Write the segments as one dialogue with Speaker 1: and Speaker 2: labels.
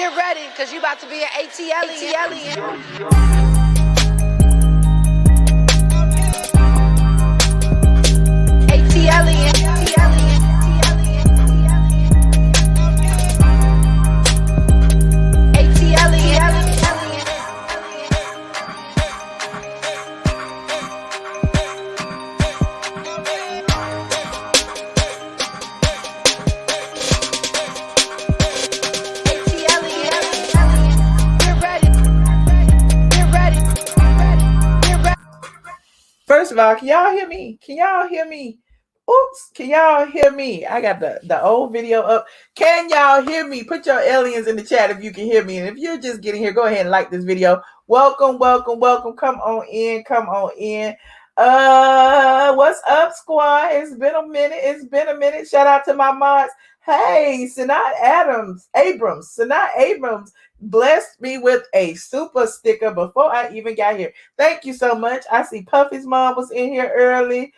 Speaker 1: Get ready, because you about to be an ATLien.
Speaker 2: First of all, can y'all hear me? Can y'all hear me? Oops, can y'all hear me? I got the old video up. Can y'all hear me? Put your aliens in the chat if you can hear me. And if you're just getting here, go ahead and like this video. Welcome, welcome, welcome. Come on in, come on in. What's up, squad? It's been a minute. Shout out to my mods. Hey, Sanat Abrams blessed me with a super sticker before I even got here. Thank you so much. I see Puffy's mom was in here early.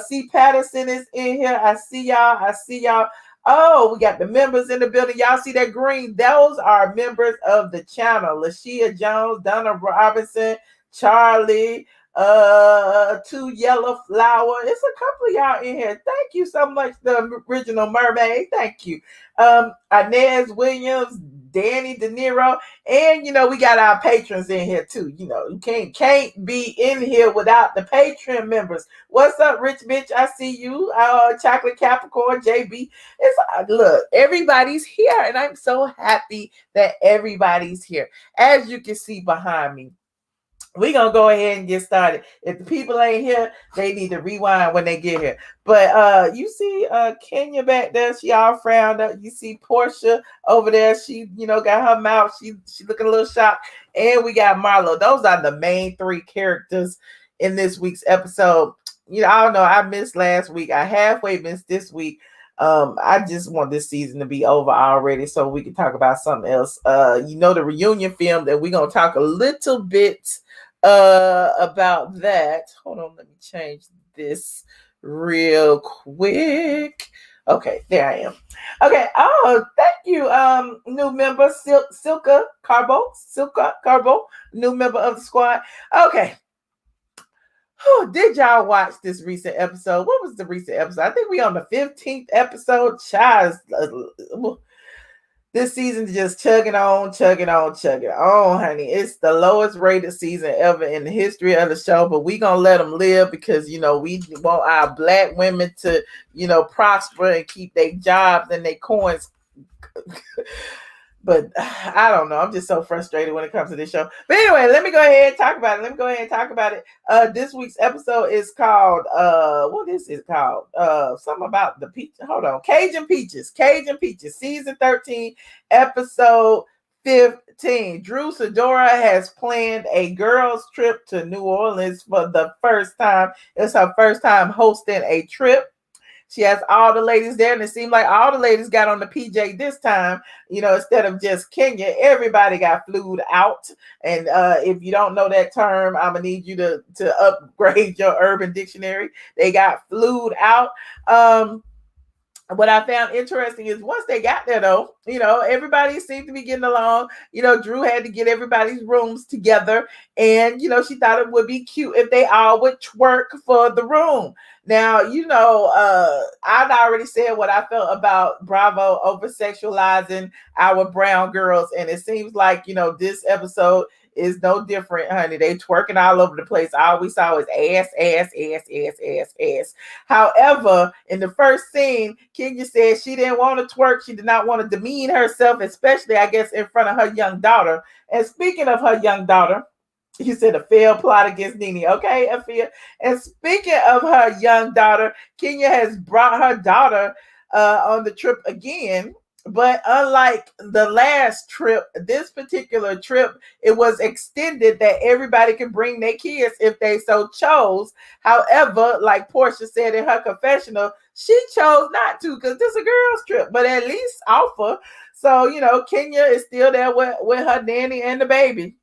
Speaker 2: C. Patterson is in here. I see y'all. Oh, we got the members in the building. Y'all see that green? Those are members of the channel. Lashia Jones, Donna Robinson, Charlie, Two Yellow Flower. It's a couple of y'all in here. Thank you so much, the original mermaid. Thank you. Inez Williams, Danny De Niro, and we got our patrons in here too. You can't be in here without the Patreon members. What's up, Rich Bitch? I see you. Chocolate Capricorn, JB. Look, everybody's here, and I'm so happy that everybody's here. As you can see behind me, we're going to go ahead and get started. If the people ain't here, they need to rewind when they get here. But you see Kenya back there. She all frowned up. You see Porsha over there. She, got her mouth. She looking a little shocked. And we got Marlo. Those are the main three characters in this week's episode. I don't know. I missed last week. I halfway missed this week. I just want this season to be over already so we can talk about something else. The reunion film that we're going to talk a little bit about that. Hold on, let me change this real quick. Okay, there I am. Okay, thank you, new member, Silka Carbo, new member of the squad. Okay. Did y'all watch this recent episode? What was the recent episode? I think we on the 15th episode. Child, this season's just chugging on, honey. It's the lowest rated season ever in the history of the show, but we gonna let them live because, we want our black women to, prosper and keep their jobs and their coins. But I don't know. I'm just so frustrated when it comes to this show. But anyway, let me go ahead and talk about it. This week's episode is called, what is it called? Something about the peach. Hold on. Cajun Peaches, season 13, episode 15. Sidora has planned a girls' trip to New Orleans for the first time. It's her first time hosting a trip. She has all the ladies there, and it seemed like all the ladies got on the PJ this time. Instead of just Kenya, everybody got flued out. And if you don't know that term, I'm gonna need you to upgrade your Urban Dictionary. They got flued out. What I found interesting is once they got there, though, everybody seemed to be getting along. Drew had to get everybody's rooms together, and she thought it would be cute if they all would twerk for the room. Now, I'd already said what I felt about Bravo over sexualizing our brown girls, and it seems like this episode is no different, honey. They twerking all over the place. All we saw is ass. However, in the first scene, Kenya said she didn't want to twerk. She did not want to demean herself, especially, I guess, in front of her young daughter. And speaking of her young daughter, you said a failed plot against Nene. Okay, Afia. And speaking of her young daughter, Kenya has brought her daughter on the trip again. But unlike the last trip, this particular trip, it was extended that everybody can bring their kids if they so chose. However, like Porsha said in her confessional, she chose not to because this is a girl's trip, but at least offer. So, Kenya is still there with her nanny and the baby.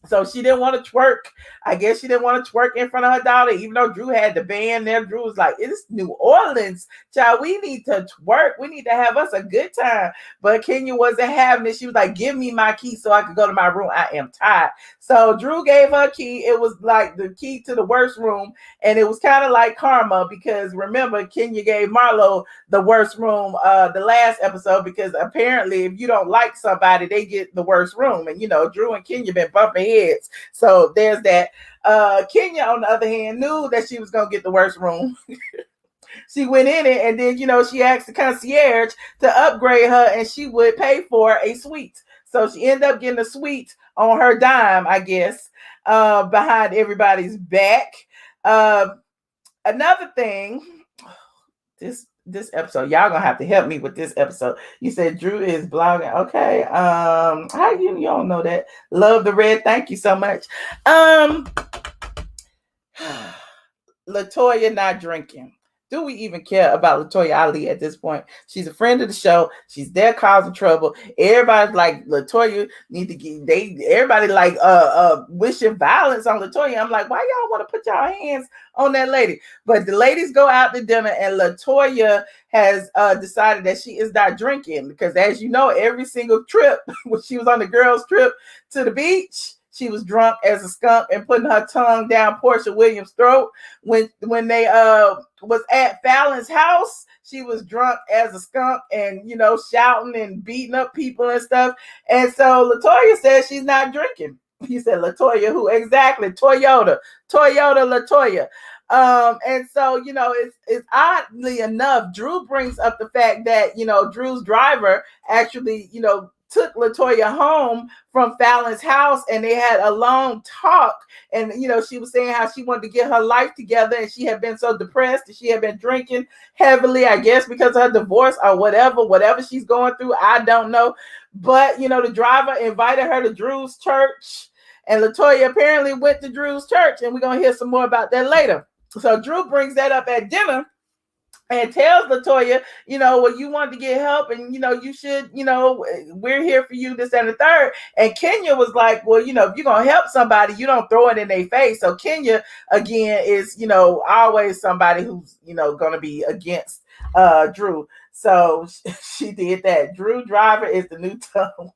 Speaker 2: So she didn't want to twerk. I guess she didn't want to twerk in front of her daughter, even though Drew had the band there. Drew was like, it's New Orleans, child. We need to twerk. We need to have us a good time. But Kenya wasn't having it. She was like, give me my key so I could go to my room. I am tired. So Drew gave her key. It was like the key to the worst room. And it was kind of like karma because remember, Kenya gave Marlo the worst room the last episode because apparently if you don't like somebody, they get the worst room. And, Drew and Kenya been bumping heads. So there's that. Kenya, on the other hand, knew that she was going to get the worst room. She went in it and then, she asked the concierge to upgrade her and she would pay for a suite. So she ended up getting a suite on her dime, I guess, behind everybody's back. Another thing, this episode, y'all gonna have to help me with this episode. You said Drew is blogging. Okay. How you don't know that? Love the red. Thank you so much. Latoya Not Drinking. Do we even care about Latoya Ali at this point? She's a friend of the show. She's there causing trouble. Everybody's like, Latoya need to get, everybody like wishing violence on Latoya. I'm like, why y'all want to put y'all hands on that lady? But the ladies go out to dinner and Latoya has decided that she is not drinking because as you know, every single trip when she was on the girls' trip to the beach, she was drunk as a skunk and putting her tongue down Porsha Williams' throat. When they was at Fallon's house, she was drunk as a skunk and, shouting and beating up people and stuff. And so Latoya says she's not drinking. He said, Latoya, who exactly? Toyota Latoya. And so, it's oddly enough, Drew brings up the fact that, Drew's driver actually, took Latoya home from Fallon's house and they had a long talk. And, she was saying how she wanted to get her life together and she had been so depressed and she had been drinking heavily, I guess, because of her divorce or whatever she's going through. I don't know. But, the driver invited her to Drew's church and Latoya apparently went to Drew's church and we're going to hear some more about that later. So Drew brings that up at dinner and tells Latoya, well, you want to get help and, you should, we're here for you, this and the third. And Kenya was like, well, if you're going to help somebody, you don't throw it in their face. So Kenya, again, is, always somebody who's, going to be against Drew. So she did that. Drew Driver is the new tongue.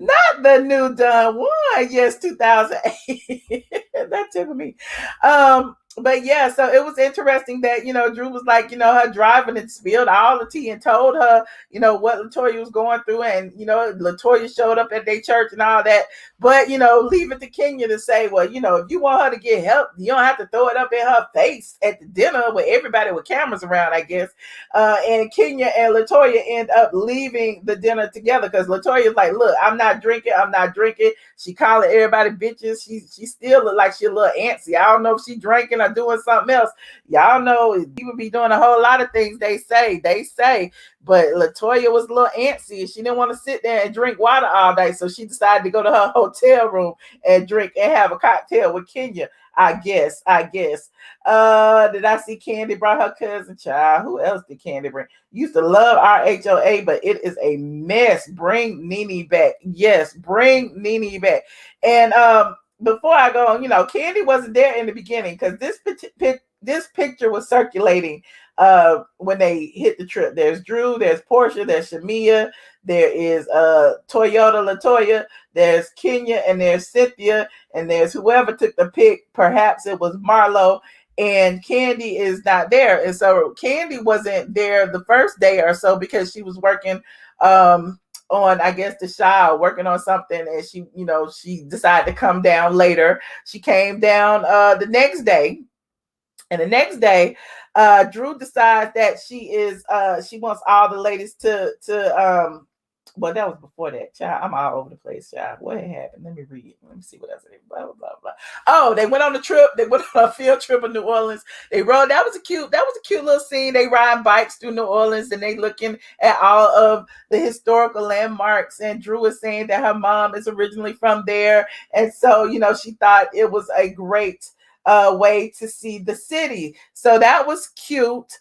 Speaker 2: Not the new done one. Yes, 2008. That took me. But yeah, so it was interesting that, Drew was like, her driving and spilled all the tea and told her, what Latoya was going through. And, Latoya showed up at their church and all that. But, leave it to Kenya to say, well, if you want her to get help, you don't have to throw it up in her face at the dinner with everybody with cameras around, I guess. And Kenya and Latoya end up leaving the dinner together because Latoya's like, look, I'm not drinking. She calling everybody bitches. She still look like she a little antsy. I don't know if she drinking or doing something else. Y'all know people be doing a whole lot of things they say. But Latoya was a little antsy. She didn't want to sit there and drink water all day. So she decided to go to her hotel room and drink and have a cocktail with Kenya. I guess. Did I see Kandi brought her cousin child? Who else did Kandi bring? Used to love RHOA, but it is a mess. Bring Nene back. Yes, bring Nene back. And before I go on, Kandi wasn't there in the beginning because this picture was circulating when they hit the trip. There's Drew, there's Porsha, there's Shamia, there is Toyota Latoya, there's Kenya, and there's Cynthia, and there's whoever took the pic. Perhaps it was Marlo, and Kandi is not there. And so Kandi wasn't there the first day or so because she was working on, I guess, the show, working on something, and she decided to come down later. She came down the next day. And the next day, Drew decides that she wants all the ladies to well, that was before that, child. I'm all over the place, child. What had happened? Let me read. Let me see what else. Blah, blah, blah, blah. Oh, they went on the trip. They went on a field trip in New Orleans. They rode. That was a cute little scene. They ride bikes through New Orleans and they looking at all of the historical landmarks. And Drew was saying that her mom is originally from there. And so, she thought it was a great way to see the city. So that was cute.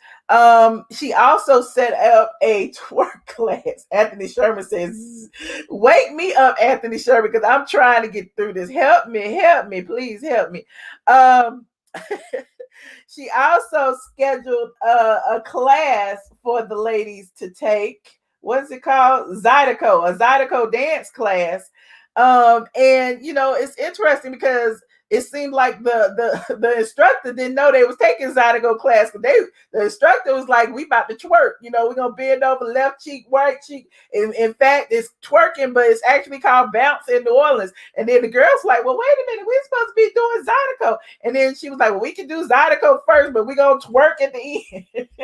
Speaker 2: She also set up a twerk class. Anthony Sherman says, wake me up, Anthony Sherman, because I'm trying to get through this. Help me, please help me. She also scheduled a class for the ladies to take. What's it called? A Zydeco dance class. And you know, it's interesting because it seemed like the instructor didn't know they was taking Zydeco class, because the instructor was like, we about to twerk, you know, we're gonna bend over left cheek, right cheek. In fact, it's twerking, but it's actually called bounce in New Orleans. And then the girl's like, well, wait a minute, we're supposed to be doing Zydeco. And then she was like, well, we can do Zydeco first, but we're gonna twerk at the end.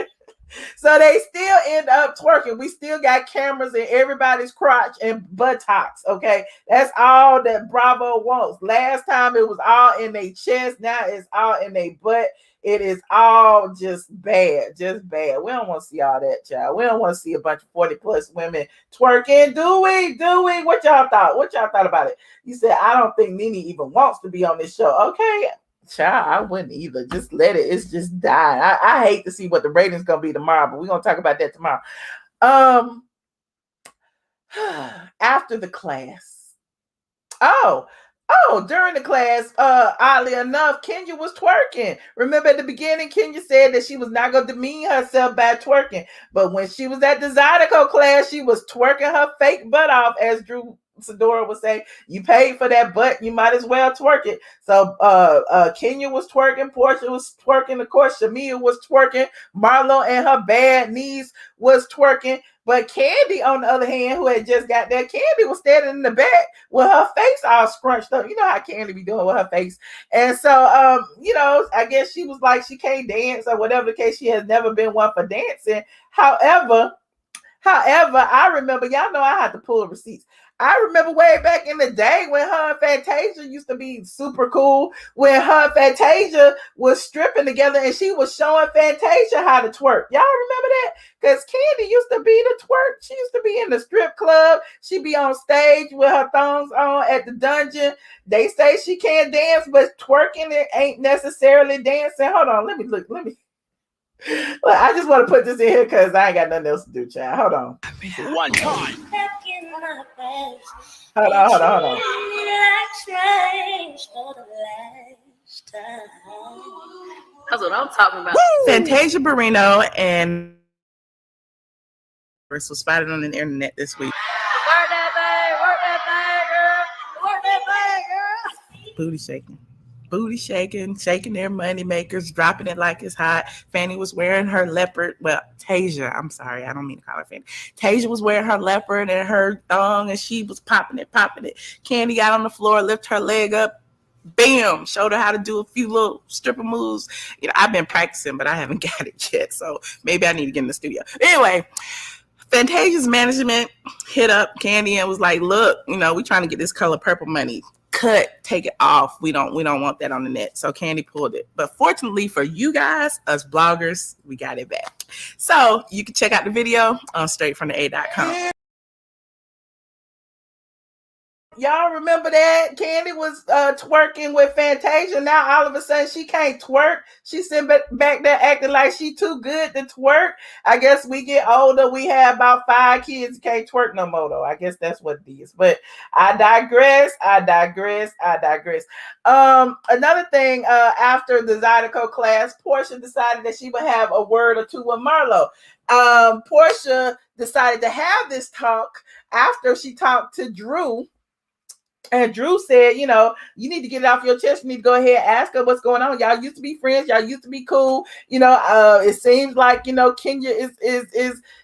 Speaker 2: So they still end up twerking. We still got cameras in everybody's crotch and buttocks. Okay, that's all that Bravo wants. Last time it was all in their chest. Now it's all in their butt. It is all just bad. We don't want to see all that, child. We don't want to see a bunch of 40+ women twerking. Do we? What y'all thought about it? You said, I don't think Nene even wants to be on this show. Okay. Child, I wouldn't either. Just let it. It's just dying. I hate to see what the ratings gonna be tomorrow, but we're gonna talk about that tomorrow. After the class. During the class, oddly enough, Kenya was twerking. Remember at the beginning, Kenya said that she was not going to demean herself by twerking. But when she was at the Zydeco class, she was twerking her fake butt off, as Sidora would say. You paid for that butt, you might as well twerk it. So Kenya was twerking, Porsha was twerking, of course, Shamia was twerking, Marlo and her bad niece was twerking. But Kandi, on the other hand, who had just got there, Kandi was standing in the back with her face all scrunched up. You know how Kandi be doing with her face. And so, you know, I guess she was like, she can't dance or whatever the case. She has never been one for dancing. However, I remember, y'all know I had to pull receipts. I remember way back in the day when her and Fantasia used to be super cool, when her and Fantasia was stripping together and she was showing Fantasia how to twerk. Y'all remember that? Because Kandi used to be the twerk. She used to be in the strip club. She'd be on stage with her thongs on at the dungeon. They say she can't dance, but twerking it ain't necessarily dancing. Hold on, let me look. Well, I just want to put this in here because I ain't got nothing else to do, child. Hold on.
Speaker 3: One time.
Speaker 2: Hold on.
Speaker 3: That's what I'm talking about.
Speaker 2: Fantasia Barrino and was spotted on the internet this week.
Speaker 1: Work that thing, girl. Work that thing, girl.
Speaker 2: Booty shaking their money makers, dropping it like it's hot. Fanny was wearing her leopard. Well, Tasia, I'm sorry, I don't mean to call her Fanny. Tasia was wearing her leopard and her thong, and she was popping it. Kandi got on the floor, lifted her leg up, bam, showed her how to do a few little stripper moves. You know, I've been practicing, but I haven't got it yet, so maybe I need to get in the studio. Anyway, Fantasia's management hit up Kandi and was like, look, you know, we're trying to get this color purple money. Take it off. We don't want that on the net. So Kandi pulled it. But fortunately for you guys, us bloggers, we got it back. So you can check out the video on straightfromtheA.com. Y'all remember that? Kandi was twerking with Fantasia. Now all of a sudden she can't twerk. She's sitting back there acting like she too good to twerk. I guess we get older. We have about 5 kids. Can't twerk no more though. I guess that's what it is. But I digress. Another thing, after the Zydeco class, Porsha decided that she would have a word or two with Marlo. Porsha decided to have this talk after she talked to Drew. And Drew said, you know, you need to get it off your chest. You need to go ahead and ask her what's going on. Y'all used to be friends. Y'all used to be cool. You know, it seems like, you know, Kenya is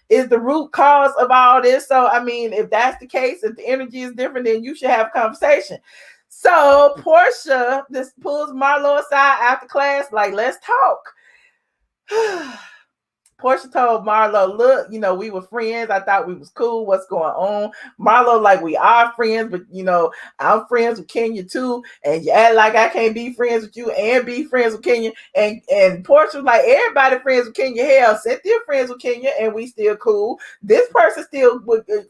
Speaker 2: the root cause of all this. So, I mean, if that's the case, if the energy is different, then you should have a conversation. So Porsha just pulls Marlo aside after class, like, let's talk. Porsha told Marlo, look, we were friends. I thought we was cool. What's going on? Marlo, like, we are friends, but I'm friends with Kenya too. And you act like I can't be friends with you and be friends with Kenya. And Porsha was like, everybody friends with Kenya. Hell, Cynthia friends with Kenya and we still cool. This person still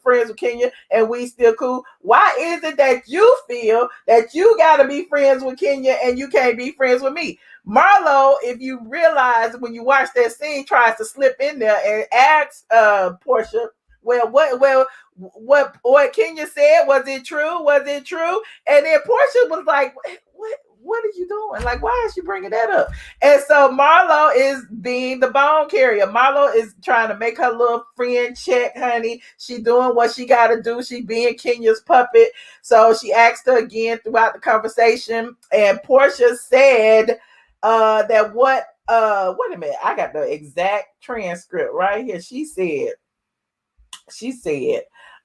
Speaker 2: friends with Kenya and we still cool. Why is it that you feel that you gotta be friends with Kenya and you can't be friends with me? Marlo, if you realize when you watch that scene, tries to slip in there and asks Porsha, what Kenya said, was it true? Was it true? And then Porsha was like, what are you doing? Like, why is she bringing that up? And so Marlo is being the bone carrier. Marlo is trying to make her little friend check, honey. She doing what she got to do. She being Kenya's puppet. So she asked her again throughout the conversation. And Porsha said that wait a minute, I got the exact transcript right here. She said,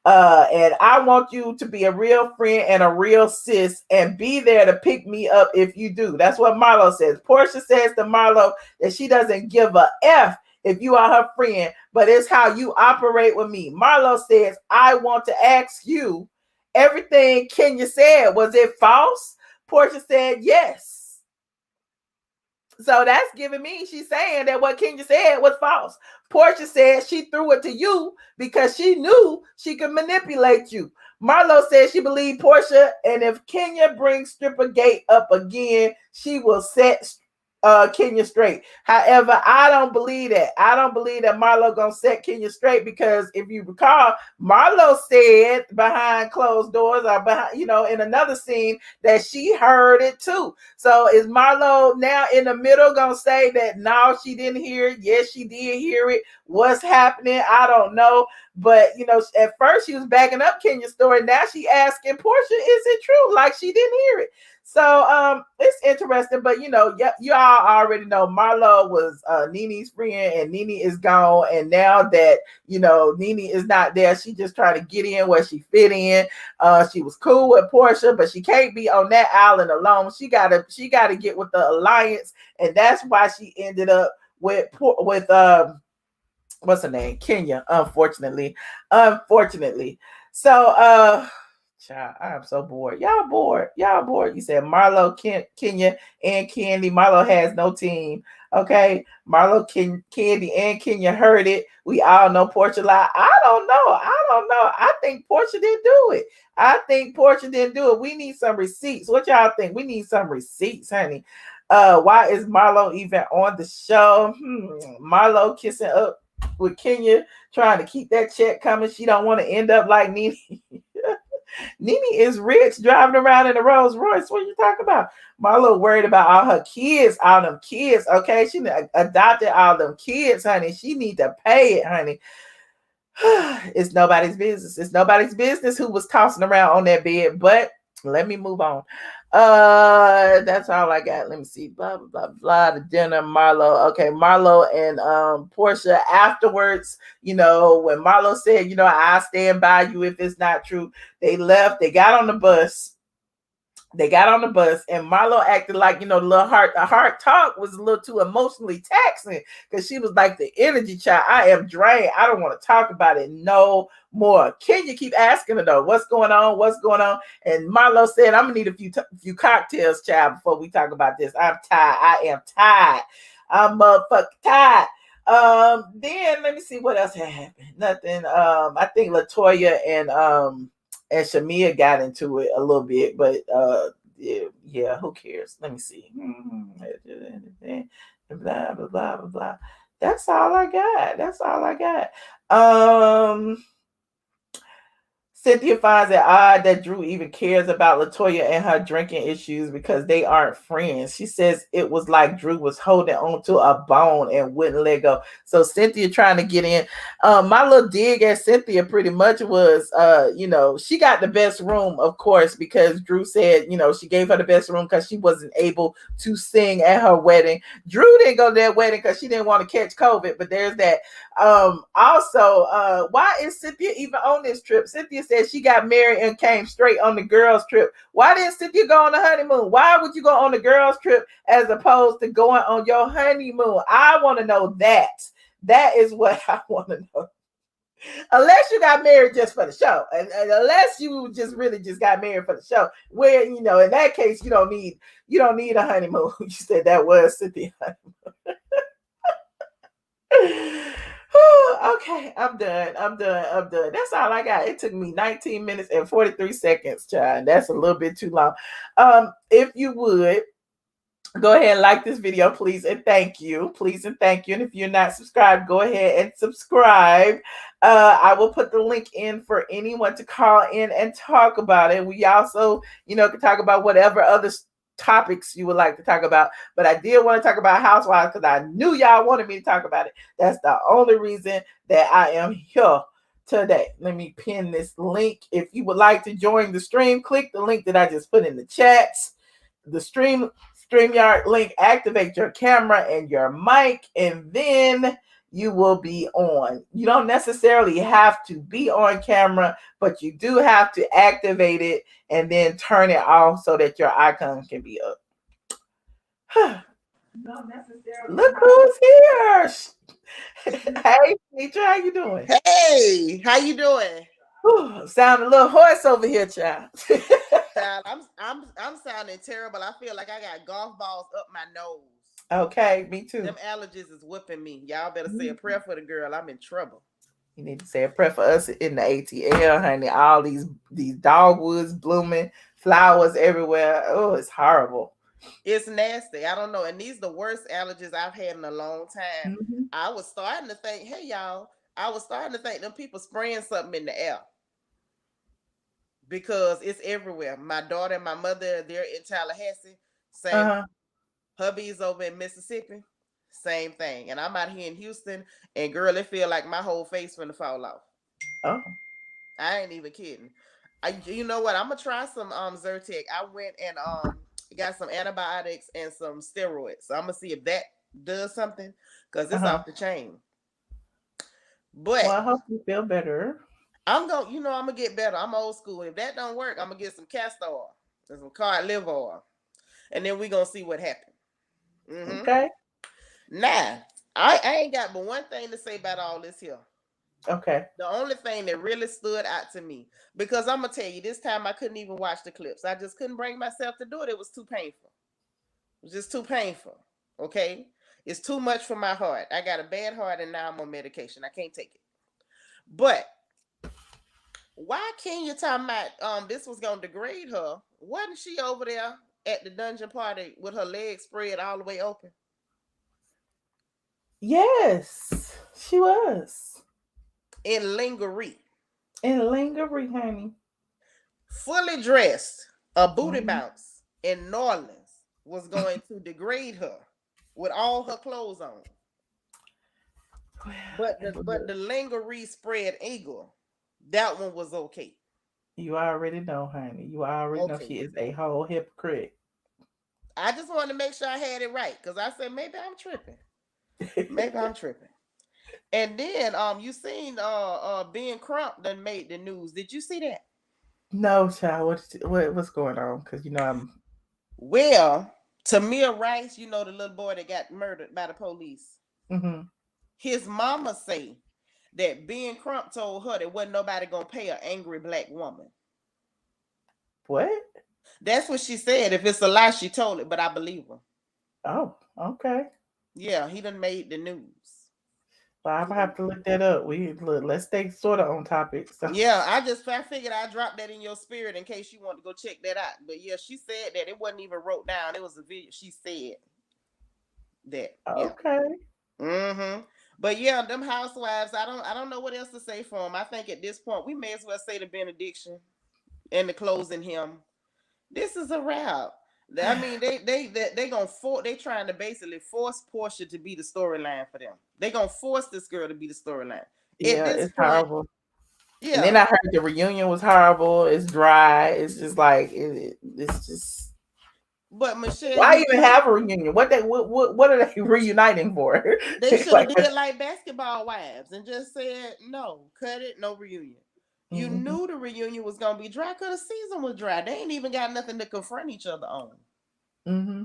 Speaker 2: and I want you to be a real friend and a real sis and be there to pick me up if you do. That's what Marlo says. Porsha says to Marlo that she doesn't give a F if you are her friend, but it's how you operate with me. Marlo says, I want to ask you, everything Kenya said, was it false? Porsha said, yes. So that's giving me, she's saying that what Kenya said was false. Porsha said she threw it to you because she knew she could manipulate you. Marlo said she believed Porsha, and if Kenya brings Stripper Gate up again, she will set Kenya straight. However, I don't believe that. I don't believe that Marlo gonna set Kenya straight because if you recall, Marlo said behind closed doors or behind, in another scene that she heard it too. So is Marlo now in the middle gonna say that no, she didn't hear it? Yes, she did hear it. What's happening? I don't know. But at first she was backing up Kenya's story. Now she asking Porsha, is it true? Like she didn't hear it. So it's interesting, but y'all already know Marlo was Nene's friend and Nene is gone. And now that Nene is not there, she just trying to get in where she fit in. She was cool with Porsha, but she can't be on that island alone. She gotta get with the alliance, and that's why she ended up with what's her name? Kenya, unfortunately. So child, I am so bored. Y'all bored. You said Marlo, Kenya, and Kandi. Marlo has no team. Okay. Marlo, Kandi, and Kenya heard it. We all know Porsha lied. I don't know. I think Porsha didn't do it. We need some receipts. What y'all think? We need some receipts, honey. Why is Marlo even on the show? Marlo kissing up with Kenya, trying to keep that check coming. She don't want to end up like Nene. Nene is rich, driving around in a Rolls Royce. What are you talking about? Marlo worried about all them kids. Okay, she adopted all them kids, honey. She need to pay it, honey. It's nobody's business. It's nobody's business who was tossing around on that bed. But let me move on. That's all I got. Let me see. Blah blah blah blah. The dinner, Marlo. Okay, Marlo and Porsha afterwards. When Marlo said, I stand by you if it's not true. They left. They got on the bus. And Marlo acted like, the heart talk was a little too emotionally taxing because she was like the energy child. I am drained. I don't want to talk about it no more. Kenya keep asking her though, what's going on? And Marlo said, I'm gonna need a few cocktails, child, before we talk about this. I'm tired. I am tired. I'm motherfucking tired. Then let me see what else had happened. Nothing. I think Latoya and Shamia got into it a little bit, but yeah, who cares? Let me see. Blah blah blah blah blah. That's all I got. Cynthia finds it odd that Drew even cares about Latoya and her drinking issues because they aren't friends. She says it was like Drew was holding onto a bone and wouldn't let go. So Cynthia trying to get in. My little dig at Cynthia pretty much was, she got the best room, of course, because Drew said, she gave her the best room because she wasn't able to sing at her wedding. Drew didn't go to that wedding because she didn't want to catch COVID, but there's that. Also, why is Cynthia even on this trip? Cynthia said she got married and came straight on the girls' trip. Why didn't Cynthia go on the honeymoon? Why would you go on the girls' trip as opposed to going on your honeymoon? I want to know that. That is what I want to know. Unless you got married just for the show, and unless you just really just got married for the show, where in that case you don't need a honeymoon. You said that was Cynthia. Okay, I'm done. That's all I got. It took me 19 minutes and 43 seconds, child. That's a little bit too long. If you would go ahead and like this video, please and thank you. Please and thank you. And if you're not subscribed, go ahead and subscribe. I will put the link in for anyone to call in and talk about it. We also, can talk about whatever other topics you would like to talk about. But I did want to talk about Housewives because I knew y'all wanted me to talk about it. That's the only reason that I am here today. Let me pin this link. If you would like to join the stream, click the link that I just put in the chats. The StreamYard link, activate your camera and your mic, and then you will be on. You don't necessarily have to be on camera, but you do have to activate it and then turn it off so that your icon can be up. Look who's here. Hey, Nitra, how you doing?
Speaker 4: Hey, how you doing?
Speaker 2: Sound a little hoarse over here, child.
Speaker 4: Child, I'm sounding terrible. I feel like I got golf balls up my nose.
Speaker 2: Okay, me too.
Speaker 4: Them allergies is whipping me. Y'all better say a prayer for the girl. I'm in trouble.
Speaker 2: You need to say a prayer for us in the ATL, honey. All these dogwoods blooming, flowers everywhere. Oh, it's horrible.
Speaker 4: It's nasty. I don't know. And these are the worst allergies I've had in a long time. Mm-hmm. I was starting to think, hey, y'all, them people spraying something in the air. Because it's everywhere. My daughter and my mother, they're in Tallahassee. Same. Hubby's over in Mississippi. Same thing. And I'm out here in Houston. And girl, it feel like my whole face finna fall off. Oh. I ain't even kidding. You know what? I'm going to try some Zyrtec. I went and got some antibiotics and some steroids. So I'm going to see if that does something. Because it's off the chain. But
Speaker 2: well, I hope you feel better.
Speaker 4: I'm gonna get better. I'm old school. If that don't work, I'm gonna get some castor oil and some cod liver oil, and then we're gonna see what happens. Mm-hmm.
Speaker 2: Okay.
Speaker 4: Now, I ain't got but one thing to say about all this here.
Speaker 2: Okay.
Speaker 4: The only thing that really stood out to me, because I'm gonna tell you, this time I couldn't even watch the clips. I just couldn't bring myself to do it. It was too painful. It was just too painful. Okay, it's too much for my heart. I got a bad heart, and now I'm on medication. I can't take it. But why Kenya talking about this was gonna degrade her? Wasn't she over there at the dungeon party with her legs spread all the way open?
Speaker 2: Yes, she was.
Speaker 4: In lingerie.
Speaker 2: Honey.
Speaker 4: Fully dressed, a booty bounce in New Orleans was going to degrade her with all her clothes on. But the lingerie spread eagle, that one was okay.
Speaker 2: You already know, honey. You already know she is a whole hypocrite.
Speaker 4: I just wanted to make sure I had it right, because I said maybe I'm tripping. And then you seen Ben Crump done made the news. Did you see that?
Speaker 2: No, child. What's going on? Because I'm.
Speaker 4: Well, Tamir Rice, the little boy that got murdered by the police. Mm-hmm. His mama say that Ben Crump told her that wasn't nobody gonna pay an angry black woman.
Speaker 2: What?
Speaker 4: That's what she said. If it's a lie, she told it, but I believe her.
Speaker 2: Oh, okay.
Speaker 4: Yeah, he done made the news.
Speaker 2: Well, I'm gonna have to look that up. Let's stay sort of on topic. So.
Speaker 4: Yeah, I figured I'd drop that in your spirit in case you want to go check that out. But yeah, she said that. It wasn't even wrote down. It was a video. She said that.
Speaker 2: Okay.
Speaker 4: Yeah. Mm-hmm. But yeah, them housewives, I don't know what else to say for them. I think at this point we may as well say the benediction and the closing hymn. This is a wrap. I mean, they trying to basically force Porsha to be the storyline for them. They gonna force this girl to be the storyline.
Speaker 2: Yeah, it's horrible. Yeah. And then I heard the reunion was horrible. It's dry. It's just like it's just.
Speaker 4: But Michelle,
Speaker 2: why even have a reunion? What are they reuniting for?
Speaker 4: They should have did like Basketball Wives and just said no, cut it, no reunion. You knew the reunion was gonna be dry because the season was dry. They ain't even got nothing to confront each other on. Mm-hmm.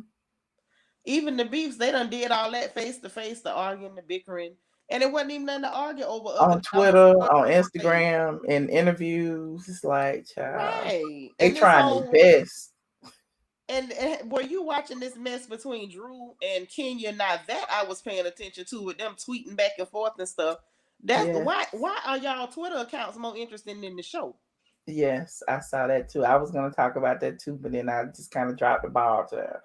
Speaker 4: Even the beefs, they done did all that face to face, the arguing, the bickering. And it wasn't even nothing to argue over.
Speaker 2: On Twitter, on Instagram, in interviews. It's like, child,
Speaker 4: right.
Speaker 2: They
Speaker 4: And
Speaker 2: trying their best.
Speaker 4: And were you watching this mess between Drew and Kenya? Now that I was paying attention to, with them tweeting back and forth and stuff. That's why are y'all Twitter accounts more interested in the show?
Speaker 2: Yes, I saw that too. I was going to talk about that too, but then I just kind of dropped the ball to her.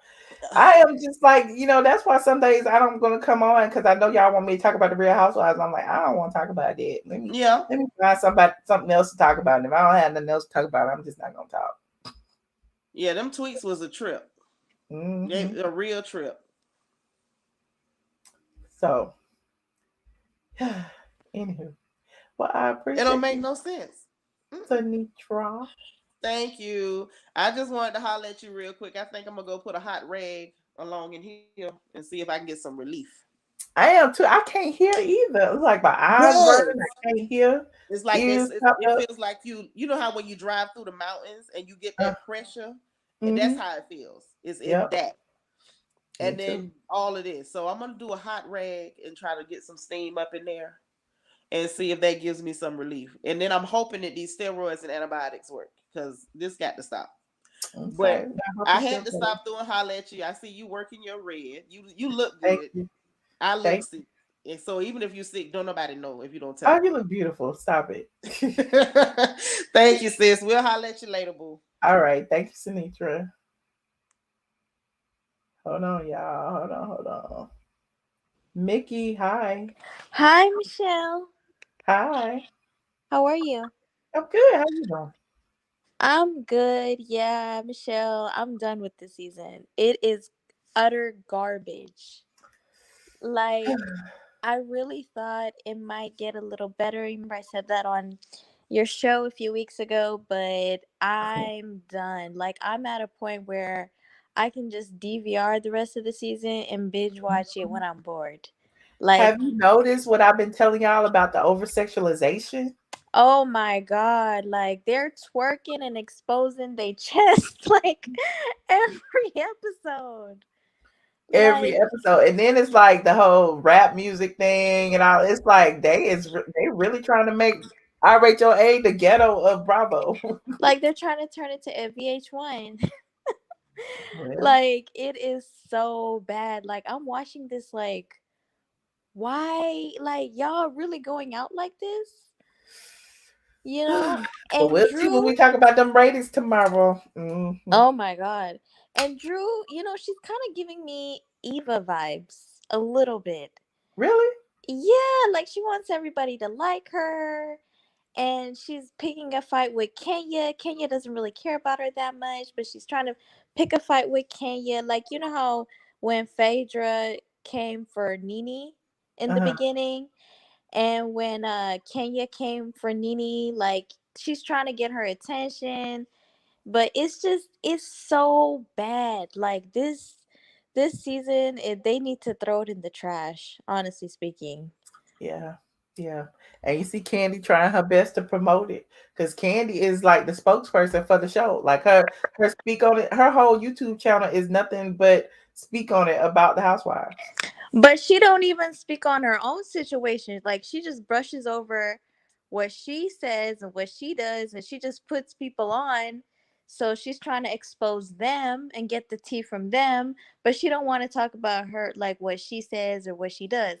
Speaker 2: I am just like, that's why some days I don't going to come on because I know y'all want me to talk about the Real Housewives. I'm like, I don't want to talk about that. Let me find something else to talk about. And if I don't have nothing else to talk about, I'm just not going to talk.
Speaker 4: Yeah, them tweets was a trip.
Speaker 2: Mm-hmm.
Speaker 4: A real trip.
Speaker 2: So, anywho, well, I appreciate
Speaker 4: it. Don't make no sense.
Speaker 2: Sanitra.
Speaker 4: Thank you. I just wanted to holler at you real quick. I think I'm gonna go put a hot rag along in here and see if I can get some relief.
Speaker 2: I am too. I can't hear either. It's like my eyes burning. I can't hear.
Speaker 4: It's like it feels like you know how when you drive through the mountains and you get that pressure, and that's how it feels. It's in that. And then all of this. So I'm gonna do a hot rag and try to get some steam up in there and see if that gives me some relief. And then I'm hoping that these steroids and antibiotics work because this got to stop. Okay. But I had to stop through and holler at you. I see you working your red. You look good. I look sick. And so even if you're sick, don't nobody know if you don't tell.
Speaker 2: Oh, you look beautiful. Stop it.
Speaker 4: Thank you, sis. We'll holler at you later, boo.
Speaker 2: All right. Thank you, Sanitra. Hold on, y'all. Hold on. Mickey, hi.
Speaker 5: Hi, Michelle.
Speaker 2: Hi.
Speaker 5: How are you?
Speaker 2: I'm good. How you doing?
Speaker 5: I'm good. Yeah, Michelle, I'm done with this season. It is utter garbage. Like, I really thought it might get a little better. Remember I said that on your show a few weeks ago, but I'm done. Like, I'm at a point where I can just DVR the rest of the season and binge watch it when I'm bored. Like,
Speaker 2: have you noticed what I've been telling y'all about the over-sexualization?
Speaker 5: Oh my God, like they're twerking and exposing their chest like every episode.
Speaker 2: Every episode. And then it's like the whole rap music thing and all. It's like they really trying to make RHOA the ghetto of Bravo.
Speaker 5: Like they're trying to turn it to a VH1. Like it is so bad. Like I'm watching this like, why? Like y'all really going out like this? You know? And
Speaker 2: we'll
Speaker 5: Drew,
Speaker 2: see when we talk about them ratings tomorrow. Mm-hmm.
Speaker 5: Oh my God. And Drew, she's kind of giving me Eva vibes a little bit.
Speaker 2: Really?
Speaker 5: Yeah, like she wants everybody to like her. And she's picking a fight with Kenya. Kenya doesn't really care about her that much, but she's trying to pick a fight with Kenya. Like, you know how when Phaedra came for Nene in the beginning, and when Kenya came for Nene, like she's trying to get her attention. But it's so bad. Like this season, they need to throw it in the trash, honestly speaking.
Speaker 2: Yeah. And you see Kandi trying her best to promote it because Kandi is like the spokesperson for the show. Like her speak on it. Her whole YouTube channel is nothing but speak on it about the Housewives.
Speaker 5: But she don't even speak on her own situation. Like she just brushes over what she says and what she does, and she just puts people on. So she's trying to expose them and get the tea from them, but she don't want to talk about her, like what she says or what she does,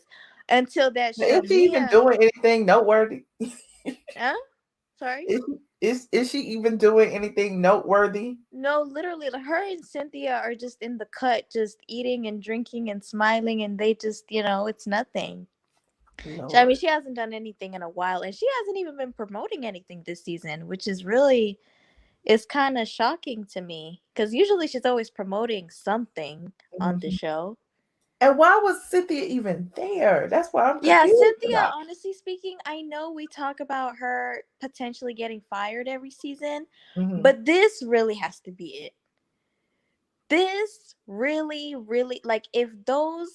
Speaker 5: until that show.
Speaker 2: Is she even doing anything noteworthy?
Speaker 5: Huh? Sorry.
Speaker 2: Is she even doing anything noteworthy?
Speaker 5: No, literally, her and Cynthia are just in the cut, just eating and drinking and smiling, and they just, it's nothing. Lord. I mean, she hasn't done anything in a while, and she hasn't even been promoting anything this season, which is really, it's kind of shocking to me, because usually she's always promoting something on the show.
Speaker 2: And why was Cynthia even there? That's why I'm confused.
Speaker 5: Yeah, Cynthia, honestly speaking, I know we talk about her potentially getting fired every season, but this really has to be it. This really, really, like, if those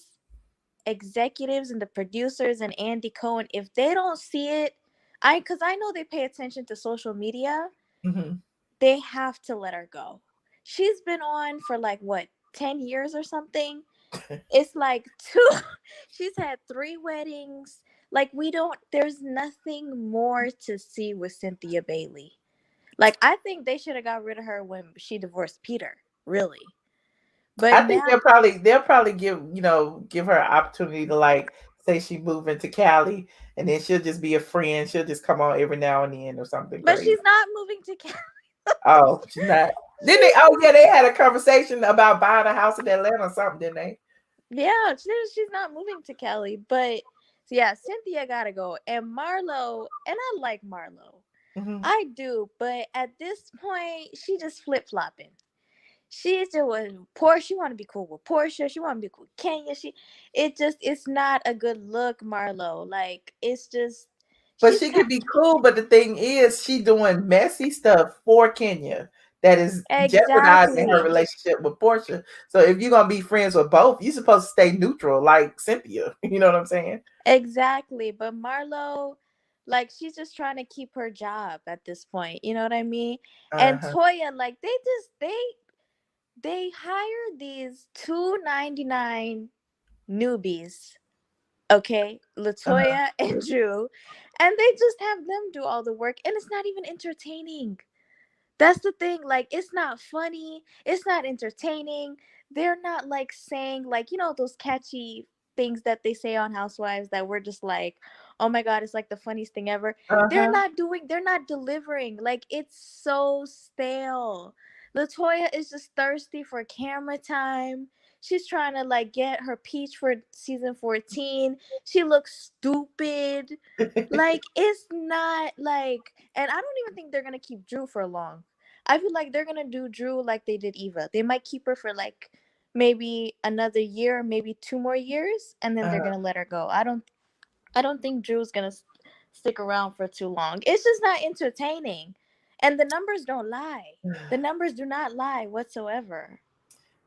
Speaker 5: executives and the producers and Andy Cohen, if they don't see it, because I know they pay attention to social media, they have to let her go. She's been on for like, what, 10 years or something? It's like she's had 3 weddings. Like, there's nothing more to see with Cynthia Bailey. Like, I think they should have got rid of her when she divorced Peter, really. But
Speaker 2: I think they'll probably give her an opportunity to, like, say she move into Cali, and then she'll just be a friend. She'll just come on every now and then or something.
Speaker 5: But
Speaker 2: crazy.
Speaker 5: she's not moving to Cali.
Speaker 2: Oh, she's not. Didn't they? Oh yeah, they had a conversation about buying a house in Atlanta or something, didn't they?
Speaker 5: Yeah, she's not moving to Cali. But yeah, Cynthia gotta go. And Marlo, and I like Marlo.
Speaker 2: Mm-hmm.
Speaker 5: I do, but at this point, she just flip-flopping. She's doing Porsha. She want to be cool with Porsha. She want to be cool with Kenya. It's not a good look, Marlo. Like, it's just.
Speaker 2: But she could be cool. But the thing is, she doing messy stuff for Kenya that is jeopardizing her relationship with Porsha. So if you're gonna be friends with both, you're supposed to stay neutral, like Cynthia. You know what I'm saying?
Speaker 5: Exactly. But Marlo, like, she's just trying to keep her job at this point. You know what I mean? And Toya, like, they hired these $2.99 newbies, okay, Latoya and Drew, and they just have them do all the work, and it's not even entertaining. That's the thing. Like, it's not funny. It's not entertaining. They're not, like, saying, like, those catchy things that they say on Housewives that we're just like, oh my God, it's like the funniest thing ever. They're not delivering. Like, it's so stale. Latoya is just thirsty for camera time. She's trying to, like, get her peach for season 14. She looks stupid. Like, it's not, like, and I don't even think they're going to keep Drew for long. I feel like they're going to do Drew like they did Eva. They might keep her for, like, maybe another year, maybe 2 more years, and then they're going to let her go. I don't think Drew's going to stick around for too long. It's just not entertaining. And the numbers don't lie. The numbers do not lie whatsoever.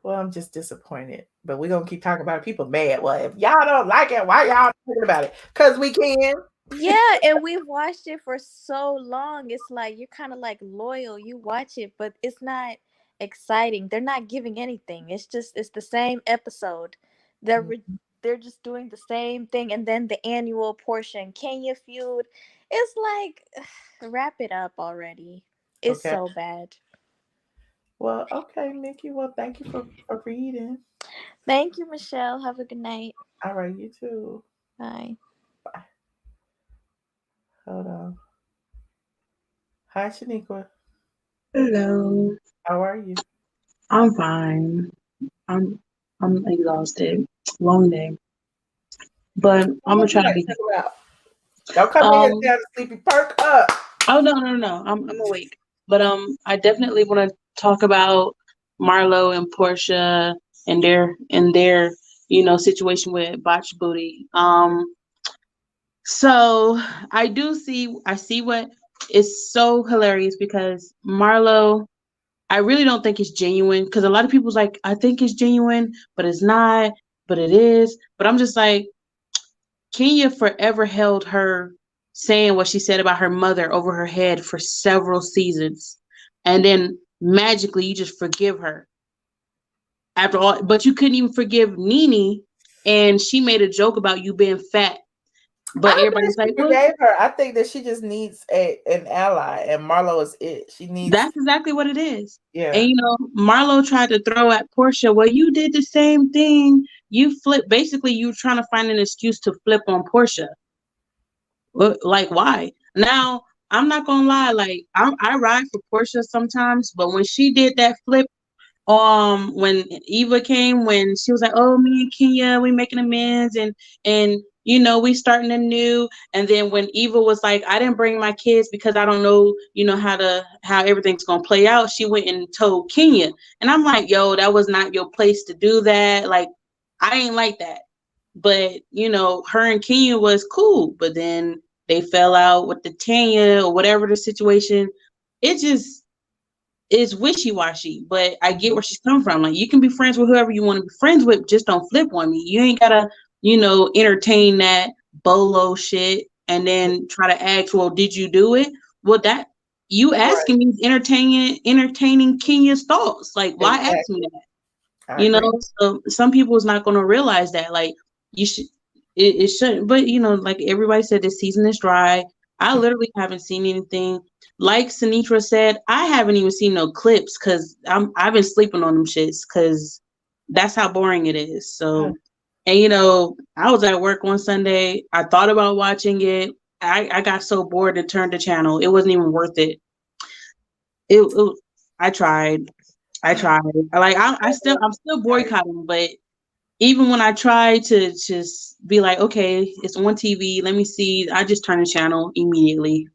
Speaker 2: Well, I'm just disappointed, but we're going to keep talking about it. People mad. Well, if y'all don't like it, why y'all talking about it? Because we can.
Speaker 5: Yeah, and we've watched it for so long. It's like, you're kind of, like, loyal. You watch it, but it's not exciting. They're not giving anything. It's the same episode. They're just doing the same thing. And then the annual Porsha and Kenya feud. It's like, wrap it up already. It's so bad.
Speaker 2: Well, okay, Nikki. Well, thank you for reading.
Speaker 5: Thank you, Michelle. Have a good night.
Speaker 2: All right, you too.
Speaker 5: Bye.
Speaker 2: Bye. Hold on. Hi, Shaniqua.
Speaker 6: Hello.
Speaker 2: How are you?
Speaker 6: I'm fine. I'm exhausted. Long day. But I'm gonna try to be.
Speaker 2: Don't come in and down sleepy. Perk up.
Speaker 6: Oh no. I'm awake. But I definitely want to talk about Marlo and Porsha and their situation with botched booty. So I see what is so hilarious, because Marlo, I really don't think it's genuine, because a lot of people's like, I think it's genuine, but it's not, but it is. But I'm just like, Kenya forever held her saying what she said about her mother over her head for several seasons. And then magically you just forgive her. After all, but you couldn't even forgive Nene, and she made a joke about you being fat. But everybody's like,
Speaker 2: forgave her. I think that she just needs an ally, and Marlo is it. She needs.
Speaker 6: That's exactly what it is.
Speaker 2: Yeah.
Speaker 6: And Marlo tried to throw at Porsha, well, you did the same thing. You flipped. Basically, you were trying to find an excuse to flip on Porsha. Like, why? Now, I'm not gonna lie. Like, I ride for Porsha sometimes, but when she did that flip, when Eva came, when she was like, oh, me and Kenya, we making amends, and we starting anew. And then when Eva was like, I didn't bring my kids because I don't know, how everything's gonna play out, she went and told Kenya. And I'm like, yo, that was not your place to do that. Like, I ain't like that. But her and Kenya was cool, but then they fell out with the Tanya or whatever the situation. It just is wishy-washy, but I get where she's coming from. Like, you can be friends with whoever you want to be friends with, just don't flip on me. You ain't gotta, entertain that bolo shit and then try to ask, well, did you do it? Well, that you asking me is entertaining Kenya's thoughts. Like, why ask me that? So some people is not gonna realize that. Like, you should, it shouldn't. But like everybody said, this season is dry. I literally haven't seen anything. Like Sinitra said, I haven't even seen no clips because I've been sleeping on them shits because that's how boring it is. So, and I was at work one Sunday. I thought about watching it. I got so bored and turned the channel. It wasn't even worth it. I tried. Like I'm still boycotting, but even when I try to just be like, okay, it's on TV, let me see, I just turn the channel immediately.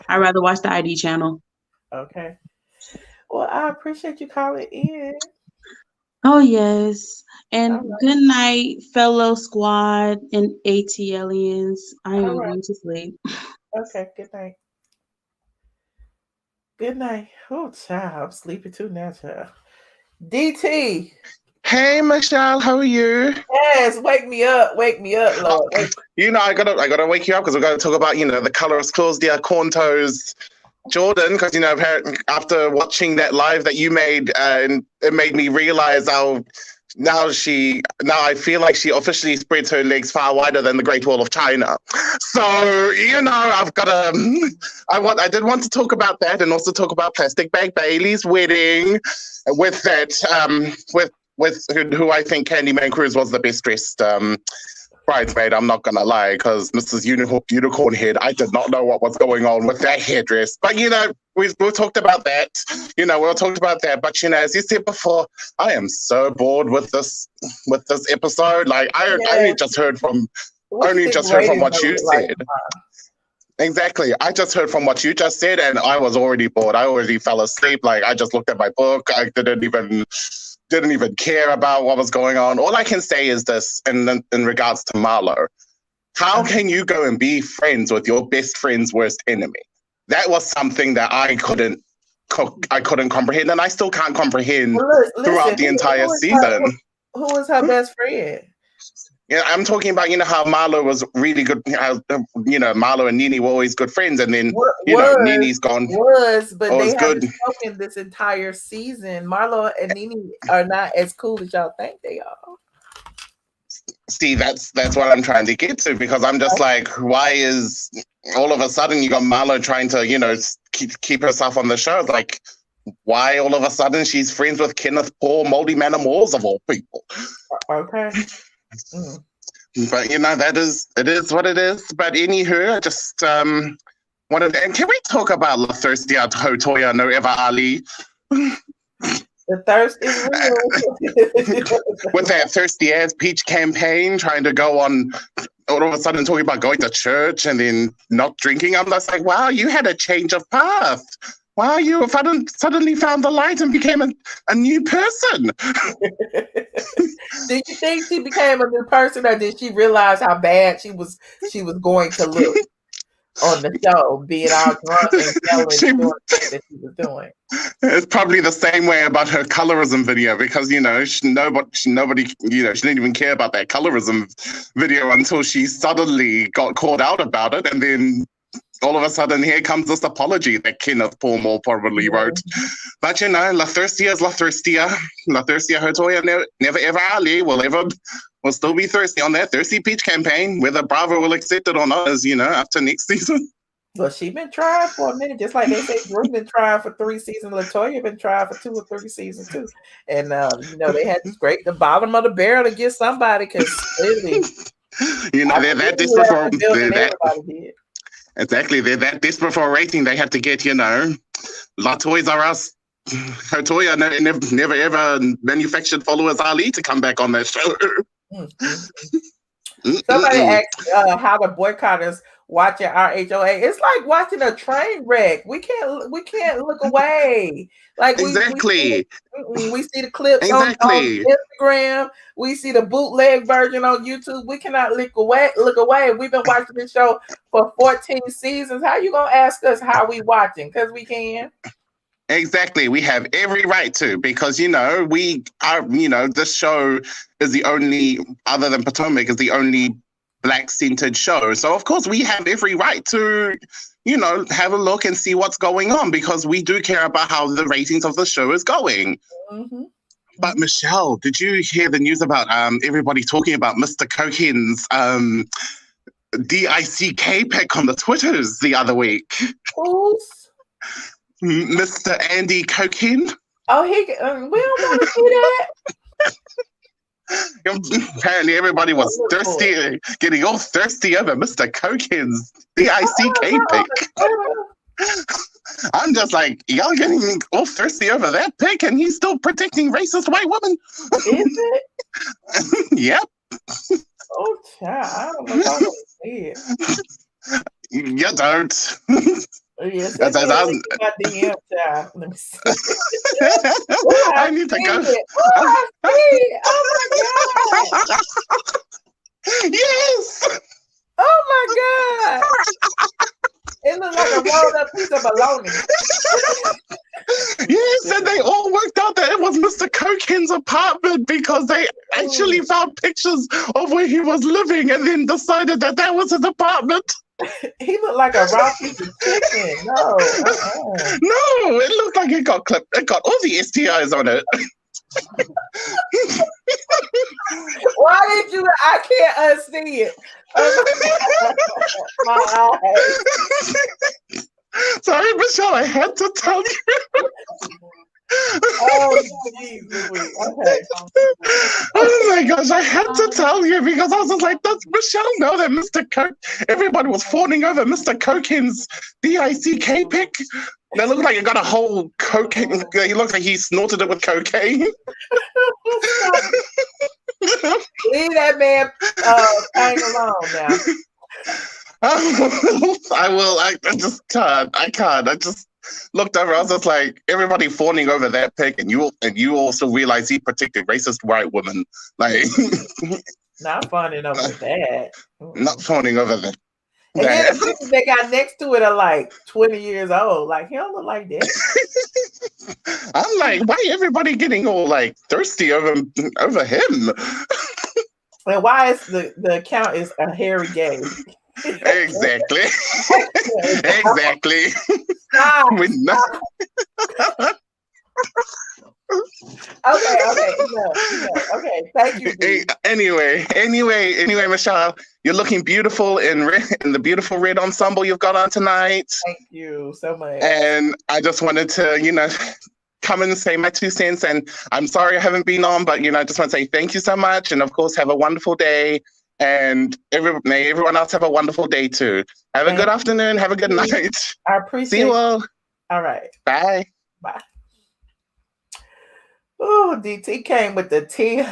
Speaker 6: I'd rather watch the ID channel.
Speaker 2: Okay. Well, I appreciate you calling in.
Speaker 6: Oh, yes. And good night, fellow squad and ATLiens. I am going to sleep.
Speaker 2: Okay, good night. Good night. Oh, child, I'm sleepy too now, child. DT.
Speaker 7: Hey, Michelle, how are you?
Speaker 2: Yes, wake me up, Lord.
Speaker 7: I gotta wake you up because we're going to talk about, the colorist Claudia Corn Toes Jordan, because apparently after watching that live that you made, and it made me realize how now I feel like she officially spreads her legs far wider than the Great Wall of China. So I've got I did want to talk about that and also talk about Plastic Bag Bailey's wedding with that with who I think Candyman Cruz was the best dressed bridesmaid. I'm not gonna lie, because Mrs. Unicorn Head, I did not know what was going on with that hairdress. But we talked about that. We all talked about that. But as you said before, I am so bored with this episode. Like I only just heard from what you said. Exactly. I just heard from what you just said, and I was already bored. I already fell asleep. Like I just looked at my book. I didn't even care about what was going on. All I can say is this in regards to Marlo. How can you go and be friends with your best friend's worst enemy? That was something that I couldn't comprehend, and I still can't comprehend throughout the entire season.
Speaker 2: Who was her best friend?
Speaker 7: Yeah, I'm talking about, how Marlo was really good. Marlo and Nene were always good friends, and then Nene's gone.
Speaker 2: But they haven't spoken this entire season. Marlo and Nene are not as cool as y'all think they are.
Speaker 7: See, that's what I'm trying to get to, because I'm just like, why is all of a sudden you got Marlo trying to keep herself on the show? Like, why all of a sudden she's friends with Kenneth Paul, Moldy Man and Moores of all people? Okay. But it is what it is. But anywho, I just wanted, and can we talk about La Thirstia Latoya Not Ali?
Speaker 2: The thirst is real.
Speaker 7: With that thirsty ass peach campaign, trying to go on, all of a sudden talking about going to church and then not drinking. I'm just like, wow, you had a change of path. Wow, you suddenly found the light and became a new person.
Speaker 2: Did you think she became a new person, or did she realize how bad she was going to look on the show, being all drunk and yelling doing that she was doing?
Speaker 7: It's probably the same way about her colorism video, because nobody she didn't even care about that colorism video until she suddenly got called out about it, and then all of a sudden, here comes this apology that Kenneth Paul probably wrote. But La Thirstia is La Thirstia. La Thirstia Latoya never ever Ali will still be thirsty on that Thirsty Peach campaign, whether Bravo will accept it or not, as after next season.
Speaker 2: Well, she's been trying for a minute, just like they say Drew been trying for 3 seasons. Latoya been trying for 2 or 3 seasons too. And they had to scrape the bottom of the barrel to get somebody, because clearly
Speaker 7: they're that desperate for everybody. Exactly, they're that desperate for a rating. They had to get, La Toys R Us, Latoya never ever manufactured followers Ali to come back on that show.
Speaker 2: Somebody asked how the boycotters watching RHOA. It's like watching a train wreck. We can't look away. Like
Speaker 7: exactly.
Speaker 2: We see the clips on Instagram. We see the bootleg version on YouTube. We cannot look away. We've been watching this show for 14 seasons. How you gonna ask us how we watching? Because we can.
Speaker 7: Exactly. We have every right to, because, we are, this show is the only, other than Potomac, is the only Black-centered show. So, of course, we have every right to, have a look and see what's going on, because we do care about how the ratings of the show is going.
Speaker 2: Mm-hmm.
Speaker 7: But Michelle, did you hear the news about everybody talking about Mr. Cokin's DICK pic on the Twitters the other week?
Speaker 2: Who's?
Speaker 7: Mr. Andy Cokin.
Speaker 2: Oh, we don't want to see that.
Speaker 7: Apparently, everybody was thirsty, getting all thirsty over Mr. Cokin's DICK pic. I'm just like, y'all getting all thirsty over that pic, and he's still protecting racist white women.
Speaker 2: Is it?
Speaker 7: Yep.
Speaker 2: Oh, child, I don't know if I want to see it.
Speaker 7: You don't.
Speaker 2: Yes,
Speaker 7: That's
Speaker 2: my DM, child. Let me see.
Speaker 7: I need to go.
Speaker 2: Oh, I see it. Oh my God.
Speaker 7: Yes.
Speaker 2: Oh my God. It looks like a rolled up piece of bologna.
Speaker 7: Yes, and they all worked out that it was Mr. Cokin's apartment because they actually found pictures of where he was living and then decided that that was his apartment.
Speaker 2: He looked like a raw piece of chicken. No.
Speaker 7: No, it looked like it got clipped. It got all the STIs on it.
Speaker 2: Why did you? I can't unsee it. My eyes.
Speaker 7: Sorry, Michelle, I had to tell you.
Speaker 2: Oh, geez, okay.
Speaker 7: Oh my gosh, I had to tell you because I was just like, does Michelle know that Mr. Coke, everybody was fawning over Mr. Cokin's DICK pic? That looked like it got a whole cocaine. He looks like he snorted it with cocaine.
Speaker 2: Leave that man hang alone now.
Speaker 7: I will. I just can't. I can't. I just looked over. I was just like, everybody fawning over that pic, and you also realize he protected racist white women. Like,
Speaker 2: not fawning over that.
Speaker 7: Not fawning over that.
Speaker 2: And then the pictures they got next to it are like 20 years old. Like, he don't look like that.
Speaker 7: I'm like, why everybody getting all like thirsty over him?
Speaker 2: And why is the account is a hairy gay?
Speaker 7: Exactly. Exactly.
Speaker 2: Stop. Okay. Okay. Thank you.
Speaker 7: Anyway, Michelle, you're looking beautiful in the beautiful red ensemble you've got on tonight.
Speaker 2: Thank you so much.
Speaker 7: And I just wanted to, come and say my 2 cents. And I'm sorry I haven't been on, but I just want to say thank you so much. And of course, have a wonderful day. And may everyone else have a wonderful day too. Have a good afternoon. Have a good night.
Speaker 2: I appreciate it.
Speaker 7: See you all.
Speaker 2: All right.
Speaker 7: Bye.
Speaker 2: Bye. Oh, DT came with the tea.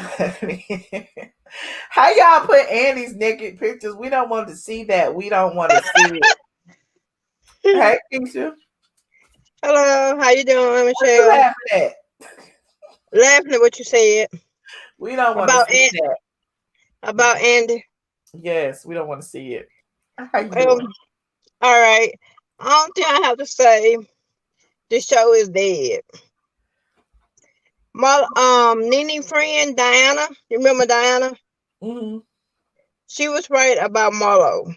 Speaker 2: How y'all put Annie's naked pictures? We don't want to see that. We don't want to see it. Hey, Keisha.
Speaker 8: Hello, how you doing, Michelle?
Speaker 2: What you laughing at?
Speaker 8: Laughing at what you said.
Speaker 2: We don't want to see that.
Speaker 8: About Andy?
Speaker 2: Yes, we don't want to see it. How you doing?
Speaker 8: All right. I don't think I have to say this show is dead. Nene friend Diana, you remember Diana?
Speaker 2: Mm-hmm.
Speaker 8: She was right about Marlo.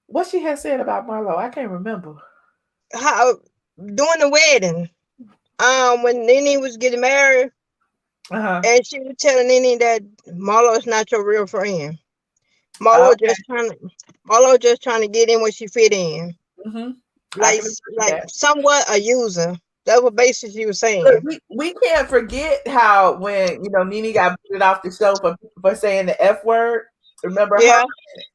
Speaker 2: What she had said about Marlo, I can't remember.
Speaker 8: How during the wedding, when Nene was getting married, and she was telling Nene that Marlo is not your real friend. Marlo just trying to get in where she fit in.
Speaker 2: Mm-hmm.
Speaker 8: Like somewhat a user. That's what basically she was saying.
Speaker 2: Look, we can't forget how when Nene got booted off the show for saying the F word. Remember her?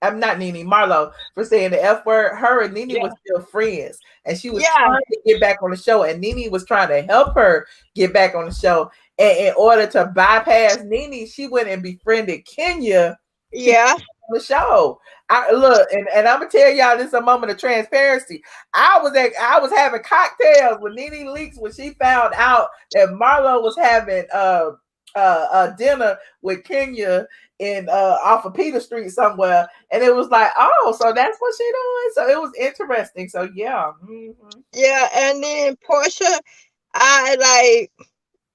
Speaker 2: I'm not Nene, Marlo, for saying the F word. Her and Nene was still friends, and she was trying to get back on the show, and Nene was trying to help her get back on the show. And in order to bypass Nene, she went and befriended Kenya.
Speaker 8: Yeah.
Speaker 2: On the show. Look, and I'm gonna tell y'all, this is a moment of transparency. I was having cocktails with Nene Leakes when she found out that Marlo was having a dinner with Kenya in off of Peter Street somewhere, and it was like, oh, so that's what she doing. So it was interesting. So yeah,
Speaker 8: yeah. And then Porsha,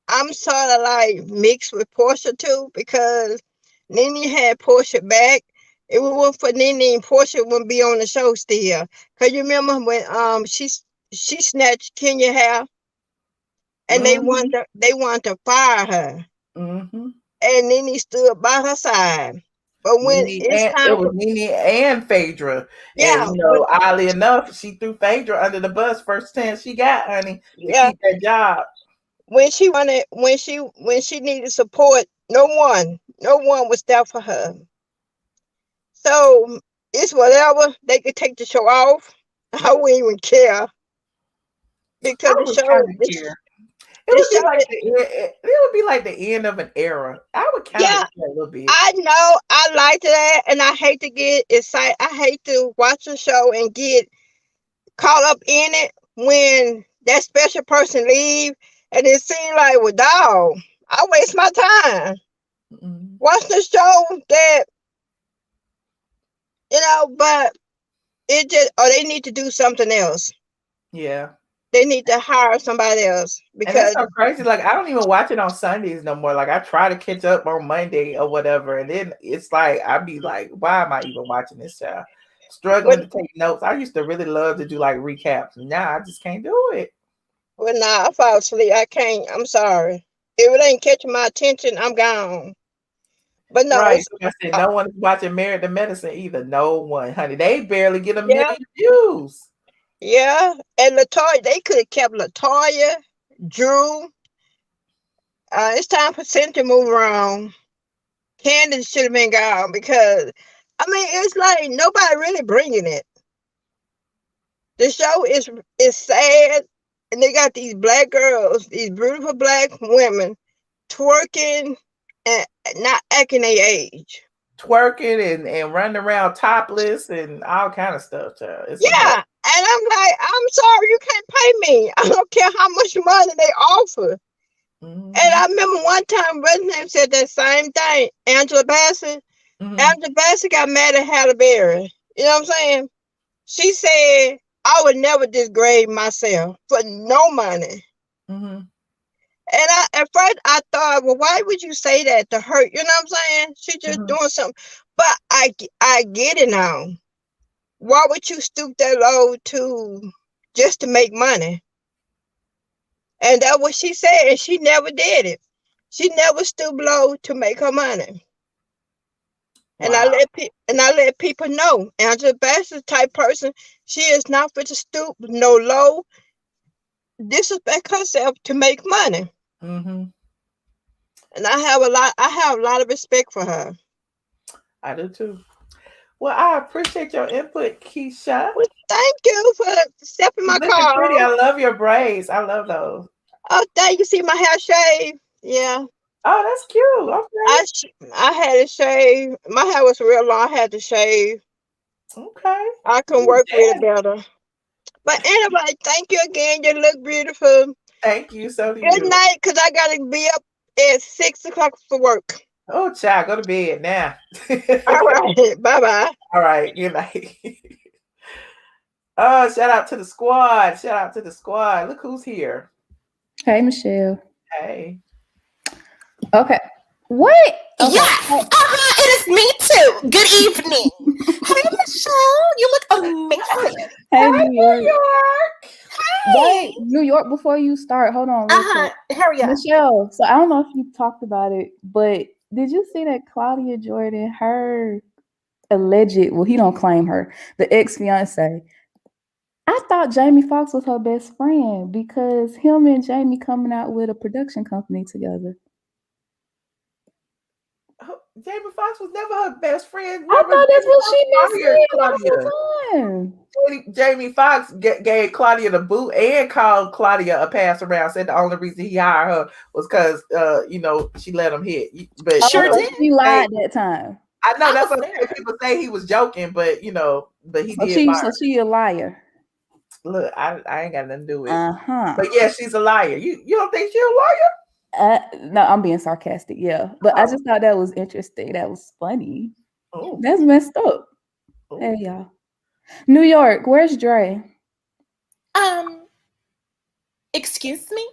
Speaker 8: I'm sort of like mixed with Porsha too, because Nene had Porsha back. If it wasn't for Nene, Porsha wouldn't be on the show still. Cause you remember when she snatched Kenya hair and they wanted to fire her.
Speaker 2: Mm-hmm.
Speaker 8: And Nene stood by her side. But when
Speaker 2: it was Nene and Phaedra.
Speaker 8: Yeah.
Speaker 2: And oddly enough, she threw Phaedra under the bus first chance she got, honey, to keep that job.
Speaker 8: When she needed support, no one was there for her. So it's whatever. They could take the show off. I wouldn't even care. Because the show
Speaker 2: it would be like the end of an era. I would kind of care a little bit.
Speaker 8: I know. I like that, and I hate to get excited. I hate to watch a show and get caught up in it when that special person leave, and it seems like, well, dog, I waste my time watching the show that, but it just, or they need to do something else.
Speaker 2: Yeah.
Speaker 8: They need to hire somebody else because
Speaker 2: and that's so crazy. Like, I don't even watch it on Sundays no more. Like, I try to catch up on Monday or whatever, and then it's like I'd be like, why am I even watching this show? Struggling to take notes. I used to really love to do like recaps. Now I just can't do it.
Speaker 8: Well, nah, I fall asleep. I can't. I'm sorry. If it ain't catching my attention, I'm gone. But no,
Speaker 2: right. I said, no one is watching Married to Medicine either. No one, honey. They barely get a million views.
Speaker 8: Yeah, and Latoya, they could have kept Latoya, Drew. It's time for Cynthia to move around. Kandis should have been gone because, I mean, it's like nobody really bringing it. The show is sad, and they got these black girls, these beautiful black women, twerking and not acting their age.
Speaker 2: Twerking and running around topless and all kind of stuff, child.
Speaker 8: And I'm like, I'm sorry, you can't pay me. I don't care how much money they offer. And I remember one time, Brendan said that same thing. Angela Bassett. Angela Bassett got mad at Halle Berry. You know what I'm saying? She said, I would never degrade myself for no money. And at first I thought, well, why would you say that to hurt? You know what I'm saying? She just doing something. But I get it now. Why would you stoop that low just to make money? And that's what she said, and she never did it. She never stooped low to make her money. Wow. And I let people know. Angela Bassett's type person, she is not for to stoop no low, disrespect herself to make money. And I have a lot of respect for her.
Speaker 2: I do too. Well, I appreciate your input, Keisha.
Speaker 8: Well, thank you for stepping my car.
Speaker 2: Pretty. I love your braids. I love those.
Speaker 8: Oh, thank you. See my hair shaved. Yeah.
Speaker 2: Oh, that's cute. Okay.
Speaker 8: I had it shaved. My hair was real long. I had to shave.
Speaker 2: Okay.
Speaker 8: I can work with it better. But anyway, thank you again. You look beautiful.
Speaker 2: Thank you. So do you.
Speaker 8: Good night, because I got to be up at 6 o'clock for work.
Speaker 2: Oh, child, go to bed now.
Speaker 8: All right. Bye-bye.
Speaker 2: All right. Good night. Oh, shout out to the squad. Shout out to the squad. Look who's here.
Speaker 9: Hey, Michelle.
Speaker 2: Hey.
Speaker 9: Okay. What? Okay.
Speaker 10: Yes. It is me too. Good evening. Hey, Michelle. You look amazing.
Speaker 9: Hey, New York.
Speaker 10: Hey.
Speaker 9: Wait, New York, before you start, hold on.
Speaker 10: Hurry up.
Speaker 9: Michelle, so I don't know if you talked about it, but did you see that Claudia Jordan, her alleged, well, he don't claim her, the ex-fiance, I thought Jamie Foxx was her best friend because him and Jamie coming out with a production company together.
Speaker 2: Jamie Foxx was never her best friend.
Speaker 9: I thought that's what she been saying all the time.
Speaker 2: Jamie Foxx gave Claudia the boot and called Claudia a pass around. Said the only reason he hired her was because she let him hit. But
Speaker 10: sure did.
Speaker 9: She lied that time.
Speaker 2: I know that's what people say he was joking, but but he did.
Speaker 9: So she a liar.
Speaker 2: Look, I ain't got nothing to do with it. But yeah, she's a liar. You don't think she's a liar?
Speaker 9: No, I'm being sarcastic. Yeah, but I just thought that was interesting. That was funny.
Speaker 2: Oh,
Speaker 9: that's messed up. Oh. Hey y'all, New York. Where's Dre?
Speaker 10: Excuse me.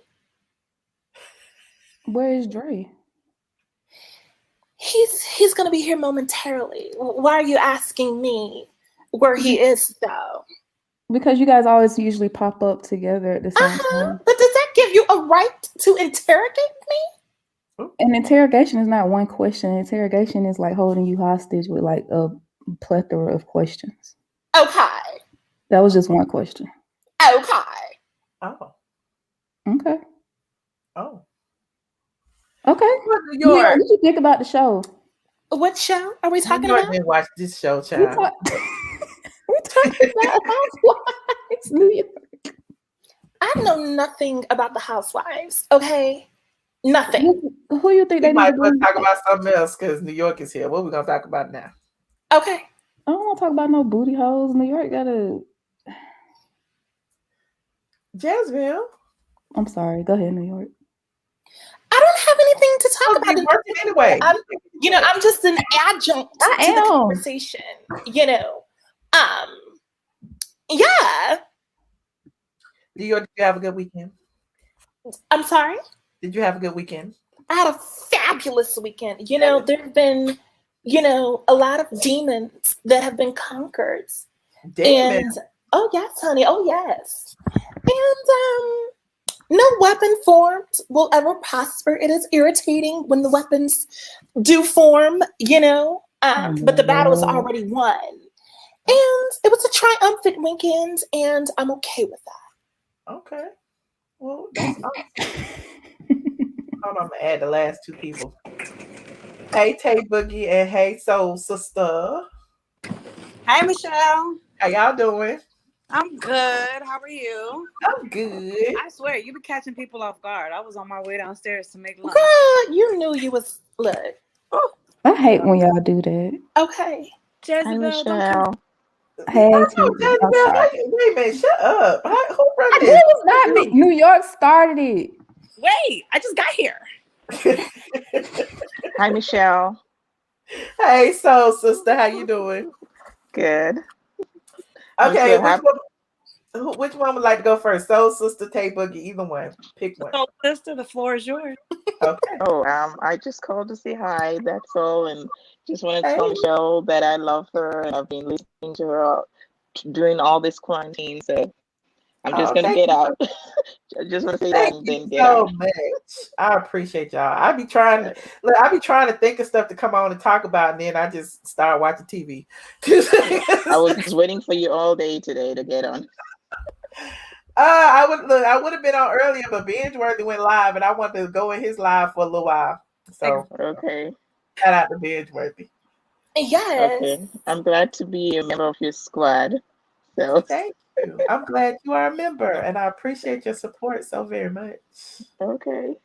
Speaker 9: Where is Dre?
Speaker 10: He's gonna be here momentarily. Why are you asking me where he is though?
Speaker 9: Because you guys always usually pop up together at the same time.
Speaker 10: But does that give give you a right to interrogate me?
Speaker 9: An interrogation is not one question. Interrogation is like holding you hostage with like a plethora of questions.
Speaker 10: Okay.
Speaker 9: That was just one question.
Speaker 10: Okay.
Speaker 2: Oh.
Speaker 9: Okay.
Speaker 2: Oh.
Speaker 9: Okay.
Speaker 2: New York.
Speaker 9: What did you think about the show?
Speaker 10: What show are we talking
Speaker 2: New York
Speaker 10: about?
Speaker 2: didn't watch this show, child.
Speaker 9: We talking about Housewives, New York.
Speaker 10: I know nothing about the Housewives. Okay. Nothing.
Speaker 9: Who you think
Speaker 2: We
Speaker 9: they
Speaker 2: might
Speaker 9: need to
Speaker 2: want to talk about something else because New York is here. What are we gonna talk about now?
Speaker 10: Okay.
Speaker 9: I don't want to talk about no booty holes. New York gotta.
Speaker 2: Jasmine.
Speaker 9: I'm sorry. Go ahead, New York.
Speaker 10: I don't have anything to talk about.
Speaker 2: Working anyway.
Speaker 10: I'm just an adjunct to the conversation. Yeah.
Speaker 2: New York, did you have a good weekend?
Speaker 10: I'm sorry?
Speaker 2: Did you have a good weekend?
Speaker 10: I had a fabulous weekend. There have been, a lot of demons that have been conquered.
Speaker 2: Demons?
Speaker 10: And, oh, yes, honey. Oh, yes. And, no weapon formed will ever prosper. It is irritating when the weapons do form, but the battle is already won. And it was a triumphant weekend, and I'm okay with that.
Speaker 2: Okay. Well, that's awesome. Hold on, I'm gonna add the last two people. Hey, Tay Boogie, and hey, Soul Sister.
Speaker 11: Hey, Michelle.
Speaker 2: How y'all doing?
Speaker 11: I'm good. How are you?
Speaker 2: I'm good.
Speaker 11: I swear, you been catching people off guard. I was on my way downstairs to make lunch.
Speaker 10: Girl, you knew you was look.
Speaker 9: Oh. I hate when y'all do that.
Speaker 10: Okay.
Speaker 11: Jezebel, don't
Speaker 9: Hey,
Speaker 2: Jezebel, wait a minute, shut up. Who brought
Speaker 9: this?
Speaker 2: It
Speaker 9: was not me. New York started it.
Speaker 11: Wait, I just got here.
Speaker 12: Hi, Michelle.
Speaker 2: Hey, Soul Sister, how you doing?
Speaker 12: Good.
Speaker 2: Okay, which one would like to go first? Soul Sister, Tay Boogie, either one. Pick one.
Speaker 11: Soul Sister, the floor is yours.
Speaker 2: Okay.
Speaker 12: Oh, I just called to say hi. That's all, and just want to tell Michelle that I love her, and I've been listening to her during all this quarantine. So I'm just gonna get out. I just want to say that and then get out.
Speaker 2: Much. I appreciate y'all. I be trying to think of stuff to come on and talk about, and then I just start watching TV.
Speaker 12: I was waiting for you all day today to get on.
Speaker 2: I would have been on earlier, but Binge-worthy went live, and I wanted to go in his live for a little while. So
Speaker 12: okay.
Speaker 2: Shout out to Binge-worthy.
Speaker 10: Yes.
Speaker 12: Okay. I'm glad to be a member of your squad. So
Speaker 2: thank you. I'm glad you are a member, and I appreciate your support so very much.
Speaker 12: Okay.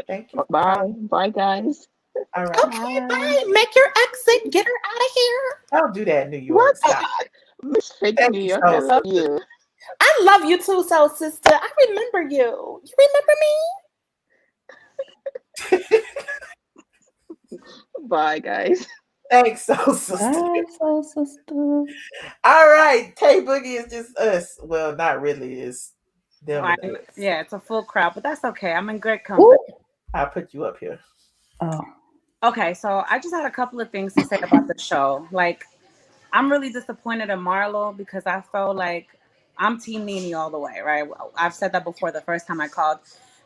Speaker 2: Thank you.
Speaker 12: Bye. Bye, guys.
Speaker 2: All right.
Speaker 10: Okay, bye. Make your exit. Get her out of here.
Speaker 2: Don't do that, New York. Stop.
Speaker 12: Miss Fake New York, I love you.
Speaker 10: I love you too, Soul Sister. I remember you. You remember
Speaker 12: me? Bye, guys.
Speaker 2: Thanks, Soul Sister.
Speaker 9: Bye, Soul Sister.
Speaker 2: All right, Tay Boogie is just us. Well, not really. It's them.
Speaker 11: Yeah, it's a full crowd, but that's okay. I'm in great company.
Speaker 2: Ooh. I'll put you up here.
Speaker 9: Oh.
Speaker 11: Okay, so I just had a couple of things to say about the show. Like, I'm really disappointed in Marlo because I felt like I'm Team Nene all the way, right? I've said that before the first time I called.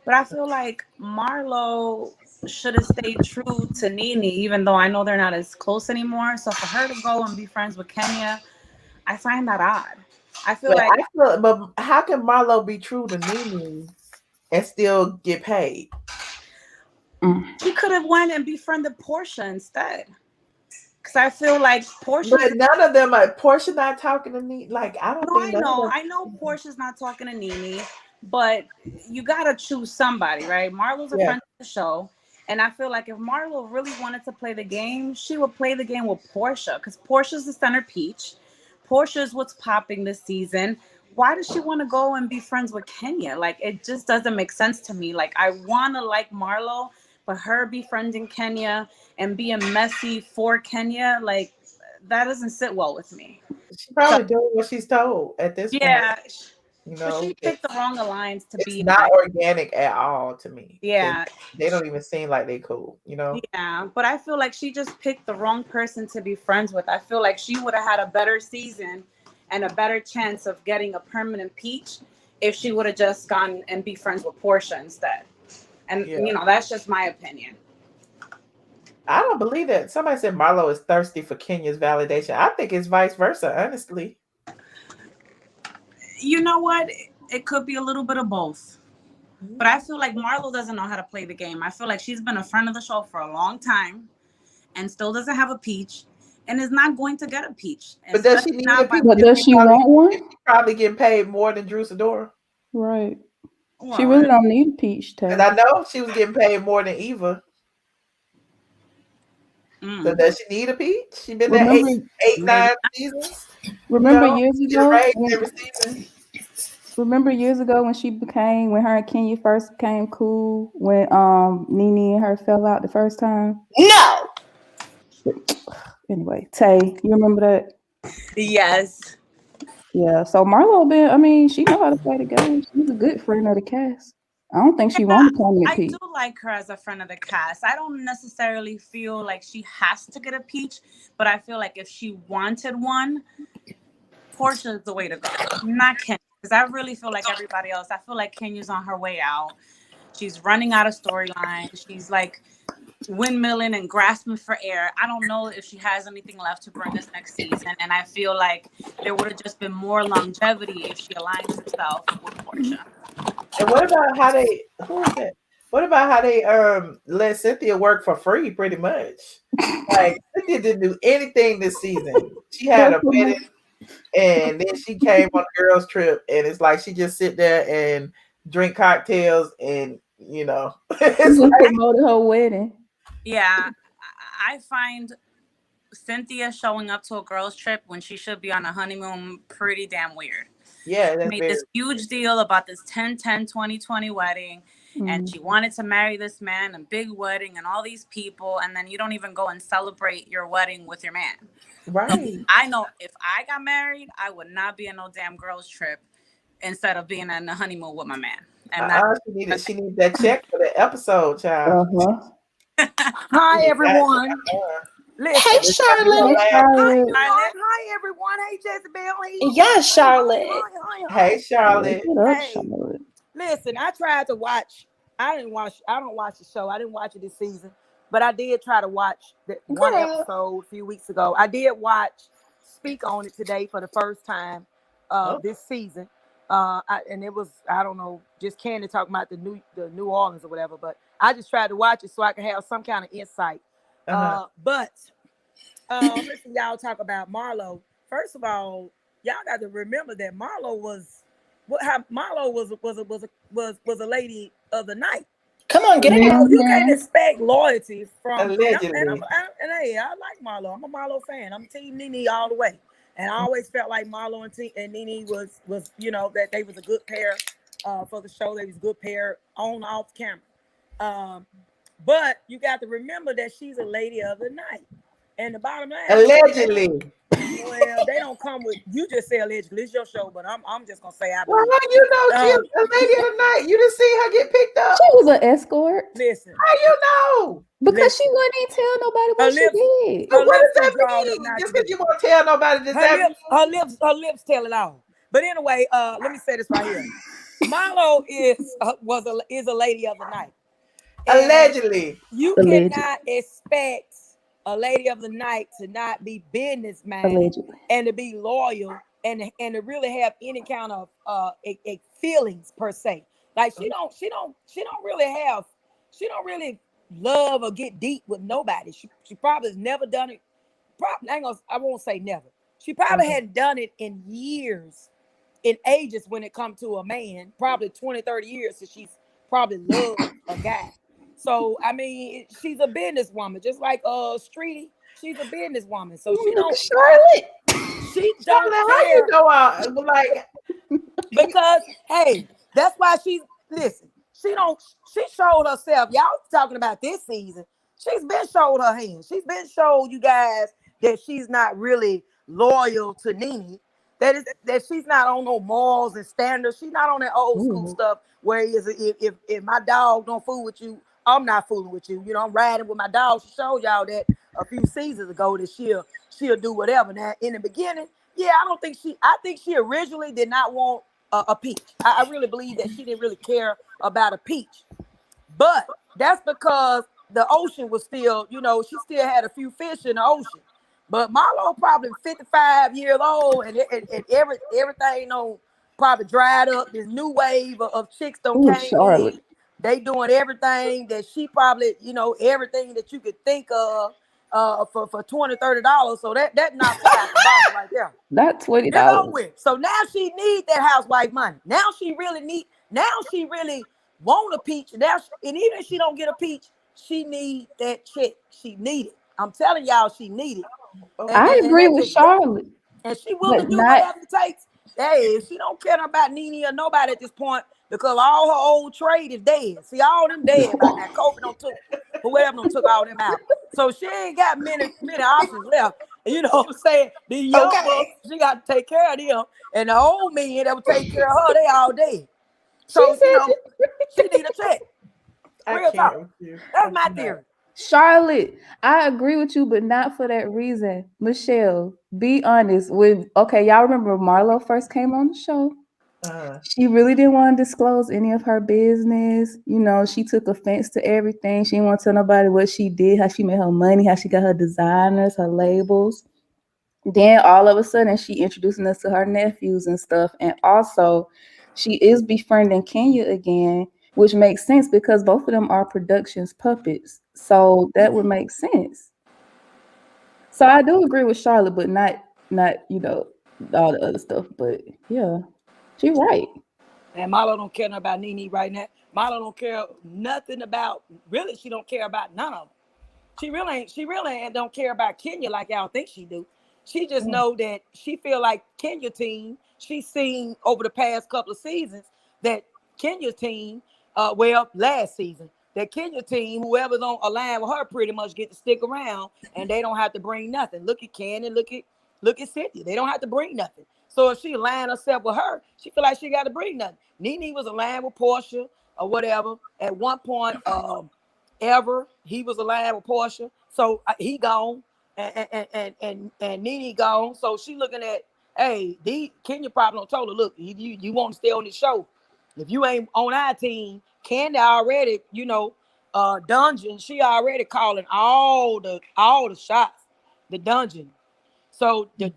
Speaker 11: But I feel like Marlo should have stayed true to Nene, even though I know they're not as close anymore. So for her to go and be friends with Kenya, I find that odd.
Speaker 2: But how can Marlo be true to Nene and still get paid?
Speaker 11: She could have went and befriended Porsha instead. Because I feel like Porsha.
Speaker 2: But none of them are. Porsha not talking to Nene. Like, I don't think.
Speaker 11: I know Portia's not talking to Nene, but you gotta choose somebody, right? Marlo's a friend of the show, and I feel like if Marlo really wanted to play the game, she would play the game with Porsha, because Portia's the center peach. Porsha is what's popping this season. Why does she want to go and be friends with Kenya? Like, it just doesn't make sense to me. Like, I want to like Marlo, but her befriending Kenya and being messy for Kenya, like, that doesn't sit well with me.
Speaker 2: She's probably doing what she's told at this point.
Speaker 11: Yeah.
Speaker 2: You know,
Speaker 11: but she picked the wrong alliance to be.
Speaker 2: It's not organic at all to me.
Speaker 11: Yeah.
Speaker 2: They don't even seem like they cool, you know?
Speaker 11: Yeah, but I feel like she just picked the wrong person to be friends with. I feel like she would have had a better season and a better chance of getting a permanent peach if she would have just gone and be friends with Porsha instead. And you know, that's just my opinion.
Speaker 2: I don't believe that. Somebody said Marlo is thirsty for Kenya's validation. I think it's vice versa, honestly.
Speaker 11: You know what? It could be a little bit of both. But I feel like Marlo doesn't know how to play the game. I feel like she's been a friend of the show for a long time and still doesn't have a peach and is not going to get a peach.
Speaker 2: But does she need a peach?
Speaker 9: But does she want one?
Speaker 2: She's probably getting paid more than Drew Sidora.
Speaker 9: Right. Well, she really don't need a peach.
Speaker 2: And I know she was getting paid more than Eva. So does she need a peach? She been there 9 seasons.
Speaker 9: Remember years ago? Remember years ago when her and Kenya first became cool, when Nene and her fell out the first time?
Speaker 10: No.
Speaker 9: Anyway, Tay, you remember that?
Speaker 11: Yes.
Speaker 9: Yeah. So Marlo she know how to play the game. She's a good friend of the cast. I don't think she wants to come to
Speaker 11: I
Speaker 9: peach.
Speaker 11: do like her as a friend of the cast. I don't necessarily feel like she has to get a peach, but I feel like if she wanted one, Porsha is the way to go. Not Kenya. Because I really feel like everybody else. I feel like Kenya's on her way out. She's running out of storyline. She's like windmilling and grasping for air. I don't know if she has anything left to bring us next season. And I feel like there would have just been more longevity if she aligns herself with Porsha.
Speaker 2: And what about how they? Who is that? What about how they let Cynthia work for free? Pretty much, like Cynthia didn't do anything this season. She had a wedding. And then she came on a girls' trip, and it's like she just sit there and drink cocktails, and she
Speaker 9: promoted her wedding.
Speaker 11: Yeah, I find Cynthia showing up to a girls' trip when she should be on a honeymoon pretty damn weird.
Speaker 2: Yeah, that's
Speaker 11: made this huge deal about this 10-10-2020 wedding, and she wanted to marry this man, a big wedding, and all these people, and then you don't even go and celebrate your wedding with your man.
Speaker 2: Right.
Speaker 11: I know if I got married, I would not be in no damn girls trip instead of being on the honeymoon with my man. And
Speaker 2: she needed that check for the episode, child.
Speaker 13: Hi everyone.
Speaker 10: Hey Charlotte.
Speaker 13: Hi everyone. Hey Jezebel.
Speaker 10: Yes, Charlotte.
Speaker 2: Hey Charlotte.
Speaker 13: Hey. Listen, I tried to watch. I don't watch the show. I didn't watch it this season. But I did try to watch one episode a few weeks ago. I did speak on it today for the first time this season. And it was, I don't know, just Kandi talking about the New Orleans or whatever. But I just tried to watch it so I could have some kind of insight. But listen, y'all talk about Marlo. First of all, y'all got to remember that Marlo was a lady of the night.
Speaker 10: Come on, get it out.
Speaker 13: You can't expect loyalty from.
Speaker 2: Allegedly.
Speaker 13: And hey, I like Marlo. I'm a Marlo fan. I'm Team Nene all the way. And I always felt like Marlo and Nene was that they was a good pair for the show. They was a good pair on off camera. But you got to remember that she's a lady of the night. And the bottom line,
Speaker 2: allegedly.
Speaker 13: Well, they don't come with. You just say allegedly. It's your show, but I'm just gonna say I.
Speaker 2: Well, she's a lady of the night. You didn't see her get picked up.
Speaker 9: She was an escort.
Speaker 13: Listen,
Speaker 2: how you know?
Speaker 9: Because she wouldn't tell nobody what she did.
Speaker 2: But what does that mean? Just because you won't tell nobody, does that mean?
Speaker 13: Her lips tell it all. But anyway, let me say this right here. Marlo is a lady of the night. And allegedly, you cannot expect a lady of the night to not be businessman and to be loyal and to really have any kind of feelings per se. Like she don't really love or get deep with nobody. She probably has never done it. I won't say never. She probably hadn't done it in years, in ages when it comes to a man, probably 20, 30 years since she's probably loved a guy. So I mean, she's a businesswoman, just like Streety. She's a businesswoman, so she don't.
Speaker 2: Charlotte,
Speaker 13: she don't care.
Speaker 2: How you know out like?
Speaker 13: Because hey, that's why she's listen. She showed herself. Y'all talking about this season. She's been showed her hand. She's been showed you guys that she's not really loyal to Nene. That she's not on no morals and standards. She's not on that old school stuff where if my dog don't fool with you, I'm not fooling with you. You know, I'm riding with my dog. She showed y'all that a few seasons ago that she'll do whatever. Now in the beginning, yeah, I think she originally did not want a peach. I really believe that she didn't really care about a peach, but that's because the ocean was still, she still had a few fish in the ocean. But Marlo probably 55 years old, and everything probably dried up. This new wave of chicks came
Speaker 9: Charlotte.
Speaker 13: in. They doing everything that she probably, everything that you could think of for $20, $30. So that knocks her out the box right there.
Speaker 9: Not $20.
Speaker 13: It's over with. So now she needs that housewife money. Now she really want a peach. And even if she don't get a peach, she need that check. She need it. I'm telling y'all, she need it.
Speaker 9: I agree with Charlotte.
Speaker 13: And she willing to do whatever it takes. Hey, she don't care about Nene or nobody at this point, because all her old trade is dead. See, all them dead by now. COVID don't took, whoever took all them out. So she ain't got many options left. You know what I'm saying? The young bucks, she got to take care of them. And the old men that will take care of her, they all dead. So, she need a check. Real talk. That's my theory.
Speaker 9: Charlotte, I agree with you, but not for that reason. Michelle, be honest. Y'all remember when Marlo first came on the show? She really didn't want to disclose any of her business. She took offense to everything. She didn't want to tell nobody what she did, how she made her money, how she got her designers, her labels. Then all of a sudden, she introducing us to her nephews and stuff. And also, she is befriending Kenya again, which makes sense because both of them are productions puppets. So that would make sense. So I do agree with Charlotte, but not all the other stuff. But yeah, she's right.
Speaker 13: And Marlo don't care nothing about Nene right now. Marlo don't care nothing about, really, she don't care about none of them. She really ain't don't care about Kenya like y'all think she do. She just know that she feel like Kenya team, she's seen over the past couple of seasons that Kenya team, last season, that Kenya team, whoever's on align with her pretty much get to stick around and they don't have to bring nothing. Look at Candy, look at Cynthia. They don't have to bring nothing. So if she align herself with her, she feel like she got to bring nothing. Nene was aligned with Porsha or whatever. At one point, he was aligned with Porsha. So he gone and Nene gone. So she looking at, hey, Kenya probably told her, look, you want to stay on this show. If you ain't on our team, Kandi already, Dungeon, she already calling all the shots, the Dungeon. So the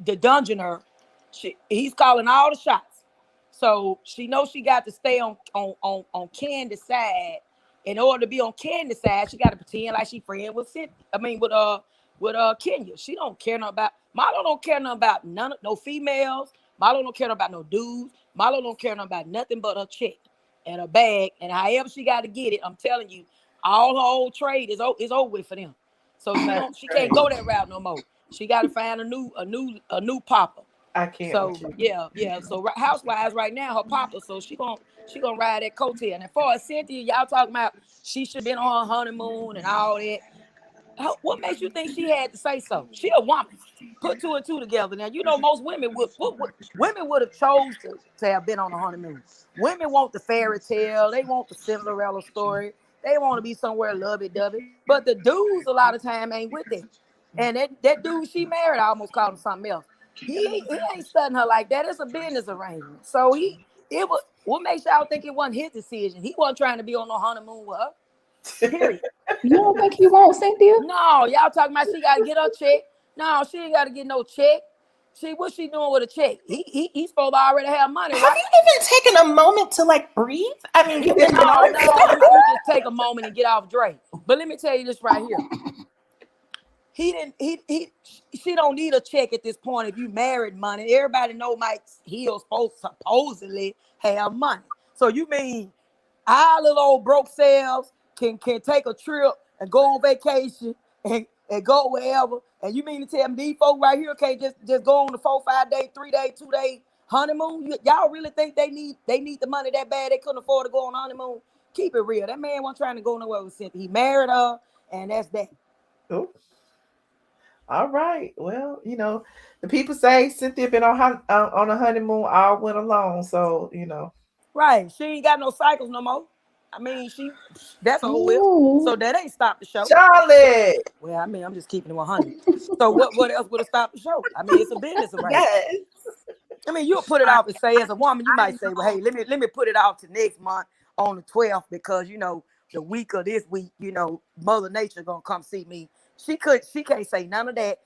Speaker 13: Dungeoner, he's calling all the shots. So she knows she got to stay on Candi's side. In order to be on Candi's side, she got to pretend like she friend with Kenya. She don't care nothing about Marlo. Don't care nothing about no females. Marlo don't care about no dudes. Marlo don't care about nothing but her check and her bag, and however she got to get it. I'm telling you, all her old trade is over with for them. So she can't go that route no more. She got to find a new popper.
Speaker 2: I can't.
Speaker 13: So yeah. So Housewives right now, her popper. So she gonna ride that coattail. And as far as Cynthia, y'all talking about she should have been on her honeymoon and all that. What makes you think she had to say so? She a woman. Put two and two together. Now, most women would have chose to have been on a honeymoon. Women want the fairy tale. They want the Cinderella story. They want to be somewhere lovey-dovey. But the dudes a lot of time ain't with it. And that dude she married, I almost called him something else. He ain't studying her like that. It's a business arrangement. So what makes y'all think it wasn't his decision? He wasn't trying to be on no honeymoon with her. Period.
Speaker 9: You don't think he won't, Cynthia?
Speaker 13: No, y'all talking about she got to get her check. No, she ain't got to get no check. What's she doing with a check? He's supposed to already have money, right?
Speaker 10: Have you even taken a moment to breathe? I mean, you
Speaker 13: just take a moment and get off Dre. But let me tell you this right here. She don't need a check at this point if you married money. Everybody know Mike Hill supposedly have money. So you mean our little old broke selves can take a trip and go on vacation and go wherever, and you mean to tell me these folks right here can't just go on the 4, 5 day, 3 day, 2 day honeymoon? Y'all really think they need the money that bad they couldn't afford to go on honeymoon? Keep it real. That man wasn't trying to go nowhere with Cynthia. He married her, and that's that.
Speaker 2: Oh. All right. Well, the people say Cynthia been on a honeymoon all winter long, so
Speaker 13: Right. She ain't got no cycles no more. I mean, that's a whole whip. So that ain't stopped the show.
Speaker 2: Charlotte.
Speaker 13: Well, I mean, I'm just keeping it 100. So what else would have stopped the show? I mean, it's a business arrangement.
Speaker 2: Yes.
Speaker 13: I mean, you'll put it off and say, as a woman, you might say, well, hey, let me put it off to next month on the 12th because, you know, the week of this week, you know, Mother Nature gonna come see me. She can't say none of that.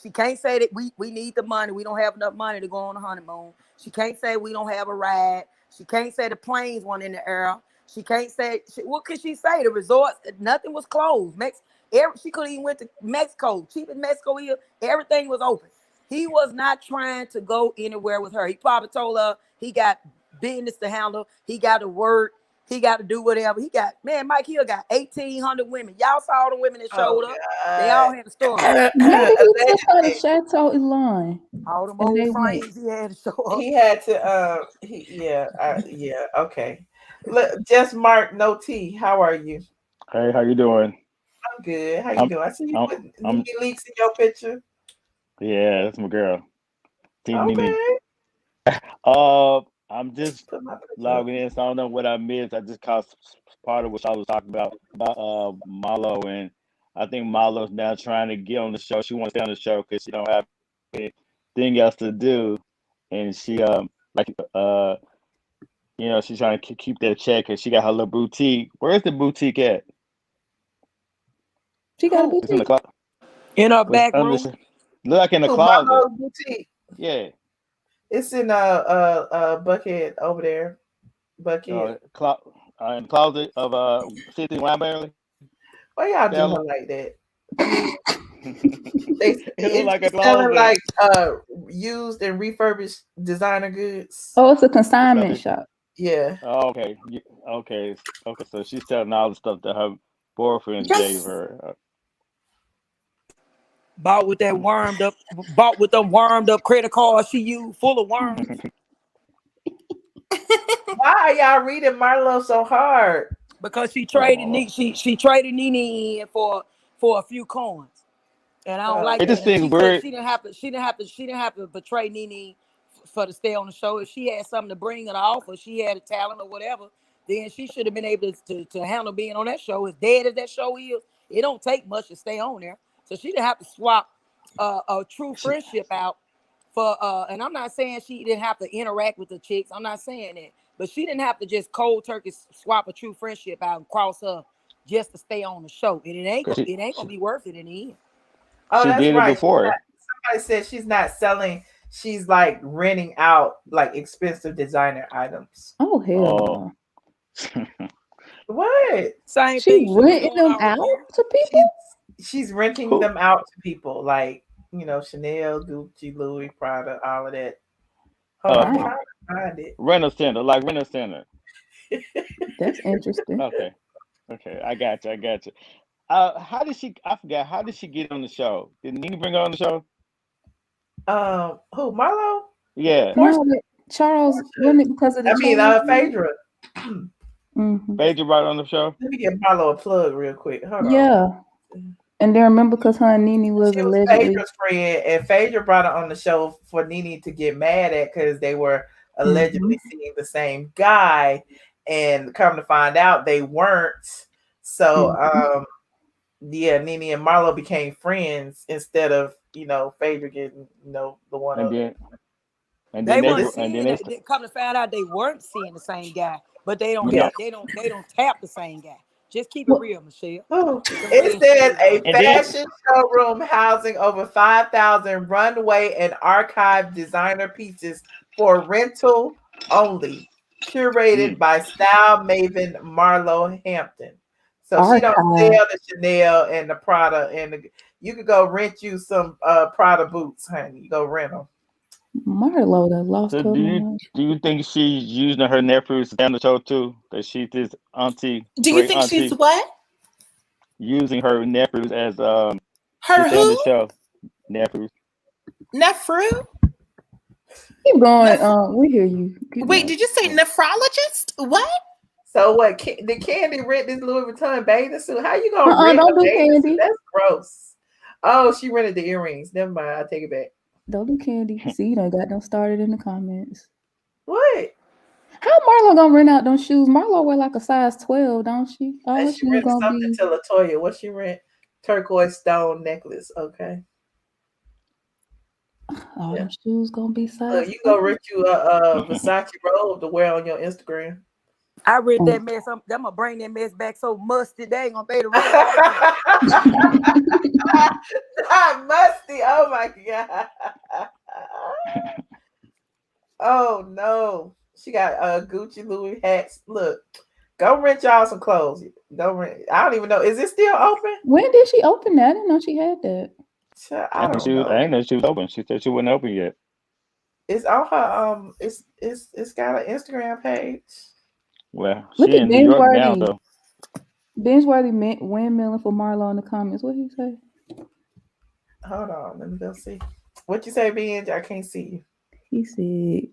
Speaker 13: She can't say that we need the money. We don't have enough money to go on a honeymoon. She can't say we don't have a ride. She can't say the planes weren't in the air. She can't say, what could she say? The resorts, nothing was closed. She could even went to Mexico. Cheap as Mexico is, everything was open. He was not trying to go anywhere with her. He probably told her he got business to handle. He got to work. He got to do whatever. Mike Hill got 1,800 women. Y'all saw all the women that showed up. They all had a story.
Speaker 9: Maybe he took her to Chateau Elon.
Speaker 13: All them old frames he had to show up.
Speaker 2: He had to, yeah, okay. Look, just Mark, no T. How are you?
Speaker 14: Hey, how you doing?
Speaker 2: I'm good. How you doing? I see you put Nene Leaks in your picture.
Speaker 14: Yeah, that's my girl.
Speaker 2: Okay.
Speaker 14: I'm just logging in, so I don't know what I missed. I just caught part of what I was talking about Marlo, and I think Marlo's now trying to get on the show. She wants to stay on the show because she don't have anything else to do, and she you know, she's trying to keep that check, and she got her little boutique. Where's the boutique at?
Speaker 9: She got a boutique.
Speaker 14: It's in the closet.
Speaker 13: In her back room.
Speaker 14: Look like in the closet.
Speaker 2: Marlo's boutique.
Speaker 14: Yeah.
Speaker 2: It's in a Buckhead over there. Buckhead.
Speaker 14: In the closet of Cynthia Allergies.
Speaker 2: Why y'all do her like that?
Speaker 14: It's like a
Speaker 2: selling like used and refurbished designer goods.
Speaker 9: Oh, it's a consignment shop.
Speaker 2: Yeah.
Speaker 14: Oh, okay. So she's selling all the stuff that her boyfriend gave her.
Speaker 13: Bought with them warmed up credit cards she used full of worms.
Speaker 2: Why are y'all reading Marlo so hard?
Speaker 13: Because she traded she traded Nene in for a few coins. And I don't like
Speaker 14: it
Speaker 13: that.
Speaker 14: Just seems weird.
Speaker 13: She didn't have to betray Nene for to stay on the show. If she had something to bring it off, or she had a talent or whatever, then she should have been able to handle being on that show. As dead as that show is, it don't take much to stay on there. So she didn't have to swap a true friendship out for and I'm not saying she didn't have to interact with the chicks. I'm not saying that. But she didn't have to just cold turkey swap a true friendship out and cross her just to stay on the show. And it ain't gonna be worth it in the end.
Speaker 2: Oh,
Speaker 14: she
Speaker 2: that's
Speaker 14: did
Speaker 2: right.
Speaker 14: it before.
Speaker 2: Somebody said she's not selling. She's like renting out like expensive designer items.
Speaker 9: Oh hell no.
Speaker 2: What?
Speaker 13: Same
Speaker 9: she
Speaker 13: thing.
Speaker 9: renting them out to people?
Speaker 2: She's renting them out to people, like, you know, Chanel, Gucci, Louis, Prada, all of that. Hold on, I'm trying to find it.
Speaker 14: Rent a center.
Speaker 9: That's interesting.
Speaker 14: Okay, I got you. How did she? I forgot. How did she get on the show? Did Nene bring her on the show?
Speaker 2: Who? Marlo?
Speaker 14: Yeah.
Speaker 9: No, Charles, wasn't it because of the
Speaker 2: Phaedra.
Speaker 14: Phaedra brought on the show.
Speaker 2: Let me give Marlo a plug real quick. Hold on.
Speaker 9: Yeah. And then remember, because her and Nene was allegedly
Speaker 2: Phaedra's friend, and Phaedra brought her on the show for Nene to get mad at because they were allegedly seeing the same guy, and come to find out they weren't. So, yeah, Nene and Marlo became friends instead of, you know, Phaedra getting, you know, the one.
Speaker 14: And then
Speaker 13: they come to find out they weren't seeing the same guy, but they don't tap the same guy. Just keep it real, Michelle.
Speaker 2: It says a fashion showroom housing over 5,000 runway and archive designer pieces for rental only, curated by style maven Marlo Hampton. So she don't sell the Chanel and the Prada, and you could go rent you some Prada boots, honey. You go rent them.
Speaker 9: Marlo that lost her
Speaker 14: mind. Do you think she's using her nephews to stay on the show too? That she's this auntie?
Speaker 10: Do you think she's what?
Speaker 14: Using her nephews as
Speaker 10: her
Speaker 14: who? On the show.
Speaker 10: Nephew?
Speaker 9: Keep going. We hear you.
Speaker 10: Wait, did you say nephrologist? What?
Speaker 2: So what? Did Kandi rent this Louis Vuitton bathing suit? How you gonna rent
Speaker 9: don't
Speaker 2: a
Speaker 9: do
Speaker 2: bathing
Speaker 9: Kandi.
Speaker 2: suit? That's gross. Oh, she rented the earrings. Never mind. I take it back.
Speaker 9: Don't do Kandi. See, you done got them started in the comments.
Speaker 2: What?
Speaker 9: How Marlo gonna rent out them shoes? Marlo wear like a size 12, don't she?
Speaker 2: Oh, she rented something to Latoya. What she rent? Turquoise stone necklace. Okay.
Speaker 9: All them shoes gonna be size.
Speaker 2: You go rent you a Versace robe to wear on your Instagram.
Speaker 13: I read that mess. I'm gonna bring that mess back so musty. They ain't gonna pay the rent.
Speaker 2: Not musty. Oh my god. Oh no. She got Gucci Louis hats. Look, go rent y'all some clothes. Go rent. I don't even know. Is it still open?
Speaker 9: When did she open that? I didn't know she had that.
Speaker 14: I didn't know she was open. She said she wasn't open yet.
Speaker 2: It's on her it's got an Instagram page.
Speaker 14: Well, she in New York now though.
Speaker 9: Binge-worthy windmilling for Marlo in the comments. What did he say?
Speaker 2: Hold on, let me go see. What you say, Binge? I can't see you.
Speaker 9: He said,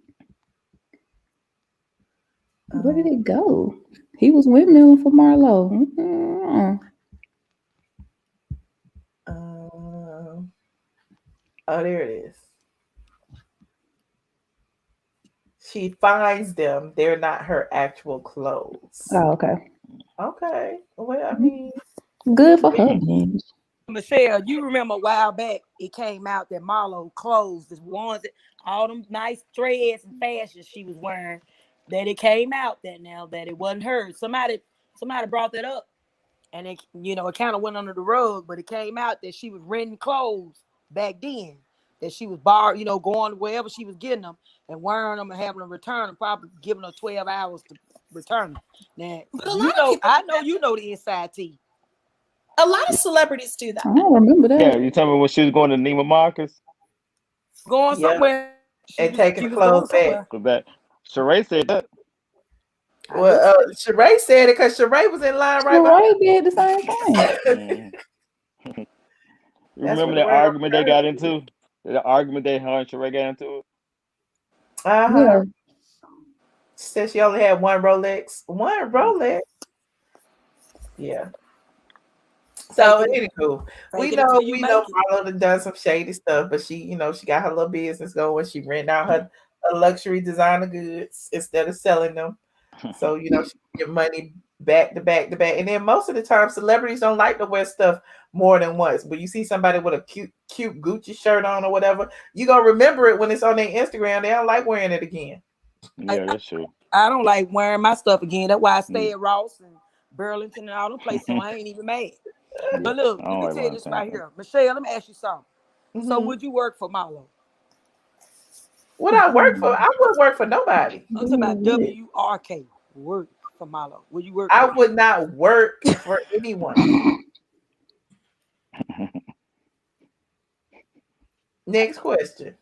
Speaker 9: where did it go? He was windmilling for Marlo.
Speaker 2: Oh, there it is. She finds them. They're not her actual clothes.
Speaker 9: Oh, okay.
Speaker 2: Okay. Well, I mean,
Speaker 9: good for her, Binge.
Speaker 13: Michelle, you remember a while back it came out that Marlo clothes, the ones that all them nice threads and fashions she was wearing, that it came out that now that it wasn't hers. Somebody brought that up, and it it kind of went under the rug, but it came out that she was renting clothes back then, that she was going wherever she was getting them and wearing them and having them return them, probably giving her 12 hours to return them. Now, I know you know the inside tea.
Speaker 10: A lot of celebrities do that.
Speaker 9: I don't remember that.
Speaker 14: Yeah, you tell me when she was going to Neiman Marcus?
Speaker 13: Going somewhere.
Speaker 2: And taking the clothes back.
Speaker 14: Sheree said that.
Speaker 2: Well, Sheree said it because Sheree was in line right
Speaker 9: Sheree did the same thing.
Speaker 14: You remember that argument they got into? The argument her and Sheree got into it?
Speaker 2: Yeah. She said she only had one Rolex. One Rolex? Yeah. So anywho, we know Marlo done done some shady stuff, but she, she got her little business going. She rent out her luxury designer goods instead of selling them. So, she get money back to back to back. And then most of the time, celebrities don't like to wear stuff more than once. But you see somebody with a cute Gucci shirt on or whatever, you gonna remember it when it's on their Instagram. They don't like wearing it again.
Speaker 14: Yeah, that's true.
Speaker 13: I don't like wearing my stuff again. That's why I stay at Ross and Burlington and all them places. So I ain't even mad. But look, let me tell you this right here. Michelle, let me ask you something. So would you work for Marlo?
Speaker 2: Would I work for? I wouldn't work for nobody.
Speaker 13: I'm talking about WRK. Work for Marlo. Would you work?
Speaker 2: I would not work for anyone. Next question.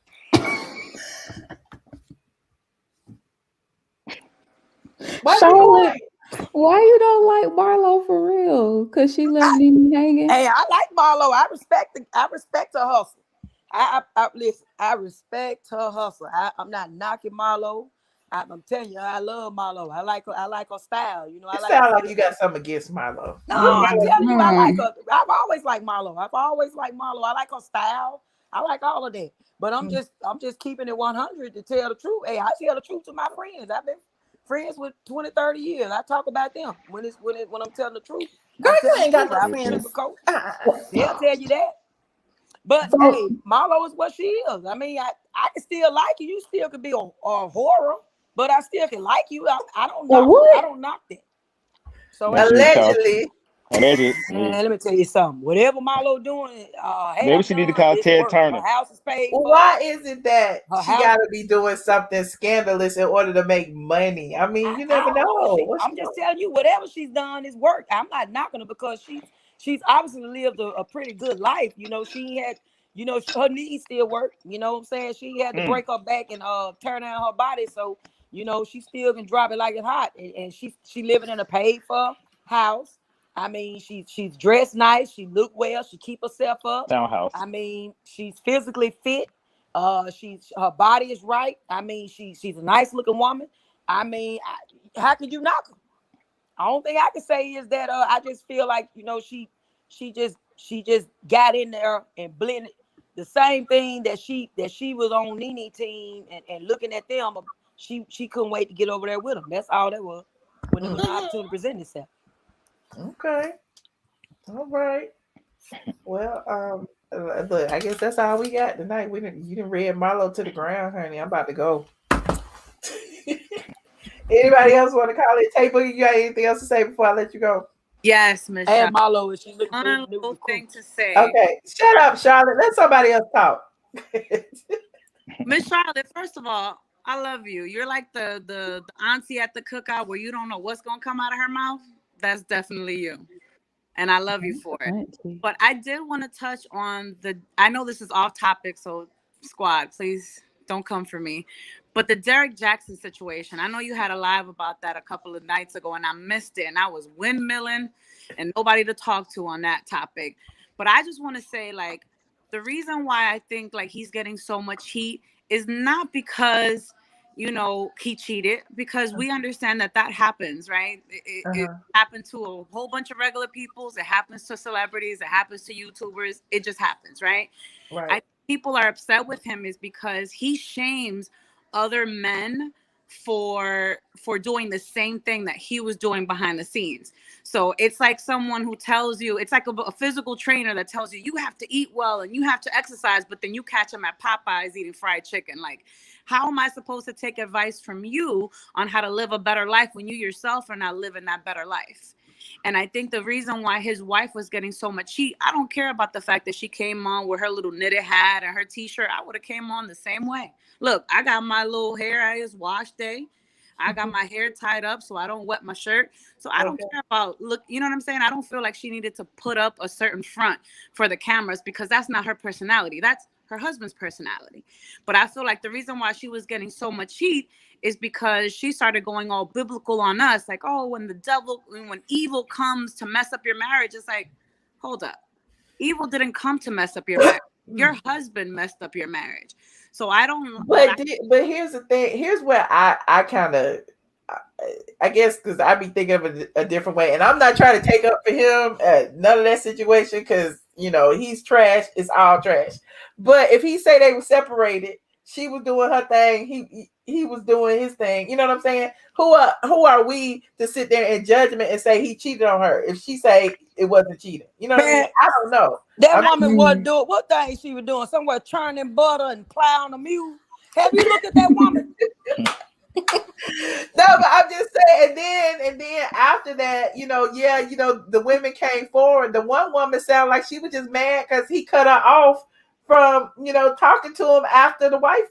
Speaker 9: Charlotte, why you don't like Marlo for real? Because she left me hanging.
Speaker 13: Hey, I like Marlo. I respect her hustle. Listen, I respect her hustle. I'm not knocking Marlo. I'm telling you, I love Marlo. I like her style.
Speaker 2: I sound like you got something against Marlo.
Speaker 13: No, I'm telling you, I like her. I've always liked Marlo. I like her style. I like all of that. But I'm just keeping it 100 to tell the truth. Hey, I tell the truth to my friends. I've been friends with 20, 30 years. I talk about them when I'm telling the truth.
Speaker 10: Girl, you ain't got no friends.
Speaker 13: They'll tell you that. But hey, Marlo is what she is. I mean, I can still like you. You still could be a horror, but I still can like you. I don't knock that. So
Speaker 2: allegedly.
Speaker 13: Man, let me tell you something. Whatever Marlo doing,
Speaker 14: maybe she need to call Ted Turner.
Speaker 13: Her house is paid.
Speaker 2: Well, why is it that she got to be doing something scandalous in order to make money? I mean, you never know.
Speaker 13: I'm just telling you, whatever she's done is work. I'm not knocking her because she's obviously lived a pretty good life. She had, her knees still work. You know what I'm saying? She had to break her back and turn down her body, so she still can drop it like it's hot. And she living in a paid for house. I mean, she's dressed nice. She look well. She keep herself up.
Speaker 14: Townhouse.
Speaker 13: I mean, she's physically fit. Her body is right. I mean, she's a nice looking woman. I mean, how could you knock her? The only thing I can say is that I just feel like she just got in there and blended the same thing that she was on Nene team and looking at them. She couldn't wait to get over there with them. That's all that was when it was an opportunity to present itself.
Speaker 2: Okay. All right. Well, Look, I guess that's all we got tonight. You didn't read Marlo to the ground, honey. I'm about to go. Anybody else want to call it? Table, you got anything else to say before I let you go?
Speaker 11: Yes, Miss
Speaker 13: And
Speaker 11: Charlotte.
Speaker 13: Marlo, is she looking for
Speaker 11: One
Speaker 13: new
Speaker 11: little thing
Speaker 13: recruits?
Speaker 11: to say.
Speaker 2: Okay, shut up, Charlotte. Let somebody else talk.
Speaker 11: Miss Charlotte, first of all, I love you. You're like the auntie at the cookout where you don't know what's gonna come out of her mouth. That's definitely you. And I love you for it. But I did want to touch on I know this is off topic, so squad, please don't come for me. But the Derek Jackson situation, I know you had a live about that a couple of nights ago and I missed it and I was windmilling and nobody to talk to on that topic. But I just want to say, like, the reason why I think like he's getting so much heat is not because he cheated, because we understand that happens, right? It happened to a whole bunch of regular peoples. It happens to celebrities. It happens to YouTubers. It just happens, right?
Speaker 2: Right.
Speaker 11: People are upset with him is because he shames other men for doing the same thing that he was doing behind the scenes. So it's like someone who tells you, it's like a physical trainer that tells you have to eat well and you have to exercise, but then you catch him at Popeyes eating fried chicken. Like, how am I supposed to take advice from you on how to live a better life when you yourself are not living that better life? And I think the reason why his wife was getting so much heat, I don't care about the fact that she came on with her little knitted hat and her t-shirt. I would have came on the same way. Look, I got my little hair at his wash day. I got my hair tied up so I don't wet my shirt. So I don't care about look, you know what I'm saying? I don't feel like she needed to put up a certain front for the cameras because that's not her personality. That's her husband's personality. But I feel like the reason why she was getting so much heat is because she started going all biblical on us. Like, oh, when evil comes to mess up your marriage, it's like, hold up. Evil didn't come to mess up your marriage. Your husband messed up your marriage. So I don't.
Speaker 2: But here's the thing. Here's where I kind of, I guess, because I be thinking of a different way, and I'm not trying to take up for him none of that situation because he's trash. It's all trash. But if he say they were separated, she was doing her thing. He was doing his thing. You know what I'm saying? Who are we to sit there in judgment and say he cheated on her if she say it wasn't cheating? You know what I mean? I don't know.
Speaker 13: That woman was doing what thing she was doing? Somewhere churning butter and plowing a mule. Have you looked at that woman?
Speaker 2: No, but I'm just saying. And then after that, the women came forward. The one woman sounded like she was just mad because he cut her off from talking to him after the wife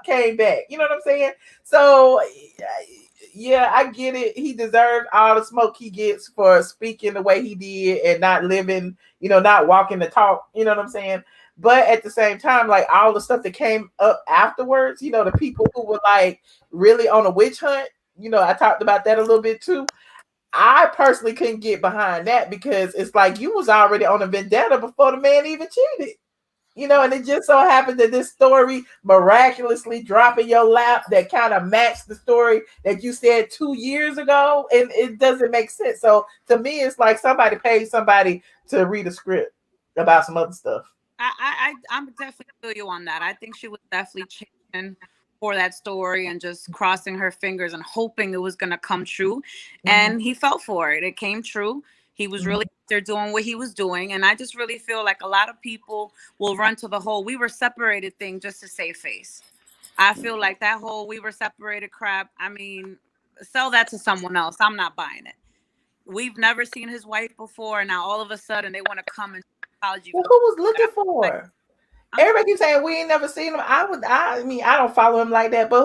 Speaker 2: came back. You know what I'm saying? So yeah, I get it. He deserved all the smoke he gets for speaking the way he did and not living, not walking the talk. You know what I'm saying? But at the same time, like all the stuff that came up afterwards, the people who were like really on a witch hunt, I talked about that a little bit too. I personally couldn't get behind that because it's like you was already on a vendetta before the man even cheated. And it just so happened that this story miraculously dropped in your lap that kind of matched the story that you said 2 years ago, and it doesn't make sense. So to me, it's like somebody paid somebody to read a script about some other stuff.
Speaker 11: I'm definitely feel you on that. I think she was definitely chasing for that story and just crossing her fingers and hoping it was going to come true. And he fell for it. It came true. He was really there doing what he was doing. And I just really feel like a lot of people will run to the whole we were separated thing just to save face. I feel like that whole we were separated crap, I mean, sell that to someone else. I'm not buying it. We've never seen his wife before. And now all of a sudden they want to come and apology.
Speaker 2: Well, who was looking for? Everybody keeps saying we ain't never seen him. I mean, I don't follow him like that, but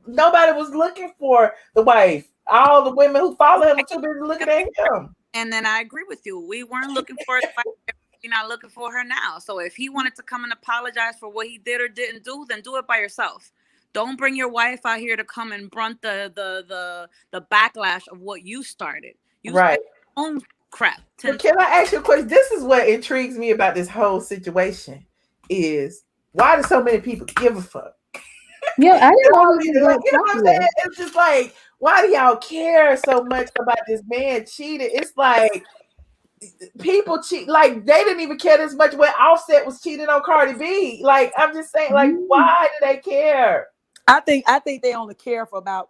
Speaker 2: nobody was looking for the wife. All the women who follow him were too busy looking at him.
Speaker 11: And then I agree with you. We weren't looking for it. We're not looking for her now. So if he wanted to come and apologize for what he did or didn't do, then do it by yourself. Don't bring your wife out here to come and brunt the backlash of what you started. You started your own crap.
Speaker 2: But can I ask you a question? This is what intrigues me about this whole situation is why do so many people give a fuck?
Speaker 9: Yeah, I didn't know
Speaker 2: you know what I'm saying? It's just like, why do y'all care so much about this man cheating? It's like people cheat, like they didn't even care this much when Offset was cheating on Cardi B. Like, I'm just saying, like, why do they care?
Speaker 13: I think they only care for about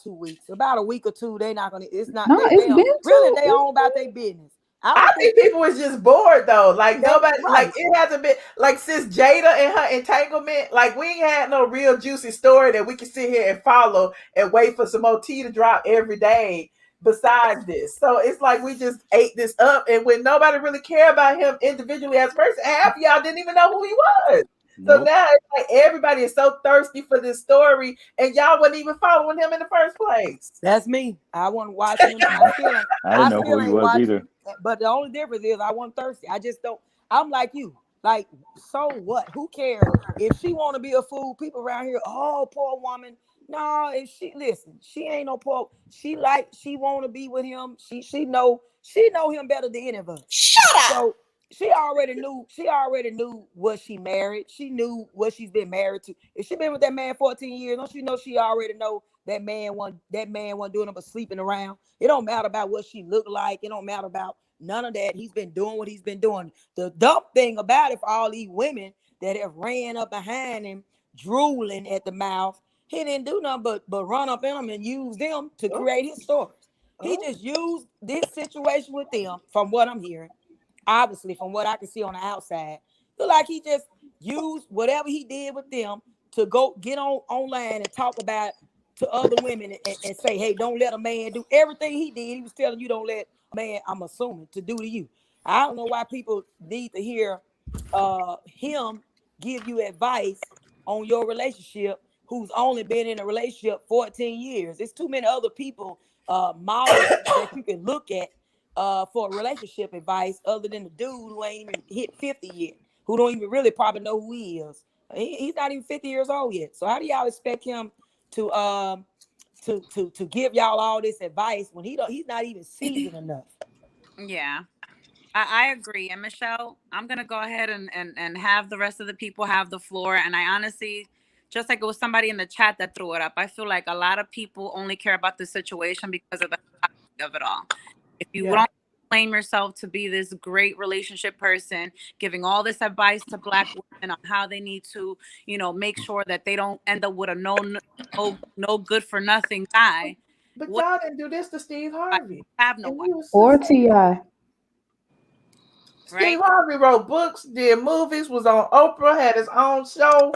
Speaker 13: 2 weeks. About a week or two, they're not gonna. It's not.
Speaker 9: No,
Speaker 13: they
Speaker 9: it's been
Speaker 13: really they on about their business.
Speaker 2: I think people was just bored though. Like nobody,
Speaker 13: right.
Speaker 2: like it hasn't been like since Jada and her entanglement. Like we ain't had no real juicy story that we can sit here and follow and wait for some more tea to drop every day. Besides this, so it's like we just ate this up, and when nobody really cared about him individually as a person, half of y'all didn't even know who he was. So now it's like everybody is so thirsty for this story, and y'all wasn't even following him in the first place.
Speaker 13: That's me. I want to watch him. I
Speaker 14: didn't know who he was either.
Speaker 13: But the only difference is I wasn't thirsty. I just don't. I'm like you. Like, so what? Who cares? If she want to be a fool, people around here, oh, poor woman. No, if she listen, she ain't no poor. She want to be with him. She know him better than any of us.
Speaker 10: Shut up.
Speaker 13: So she already knew what she married. She knew what she's been married to. If she been with that man 14 years, don't you know she already know that man wasn't doing nothing but sleeping around. It don't matter about what she looked like. It don't matter about none of that. He's been doing what he's been doing. The dumb thing about it for all these women that have ran up behind him, drooling at the mouth, he didn't do nothing but run up in them and use them to create his stories. He just used this situation with them, from what I'm hearing. Obviously, from what I can see on the outside, look like he just used whatever he did with them to go get online and talk about to other women and say, hey, don't let a man do everything he did. He was telling you don't let a man, I'm assuming, to do to you. I don't know why people need to hear him give you advice on your relationship who's only been in a relationship 14 years. There's too many other people, models that you can look at for relationship advice other than the dude who ain't even hit 50 yet, who don't even really probably know who he is. He's not even 50 years old yet. So how do y'all expect him to give y'all all this advice when he's not even seasoned enough?
Speaker 11: Yeah, I agree. And Michelle, I'm gonna go ahead and have the rest of the people have the floor. And I honestly, just like it was somebody in the chat that threw it up, I feel like a lot of people only care about the situation because of the of it all. If you don't claim yourself to be this great relationship person, giving all this advice to Black women on how they need to, make sure that they don't end up with a no good for nothing guy.
Speaker 2: But y'all didn't do this to Steve Harvey.
Speaker 11: Have no one.
Speaker 9: Or T.I.
Speaker 2: Steve Harvey wrote books, did movies, was on Oprah, had his own show,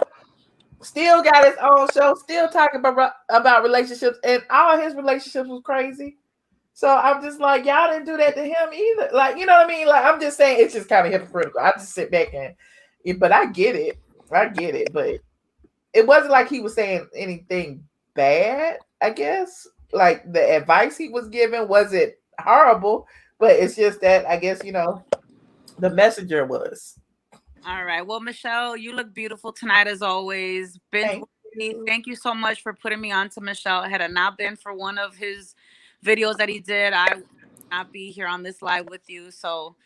Speaker 2: still got his own show, still talking about relationships, and all his relationships was crazy. So I'm just like, y'all didn't do that to him either. Like, you know what I mean? Like, I'm just saying it's just kind of hypocritical. I just sit back but I get it. But it wasn't like he was saying anything bad, I guess. Like the advice he was giving wasn't horrible, but it's just that I guess, the messenger was.
Speaker 11: All right. Well, Michelle, you look beautiful tonight as always. Thank you so much for putting me on to Michelle. Had it not been for one of his videos that he did, I would not be here on this live with you. So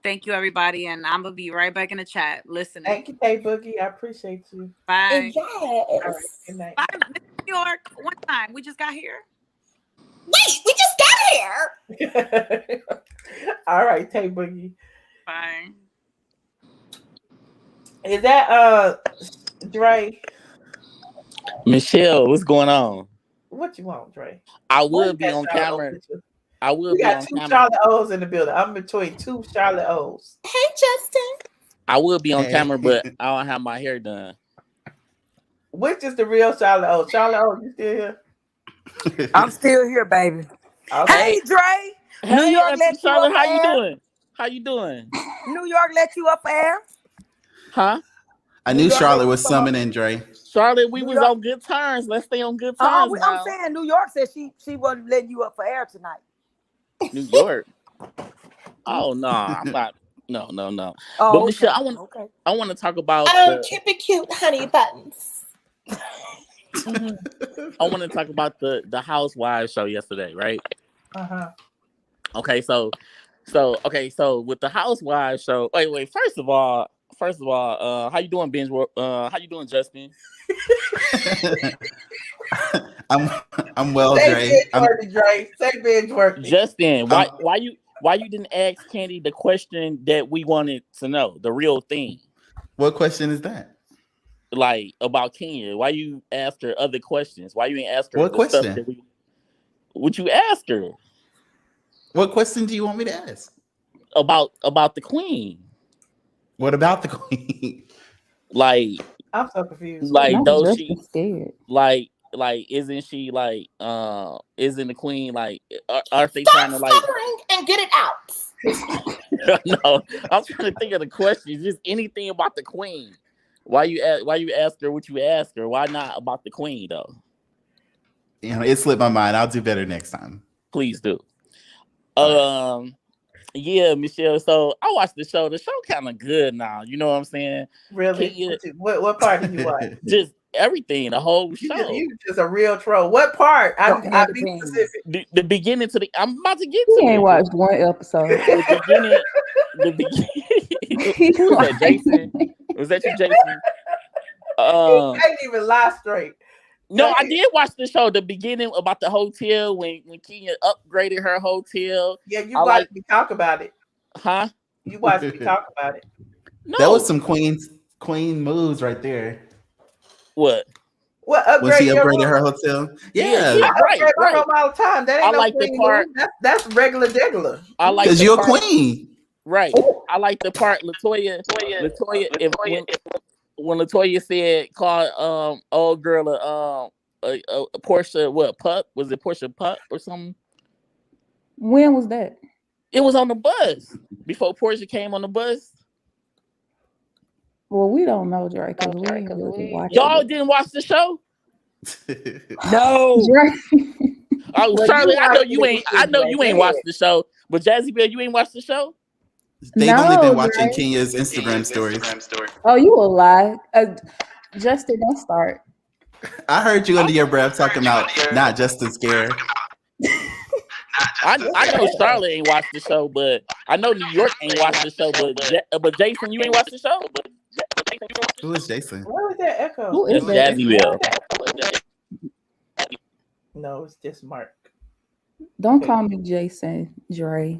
Speaker 11: thank you, everybody. And I'm going to be right back in the chat listening.
Speaker 2: Thank you, Tay Boogie. I appreciate you.
Speaker 11: Bye.
Speaker 10: Yes.
Speaker 2: All right. Good night.
Speaker 11: Bye. New York, one time. We just got here.
Speaker 10: Wait, we just got here.
Speaker 2: All right, Tay Boogie.
Speaker 11: Bye.
Speaker 2: Is that Dre?
Speaker 15: Michelle, what's going on?
Speaker 2: What you want, Dre?
Speaker 15: I will be on camera. I will be on
Speaker 2: two
Speaker 15: camera.
Speaker 2: Charlotte O's in the building. I'm between two Charlotte O's.
Speaker 10: Hey, Justin.
Speaker 15: I will be on camera, but I don't have my hair done.
Speaker 2: Which is the real Charlotte O? Charlotte O, you still here?
Speaker 13: I'm still here, baby.
Speaker 2: Okay.
Speaker 13: Hey, Dre.
Speaker 15: Hey,
Speaker 13: New York let
Speaker 15: Charlotte,
Speaker 13: you up
Speaker 15: how you
Speaker 13: air?
Speaker 15: doing? How you doing?
Speaker 13: New York let you up air?
Speaker 15: Huh?
Speaker 16: I knew Charlotte was summoning Dre.
Speaker 15: Charlotte, we was on good terms. Let's stay on good terms.
Speaker 13: I'm saying New York said she wasn't letting you up for air tonight.
Speaker 15: New York. Oh no, I'm not. No.
Speaker 13: Oh,
Speaker 15: but
Speaker 13: okay.
Speaker 15: Michelle, I want to talk about.
Speaker 10: Keep it cute, honey buttons.
Speaker 15: I want to talk about the Housewives show yesterday, right? Okay, so with the Housewives show. Wait. First of all, how you doing, Binge? How you doing, Justin?
Speaker 16: I'm well, Dre.
Speaker 2: Say binge worthy.
Speaker 15: Justin, why you didn't ask Kandi the question that we wanted to know, the real thing?
Speaker 16: What question is that?
Speaker 15: Like about Kenya. Why you asked her other questions? Why you ain't ask her
Speaker 16: what question?
Speaker 15: What you asked her?
Speaker 16: What question do you want me to ask?
Speaker 15: about the queen.
Speaker 16: What about the queen?
Speaker 2: I'm so confused.
Speaker 15: Like those
Speaker 9: she scared.
Speaker 15: Like isn't she like isn't the queen like aren't they
Speaker 10: Stop
Speaker 15: trying to like
Speaker 10: stuttering and get it out?
Speaker 15: No, I'm trying to think of the question. Just anything about the queen. Why you ask her what you ask her? Why not about the queen though?
Speaker 16: It slipped my mind. I'll do better next time.
Speaker 15: Please do. Yeah, Michelle. So I watched the show. The show kind of good now. You know what I'm saying?
Speaker 2: Really? What part did you watch?
Speaker 15: Just everything. The whole show.
Speaker 2: You just a real troll. What part? I'll be specific.
Speaker 15: The beginning to the. I'm about to get
Speaker 9: He
Speaker 15: to.
Speaker 9: ain't watched one episode.
Speaker 15: The beginning. Who was that, Jason? Was that you, Jason?
Speaker 2: He can't even lie straight.
Speaker 15: No, I did watch the show. The beginning about the hotel when Kenya upgraded her hotel.
Speaker 2: Yeah, you watched me talk about it.
Speaker 15: Huh?
Speaker 2: You watched me talk about it.
Speaker 15: No.
Speaker 16: That was some queen moves right there.
Speaker 15: What?
Speaker 2: What
Speaker 16: when she upgraded her hotel? Yeah,
Speaker 2: right. All the time. That ain't
Speaker 15: I
Speaker 2: no
Speaker 15: like the
Speaker 2: queen
Speaker 15: part.
Speaker 2: move. That's regular degular.
Speaker 15: I like
Speaker 16: because you're a queen.
Speaker 15: Right. I like the part Latoya. When Latoya said call old girl Porsha what pup? Was it Porsha pup or something?
Speaker 9: When was that?
Speaker 15: It was on the bus before Porsha came on the bus.
Speaker 9: Well, we don't know, Dre, because we ain't really watch
Speaker 15: Y'all
Speaker 9: it.
Speaker 15: didn't watch the show?
Speaker 2: No.
Speaker 15: Oh, Charlie, I know you ain't watched the show, but Jazzy Bell, you ain't watched the show?
Speaker 16: They've only been watching Kenya's Instagram stories.
Speaker 9: Oh, you a lie. Justin, don't start.
Speaker 16: I heard you under your breath talking about not Justin scared.
Speaker 15: I know Charlotte ain't watched the show, but I know New York ain't watched the show, but Jason, you ain't watched the show?
Speaker 16: Who is Jason?
Speaker 2: Where was that echo?
Speaker 9: Who is
Speaker 15: that? Jazzy Bell.
Speaker 2: No, it's just Mark.
Speaker 9: Don't call me Jason, Dre.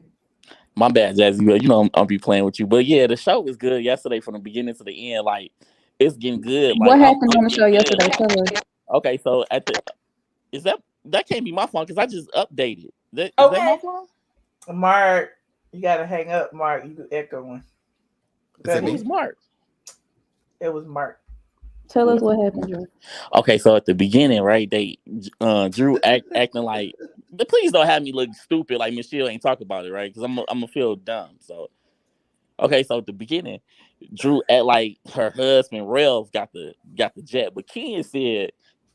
Speaker 15: My bad, Jazzy Bell. You know I'll be playing with you, but yeah, the show was good yesterday from the beginning to the end. Like it's getting good. Like,
Speaker 9: what happened on the show yesterday? Tell us.
Speaker 15: Okay, so that can't be my phone because I just updated. Is that my phone?
Speaker 2: Mark, you gotta hang up, Mark. You echoing.
Speaker 15: It was Mark.
Speaker 2: It was Mark.
Speaker 9: Tell us what happened, Drew.
Speaker 15: Okay, so at the beginning, right, they Drew acting like, please don't have me look stupid like Michelle ain't talk about it, right? Because I'm gonna feel dumb. So okay, so at the beginning, Drew act like her husband Ralph got the jet, but Ken said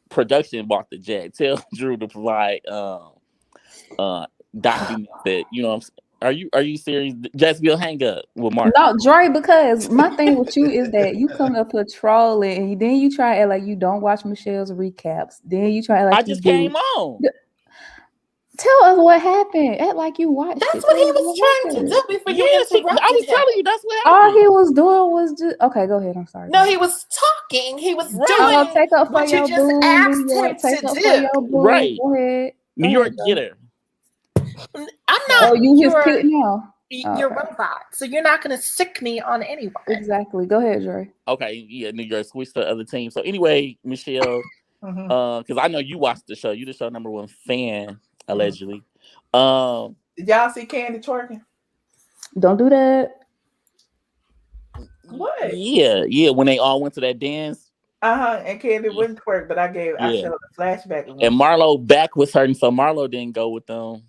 Speaker 15: production bought the jet. Tell Drew to provide documents that you know. Are you serious? Jazzy, hang up with Mark.
Speaker 9: No, Dre, because my thing with you is that you come up here trolling and then you try to act like you don't watch Michelle's recaps. Then you try to act like
Speaker 15: I just came on.
Speaker 9: Tell us what happened. Act like you watched
Speaker 10: That's
Speaker 9: it.
Speaker 10: what he was trying to do before you interrupted
Speaker 15: I was
Speaker 10: him.
Speaker 15: telling you that's what happened.
Speaker 9: All he was doing was just okay. Go ahead. I'm sorry.
Speaker 10: No, he was talking. He was doing
Speaker 9: take up for
Speaker 10: what
Speaker 9: your
Speaker 10: you just
Speaker 9: boo.
Speaker 10: asked him to do.
Speaker 15: Right.
Speaker 9: Go ahead.
Speaker 15: New York, get her.
Speaker 10: I'm not.
Speaker 9: Oh, you his kid now.
Speaker 10: You're robot, so you're not going to sick me on anyone.
Speaker 9: Exactly. Go ahead, Dre.
Speaker 15: Okay, yeah, New York switched to the other team. So anyway, Michelle, because I know you watched the show. You're the show #1 fan, allegedly.
Speaker 2: Did y'all see Kandi twerking?
Speaker 9: Don't do that.
Speaker 2: What?
Speaker 15: Yeah. When they all went to that dance.
Speaker 2: And Kandi wouldn't twerk, but I showed a flashback.
Speaker 15: And Marlo back with her, and so Marlo didn't go with them.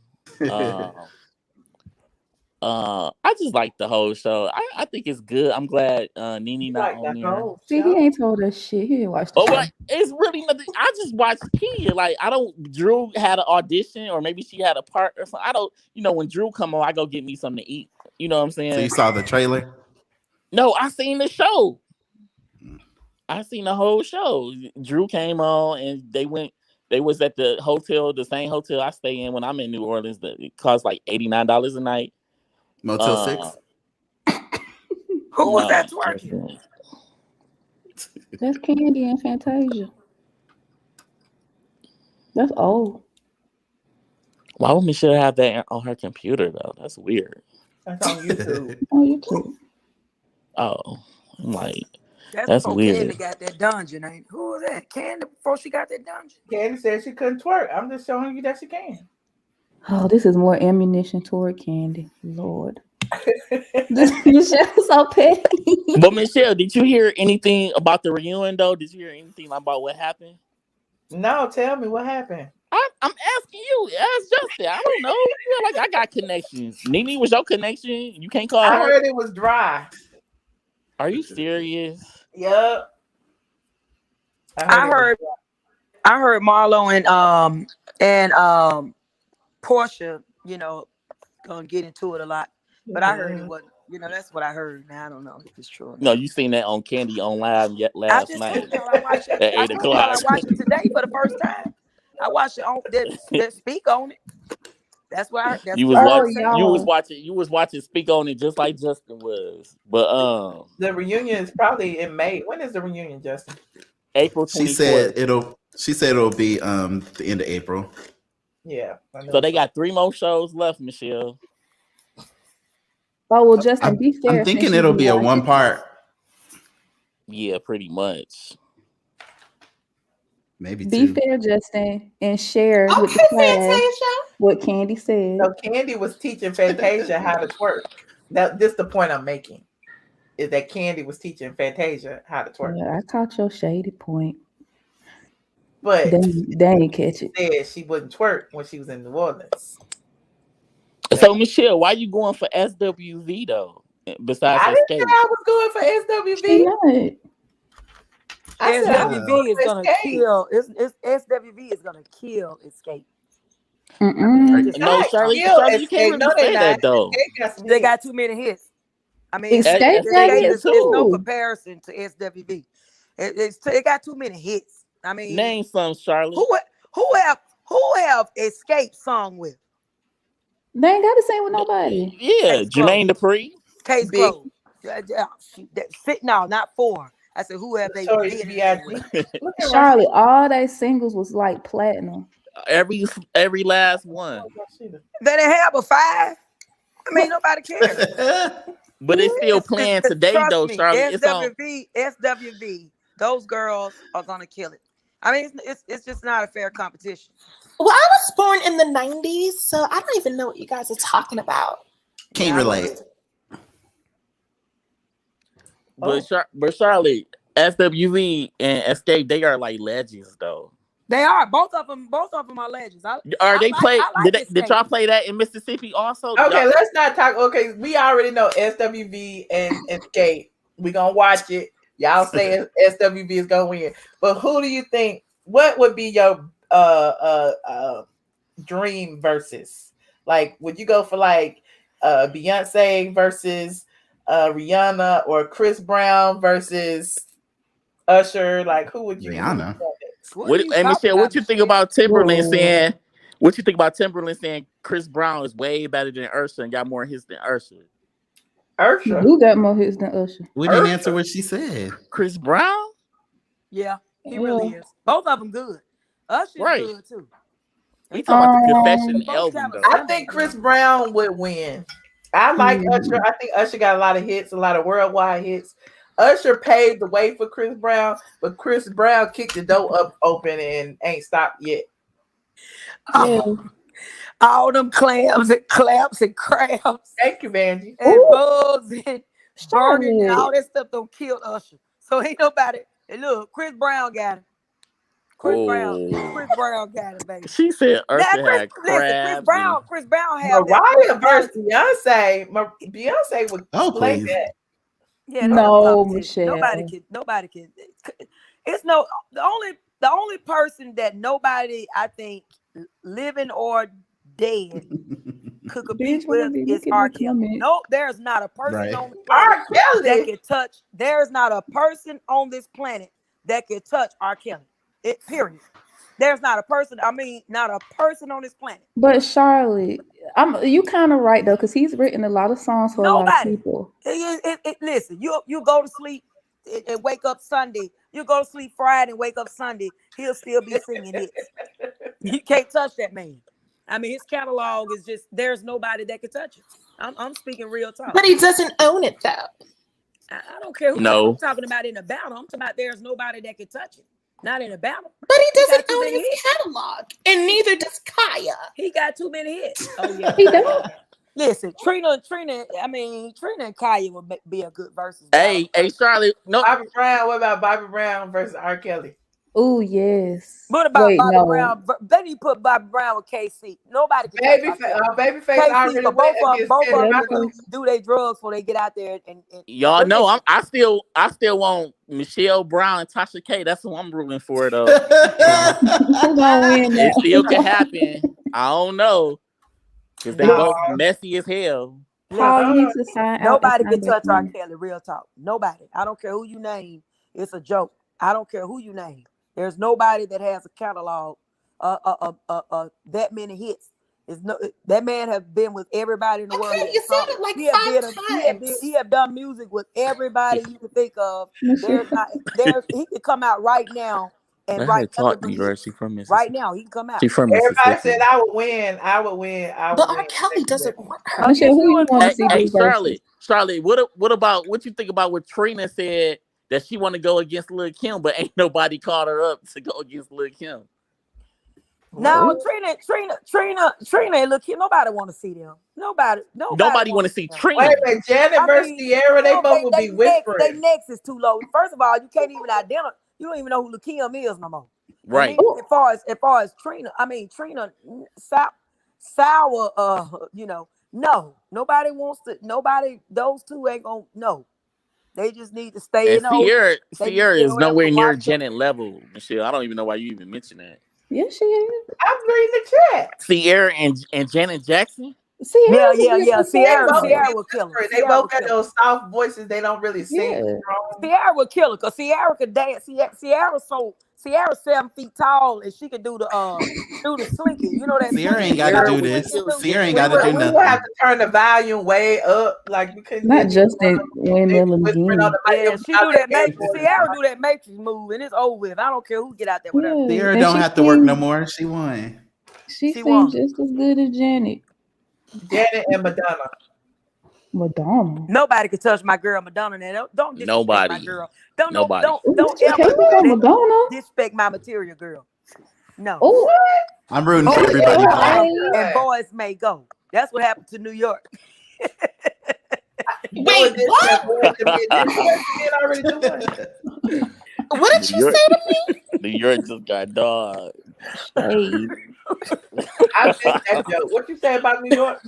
Speaker 15: I just like the whole show. I think it's good. I'm glad Nene not on there.
Speaker 9: See, he ain't told us shit. He didn't watch the show.
Speaker 15: But it's really nothing. I just watched Kenya. Like Drew had an audition, or maybe she had a part or something. I don't. When Drew come on, I go get me something to eat. You know what I'm saying?
Speaker 16: So you saw the trailer?
Speaker 15: No, I seen the show. I seen the whole show. Drew came on, and they was at the hotel, the same hotel I stay in when I'm in New Orleans. That it costs like $89 a night.
Speaker 16: Motel 6.
Speaker 13: Who was that twerking?
Speaker 9: That's Kandi and Fantasia. That's old.
Speaker 15: Why would Michelle have that on her computer though? That's weird.
Speaker 2: That's on YouTube.
Speaker 9: On YouTube.
Speaker 15: Oh, I'm like,
Speaker 13: That's
Speaker 15: that's weird.
Speaker 13: Kandi got that dungeon, ain't? Who was that? Kandi before she got that dungeon?
Speaker 2: Kandi said she couldn't twerk. I'm just showing you that she can.
Speaker 9: Oh, this is more ammunition toward Kandi. Lord. Michelle's so petty.
Speaker 15: But Michelle, did you hear anything about the reunion though? Did you hear anything about what happened?
Speaker 2: No, tell me what happened.
Speaker 15: I'm asking you. Ask Justin. I don't know. You know, like I got connections. Nene was your connection. You can't call her.
Speaker 2: I heard it was dry.
Speaker 15: Are you serious?
Speaker 2: Yep.
Speaker 13: I heard Marlo and Porsha, you know, gonna get into it a lot. But I heard it wasn't. You know, that's what I heard. Now I don't know if it's true.
Speaker 15: No, you seen that on Kandi on live last night
Speaker 13: I watched it.
Speaker 15: at 8 o'clock.
Speaker 13: I watched it today for the first time. I watched it on that speak on it. That's why
Speaker 15: you was watching Speak on It just like Justin was. But
Speaker 2: the reunion is probably in May. When is the reunion, Justin?
Speaker 15: April 24th.
Speaker 16: She said it'll be the end of April.
Speaker 2: Yeah.
Speaker 15: So they got 3 more shows left, Michelle.
Speaker 9: Oh well, Justin, be fair.
Speaker 16: I'm thinking it'll be a 1-part.
Speaker 15: Yeah, pretty much.
Speaker 16: Maybe
Speaker 9: be
Speaker 16: 2.
Speaker 9: fair, Justin, and share with the class what Kandi said.
Speaker 2: So Kandi was teaching Fantasia how to twerk. This the point I'm making. Is that Kandi was teaching Fantasia how to twerk.
Speaker 9: Yeah, I caught your shady point.
Speaker 2: But
Speaker 9: they ain't catch it.
Speaker 2: Said she wouldn't twerk when she was in New Orleans.
Speaker 15: So Michelle, why you going for SWV though? Besides
Speaker 2: I didn't say I was going for SWV.
Speaker 13: SWV is gonna kill. SWV is gonna kill Xscape.
Speaker 15: No, Charlie, you can't really say that though.
Speaker 13: They got too many hits. I mean,
Speaker 9: Xscape
Speaker 13: is no comparison to SWV. It got too many hits. I mean,
Speaker 15: name some, Charlie.
Speaker 13: Who have Xscape song with?
Speaker 9: They ain't got to sing with nobody.
Speaker 15: Yeah, Jermaine Dupri.
Speaker 13: Case closed. No, not 4. I said, who have they been with?
Speaker 9: Charlotte, all they singles was like platinum.
Speaker 15: Every last one.
Speaker 13: They didn't have a 5. I mean, nobody cares.
Speaker 15: But it's still playing today, though, Charlotte.
Speaker 13: SWV, those girls are gonna kill it. I mean, it's just not a fair competition.
Speaker 10: Well, I was born in the 90s, so I don't even know what you guys are talking about.
Speaker 16: Can't relate.
Speaker 15: But Charlotte, SWV and Xscape, they are like legends, though.
Speaker 13: They are. Both of them are legends.
Speaker 15: Did y'all play that in Mississippi also?
Speaker 2: Okay, let's not talk. Okay, we already know SWV and Xscape. We're gonna watch it. Y'all say SWV is gonna win. But who do you think? What would be your dream versus? Like, would you go for like Beyonce versus Rihanna, or Chris Brown versus Usher? Like, who would you?
Speaker 16: Rihanna.
Speaker 15: Michelle, what you think about Timberland saying? What you think about Timberland saying Chris Brown is way better than Usher and got more hits than Usher?
Speaker 9: Who got more hits than Usher?
Speaker 16: We didn't answer what she said.
Speaker 15: Chris Brown?
Speaker 13: Yeah, he really is. Both of them good. Usher's good too.
Speaker 15: We talking about the Confession album, though.
Speaker 2: I think Chris Brown would win. I like Usher. I think Usher got a lot of hits, a lot of worldwide hits. Usher paved the way for Chris Brown, but Chris Brown kicked the door up open and ain't stopped yet.
Speaker 13: All them clams and claps and crabs.
Speaker 2: Thank you, Vanjie.
Speaker 13: And bugs and burning and all that stuff don't kill Usher. So ain't nobody. And look, Chris Brown got him. Chris Brown got it, baby.
Speaker 15: She said Usher had crabs.
Speaker 13: Chris Brown had
Speaker 2: Mariah versus Beyonce. Beyonce would play that.
Speaker 13: Yeah,
Speaker 9: no, Michelle.
Speaker 13: Nobody can. It's the only person that nobody, I think, living or dead, could compete with is R. Kelly. No, there's not a person on the planet that can touch. There's not a person on this planet that can touch R. Kelly. Period. There's not a person. I mean, not a person on this planet.
Speaker 9: But Charlotte, you kind of right though, because he's written a lot of songs for a lot of people.
Speaker 13: Listen, you go to sleep and wake up Sunday. You go to sleep Friday and wake up Sunday. He'll still be singing it. You can't touch that man. I mean, his catalog is just, there's nobody that can touch it. I'm speaking real talk.
Speaker 10: But he doesn't own it though.
Speaker 13: I don't care who I'm talking about in a battle. I'm talking about there's nobody that can touch it. Not in a battle.
Speaker 10: But he doesn't own his catalog. And neither does Kaya.
Speaker 13: He got too many hits. Oh, yeah.
Speaker 9: He does.
Speaker 13: Listen, Trina. I mean, Trina and Kaya would be a good versus.
Speaker 15: Hey, Charlotte. No,
Speaker 2: Bobby Brown. What about Bobby Brown versus R. Kelly?
Speaker 9: Oh yes.
Speaker 13: What about
Speaker 9: Wait,
Speaker 13: Bobby
Speaker 9: no.
Speaker 13: Brown? Then you put Bobby Brown with KC. Nobody can touch
Speaker 2: Babyface
Speaker 13: KC,
Speaker 2: already
Speaker 13: but
Speaker 2: went
Speaker 13: both of
Speaker 2: against
Speaker 13: them do their drugs before they get out there. And
Speaker 15: y'all know I still want Michelle Brown and Tasha K. That's who I'm rooting for though.
Speaker 9: Who gonna win
Speaker 15: It
Speaker 9: that?
Speaker 15: still can happen. I don't know because they both messy as hell.
Speaker 9: Paul, you need to sign out.
Speaker 13: Nobody can touch R. Kelly. Real talk. Nobody. I don't care who you name. It's a joke. I don't care who you name. There's nobody that has a catalog that many hits. That man has been with everybody in the world.
Speaker 10: You said it like 5 times.
Speaker 13: He have done music with everybody you can think of. He can come out right now and
Speaker 15: Let
Speaker 13: write.
Speaker 15: her talk to me, bro. She from Mississippi.
Speaker 13: Right now, he can come out.
Speaker 15: She from Mississippi.
Speaker 2: Everybody said I would win.
Speaker 10: But R. Kelly doesn't want her.
Speaker 9: Michelle, who you want to see?
Speaker 15: Hey, Charlotte, what you think about what Trina said that she want to go against Lil Kim, but ain't nobody called her up to go against Lil Kim?
Speaker 13: No, Trina and Lil Kim. Nobody want to see them. Nobody
Speaker 15: want to see Trina.
Speaker 2: Wait a minute, Janet versus Sierra, they both would be whispering.
Speaker 13: Their necks is too low. First of all, you can't even identify. You don't even know who Lil Kim is no more.
Speaker 15: Right.
Speaker 13: As far as Trina, sour. No, nobody wants to. Nobody. Those two ain't gonna. No, they just need to stay in.
Speaker 15: Sierra is nowhere near Janet level, Michelle. I don't even know why you even mention that.
Speaker 9: Yes, she is.
Speaker 2: I'm reading the chat.
Speaker 15: Sierra and Janet Jackson.
Speaker 13: Yeah. Sierra will kill her.
Speaker 2: They both got those soft voices. They don't really sing strong.
Speaker 13: Sierra will kill her because Sierra could dance. Sierra's 7 feet tall and she could do the slinky. You know that.
Speaker 16: Sierra ain't got to do this. Sierra ain't got to do nothing.
Speaker 2: We have to turn the volume way up, like we couldn't.
Speaker 9: Not Justin Windmill again.
Speaker 13: Yeah, she do that Matrix. Sierra do that Matrix move and it's over with. I don't care who get out there with her.
Speaker 16: Sierra don't have to work no more. She won.
Speaker 9: She seems just as good as Janet.
Speaker 2: Janet and Madonna.
Speaker 13: Nobody can touch my girl Madonna. Now don't disrespect my girl. Don't ever disrespect my material girl. No.
Speaker 16: I'm rooting for everybody.
Speaker 13: And boys may go. That's what happened to New York.
Speaker 10: Wait, what? What did you say to me?
Speaker 15: New York just got dog.
Speaker 9: Hey.
Speaker 2: I missed that joke. What you say about New York?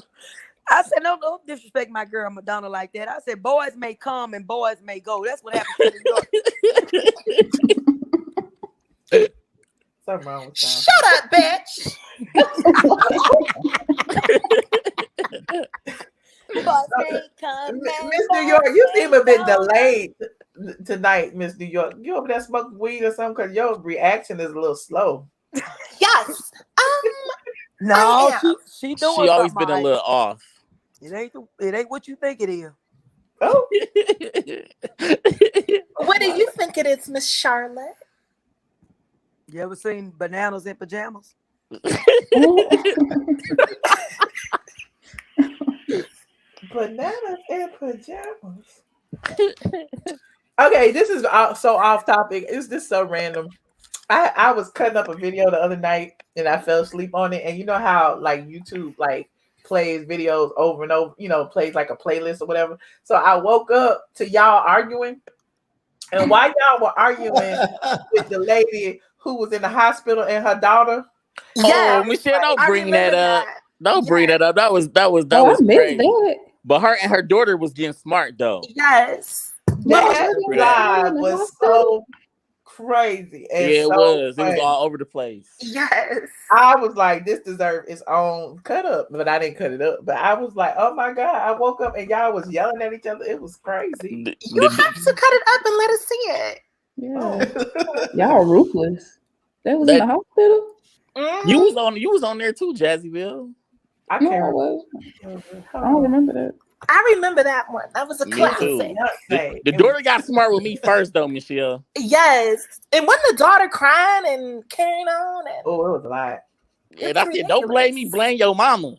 Speaker 13: I said, no, don't disrespect my girl Madonna like that. I said, boys may come and boys may go. That's what happened to New York.
Speaker 2: Something wrong with that.
Speaker 10: Shut up, bitch.
Speaker 2: Miss New York, you seem a bit delayed tonight, Miss New York. You over there smoking weed or something? Because your reaction is a little slow.
Speaker 10: Yes.
Speaker 13: No, she doing.
Speaker 15: She always been a little off.
Speaker 13: It ain't what you think it is.
Speaker 2: Oh.
Speaker 10: What do you think it is, Miss Charlotte?
Speaker 13: You ever seen Bananas in Pajamas?
Speaker 2: Bananas in Pajamas. Okay, this is so off topic. It's just so random. I was cutting up a video the other night and I fell asleep on it. And you know how like YouTube like plays videos over and over, plays like a playlist or whatever. So I woke up to y'all arguing. And while y'all were arguing with the lady who was in the hospital and her daughter.
Speaker 15: Yeah, Michelle, don't bring that up. Don't bring that up. That was crazy.
Speaker 9: That.
Speaker 15: But her and her daughter was getting smart though.
Speaker 10: Yes.
Speaker 2: That live was so crazy. And
Speaker 15: yeah, it
Speaker 2: so
Speaker 15: was.
Speaker 2: funny.
Speaker 15: It was all over the place.
Speaker 10: Yes.
Speaker 2: I was like, this deserves its own cut up, but I didn't cut it up. But I was like, oh my God. I woke up and y'all was yelling at each other. It was crazy.
Speaker 10: You have to cut it up and let us see it.
Speaker 9: Yeah. Y'all ruthless. That was in the hospital?
Speaker 10: Mm-hmm.
Speaker 15: You was on there too, Jazzyville.
Speaker 2: I
Speaker 9: No,
Speaker 2: can't
Speaker 9: I was. I don't remember that.
Speaker 10: I remember that one. That was a classic.
Speaker 15: The daughter got smart with me first, though, Michelle.
Speaker 10: Yes. And when the daughter crying and carrying on. And...
Speaker 2: Oh, it was a lot.
Speaker 15: And I said, don't blame me, blame your mama.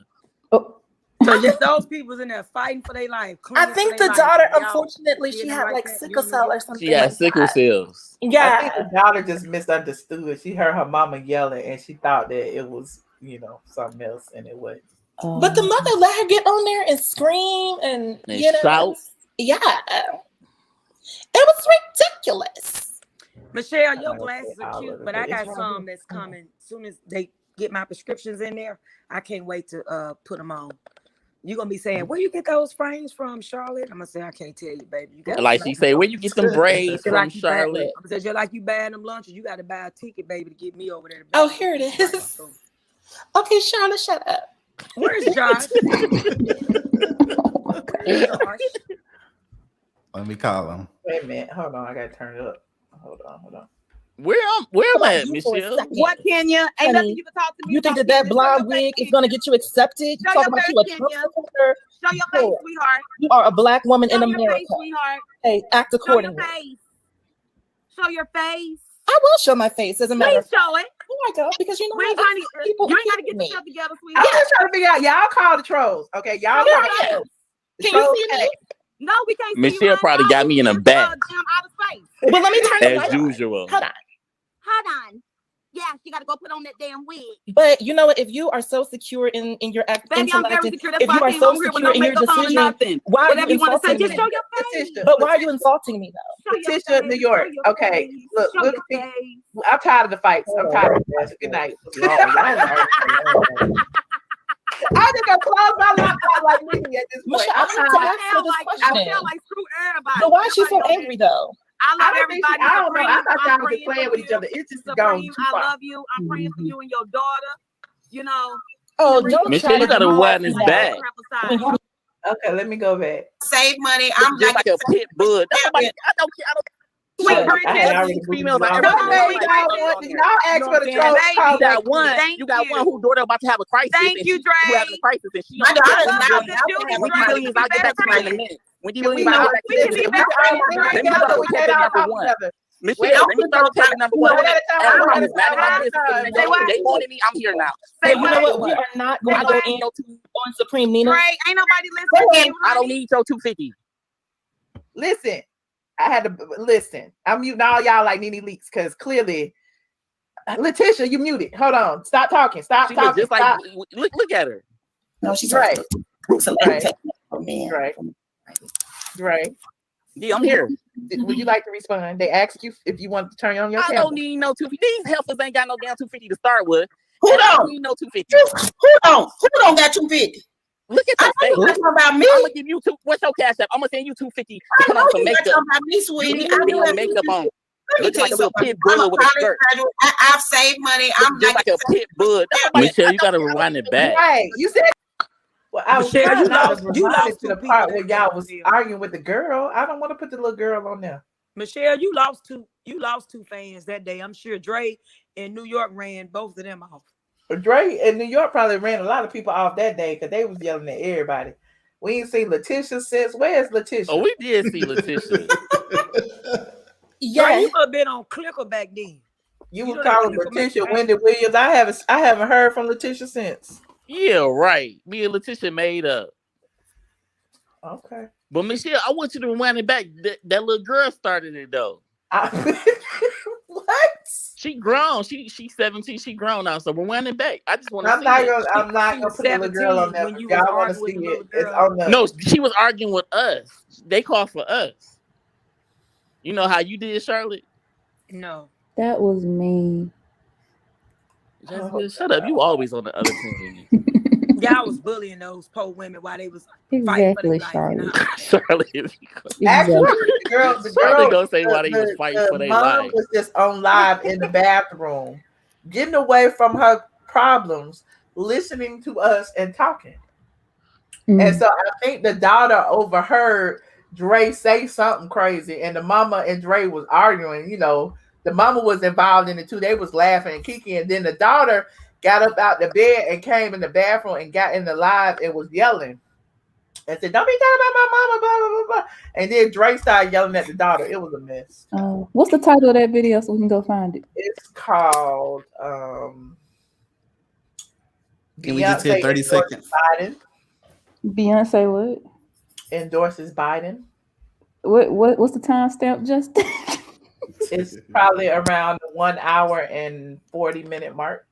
Speaker 9: Oh.
Speaker 13: So just those people's in there fighting for their life.
Speaker 10: I think the daughter, unfortunately, she had like sickle cell or something.
Speaker 15: She had sickle cells.
Speaker 10: Yeah.
Speaker 2: I think the daughter just misunderstood. She heard her mama yelling and she thought that it was, something else, and it wasn't.
Speaker 10: But the mother let her get on there and scream and you know,
Speaker 15: shout.
Speaker 10: Yeah, it was ridiculous.
Speaker 13: Michelle, your glasses are cute, but I got some that's coming. As soon as they get my prescriptions in there, I can't wait to put them on. You're gonna be saying, where you get those frames from, Charlotte? I'm gonna say, I can't tell you, baby. You got
Speaker 15: like she say, where you get them braids from,
Speaker 13: like
Speaker 15: Charlotte?
Speaker 13: I'm gonna say, just like you buying them lunches, you got to buy a ticket, baby, to get me over there.
Speaker 10: Oh, here it is. Okay, Charlotte, shut up.
Speaker 13: Where's Josh?
Speaker 16: Let me call him.
Speaker 2: Wait a minute. Hold on. I gotta turn it up. Hold on.
Speaker 15: Where am I at, Michelle?
Speaker 13: What, Kenya? Ain't nothing you can talk to me.
Speaker 10: You think that blonde wig is going to get you accepted? You talking about you a Trump supporter?
Speaker 13: Show your face, sweetheart.
Speaker 10: You are a black woman in
Speaker 13: Show your
Speaker 10: America.
Speaker 13: face, sweetheart.
Speaker 10: Hey, act accordingly.
Speaker 13: Show your face. Show your face.
Speaker 10: I will show my face, as a matter of fact.
Speaker 13: Show it.
Speaker 10: Oh my God, because you know
Speaker 13: you ain't got to get yourself together,
Speaker 2: I'm
Speaker 13: sweetheart.
Speaker 2: just trying to figure out. Y'all call the trolls, okay? Y'all call the trolls.
Speaker 10: Can you see me?
Speaker 13: No, we can't see
Speaker 15: Michelle
Speaker 13: you.
Speaker 15: probably got me in a back,
Speaker 10: But let me turn the
Speaker 15: as
Speaker 10: light on.
Speaker 15: usual.
Speaker 10: Hold on.
Speaker 17: Yeah, you got to go put on that damn wig.
Speaker 10: But you know what? If you are so secure in your
Speaker 17: Baby, I'm very
Speaker 10: intellect,
Speaker 17: secure. That's
Speaker 10: if
Speaker 17: why
Speaker 10: you
Speaker 17: I
Speaker 10: are
Speaker 17: came
Speaker 10: so
Speaker 17: on here with
Speaker 10: secure
Speaker 17: no
Speaker 10: in your
Speaker 17: makeup on or
Speaker 10: decision,
Speaker 17: nothing.
Speaker 10: why are
Speaker 17: Whatever
Speaker 10: you
Speaker 17: you want to say,
Speaker 10: insulting
Speaker 17: just
Speaker 10: me?
Speaker 17: show your face.
Speaker 10: But why are you insulting me though?
Speaker 2: Letitia, New York. Okay, look, I'm tired of the fights. I'm tired of the fights. Good night. I just gonna close my laptop like Nikki at this point.
Speaker 10: Michelle, I have to ask her this question.
Speaker 13: I feel like screw everybody.
Speaker 10: But why is she so angry though?
Speaker 13: I love everybody.
Speaker 2: I don't know. I thought y'all was just playing with each other. It's just gone too far.
Speaker 13: I love you. I'm praying for you and your daughter. You know.
Speaker 10: Oh, don't
Speaker 15: Michelle, you gotta wind this back.
Speaker 2: Okay, let me go back.
Speaker 17: Save money. I'm
Speaker 15: Just like a pit bud. Nobody, I don't care. Females
Speaker 2: Y'all asked for the trolls.
Speaker 15: You got one. You got one whose daughter about to have a crisis.
Speaker 13: Thank you, Dre.
Speaker 15: Who having a crisis, and she.
Speaker 17: My daughter's
Speaker 15: When you leave, I'll get back to you in a minute. When you leave, I'll get back to you. Let me start with Kevin number one. Michelle, let me start with Kevin number one. They wanted me. I'm here now.
Speaker 10: Hey, you know what? We are not going to go in on Supreme Nina.
Speaker 13: Right? Ain't nobody listening.
Speaker 15: I don't need your 250.
Speaker 2: Listen, I had to listen. I'm muting all y'all like Nene Leaks because clearly, Letitia, you muted. Hold on. Stop talking. Stop
Speaker 15: She
Speaker 2: talking.
Speaker 15: just like look at her.
Speaker 17: No, she's
Speaker 2: right.
Speaker 17: Right.
Speaker 15: Yeah, I'm here.
Speaker 2: Would you like to respond? They asked you if you want to turn on your camera.
Speaker 15: I don't need no 250. These heifers ain't got no damn 250 to start with.
Speaker 17: Who don't
Speaker 15: need no 250?
Speaker 17: Who don't got 250?
Speaker 15: Look at your face.
Speaker 17: Talking about me.
Speaker 15: I'm gonna give you what's your cash app? I'm gonna send you 250 to put on some makeup.
Speaker 17: Talking about me, sweetie. I
Speaker 15: know makeup on.
Speaker 17: Let me tell you something. I'm a college graduate. I've saved money. I'm
Speaker 15: just like a pit bud. Michelle, you gotta rewind it back.
Speaker 2: Right. You said. Well, I was
Speaker 13: Michelle,
Speaker 2: you lost to the part where y'all was arguing with the girl. I don't want to put the little girl on there.
Speaker 13: Michelle, you lost two fans that day. I'm sure Dre in New York ran both of them off.
Speaker 2: Dre in New York probably ran a lot of people off that day because they was yelling at everybody. We ain't seen Letitia since. Where's Letitia?
Speaker 15: Oh, we did see Letitia.
Speaker 13: Yeah, Dre, you could have been on Clicker back then.
Speaker 2: You were calling Letitia Wendy Williams. I haven't heard from Letitia since.
Speaker 15: Yeah, right. Me and Letitia made up.
Speaker 2: Okay.
Speaker 15: But Michelle, I want you to rewind it back. That little girl started it though.
Speaker 2: What?
Speaker 15: She grown. She's 17. She grown now. So rewind it back. I just want to see it.
Speaker 2: I'm not gonna put the little girl on there. Y'all want to see it? It's on the.
Speaker 15: No, she was arguing with us. They called for us. You know how you did, Charlotte?
Speaker 13: No.
Speaker 9: That was me.
Speaker 15: Shut up. You always on the other team.
Speaker 13: Y'all was bullying those poor women while they was
Speaker 9: Exactly, Charlotte.
Speaker 15: Actually,
Speaker 2: the girl
Speaker 15: gonna say why they was fighting for their life.
Speaker 2: Was just on live in the bathroom, getting away from her problems, listening to us and talking. And so I think the daughter overheard Dre say something crazy, and the mama and Dre was arguing. You know, the mama was involved in it too. They was laughing and kicking, and then the daughter got up out the bed and came in the bathroom and got in the live and was yelling and said, "Don't be talking about my mama, blah, blah, blah, blah." And then Dre started yelling at the daughter. It was a mess.
Speaker 9: What's the title of that video so we can go find it?
Speaker 2: It's called
Speaker 16: Can we just hit 30 seconds?
Speaker 2: Biden.
Speaker 9: Beyonce what?
Speaker 2: Endorses Biden.
Speaker 9: What's the timestamp, Justin?
Speaker 2: It's probably around the 1 hour and 40 minute mark.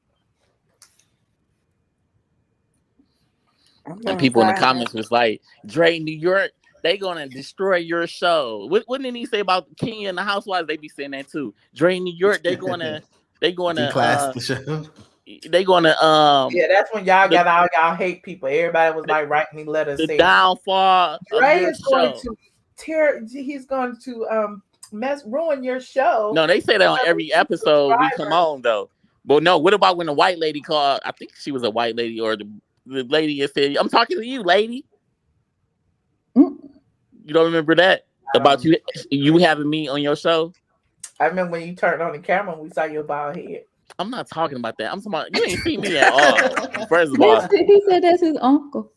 Speaker 15: And people in the comments was like, Dre, New York, they gonna destroy your show. What didn't he say about Kenya and the Housewives? They be saying that too. Dre, New York, they gonna
Speaker 16: declass the show.
Speaker 15: They gonna
Speaker 2: yeah, that's when y'all got all y'all hate people. Everybody was like writing me letters.
Speaker 15: The
Speaker 2: saying,
Speaker 15: downfall
Speaker 2: Dre
Speaker 15: of
Speaker 2: is going
Speaker 15: show.
Speaker 2: to tear. He's going to ruin your show.
Speaker 15: No, they say that on every episode we come on though. But no, what about when the white lady called? I think she was a white lady, or the lady that said, "I'm talking to you, lady." You don't remember that about you having me on your show?
Speaker 2: I remember when you turned on the camera and we saw your bald head.
Speaker 15: I'm not talking about that. I'm talking about you ain't seen me at all. First of all,
Speaker 9: He said that's his uncle.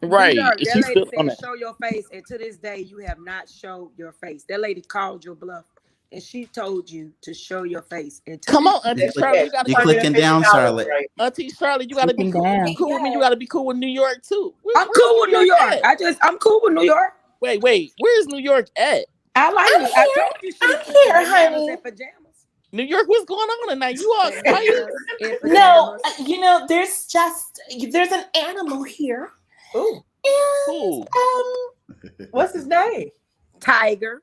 Speaker 15: Right?
Speaker 13: That
Speaker 15: She's
Speaker 13: lady
Speaker 15: still on
Speaker 13: said,
Speaker 15: that.
Speaker 13: "Show your face," and to this day, you have not showed your face. That lady called your bluff, and she told you to show your face. And
Speaker 15: Come on, Auntie Charlotte, you gotta
Speaker 16: You're clicking down, Charlotte.
Speaker 15: Auntie Charlotte, you gotta be cool with me. You gotta be cool with New York too.
Speaker 13: I'm cool with New York. I'm cool with New York.
Speaker 15: Wait, where's New York at?
Speaker 13: I like it. I told you
Speaker 10: I'm here, honey.
Speaker 13: Pajamas.
Speaker 15: New York, what's going on tonight? You all quiet?
Speaker 10: No, there's an animal here.
Speaker 2: Ooh.
Speaker 10: And,
Speaker 2: what's his name?
Speaker 13: Tiger.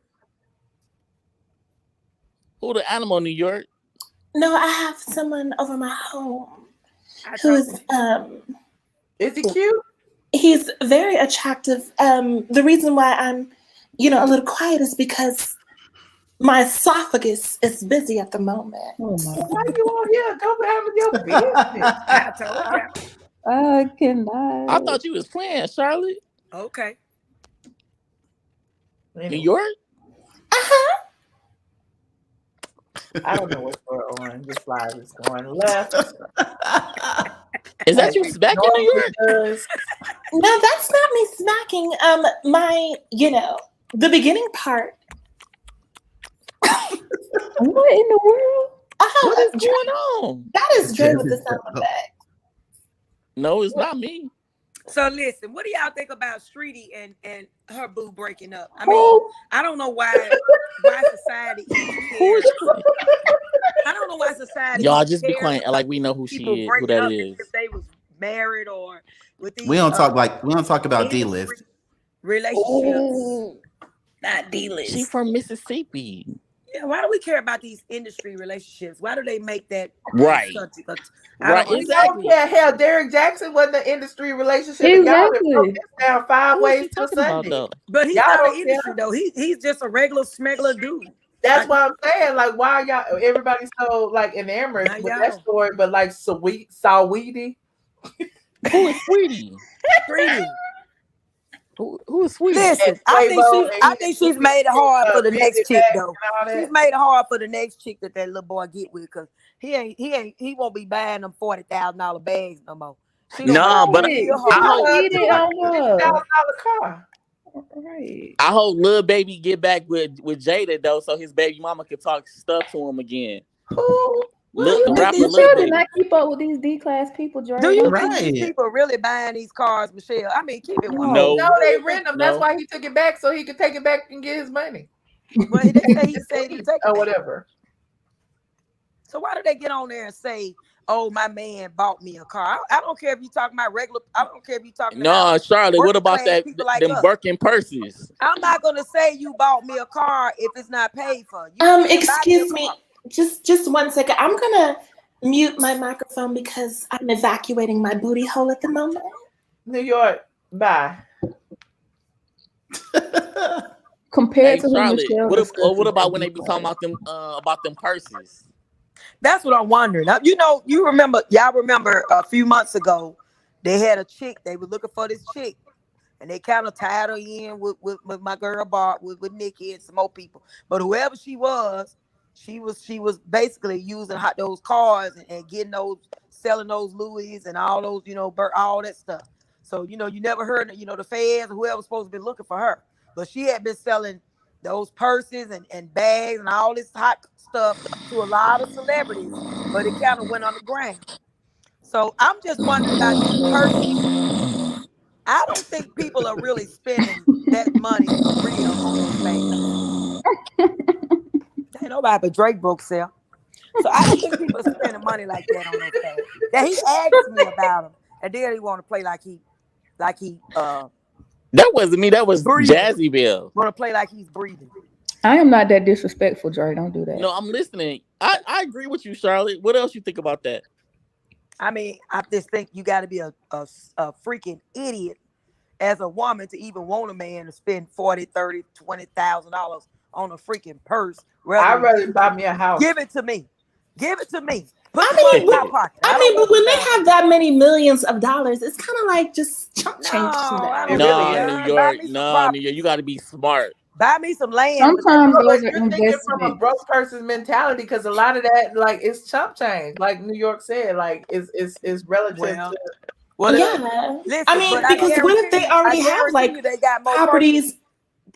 Speaker 15: Who the animal, New York?
Speaker 10: No, I have someone over my home who's
Speaker 2: Is he cute?
Speaker 10: He's very attractive. The reason why I'm, a little quiet is because my esophagus is busy at the moment.
Speaker 2: Why you on here? Go handle your business.
Speaker 13: I told you.
Speaker 9: I cannot.
Speaker 15: I thought you was playing, Charlotte.
Speaker 13: Okay.
Speaker 15: New York?
Speaker 2: I don't know what's going on. This slide is going left.
Speaker 15: Is that you smacking New York?
Speaker 10: No, that's not me smacking. The beginning part.
Speaker 9: What in the world?
Speaker 15: What is going on?
Speaker 10: That is Dre with the sound effect.
Speaker 15: No, it's not me.
Speaker 13: So listen, what do y'all think about Streety and her boo breaking up? I mean, I don't know why society. I don't know why society.
Speaker 15: Y'all just be quiet, like we know who she is, who that is.
Speaker 13: If they was married or with these.
Speaker 16: We don't talk about D-list
Speaker 13: relationships. Not D-list.
Speaker 15: She from Mississippi.
Speaker 13: Yeah, why do we care about these industry relationships? Why do they make that
Speaker 15: right?
Speaker 2: Right, exactly. Yeah, hell, Derek Jackson wasn't an industry relationship.
Speaker 9: Exactly.
Speaker 2: Y'all broke this down 5 ways to Sunday.
Speaker 13: But he's not an industry though. He's just a regular smuggler dude.
Speaker 2: That's why I'm saying, like, why y'all? Everybody's so like enamored with that story, but like Saweetie.
Speaker 15: Who is Sweetie?
Speaker 13: Sweetie.
Speaker 15: Who is Sweetie?
Speaker 13: Listen, I think she's made it hard for the next chick though. She's made it hard for the next chick that little boy get with, because he won't be buying them $40,000 bags no more.
Speaker 15: No, but I hope Lil Baby get back with Jada though, so his baby mama can talk stuff to him again.
Speaker 9: You should not keep up with these D-class people, Jordan.
Speaker 13: Do you think these people really buying these cars, Michelle? I mean, keep it one.
Speaker 2: No, they rent them. That's why he took it back, so he could take it back and get his money.
Speaker 13: But he said he take it
Speaker 2: or whatever.
Speaker 13: So why do they get on there and say, "Oh, my man bought me a car"? I don't care if you talking about regular. I don't care if you talking.
Speaker 15: No, Charlotte. What about that?
Speaker 13: Like
Speaker 15: them Birkin purses.
Speaker 13: I'm not gonna say you bought me a car if it's not paid for.
Speaker 10: Excuse me. Just 1 second. I'm gonna mute my microphone because I'm evacuating my booty hole at the moment.
Speaker 2: New York, bye.
Speaker 9: Compared to
Speaker 15: Charlotte,
Speaker 9: Michelle,
Speaker 15: what about when they be talking about them purses?
Speaker 13: That's what I'm wondering. Y'all remember a few months ago, they had a chick. They were looking for this chick, and they kind of tied her in with my girl Bart, with Nikki and some more people. But whoever she was basically using those cars and getting selling those Louis and all those, all that stuff. So, you never heard, the feds or whoever's supposed to be looking for her. But she had been selling those purses and bags and all this hot stuff to a lot of celebrities, but it kind of went underground. So I'm just wondering about these purses. I don't think people are really spending that money for real on those bags. Ain't nobody but Drake broke sale. So I don't think people are spending money like that on those bags. That he asked me about them. And then he want to play like he.
Speaker 15: That wasn't me. That was
Speaker 13: breathing.
Speaker 15: Jazzy Bell.
Speaker 13: Want to play like he's breathing.
Speaker 9: I am not that disrespectful, Dre. Don't do that.
Speaker 15: No, I'm listening. I agree with you, Charlotte. What else you think about that?
Speaker 13: I mean, I just think you got to be a freaking idiot as a woman to even want a man to spend $40,000, $30,000, $20,000 on a freaking purse.
Speaker 2: I'd rather buy me a house.
Speaker 13: Give it to me. Give it to me.
Speaker 10: But when they have that many millions of dollars, it's kind of like just chump change.
Speaker 15: No, New York. You got to be smart.
Speaker 13: Buy me some land.
Speaker 2: Sometimes you're thinking from a broke person's mentality, because a lot of that, like, it's chump change. Like New York said, like, it's relative to.
Speaker 10: Well, yeah. Listen, I mean, because what if they already have like properties?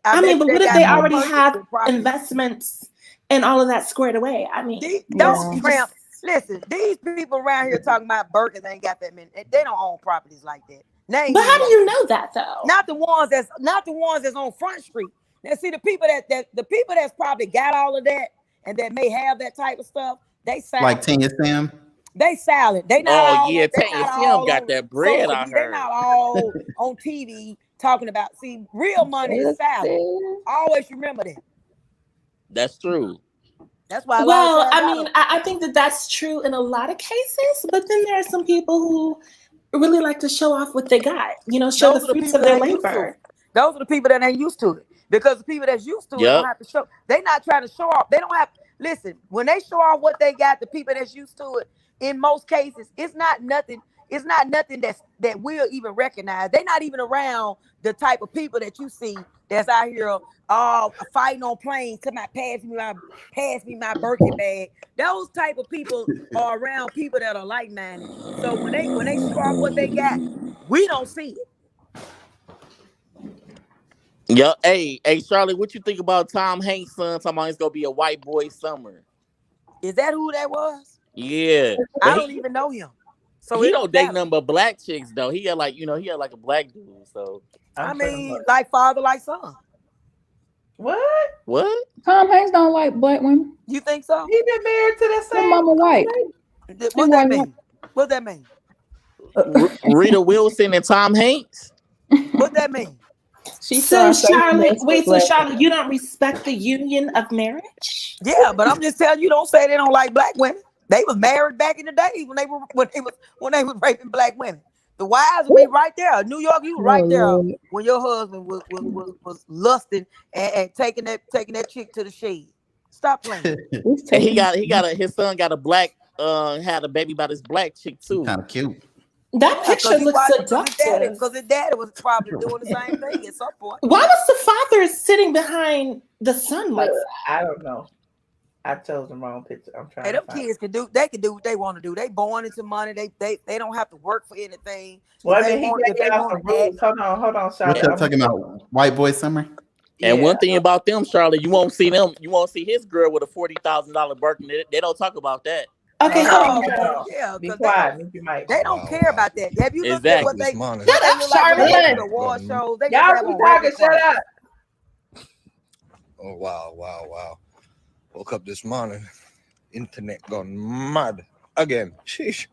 Speaker 10: But what if they already have investments and all of that squared away? I mean,
Speaker 13: don't cramp. Listen, these people around here talking about Birkins ain't got that many. They don't own properties like that.
Speaker 10: But how do you know that though?
Speaker 13: Not the ones that's on Front Street. Now, see, the people that's probably got all of that and that may have that type of stuff, they silent.
Speaker 16: Like Tanya Sam.
Speaker 13: They silent. They not.
Speaker 15: Tanya Sam got that bread. I heard.
Speaker 13: They're not all on TV talking about. See, real money is silent. Always remember that.
Speaker 15: That's true.
Speaker 13: That's why.
Speaker 10: Well, I think that's true in a lot of cases, but then there are some people who really like to show off what they got. Show the fruits of their labor.
Speaker 13: Those are the people that ain't used to it. Because the people that's used to it don't have to show. They're not trying to show off. They don't have. Listen, when they show off what they got, the people that's used to it, in most cases, it's not nothing. It's not nothing that we'll even recognize. They're not even around the type of people that you see that's out here fighting on planes. Come out, pass me my Birkin bag. Those type of people are around people that are like-minded. So when they show off what they got, we don't see it.
Speaker 15: Yeah, hey, Charlotte, what you think about Tom Hanks' son talking about it's gonna be a white boy summer?
Speaker 13: Is that who that was?
Speaker 15: Yeah,
Speaker 13: I don't even know him. So
Speaker 15: he don't date nothing but black chicks though. He had like a black dude. So
Speaker 13: like father, like son.
Speaker 2: What?
Speaker 9: Tom Hanks don't like black women.
Speaker 13: You think so?
Speaker 2: He been married to that same
Speaker 9: mama white.
Speaker 13: What that mean? What that mean?
Speaker 2: Rita
Speaker 15: Wilson and Tom Hanks.
Speaker 13: What that mean?
Speaker 10: So Charlotte, you don't respect the union of marriage?
Speaker 13: Yeah, but I'm just telling you, don't say they don't like black women. They was married back in the day when they was raping black women. The wives would be right there. New York, you right there when your husband was lusting and taking that chick to the shade. Stop playing.
Speaker 15: His son got a black had a baby by this black chick too.
Speaker 16: Kind of cute.
Speaker 10: That picture looks seductive.
Speaker 13: Because his daddy was probably doing the same thing at some point.
Speaker 10: Why was the father sitting behind the son like that?
Speaker 2: I don't know. I chose the wrong picture. I'm trying.
Speaker 13: Hey, them kids can do what they want to do. They born into money. They don't have to work for anything.
Speaker 2: Well, he got some rules. Hold on, Charlotte.
Speaker 16: What y'all talking about? White boy summer?
Speaker 15: And one thing about them, Charlotte, you won't see his girl with a $40,000 Birkin. They don't talk about that.
Speaker 10: Okay,
Speaker 13: yeah,
Speaker 2: be quiet.
Speaker 13: They don't care about that. Have you looked at what they?
Speaker 10: Shut up, Charlotte.
Speaker 13: The war shows.
Speaker 2: Y'all be talking. Shut up.
Speaker 18: Oh wow! Woke up this morning, internet gone mad again. Sheesh.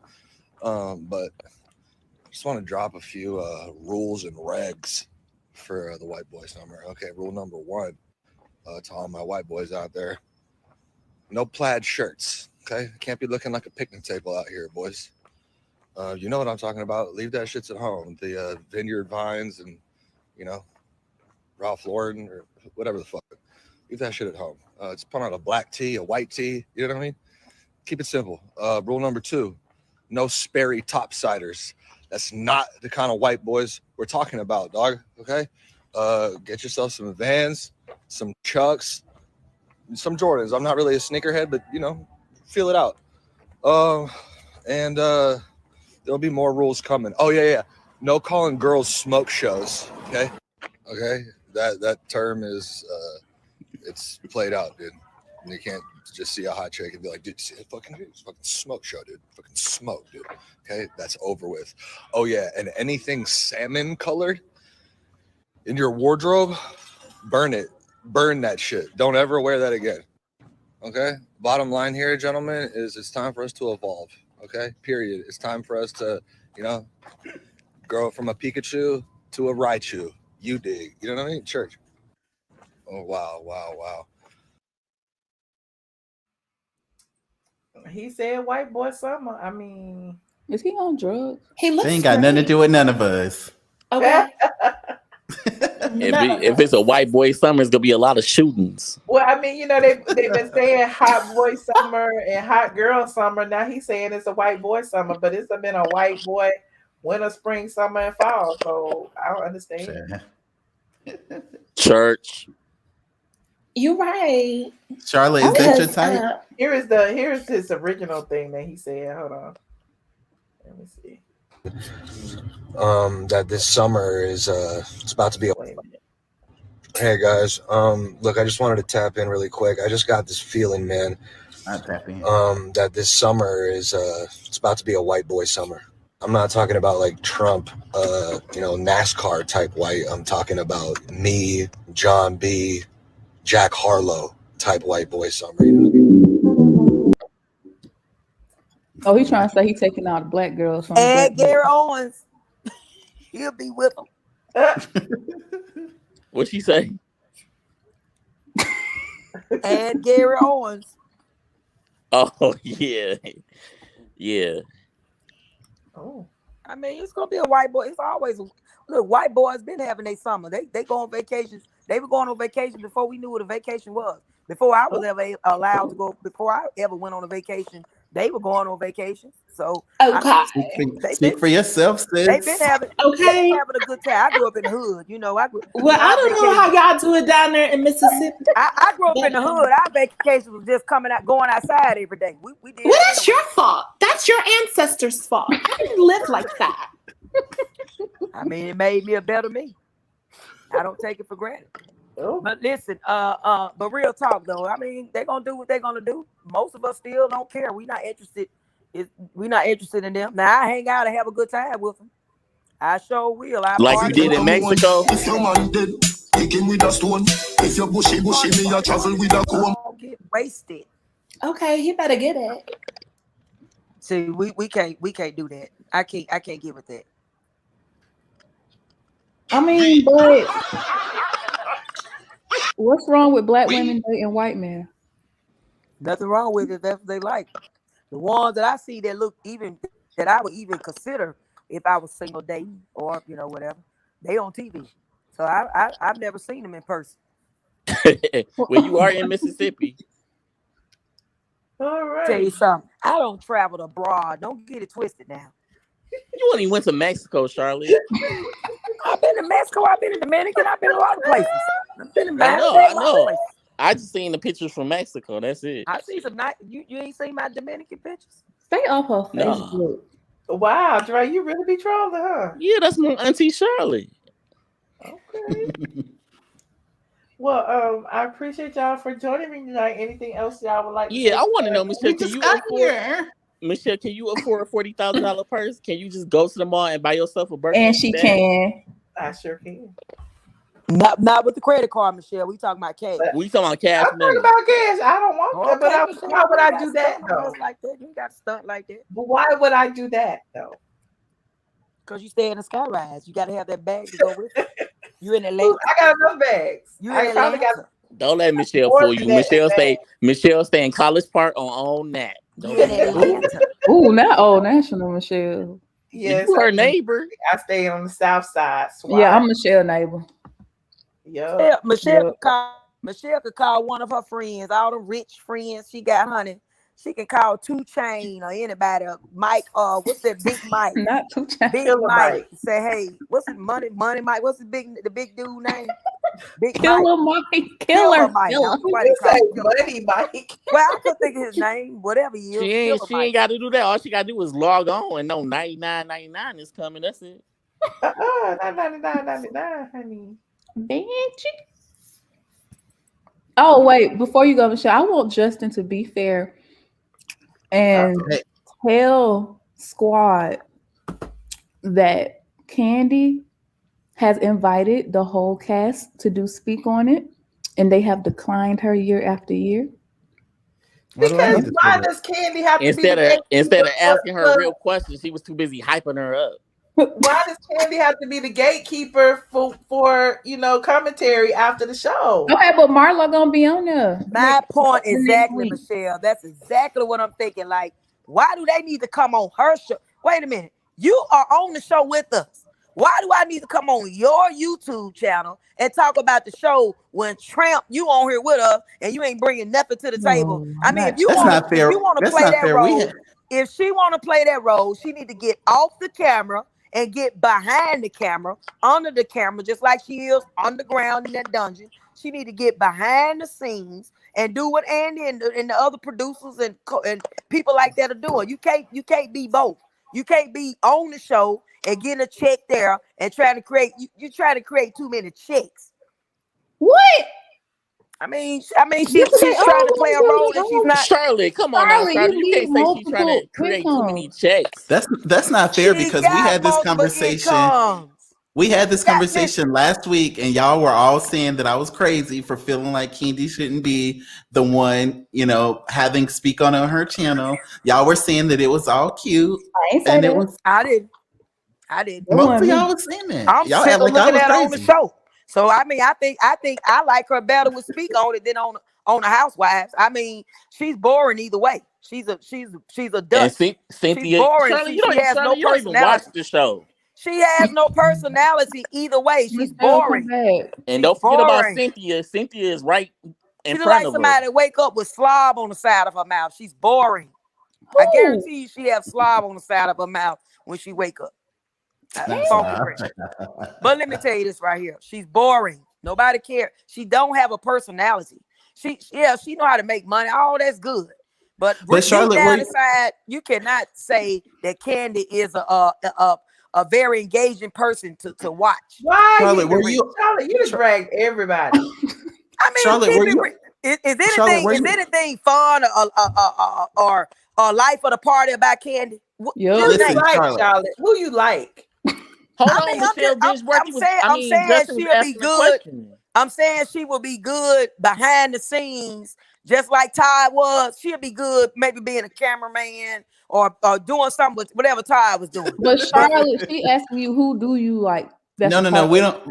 Speaker 18: But I just want to drop a few rules and regs for the white boy summer. Okay, rule number 1 to all my white boys out there: no plaid shirts. Okay, can't be looking like a picnic table out here, boys. You know what I'm talking about. Leave that shits at home. The Vineyard Vines and Ralph Lauren or whatever the fuck. Leave that shit at home. Just put on a black tee, a white tee. You know what I mean? Keep it simple. Rule number 2: no Sperry topsiders. That's not the kind of white boys we're talking about, dog. Okay, get yourself some Vans, some Chucks, some Jordans. I'm not really a sneakerhead, but feel it out. And there'll be more rules coming. Oh yeah. No calling girls smoke shows. Okay. That term is it's played out, dude. And you can't just see a hot chick and be like, dude, see that fucking smoke show, dude. Fucking smoke, dude. Okay, that's over with. Oh yeah, and anything salmon colored in your wardrobe, burn it. Burn that shit. Don't ever wear that again. Okay. Bottom line here, gentlemen, is it's time for us to evolve. Okay. Period. It's time for us to You know, girl from a Pikachu to a Raichu. You dig. You know what I mean? Church. Oh, wow.
Speaker 2: He said white boy summer. I mean,
Speaker 9: is he on drugs?
Speaker 10: He looks
Speaker 16: They ain't got nothing to do with none of us.
Speaker 10: Okay.
Speaker 15: If it's a white boy summer, it's gonna be a lot of shootings.
Speaker 2: Well, I mean, you know, they've been saying hot boy summer and hot girl summer. Now he's saying it's a white boy summer, but it's been a white boy winter, spring, summer, and fall. So I don't understand.
Speaker 15: Church.
Speaker 10: You're right.
Speaker 16: Charlotte, is that your type?
Speaker 2: Here's his original thing that he said. Hold on. Let me see.
Speaker 18: That this summer is it's about to be a Hey guys, look, I just wanted to tap in really quick. I just got this feeling, man. That this summer is it's about to be a white boy summer. I'm not talking about like Trump, NASCAR type white. I'm talking about me, John B, Jack Harlow type white boy summer. You know what I mean?
Speaker 9: Oh, he's trying to say he's taking out black girls from
Speaker 13: And Gary Owens, he'll be with them.
Speaker 15: What'd she say?
Speaker 13: And Gary Owens.
Speaker 15: Oh yeah.
Speaker 2: Oh,
Speaker 13: I mean, it's gonna be a white boy. It's always look. White boys been having their summer. They go on vacations. They were going on vacation before we knew what a vacation was. Before I was ever allowed to go. Before I ever went on a vacation, they were going on vacation. So
Speaker 10: okay,
Speaker 16: speak for yourself, sis.
Speaker 13: They've been having a good time. I grew up in the hood, you know. I don't
Speaker 10: know how y'all do it down there in Mississippi.
Speaker 13: I grew up in the hood. Our vacation was just going outside every day. We did.
Speaker 10: Well, that's your fault. That's your ancestors' fault. I didn't live like that.
Speaker 13: I mean, it made me a better me. I don't take it for granted.
Speaker 2: Oh.
Speaker 13: But listen, but real talk though. I mean, they're gonna do what they're gonna do. Most of us still don't care. We're not interested. We're not interested in them. Now I hang out and have a good time with them. I sure will.
Speaker 15: Like you did in Mexico.
Speaker 19: If your man dead, kick him with a stone. If you're bushy, me a travel with a comb.
Speaker 13: Get wasted.
Speaker 10: Okay, he better get it.
Speaker 13: See, we can't do that. I can't get with that.
Speaker 9: I mean, but what's wrong with black women dating white men?
Speaker 13: Nothing wrong with it. That's what they like. The ones that I see that look even that I would even consider if I was single dating or whatever, they on TV. So I've never seen them in person.
Speaker 15: Well, you are in Mississippi.
Speaker 2: All right.
Speaker 13: Tell you something. I don't travel abroad. Don't get it twisted now.
Speaker 15: You only went to Mexico, Charlotte.
Speaker 13: I've been to Mexico. I've been to Dominican. I've been to a lot of places. I've been to
Speaker 15: I know. I just seen the pictures from Mexico. That's it.
Speaker 13: I see some nice. You ain't seen my Dominican pictures?
Speaker 9: Stay off her Facebook.
Speaker 2: Wow, Dre, you really be trolling, huh?
Speaker 15: Yeah, that's my auntie Shirley.
Speaker 2: Okay. Well, I appreciate y'all for joining me tonight. Anything else y'all would like to say?
Speaker 15: I want to know, Michelle, can you afford a $40,000 purse? Can you just go to the mall and buy yourself a birthday?
Speaker 9: And she can.
Speaker 2: I sure can.
Speaker 13: Not with the credit card, Michelle. We talking about cash.
Speaker 15: We talking about cash.
Speaker 2: I'm talking about cash. I don't want that, but why would I do that though?
Speaker 13: Like that, you got to stunt like that.
Speaker 2: But why would I do that though?
Speaker 13: Because you stay in the sky rise. You got to have that bag to go with you. You in Atlanta.
Speaker 2: I got enough bags.
Speaker 13: I probably got.
Speaker 15: Don't let Michelle fool you. Michelle stay in College Park on that.
Speaker 9: Ooh, not Old National, Michelle.
Speaker 2: Yes,
Speaker 15: you her neighbor.
Speaker 2: I stay on the south side.
Speaker 9: Yeah, I'm Michelle's neighbor.
Speaker 2: Yeah,
Speaker 13: Michelle could call one of her friends, all the rich friends she got, honey. She can call 2 Chain or anybody. Mike, what's that big Mike?
Speaker 9: Not 2 Chain.
Speaker 13: Big Mike. Say, hey, what's it? Money Mike. What's the big dude name? Big
Speaker 9: Killer Mike. Killer
Speaker 13: Mike.
Speaker 9: Killer.
Speaker 2: Money Mike.
Speaker 13: Well, I could think of his name. Whatever he is.
Speaker 15: She ain't got to do that. All she got to do is log on and know $99.99 is coming. That's it.
Speaker 2: Not $99.99, honey.
Speaker 9: Bitch. Oh wait, before you go, Michelle, I want Justin to be fair and tell Squad that Kandi has invited the whole cast to do speak on it, and they have declined her year after year.
Speaker 16: What do I
Speaker 2: Because
Speaker 16: need to
Speaker 2: why
Speaker 16: say?
Speaker 2: does Kandi have to be
Speaker 15: Instead
Speaker 2: the
Speaker 15: of instead of asking her
Speaker 2: gatekeeper?
Speaker 15: real questions, she was too busy hyping her up.
Speaker 2: Why does Kandi have to be the gatekeeper for commentary after the show?
Speaker 9: Okay, but Marlo gonna be on there.
Speaker 13: My point
Speaker 9: the next
Speaker 13: exactly,
Speaker 9: week.
Speaker 13: Michelle. That's exactly what I'm thinking. Like, why do they need to come on her show? Wait a minute. You are on the show with us. Why do I need to come on your YouTube channel and talk about the show when Tramp, you on here with us and you ain't bringing nothing to the table? I mean, if you
Speaker 16: That's
Speaker 13: want
Speaker 16: not fair.
Speaker 13: to
Speaker 16: That's
Speaker 13: play
Speaker 16: not
Speaker 13: that
Speaker 16: fair.
Speaker 13: role, if she want to play that role, she need to get off the camera and get behind the camera, under the camera, just like she is underground in that dungeon. She need to get behind the scenes and do what Andy and the other producers and people like that are doing. You can't be both. You can't be on the show and getting a check there and trying to create. You try to create too many checks.
Speaker 9: What?
Speaker 13: I mean, she's trying to play a role and she's not.
Speaker 15: Charlotte, come on now, Charlotte. You can't say she's trying to create too many checks.
Speaker 16: That's not fair because we had this conversation. We had this conversation last week, and y'all were all saying that I was crazy for feeling like Kandi shouldn't be the one, having speak on her channel. Y'all were saying that it was all cute.
Speaker 13: I ain't say that. I did.
Speaker 16: Most of y'all was saying that.
Speaker 13: I'm
Speaker 16: Y'all
Speaker 13: sick
Speaker 16: act
Speaker 13: of
Speaker 16: like I
Speaker 13: looking
Speaker 16: was
Speaker 13: at her on the
Speaker 16: crazy.
Speaker 13: show. So I mean, I think I like her better with speak on it than on the Housewives. I mean, she's boring either way. She's a dust.
Speaker 15: And Cynthia,
Speaker 13: She's boring.
Speaker 15: Charlotte,
Speaker 13: She has no
Speaker 15: you don't even watch
Speaker 13: personality.
Speaker 15: the show.
Speaker 13: She has no personality either way. She's boring.
Speaker 15: And don't forget about Cynthia. Cynthia is right in
Speaker 13: She look
Speaker 15: front
Speaker 13: like
Speaker 15: of her.
Speaker 13: somebody that wake up with slob on the side of her mouth. She's boring. I guarantee you she have slob on the side of her mouth when she wake up. But let me tell you this right here. She's boring. Nobody cares. She don't have a personality. She know how to make money. All that's good. But
Speaker 16: Charlotte,
Speaker 13: down inside, you cannot say that Kandi is a very engaging person to watch.
Speaker 2: Why,
Speaker 16: Charlotte,
Speaker 2: Charlotte, you just dragged everybody.
Speaker 13: I mean,
Speaker 16: Charlotte,
Speaker 13: is anything fun or life of the party about Kandi?
Speaker 2: Who you like, Charlotte? Who you like?
Speaker 15: Hold on, Michelle.
Speaker 13: I'm saying she'll be good. I'm saying she will be good behind the scenes, just like Ty was. She'll be good, maybe being a cameraman or doing something with whatever Ty was doing.
Speaker 9: But Charlotte, she asking you, who do you like?
Speaker 16: No, we don't.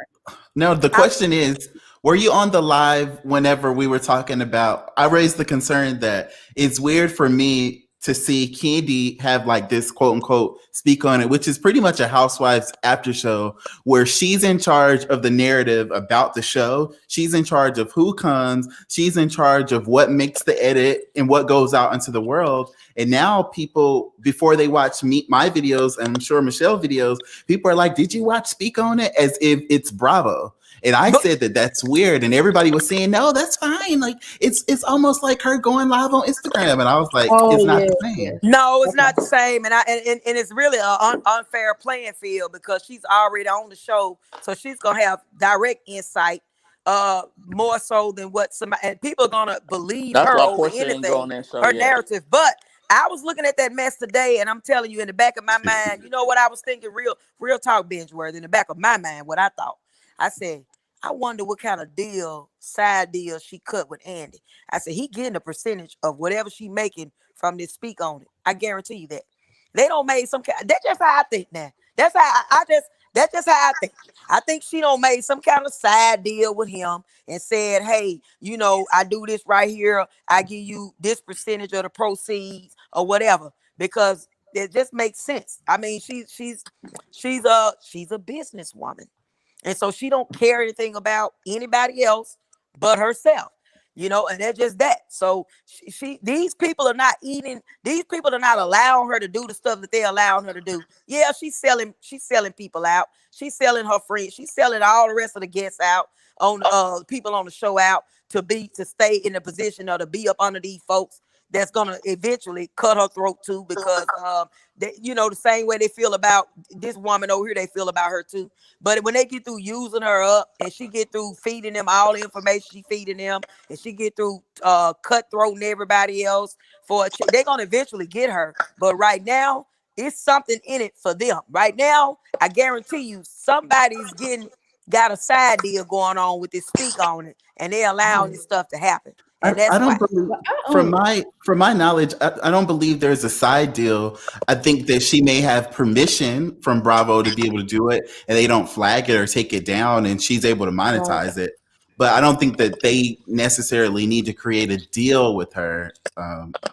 Speaker 16: No, the question is, were you on the live whenever we were talking about? I raised the concern that it's weird for me to see Kandi have like this quote unquote speak on it, which is pretty much a Housewives after show where she's in charge of the narrative about the show. She's in charge of who comes. She's in charge of what makes the edit and what goes out into the world. And now people, before they watch my videos, and I'm sure Michelle videos, people are like, did you watch Speak on It? As if it's Bravo. And I said that that's weird, and everybody was saying, no, that's fine. Like it's almost like her going live on Instagram, and I was like, it's not the same.
Speaker 13: No, it's not the same, and it's really an unfair playing field because she's already on the show, so she's gonna have direct insight, more so than what somebody and people are gonna believe
Speaker 15: That's
Speaker 13: her
Speaker 15: why
Speaker 13: over
Speaker 15: Porsha ain't
Speaker 13: anything,
Speaker 15: go on that show
Speaker 13: her
Speaker 15: yet.
Speaker 13: narrative. But I was looking at that mess today, and I'm telling you, in the back of my mind, you know what I was thinking? Real talk, binge word. In the back of my mind, what I thought, I said, I wonder what kind of side deal she cut with Andy. I said, he getting a percentage of whatever she making from this speak on it. I guarantee you that. They don't make some kind. That's just how I think now. That's just how I think. I think she don't make some kind of side deal with him and said, hey, I do this right here. I give you this percentage of the proceeds or whatever, because it just makes sense. I mean, she's a businesswoman. And so she don't care anything about anybody else but herself, and that's just that. So these people are not eating. These people are not allowing her to do the stuff that they're allowing her to do. Yeah, she's selling people out. She's selling her friends. She's selling all the rest of the guests out on people on the show out to stay in the position or to be up under these folks that's gonna eventually cut her throat too, because the same way they feel about this woman over here, they feel about her too. But when they get through using her up and she get through feeding them all the information she feeding them, and she get through cutthroating everybody else they're gonna eventually get her. But right now, it's something in it for them. Right now, I guarantee you, somebody's got a side deal going on with this speak on it, and they're allowing this stuff to happen. And that's
Speaker 16: I don't
Speaker 13: why.
Speaker 16: believe, from my knowledge, I don't believe there's a side deal. I think that she may have permission from Bravo to be able to do it, and they don't flag it or take it down, and she's able to monetize it. But I don't think that they necessarily need to create a deal with her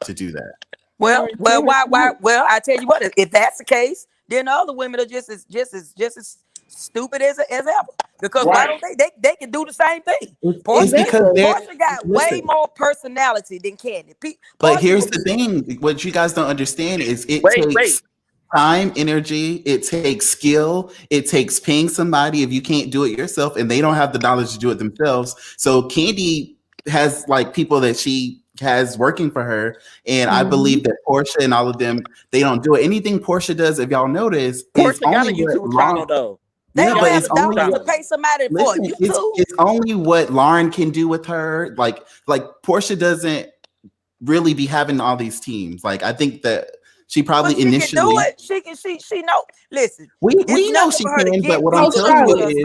Speaker 16: to do that.
Speaker 13: Well, I tell you what, if that's the case, then the other women are just as stupid as ever. Because why don't they can do the same thing? Porsha got way more personality than Kandi.
Speaker 16: But here's the thing: what you guys don't understand is it takes time, energy, it takes skill, it takes paying somebody if you can't do it yourself, and they don't have the knowledge to do it themselves. So Kandi has like people that she has working for her, and I believe that Porsha and all of them, they don't do it. Anything Porsha does, if y'all notice,
Speaker 15: Porsha got a YouTube channel though.
Speaker 13: They don't have the dollars to pay somebody for YouTube.
Speaker 16: It's only what Lauren can do with her. Like Porsha doesn't really be having all these teams. Like I think that she probably
Speaker 13: she
Speaker 16: initially
Speaker 13: can do it. She know. Listen,
Speaker 16: we know she can, but what I'm telling you is,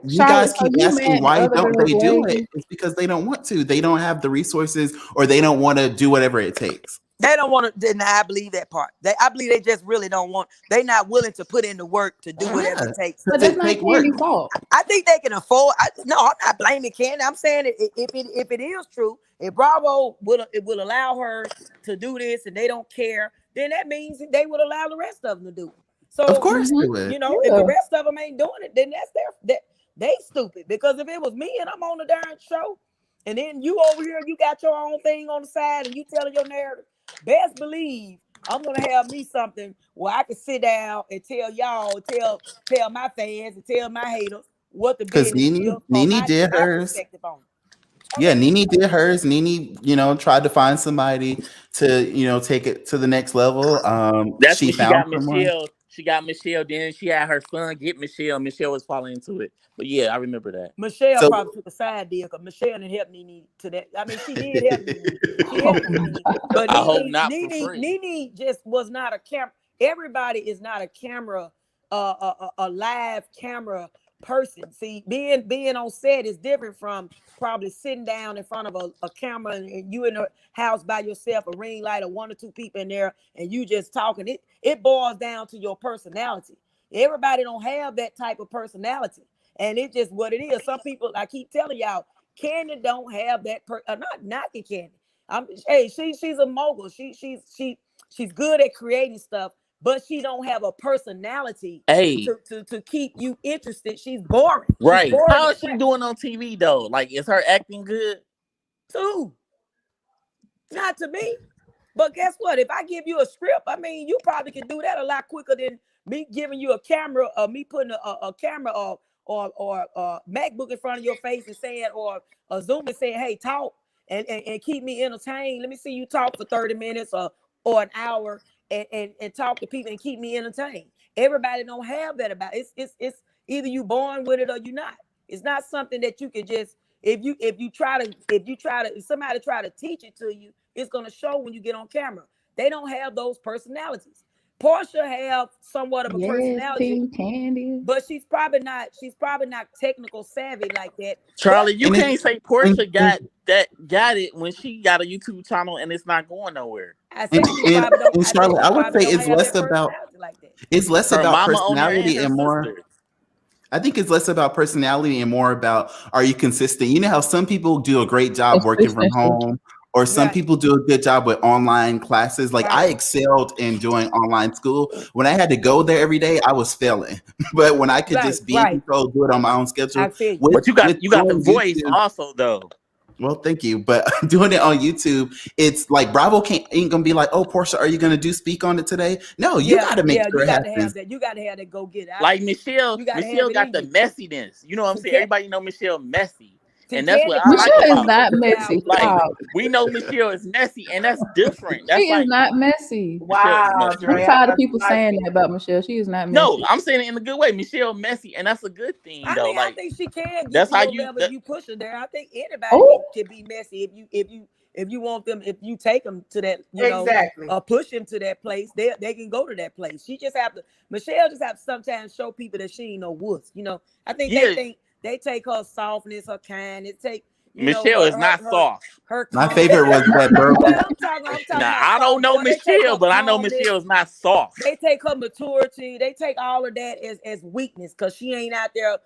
Speaker 16: you guys keep asking why don't they do it? It's because they don't want to. They don't have the resources, or they don't want to do whatever it takes.
Speaker 13: They don't want to. I believe that part. I believe they just really don't want. They're not willing to put in the work to do whatever it takes.
Speaker 9: But that's not Kandi's fault.
Speaker 13: I think they can afford. No, I'm not blaming Kandi. I'm saying if it is true, if Bravo will allow her to do this and they don't care, then that means they would allow the rest of them to do it. So
Speaker 16: of course they would.
Speaker 13: You know, if the rest of them ain't doing it, then they stupid. Because if it was me and I'm on the darn show, and then you over here, you got your own thing on the side, and you telling your narrative, best believe I'm gonna have me something where I can sit down and tell y'all, tell my fans and tell my haters what the business is.
Speaker 16: Nene did hers. Yeah, Nene did hers. Nene, tried to find somebody to, take it to the next level.
Speaker 15: That's
Speaker 16: she
Speaker 15: when
Speaker 16: found
Speaker 15: got
Speaker 16: someone.
Speaker 15: Michelle. She got Michelle. Then she had her son get Michelle. Michelle was falling into it. But yeah, I remember that.
Speaker 13: Michelle probably took a side deal because Michelle didn't help Nene to that. I mean, she did help Nene. She helped Nene. But
Speaker 15: I hope not for free.
Speaker 13: Nene just was not a camera. Everybody is not a camera, a live camera person. See, being on set is different from probably sitting down in front of a camera and you in a house by yourself, a ring light, or one or two people in there, and you just talking. It boils down to your personality. Everybody don't have that type of personality, and it's just what it is. Some people, I keep telling y'all, Kandi don't have that. Not knocking Kandi. She's a mogul. She's good at creating stuff, but she don't have a personality to keep you interested. She's boring.
Speaker 15: Right.
Speaker 13: She's boring.
Speaker 15: How is she doing on TV though? Like, is her acting good?
Speaker 13: Too. Not to me. But guess what? If I give you a script, I mean, you probably can do that a lot quicker than me giving you a camera, or me putting a camera or MacBook in front of your face and saying, or a Zoom and saying, hey, talk and keep me entertained. Let me see you talk for 30 minutes or an hour and talk to people and keep me entertained. Everybody don't have that about it. It's either you born with it or you're not. It's not something that you can just if somebody try to teach it to you, it's gonna show when you get on camera. They don't have those personalities. Porsha have somewhat of a personality,
Speaker 9: Kandi.
Speaker 13: but she's probably not technical savvy like that.
Speaker 15: Charlie, you can't say Porsha got it when she got a YouTube channel and it's not going nowhere.
Speaker 16: Charlotte, I would say it's less about personality and more. I think it's less about personality and more about, are you consistent? You know how some people do a great job working from home, or some people do a good job with online classes. Like I excelled in doing online school. When I had to go there every day, I was failing. But when I could just be in control, do it on my own schedule.
Speaker 15: But you got the voice also though.
Speaker 16: Well, thank you. But doing it on YouTube, it's like Bravo ain't gonna be like, oh, Porsha, are you gonna speak on it today? No, you gotta make sure it happens.
Speaker 13: You gotta have that go get it.
Speaker 15: Like Michelle got the messiness. You know what I'm saying? Everybody know Michelle messy. And that's what I like about
Speaker 9: Michelle is not messy.
Speaker 15: Like, we know Michelle is messy, and that's different. That's
Speaker 9: she is not messy.
Speaker 2: Wow,
Speaker 9: I'm tired of people saying that about Michelle. She is not messy.
Speaker 15: No, I'm saying it in a good way. Michelle messy, and that's a good thing, though.
Speaker 13: I think she can.
Speaker 15: That's how
Speaker 13: you push her there. I think anybody can be messy if you want them. If you take them to that, push them to that place, they can go to that place. Michelle just have to sometimes show people that she ain't no wuss. I think they think. They take her softness, her kindness.
Speaker 15: Michelle is not soft.
Speaker 16: My favorite was that burger.
Speaker 13: I'm talking
Speaker 15: Now,
Speaker 13: about
Speaker 15: I don't know
Speaker 13: they take
Speaker 15: Michelle,
Speaker 13: her
Speaker 15: but I know
Speaker 13: calmness,
Speaker 15: Michelle's not soft.
Speaker 13: They take her maturity. They take all of that as weakness because she ain't out there.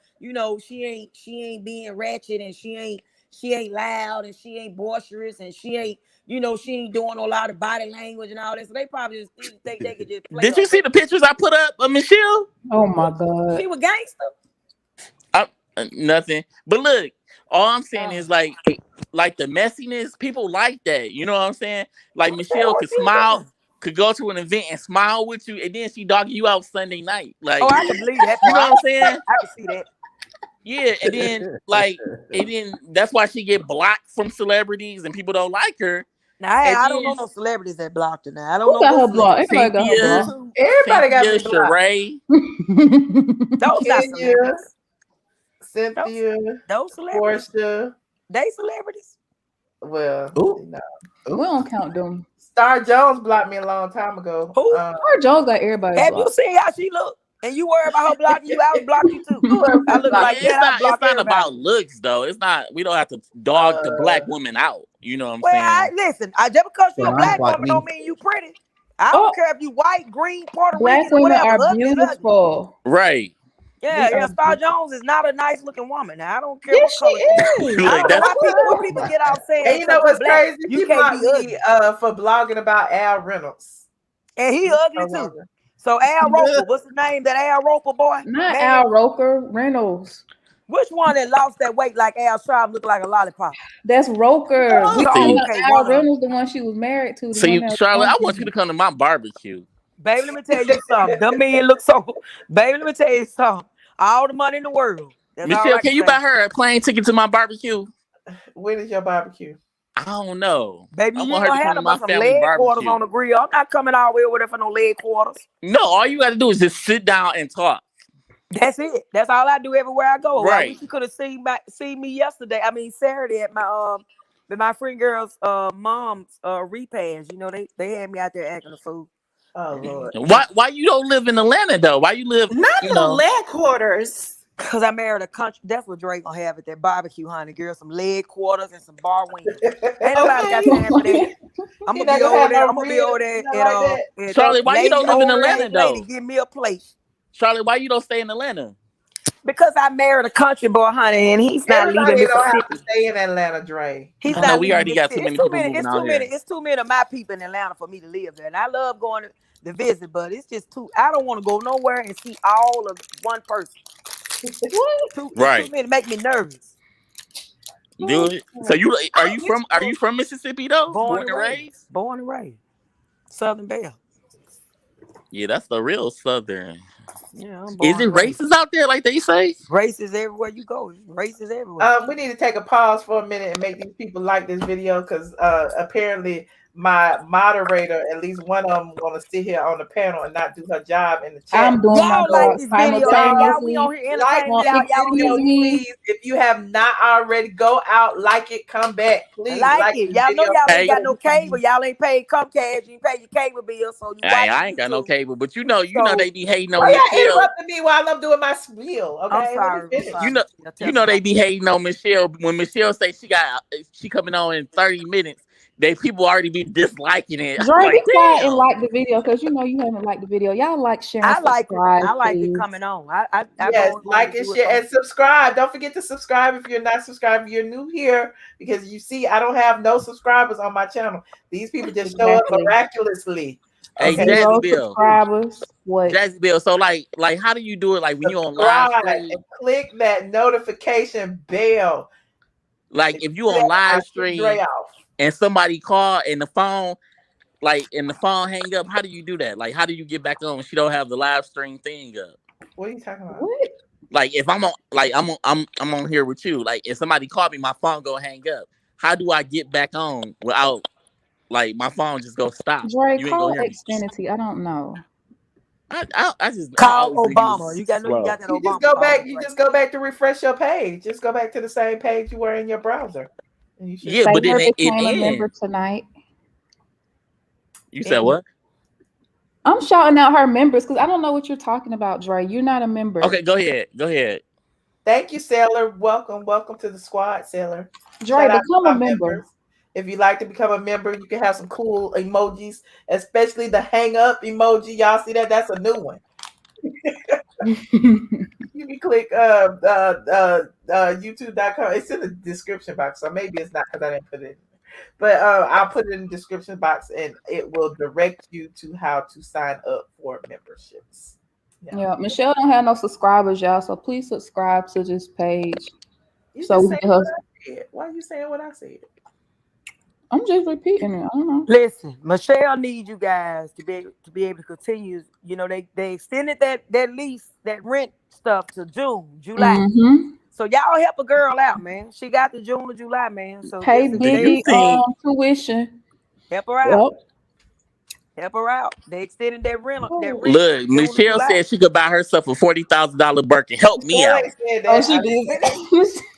Speaker 13: She ain't being ratchet and she ain't loud and she ain't boisterous and she ain't she ain't doing a lot of body language and all that. So they probably just think they could just play.
Speaker 15: Did you see the pictures I put up of Michelle?
Speaker 9: Oh my God.
Speaker 13: She was gangster.
Speaker 15: Nothing. But look, all I'm saying is like the messiness, people like that. You know what I'm saying? Like Michelle could smile, could go to an event and smile with you, and then she dogging you out Sunday night. Like,
Speaker 13: I can believe that.
Speaker 15: You know what I'm saying?
Speaker 13: I can see that.
Speaker 15: Yeah, and then that's why she get blocked from celebrities and people don't like her.
Speaker 13: Now I don't know no celebrities that blocked her. Now I don't know.
Speaker 9: Got her blocked? Everybody got her blocked.
Speaker 2: Everybody got me blocked.
Speaker 15: Sheree.
Speaker 13: Those not celebrities.
Speaker 2: Cynthia,
Speaker 13: those celebrities.
Speaker 2: Porsha.
Speaker 13: They celebrities.
Speaker 2: Well,
Speaker 9: we don't count them.
Speaker 2: Star Jones blocked me a long time ago.
Speaker 13: Who?
Speaker 9: Star Jones got everybody
Speaker 13: Have
Speaker 9: blocked.
Speaker 13: you seen how she look? And you worry about her blocking you? I would block you too. I look like that.
Speaker 15: It's not about looks though. It's not. We don't have to dog the black woman out. You know what I'm saying?
Speaker 13: Listen. Just because you're a black woman don't mean you pretty. I don't care if you white, green, Puerto
Speaker 9: Black
Speaker 13: Rican,
Speaker 9: women
Speaker 13: whatever.
Speaker 9: are beautiful.
Speaker 15: Right.
Speaker 13: Yeah. Star Jones is not a nice looking woman. Now, I don't care what color she is. I don't know why people get out saying.
Speaker 2: And you know what's crazy?
Speaker 13: You can't be ugly.
Speaker 2: For blogging about Al Reynolds.
Speaker 13: And he ugly too. So Al Roker, what's his name? That Al Roker boy?
Speaker 9: Not Al Roker, Reynolds.
Speaker 13: Which one that lost that weight like Al Sharp looked like a lollipop?
Speaker 9: That's Roker. Al
Speaker 13: one
Speaker 9: Reynolds, the one she was married to.
Speaker 15: See, Charlotte, I want you to come to my barbecue.
Speaker 13: Baby, let me tell you something. Them men look so. Baby, let me tell you something. All the money in the world.
Speaker 15: Michelle, can you buy her a plane ticket to my barbecue?
Speaker 2: When is your barbecue?
Speaker 15: I don't know.
Speaker 13: Baby,
Speaker 15: I
Speaker 13: you
Speaker 15: want
Speaker 13: ain't
Speaker 15: her to
Speaker 13: gonna
Speaker 15: come
Speaker 13: have
Speaker 15: to my
Speaker 13: some
Speaker 15: family
Speaker 13: leg quarters
Speaker 15: barbecue.
Speaker 13: on the grill. I'm not coming all the way over there for no leg quarters.
Speaker 15: No, all you got to do is just sit down and talk.
Speaker 13: That's it. That's all I do everywhere I go.
Speaker 15: Right.
Speaker 13: I wish you could have seen me yesterday. I mean Saturday at my friend girl's mom's repast. They had me out there acting a fool.
Speaker 2: Oh Lord.
Speaker 15: Why you don't live in Atlanta though? Why you live
Speaker 10: leg quarters?
Speaker 13: Cause I married a country. That's what Drake gonna have at that barbecue, honey. Girl, some leg quarters and some bar wings. Ain't nobody got time for that. I'm gonna be over there.
Speaker 15: Charlotte, why you don't live in Atlanta though?
Speaker 13: Lady, give me a plate.
Speaker 15: Charlotte, why you don't stay in Atlanta?
Speaker 13: Because I married a country boy, honey, and he's not leaving Mississippi.
Speaker 2: Don't have to stay in Atlanta, Dre.
Speaker 13: He's
Speaker 15: I
Speaker 13: not.
Speaker 15: know we already got too many people moving out here.
Speaker 13: It's too many of my people in Atlanta for me to live there, and I love going to visit, but it's just too. I don't want to go nowhere and see all of one person.
Speaker 15: Right.
Speaker 13: Too many make me nervous.
Speaker 15: Do it. So are you from Mississippi though? Born and raised?
Speaker 13: Born and raised. Southern Belle.
Speaker 15: Yeah, that's the real Southern.
Speaker 13: Yeah,
Speaker 15: is it racist out there like they say?
Speaker 13: Racist everywhere you go. Racist everywhere.
Speaker 2: We need to take a pause for a minute and make these people like this video because apparently my moderator, at least one of them, want to sit here on the panel and not do her job in the chat.
Speaker 9: I'm doing my
Speaker 13: like this video. Y'all, we on here entertaining y'all.
Speaker 2: Please, if you have not already, go out, like it, come back, please.
Speaker 13: Like it. Y'all know y'all ain't got no cable. Y'all ain't paid Comcast. You pay your cable bill, so you.
Speaker 15: I ain't got no cable, but you know they be hating on
Speaker 2: Michelle.
Speaker 15: Michelle.
Speaker 2: Interrupting me while I'm doing my spiel. Okay,
Speaker 13: I'm sorry.
Speaker 15: You know they be hating on Michelle when Michelle say she coming on in 30 minutes. People already be disliking it.
Speaker 9: Dre, be quiet and like the video because you haven't liked the video. Y'all like sharing.
Speaker 13: I like it coming on.
Speaker 2: Yes, like and share and subscribe. Don't forget to subscribe if you're not subscribed. If you're new here, because you see, I don't have no subscribers on my channel. These people just show up miraculously.
Speaker 15: Hey,
Speaker 2: Okay.
Speaker 15: Jazzy Bill.
Speaker 9: Subscribers. What?
Speaker 15: Jazzy Bill. So like how do you do it? Like when you're on live stream,
Speaker 2: and click that notification bell.
Speaker 15: Like if you on live stream and somebody call and the phone hang up, how do you do that? Like how do you get back on when she don't have the live stream thing up?
Speaker 2: What are you talking about?
Speaker 9: What?
Speaker 15: Like if I'm on here with you, like if somebody called me, my phone go hang up. How do I get back on without like my phone just go stop?
Speaker 9: Dre, call Xfinity. I don't know.
Speaker 15: I just
Speaker 13: call Obama. You got that Obama.
Speaker 2: You just go back to refresh your page. Just go back to the same page you were in your browser.
Speaker 15: Yeah, but then it
Speaker 9: became a member tonight.
Speaker 15: You said what?
Speaker 9: I'm shouting out her members because I don't know what you're talking about, Dre. You're not a member.
Speaker 15: Okay, go ahead.
Speaker 2: Thank you, Sailor. Welcome to the squad, Sailor.
Speaker 9: Dre, become a member.
Speaker 2: Members. If you'd like to become a member, you can have some cool emojis, especially the hang up emoji. Y'all see that? That's a new one. You can click youtube.com. It's in the description box, so maybe it's not because I didn't put it in. But I'll put it in the description box and it will direct you to how to sign up for memberships.
Speaker 9: Yeah, Michelle don't have no subscribers, y'all, so please subscribe to this page.
Speaker 2: So we can why are you saying what I said?
Speaker 9: I'm just repeating it. I don't know.
Speaker 13: Listen, Michelle needs you guys to be able to continue. You know, they extended that lease, that rent stuff to July.
Speaker 9: Mm-hmm.
Speaker 13: So y'all help a girl out, man. She got the June or July, man. So
Speaker 9: pay big tuition.
Speaker 13: Help her out. Yep. Help her out. They extended that rent.
Speaker 15: Look, Michelle said she could buy herself a $40,000 Birkin. Help me out.
Speaker 2: Oh, she did.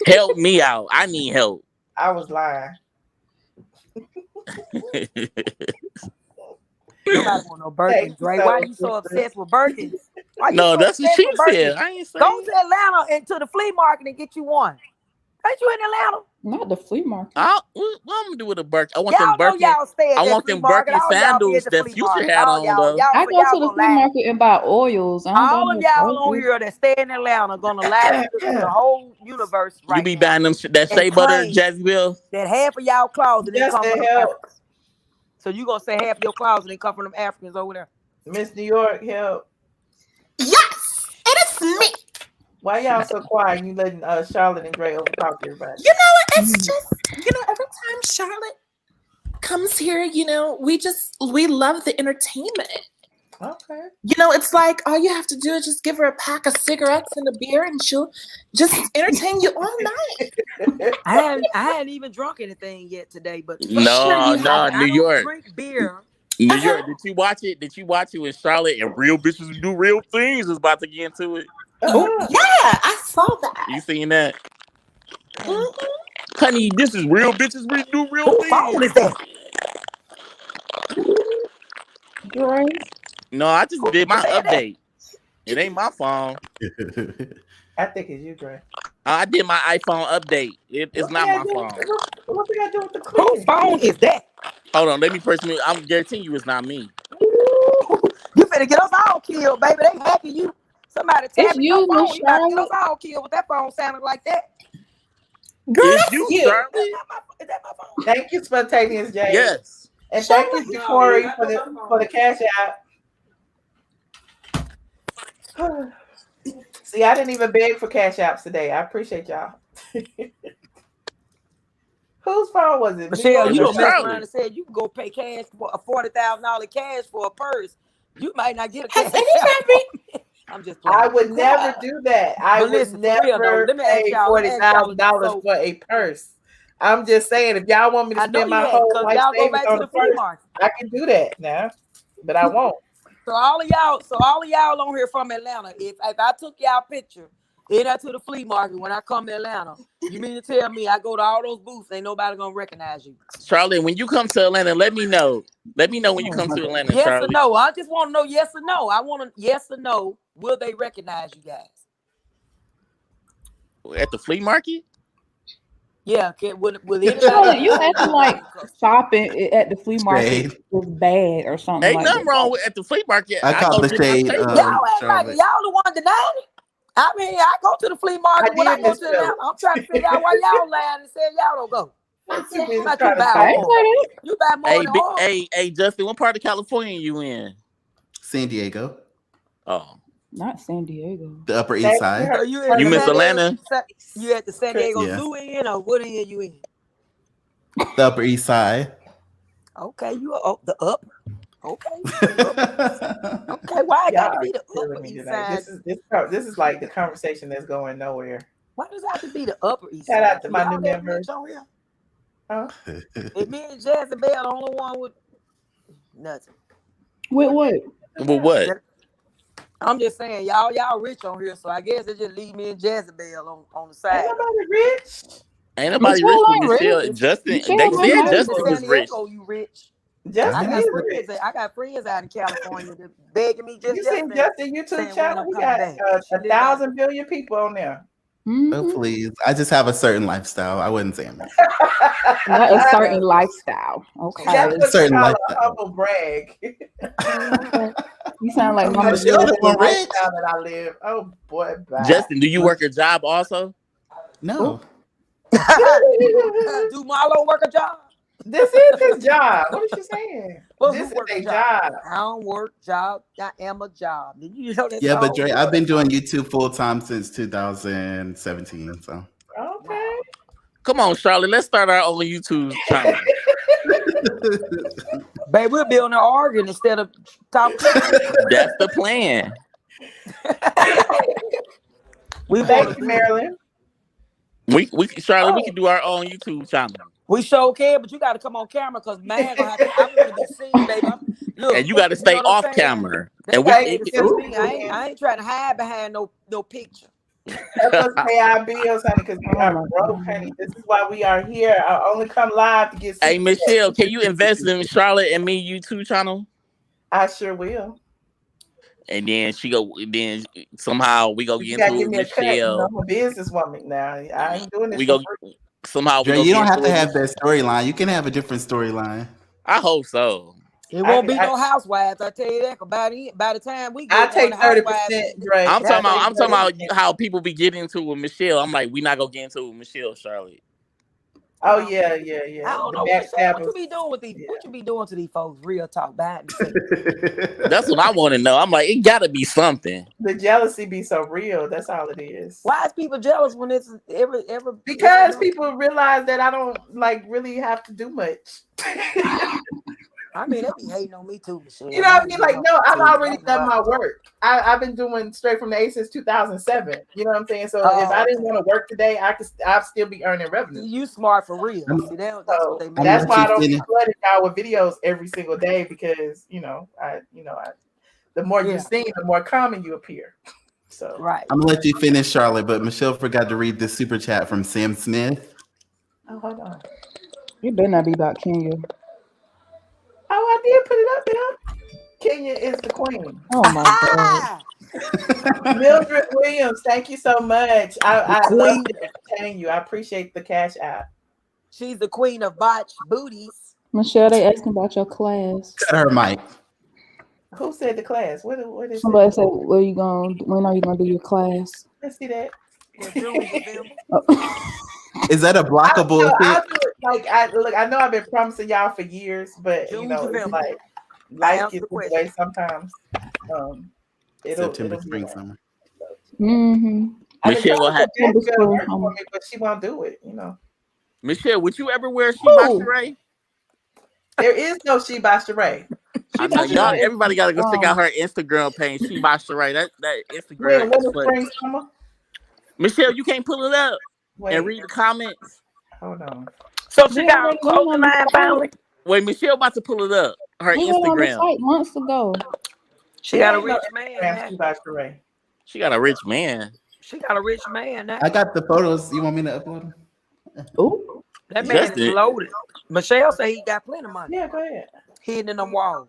Speaker 15: Help me out. I need help.
Speaker 2: I was lying.
Speaker 13: Nobody want no Birkins, right? Why are you so obsessed with Birkins?
Speaker 15: No, that's what she said. I ain't saying.
Speaker 13: Go to Atlanta and to the flea market and get you one. Ain't you in Atlanta?
Speaker 9: Not the flea market.
Speaker 15: What I'm gonna do with a Birkin? I want them Birkin. I want them Birkin sandals that Future had on though.
Speaker 9: I go to the flea market and buy oils.
Speaker 13: All of y'all on here that stay in Atlanta gonna lie to the whole universe right
Speaker 15: You be buying them that shea butter, Jazzy Bill?
Speaker 13: That half of y'all closet
Speaker 2: Yes,
Speaker 13: come from
Speaker 2: they
Speaker 13: them
Speaker 2: help.
Speaker 13: Africans. So you gonna say half of your closet come from them Africans over there?
Speaker 2: Miss New York, help.
Speaker 10: Yes, it is me.
Speaker 2: Why y'all so quiet? You letting Charlotte and Gray overtalk everybody?
Speaker 10: You know, it's just, you know, every time Charlotte comes here, you know, we love the entertainment.
Speaker 2: Okay.
Speaker 10: You know, it's like all you have to do is just give her a pack of cigarettes and a beer and she'll just entertain you all night.
Speaker 13: I hadn't even drunk anything yet today, but
Speaker 15: No,
Speaker 13: I
Speaker 15: New York.
Speaker 13: Drink beer.
Speaker 15: New York, did you watch it? Did you watch it with Charlotte and real bitches who do real things is about to get into it?
Speaker 10: Oh, yeah, I saw that.
Speaker 15: You seen that? Mm-hmm. Honey, this is real bitches. We do real things.
Speaker 13: Phone is that?
Speaker 15: No, I just did my update. It ain't my phone.
Speaker 2: I think it's you, Dre.
Speaker 15: I did my iPhone update. It's not my phone.
Speaker 2: What we got to do with the
Speaker 13: whose phone is that?
Speaker 15: Hold on, let me personally. I'm guaranteeing you it's not me.
Speaker 13: You finna get us all killed, baby. They hacking you. Somebody tap your phone. You gotta get us all killed with that phone sounding like that.
Speaker 2: Girl,
Speaker 15: it's you, Charlie.
Speaker 13: Is that my phone?
Speaker 2: Thank you, Spontaneous Jay.
Speaker 15: Yes.
Speaker 2: And thank you, Corey, for the cash out. See, I didn't even beg for cash apps today. I appreciate y'all. Whose phone was it?
Speaker 13: Michelle, you don't mess around and said you can go pay cash for a $40,000 cash for a purse. You might not get a cash out. I'm just playing.
Speaker 2: I would never do that. I would never pay $40,000 for a purse. I'm just saying, if y'all want me to spend my whole life savings on a purse, I can do that now, but I won't.
Speaker 13: So all of y'all on here from Atlanta, if I took y'all picture to the flea market when I come to Atlanta, you mean to tell me I go to all those booths, ain't nobody gonna recognize you?
Speaker 15: Charlie, when you come to Atlanta, let me know. Let me know when you come to Atlanta,
Speaker 13: yes
Speaker 15: Charlie.
Speaker 13: Or no? I just want to know yes or no. I want to yes or no. Will they recognize you guys?
Speaker 15: At the flea market?
Speaker 13: Yeah, will
Speaker 9: anybody? You have to like shopping at the flea market is bad or something.
Speaker 15: Ain't
Speaker 9: like
Speaker 15: nothing
Speaker 9: that.
Speaker 15: wrong with at the flea market.
Speaker 16: I caught the shade.
Speaker 13: Y'all act like y'all the one denying it. I mean, I go to the flea market when I go to Atlanta. I'm trying to figure out why y'all lying and saying y'all don't go. You buy more than oil.
Speaker 15: Hey, Justin, what part of California you in?
Speaker 16: San Diego.
Speaker 15: Oh.
Speaker 9: Not San Diego.
Speaker 16: The Upper East Side.
Speaker 13: So
Speaker 15: you miss Atlanta?
Speaker 13: You at the San Diego Zoo in or what end you in?
Speaker 16: The Upper East Side.
Speaker 13: Okay, you are the upper. Okay. Okay, why I got to be the Upper East Side?
Speaker 2: This is like the conversation that's going nowhere.
Speaker 13: Why does it have to be the Upper East Side?
Speaker 2: Shout out to my new members.
Speaker 13: Huh? If me and Jazzy Bell the only one with nothing.
Speaker 9: With what?
Speaker 15: With what?
Speaker 13: I'm just saying, y'all rich on here, so I guess it just leave me and Jazzy Bell on the side.
Speaker 2: Ain't nobody rich.
Speaker 15: Ain't nobody rich with Michelle. Justin, they said Justin was rich.
Speaker 13: You rich.
Speaker 2: Justin is rich.
Speaker 13: I got friends out in California that begging me just.
Speaker 2: You seen Justin YouTube channel? We got 1,000 billion people on there.
Speaker 16: Oh, please. I just have a certain lifestyle. I wouldn't say I'm that.
Speaker 9: Not a certain lifestyle. Okay.
Speaker 2: That's what you
Speaker 16: Certain
Speaker 2: call a
Speaker 16: lifestyle.
Speaker 2: humble brag.
Speaker 9: You sound like Mama
Speaker 2: This is
Speaker 9: Jill.
Speaker 2: the lifestyle that I live. Oh boy, bye.
Speaker 15: Justin, do you work a job also?
Speaker 16: No.
Speaker 13: Do Marlo work a job?
Speaker 2: This is his job. What is she saying?
Speaker 13: Well,
Speaker 2: This
Speaker 13: who
Speaker 2: is
Speaker 13: work
Speaker 2: a job.
Speaker 13: I don't work job. I am a job. Did you know that?
Speaker 16: Yeah, but
Speaker 13: song?
Speaker 16: Dre, I've been doing YouTube full time since 2017. So
Speaker 2: Okay.
Speaker 15: Come on, Charlotte. Let's start our own YouTube channel.
Speaker 13: Babe, we'll be on there arguing instead of talking.
Speaker 15: That's the plan.
Speaker 2: Thank you, Marilyn.
Speaker 15: We Charlotte, we can do our own YouTube channel.
Speaker 13: We sure can, but you got to come on camera because man, I want to be seen, baby. Look,
Speaker 15: And you got to stay
Speaker 13: know what I'm
Speaker 15: off
Speaker 13: saying?
Speaker 15: camera.
Speaker 13: They
Speaker 15: And
Speaker 13: got to see me. I ain't trying to hide behind no picture.
Speaker 2: Help us pay our bills, honey, because we are broke, honey. This is why we are here. I only come live to get.
Speaker 15: Hey, Michelle, can you invest in Charlotte and me YouTube channel?
Speaker 2: I sure will.
Speaker 15: And then then somehow we go
Speaker 2: You
Speaker 15: get
Speaker 2: gotta
Speaker 15: into
Speaker 2: give me a cut. You know,
Speaker 15: Michelle.
Speaker 2: I'm a businesswoman now. I ain't doing this.
Speaker 15: We go somehow.
Speaker 16: Dre,
Speaker 15: we go
Speaker 16: you don't
Speaker 15: get
Speaker 16: have to
Speaker 15: into
Speaker 16: have that storyline. You can have a different storyline.
Speaker 15: I hope so.
Speaker 13: It won't be no housewives. I tell you that. By the time we
Speaker 2: I
Speaker 13: get
Speaker 2: take
Speaker 13: on the
Speaker 2: 30%, Dre.
Speaker 15: I'm talking about how people be getting into with Michelle. I'm like, we not gonna get into it with Michelle, Charlotte.
Speaker 2: Oh yeah.
Speaker 13: I don't know what you be doing with these. What you be doing to these folks? Real talk, bad.
Speaker 15: That's what I want to know. I'm like, it gotta be something.
Speaker 2: The jealousy be so real. That's all it is.
Speaker 13: Why is people jealous when it's every?
Speaker 2: Because people realize that I don't like really have to do much.
Speaker 13: I mean, they be hating on me too, Michelle.
Speaker 2: You know what I mean? Like, no, I've already done my work. I've been doing straight from the A since 2007. You know what I'm saying? So if I didn't want to work today, I'd still be earning revenue.
Speaker 13: You smart for real. See, that's what they mean.
Speaker 2: That's why I don't be flooding y'all with videos every single day because the more you sing, the more common you appear. So
Speaker 13: right.
Speaker 16: I'm gonna let you finish, Charlotte, but Michelle forgot to read this super chat from Sam Smith.
Speaker 2: Oh, hold on.
Speaker 9: You better not be about Kenya.
Speaker 2: Oh, I did put it up there. Kenya is the queen.
Speaker 9: Oh my God.
Speaker 2: Mildred Williams, thank you so much. I love entertaining you. I appreciate the cash app.
Speaker 13: She's the queen of botched booties.
Speaker 9: Michelle, they asking about your class.
Speaker 16: Cut her mic.
Speaker 2: Who said the class? What is
Speaker 9: Somebody
Speaker 2: it?
Speaker 9: said, when are you gonna do your class?
Speaker 2: Let's see that.
Speaker 16: Is that a blockable thing?
Speaker 2: I know I've been promising y'all for years, but it's like life gets in the way sometimes.
Speaker 16: September, spring, summer.
Speaker 9: Mm-hmm.
Speaker 15: Michelle will have
Speaker 2: for me, but she won't do it.
Speaker 15: Michelle, would you ever wear Sheba Sheree?
Speaker 2: There is no Sheba Sheree.
Speaker 15: I know y'all. Everybody got to go check out her Instagram page, Sheba Sheree. That Instagram.
Speaker 2: When spring, summer?
Speaker 15: Michelle, you can't pull it up and read the comments.
Speaker 2: Hold on.
Speaker 13: So she got a clothing line finally.
Speaker 15: Wait, Michelle about to pull it up. Her Instagram.
Speaker 9: Months ago.
Speaker 13: She got a rich man.
Speaker 15: She got a rich man.
Speaker 13: She got a rich man now.
Speaker 16: I got the photos. You want me to upload them?
Speaker 9: Ooh.
Speaker 13: That man is loaded. Michelle say he got plenty of money.
Speaker 2: Yeah, go ahead.
Speaker 13: Hidden in them walls.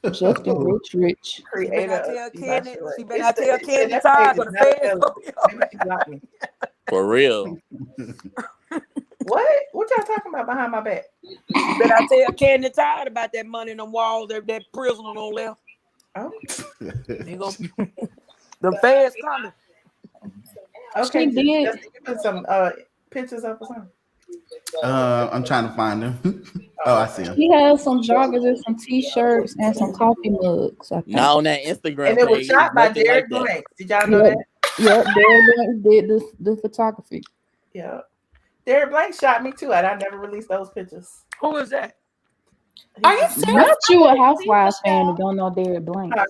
Speaker 9: Justin Rich.
Speaker 13: She better tell Kandi Todd for the feds.
Speaker 15: For real.
Speaker 2: What y'all talking about behind my back?
Speaker 13: You better tell Kandi Todd about that money in them walls that prisoner on left.
Speaker 2: Oh.
Speaker 13: The feds coming.
Speaker 2: Okay,
Speaker 9: She did.
Speaker 2: Just put some pictures up or something.
Speaker 16: I'm trying to find them. Oh, I see them.
Speaker 9: He has some joggers and some t-shirts and some coffee mugs.
Speaker 15: Now on that Instagram
Speaker 2: And it was
Speaker 15: page,
Speaker 2: shot by Derek
Speaker 15: like
Speaker 2: Blank. Did y'all know that?
Speaker 9: Yep, Derek Blank did the photography.
Speaker 2: Yeah. Derek Blank shot me too, and I never released those pictures.
Speaker 13: Who is that?
Speaker 10: Are you serious?
Speaker 9: Not you a Housewives fan who don't know Derek Blank.
Speaker 10: I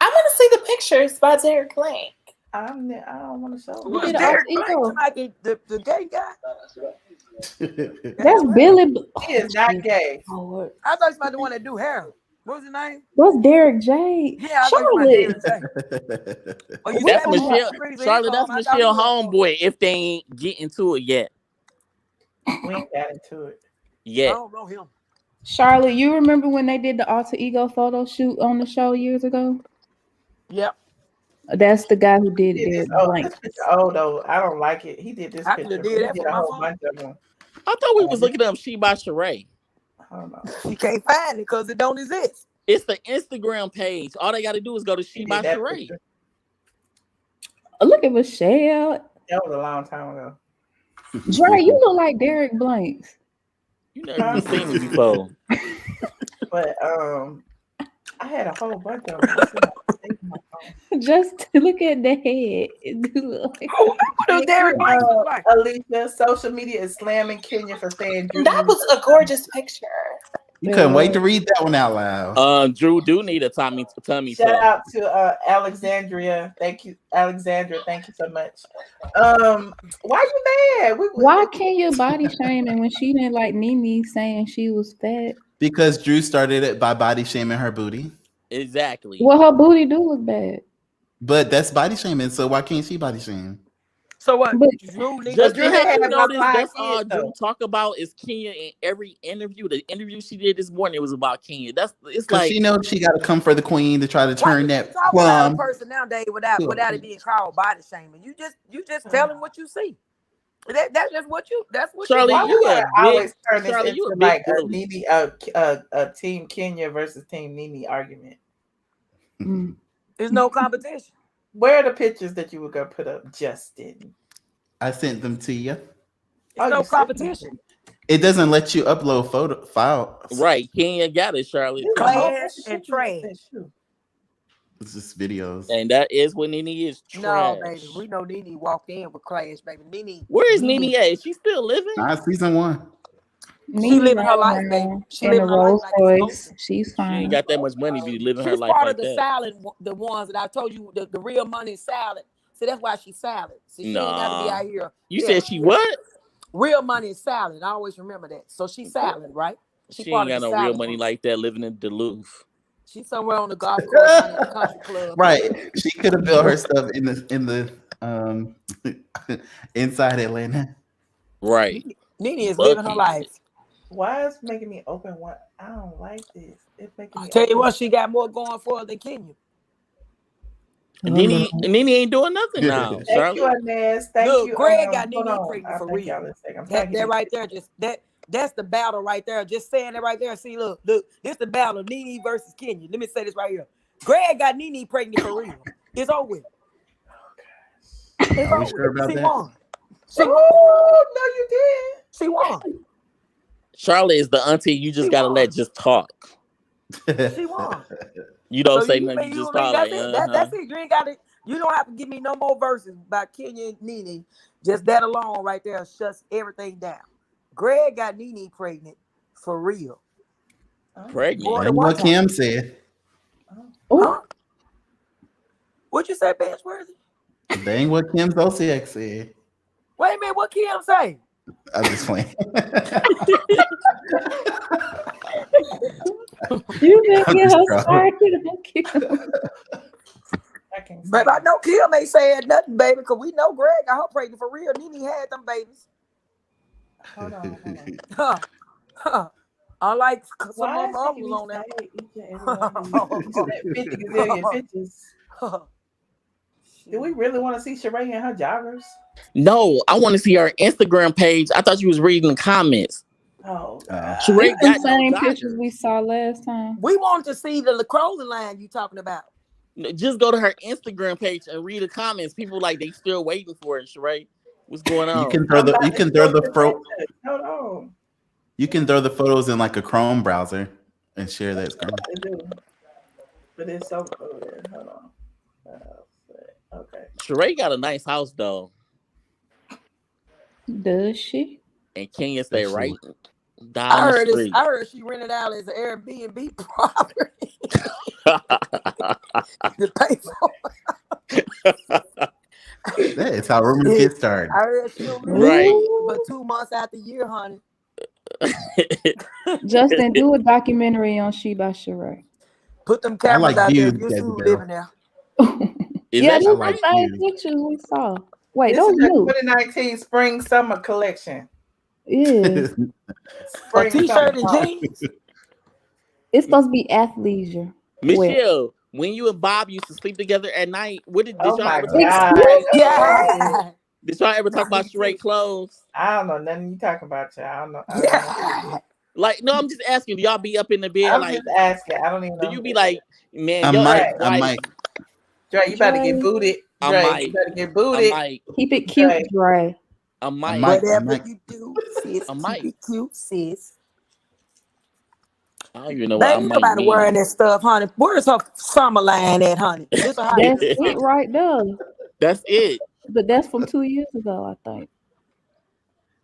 Speaker 10: want to see the pictures by Derek Blank.
Speaker 2: I don't want to show.
Speaker 13: Who's Derek Blank? Like the gay guy?
Speaker 9: That's Billy.
Speaker 2: He is not gay.
Speaker 13: I thought he was about the one that do hair. What was his name?
Speaker 9: That's Derek J.
Speaker 13: Yeah, I thought he was about
Speaker 9: Charlotte.
Speaker 15: That's Michelle. Charlotte, that's Michelle homeboy. If they ain't get into it yet.
Speaker 2: We ain't got into it.
Speaker 15: Yeah.
Speaker 13: I don't know him.
Speaker 9: Charlotte, you remember when they did the alter ego photo shoot on the show years ago?
Speaker 13: Yep.
Speaker 9: That's the guy who did
Speaker 2: this
Speaker 9: blank.
Speaker 2: picture. Oh no, I don't like it. He did this
Speaker 13: I
Speaker 2: picture.
Speaker 13: could've did
Speaker 2: He
Speaker 13: that
Speaker 2: did
Speaker 13: for
Speaker 2: a
Speaker 13: my
Speaker 2: whole
Speaker 13: phone.
Speaker 2: bunch of them.
Speaker 15: I thought we was looking up She by Sheree.
Speaker 2: Hold on.
Speaker 13: You can't find it because it don't exist.
Speaker 15: It's the Instagram page. All they got to do is go to She by Sheree.
Speaker 9: Look at Michelle.
Speaker 2: That was a long time ago.
Speaker 9: Dre, you look like Derek Blanks.
Speaker 15: You never even seen me before.
Speaker 2: But I had a whole bunch of them.
Speaker 9: Just look at the head. It do look like
Speaker 13: Derek Blanks look like?
Speaker 2: Alicia, social media is slamming Kenya for saying Drew.
Speaker 10: That was a gorgeous picture.
Speaker 16: You couldn't wait to read that one out loud.
Speaker 15: Drew do need a tummy
Speaker 2: Shout
Speaker 15: tuck.
Speaker 2: out to Alexandria. Thank you, Alexandra. Thank you so much. Why you mad?
Speaker 9: Why Kenya body shaming when she didn't like Nene saying she was fat?
Speaker 16: Because Drew started it by body shaming her booty.
Speaker 15: Exactly.
Speaker 9: Well, her booty do look bad.
Speaker 16: But that's body shaming, so why can't she body shame?
Speaker 13: So what?
Speaker 2: Drew
Speaker 15: Have you noticed
Speaker 2: five
Speaker 15: that's all
Speaker 2: kids,
Speaker 15: Drew
Speaker 2: though.
Speaker 15: talk about is Kenya in every interview. The interview she did this morning was about Kenya. It's
Speaker 16: Because
Speaker 15: like
Speaker 16: she knows she got to come for the queen to try to turn that
Speaker 13: Talk about a
Speaker 16: plum.
Speaker 13: person nowadays without it being called body shaming. You just tell him what you see. That's just what you. That's what
Speaker 15: Charlie,
Speaker 2: Why
Speaker 15: you
Speaker 2: we
Speaker 15: a
Speaker 2: gotta always turn this
Speaker 15: Charlie, you
Speaker 2: into
Speaker 15: a big
Speaker 2: like a
Speaker 15: bully.
Speaker 2: Nene, a team Kenya versus team Nene argument?
Speaker 13: There's no competition.
Speaker 2: Where are the pictures that you were gonna put up, Justin?
Speaker 16: I sent them to you.
Speaker 13: There's no competition.
Speaker 16: It doesn't let you upload photo files.
Speaker 15: Right, Kenya got it, Charlie.
Speaker 13: Class and trash.
Speaker 16: It's just videos.
Speaker 15: And that is what Nene is trash.
Speaker 13: No, baby, we know Nene walked in with class, baby. Nene.
Speaker 15: Where is Nene at? Is she still living?
Speaker 16: Season 1.
Speaker 13: She living her life, baby. She living her life like it's supposed to.
Speaker 9: She's
Speaker 15: She
Speaker 9: fine.
Speaker 15: ain't got that much money to be living her
Speaker 13: She's
Speaker 15: life
Speaker 13: part
Speaker 15: like
Speaker 13: of the
Speaker 15: that.
Speaker 13: silent, the ones that I told you, the real money is silent. So that's why she's silent. So she ain't got to be out here.
Speaker 15: You said she what?
Speaker 13: Real money is silent. I always remember that. So she's silent, right?
Speaker 15: She ain't got no real money like that living in Duluth.
Speaker 13: She's somewhere on the golf course, at the country club.
Speaker 16: Right. She could have built her stuff in the inside Atlanta.
Speaker 15: Right.
Speaker 13: Nene is living her life.
Speaker 2: Why is it making me open one? I don't like this. It's making me.
Speaker 13: I'll tell you what, she got more going for her than Kenya.
Speaker 15: Nene ain't doing nothing now.
Speaker 2: Thank you, Inez. Thank
Speaker 13: Look,
Speaker 2: you.
Speaker 13: Greg got Nene
Speaker 2: hold on.
Speaker 13: pregnant for
Speaker 2: I'll take
Speaker 13: real.
Speaker 2: y'all in a second.
Speaker 13: That right there, that's the battle right there. Just saying that right there. See, look, this the battle, Nene versus Kenya. Let me say this right here. Greg got Nene pregnant for real. It's over with. It's
Speaker 16: Are
Speaker 13: over
Speaker 16: we sure
Speaker 13: with.
Speaker 16: about
Speaker 13: She
Speaker 16: that?
Speaker 13: won.
Speaker 2: Oh, no, you did.
Speaker 13: She won.
Speaker 15: Charlotte is the auntie you just gotta let just talk.
Speaker 13: She won.
Speaker 15: You don't
Speaker 13: So
Speaker 15: say
Speaker 13: you
Speaker 15: nothing,
Speaker 13: think
Speaker 15: you just
Speaker 13: you
Speaker 15: talk
Speaker 13: that's
Speaker 15: like,
Speaker 13: it. That's it. You ain't got to. You don't have to give me no more verses by Kenya and Nene. Just that alone right there shuts everything down. Greg got Nene pregnant for real.
Speaker 15: Pregnant.
Speaker 16: And what Kim said.
Speaker 13: Huh? What you say, Benchworthy?
Speaker 16: That ain't what Kim Zolciak said.
Speaker 13: Wait a minute, what Kim say?
Speaker 16: I'm just playing.
Speaker 9: You didn't
Speaker 16: I'm
Speaker 9: get
Speaker 16: just
Speaker 9: her
Speaker 16: trolling.
Speaker 9: started.
Speaker 13: Baby, I know Kim ain't saying nothing, baby, because we know Greg got her pregnant for real. Nene had them babies.
Speaker 2: Hold on.
Speaker 13: Huh. Unlike some
Speaker 2: Why
Speaker 13: of them uncles on
Speaker 2: that?
Speaker 13: there.
Speaker 2: 50 gazillion pictures. Do we really want to see Sheree and her joggers?
Speaker 15: No, I want to see her Instagram page. I thought you was reading the comments.
Speaker 2: Oh,
Speaker 15: Sheree
Speaker 9: It's the
Speaker 15: got
Speaker 9: same
Speaker 15: no
Speaker 9: pictures
Speaker 15: joggers.
Speaker 9: we saw last time.
Speaker 13: We wanted to see the clothing line you talking about.
Speaker 15: Just go to her Instagram page and read the comments. People like they still waiting for it, Sheree. What's going on?
Speaker 16: You can throw the
Speaker 2: Hold on.
Speaker 16: you can throw the photos in like a Chrome browser and share that screen.
Speaker 2: I do. But it's so there. Hold on. Okay.
Speaker 15: Sheree got a nice house though.
Speaker 9: Does she?
Speaker 15: And Kenya stay right down
Speaker 13: I
Speaker 15: the
Speaker 13: heard
Speaker 15: street.
Speaker 13: I heard she rented out as an Airbnb property. To pay for.
Speaker 16: That is how rumors get started.
Speaker 13: I heard she don't live
Speaker 15: Right.
Speaker 13: but 2 months out the year, honey.
Speaker 9: Justin, do a documentary on She by Sheree.
Speaker 13: Put them
Speaker 16: I
Speaker 13: cameras
Speaker 16: like
Speaker 13: out there.
Speaker 16: views,
Speaker 13: You see who
Speaker 16: Debbie
Speaker 13: living there.
Speaker 9: Yeah, these
Speaker 15: that
Speaker 9: are
Speaker 16: like
Speaker 9: the same
Speaker 16: you.
Speaker 9: pictures we saw. Wait,
Speaker 2: This
Speaker 9: those
Speaker 2: is the
Speaker 9: new.
Speaker 2: 2019 Spring Summer Collection.
Speaker 9: Yeah.
Speaker 13: A t-shirt and jeans.
Speaker 9: It's supposed to be athleisure.
Speaker 15: Michelle, when you and Bob used to sleep together at night, did
Speaker 2: Oh
Speaker 15: y'all
Speaker 2: my
Speaker 15: ever talk
Speaker 2: God.
Speaker 15: about?
Speaker 13: Yeah.
Speaker 15: Did y'all ever talk about Sheree clothes?
Speaker 2: I don't know nothing you talking about. I don't know. I don't know.
Speaker 15: Like, no, I'm just asking. Do y'all be up in the bed?
Speaker 2: I'm
Speaker 15: like,
Speaker 2: just asking. I don't even know.
Speaker 15: do you be like, man,
Speaker 16: I
Speaker 15: yo,
Speaker 16: might.
Speaker 15: ex-wife,
Speaker 2: Dre, you about to get booted.
Speaker 15: I
Speaker 2: Dre,
Speaker 15: might.
Speaker 2: you better get booted.
Speaker 9: Keep it cute, Dre.
Speaker 15: I might.
Speaker 13: Whatever you do, sis,
Speaker 15: I
Speaker 13: keep
Speaker 15: might.
Speaker 13: it cute, sis.
Speaker 15: I don't even know
Speaker 13: There
Speaker 15: what I
Speaker 13: ain't
Speaker 15: might
Speaker 13: nobody wearing
Speaker 15: mean.
Speaker 13: that stuff, honey. Where's her summer line at, honey? This a hot
Speaker 9: That's
Speaker 13: girl
Speaker 9: it
Speaker 13: summer.
Speaker 9: right there.
Speaker 15: That's it.
Speaker 9: But that's from 2 years ago, I think.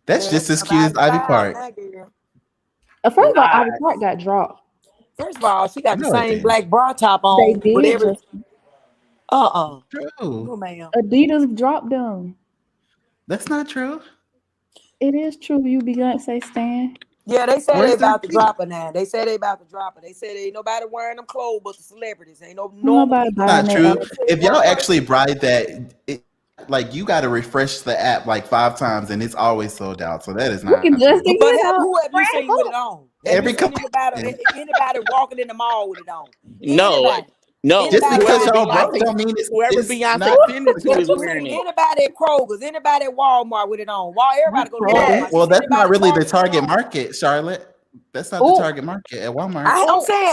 Speaker 16: That's just as cute as Ivy Park.
Speaker 9: First of all, Ivy Park got dropped.
Speaker 13: First of all, she got the
Speaker 16: No, it
Speaker 13: same
Speaker 16: didn't.
Speaker 13: black bra top
Speaker 9: They
Speaker 13: on
Speaker 9: did.
Speaker 13: with every.
Speaker 9: Justin.
Speaker 16: True.
Speaker 13: No, ma'am.
Speaker 9: Adidas dropped them.
Speaker 16: That's not true.
Speaker 9: It is true. You Beyonce stan.
Speaker 13: Yeah, they said
Speaker 16: Where's
Speaker 13: they
Speaker 16: the
Speaker 13: about to
Speaker 16: receipt?
Speaker 13: drop her now. They said they about to drop her. They said ain't nobody wearing them clothes but the celebrities. Ain't no normal
Speaker 9: Nobody
Speaker 13: people.
Speaker 9: buying
Speaker 16: Not
Speaker 9: that.
Speaker 16: true. If y'all actually buy that, like you got to refresh the app like 5 times and it's always sold out. So that is
Speaker 9: Look
Speaker 16: not
Speaker 9: at
Speaker 16: true.
Speaker 9: Justin.
Speaker 13: But who have you seen with it on? Have
Speaker 16: Every
Speaker 13: you seen
Speaker 16: company.
Speaker 13: anybody walking in the mall with it on?
Speaker 15: No,
Speaker 13: Anybody?
Speaker 15: no.
Speaker 16: Just
Speaker 13: Anybody
Speaker 16: because
Speaker 13: riding
Speaker 16: y'all broke
Speaker 13: Beyonce?
Speaker 16: don't mean
Speaker 15: Whoever
Speaker 16: it's
Speaker 15: Beyonce
Speaker 16: not.
Speaker 15: sent it to
Speaker 13: Have
Speaker 15: is
Speaker 13: you
Speaker 15: wearing
Speaker 13: seen
Speaker 15: it.
Speaker 13: anybody at Kroger's? Anybody at Walmart with it on? Everybody go to Walmart.
Speaker 16: Well,
Speaker 13: You see
Speaker 16: that's not
Speaker 13: anybody
Speaker 16: really the
Speaker 13: Target with it
Speaker 16: target
Speaker 13: on?
Speaker 16: market, Charlotte. That's not the target market at Walmart.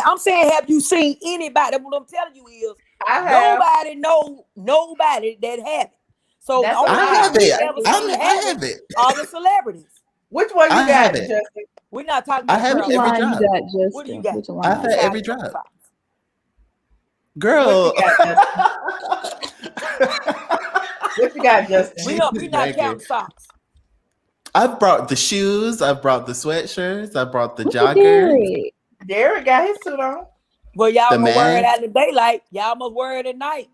Speaker 13: I'm saying, have you seen anybody? What I'm telling you is,
Speaker 2: I have.
Speaker 13: nobody know nobody that have it. So the
Speaker 2: That's
Speaker 13: only
Speaker 2: a lie.
Speaker 16: have
Speaker 13: people we
Speaker 16: it.
Speaker 13: ever seen
Speaker 16: I have it.
Speaker 13: are the celebrities.
Speaker 2: Which one you
Speaker 16: I
Speaker 2: got,
Speaker 16: have it.
Speaker 2: Justin?
Speaker 13: We're not talking
Speaker 16: I
Speaker 13: about
Speaker 16: have
Speaker 13: Pearl
Speaker 16: it every
Speaker 13: Socks.
Speaker 9: line
Speaker 16: drop.
Speaker 9: you got, Justin?
Speaker 13: What do you got?
Speaker 9: Which line?
Speaker 16: I've had
Speaker 13: Besides
Speaker 16: every
Speaker 13: Pearl
Speaker 16: drop.
Speaker 13: Socks.
Speaker 16: Girl.
Speaker 2: What you got, Justin?
Speaker 13: We not counting socks.
Speaker 16: I've brought the shoes. I've brought the sweatshirts. I brought the
Speaker 9: Look at
Speaker 16: joggers.
Speaker 2: Derek got his suit on.
Speaker 13: Well, y'all
Speaker 16: The
Speaker 13: gonna wear it
Speaker 16: mask.
Speaker 13: out in the daylight. Y'all must wear it at night.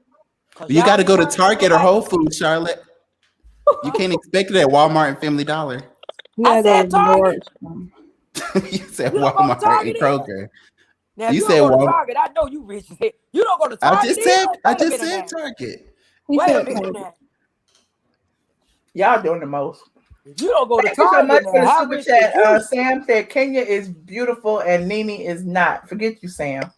Speaker 16: You got to go to Target or Whole Foods, Charlotte. You can't expect it at Walmart and Family Dollar.
Speaker 13: I said Target.
Speaker 16: You said
Speaker 13: You don't go to
Speaker 16: Walmart
Speaker 13: Target
Speaker 16: and Kroger.
Speaker 13: Now, if
Speaker 16: You
Speaker 13: you
Speaker 16: said
Speaker 13: don't go to
Speaker 16: Walmart.
Speaker 13: Target, I know you rich as hell. You don't go to
Speaker 16: I
Speaker 13: Target
Speaker 16: just said.
Speaker 13: either?
Speaker 16: I
Speaker 13: Wait a
Speaker 16: just
Speaker 13: minute
Speaker 16: said
Speaker 13: now.
Speaker 16: Target.
Speaker 13: Wait a minute now.
Speaker 2: Y'all doing the most.
Speaker 13: If you don't go to
Speaker 2: Thank you so much
Speaker 13: Target
Speaker 2: for
Speaker 13: now,
Speaker 2: the
Speaker 13: how
Speaker 2: super
Speaker 13: rich
Speaker 2: chat.
Speaker 13: is you?
Speaker 2: Sam said Kenya is beautiful and Nene is not. Forget you, Sam.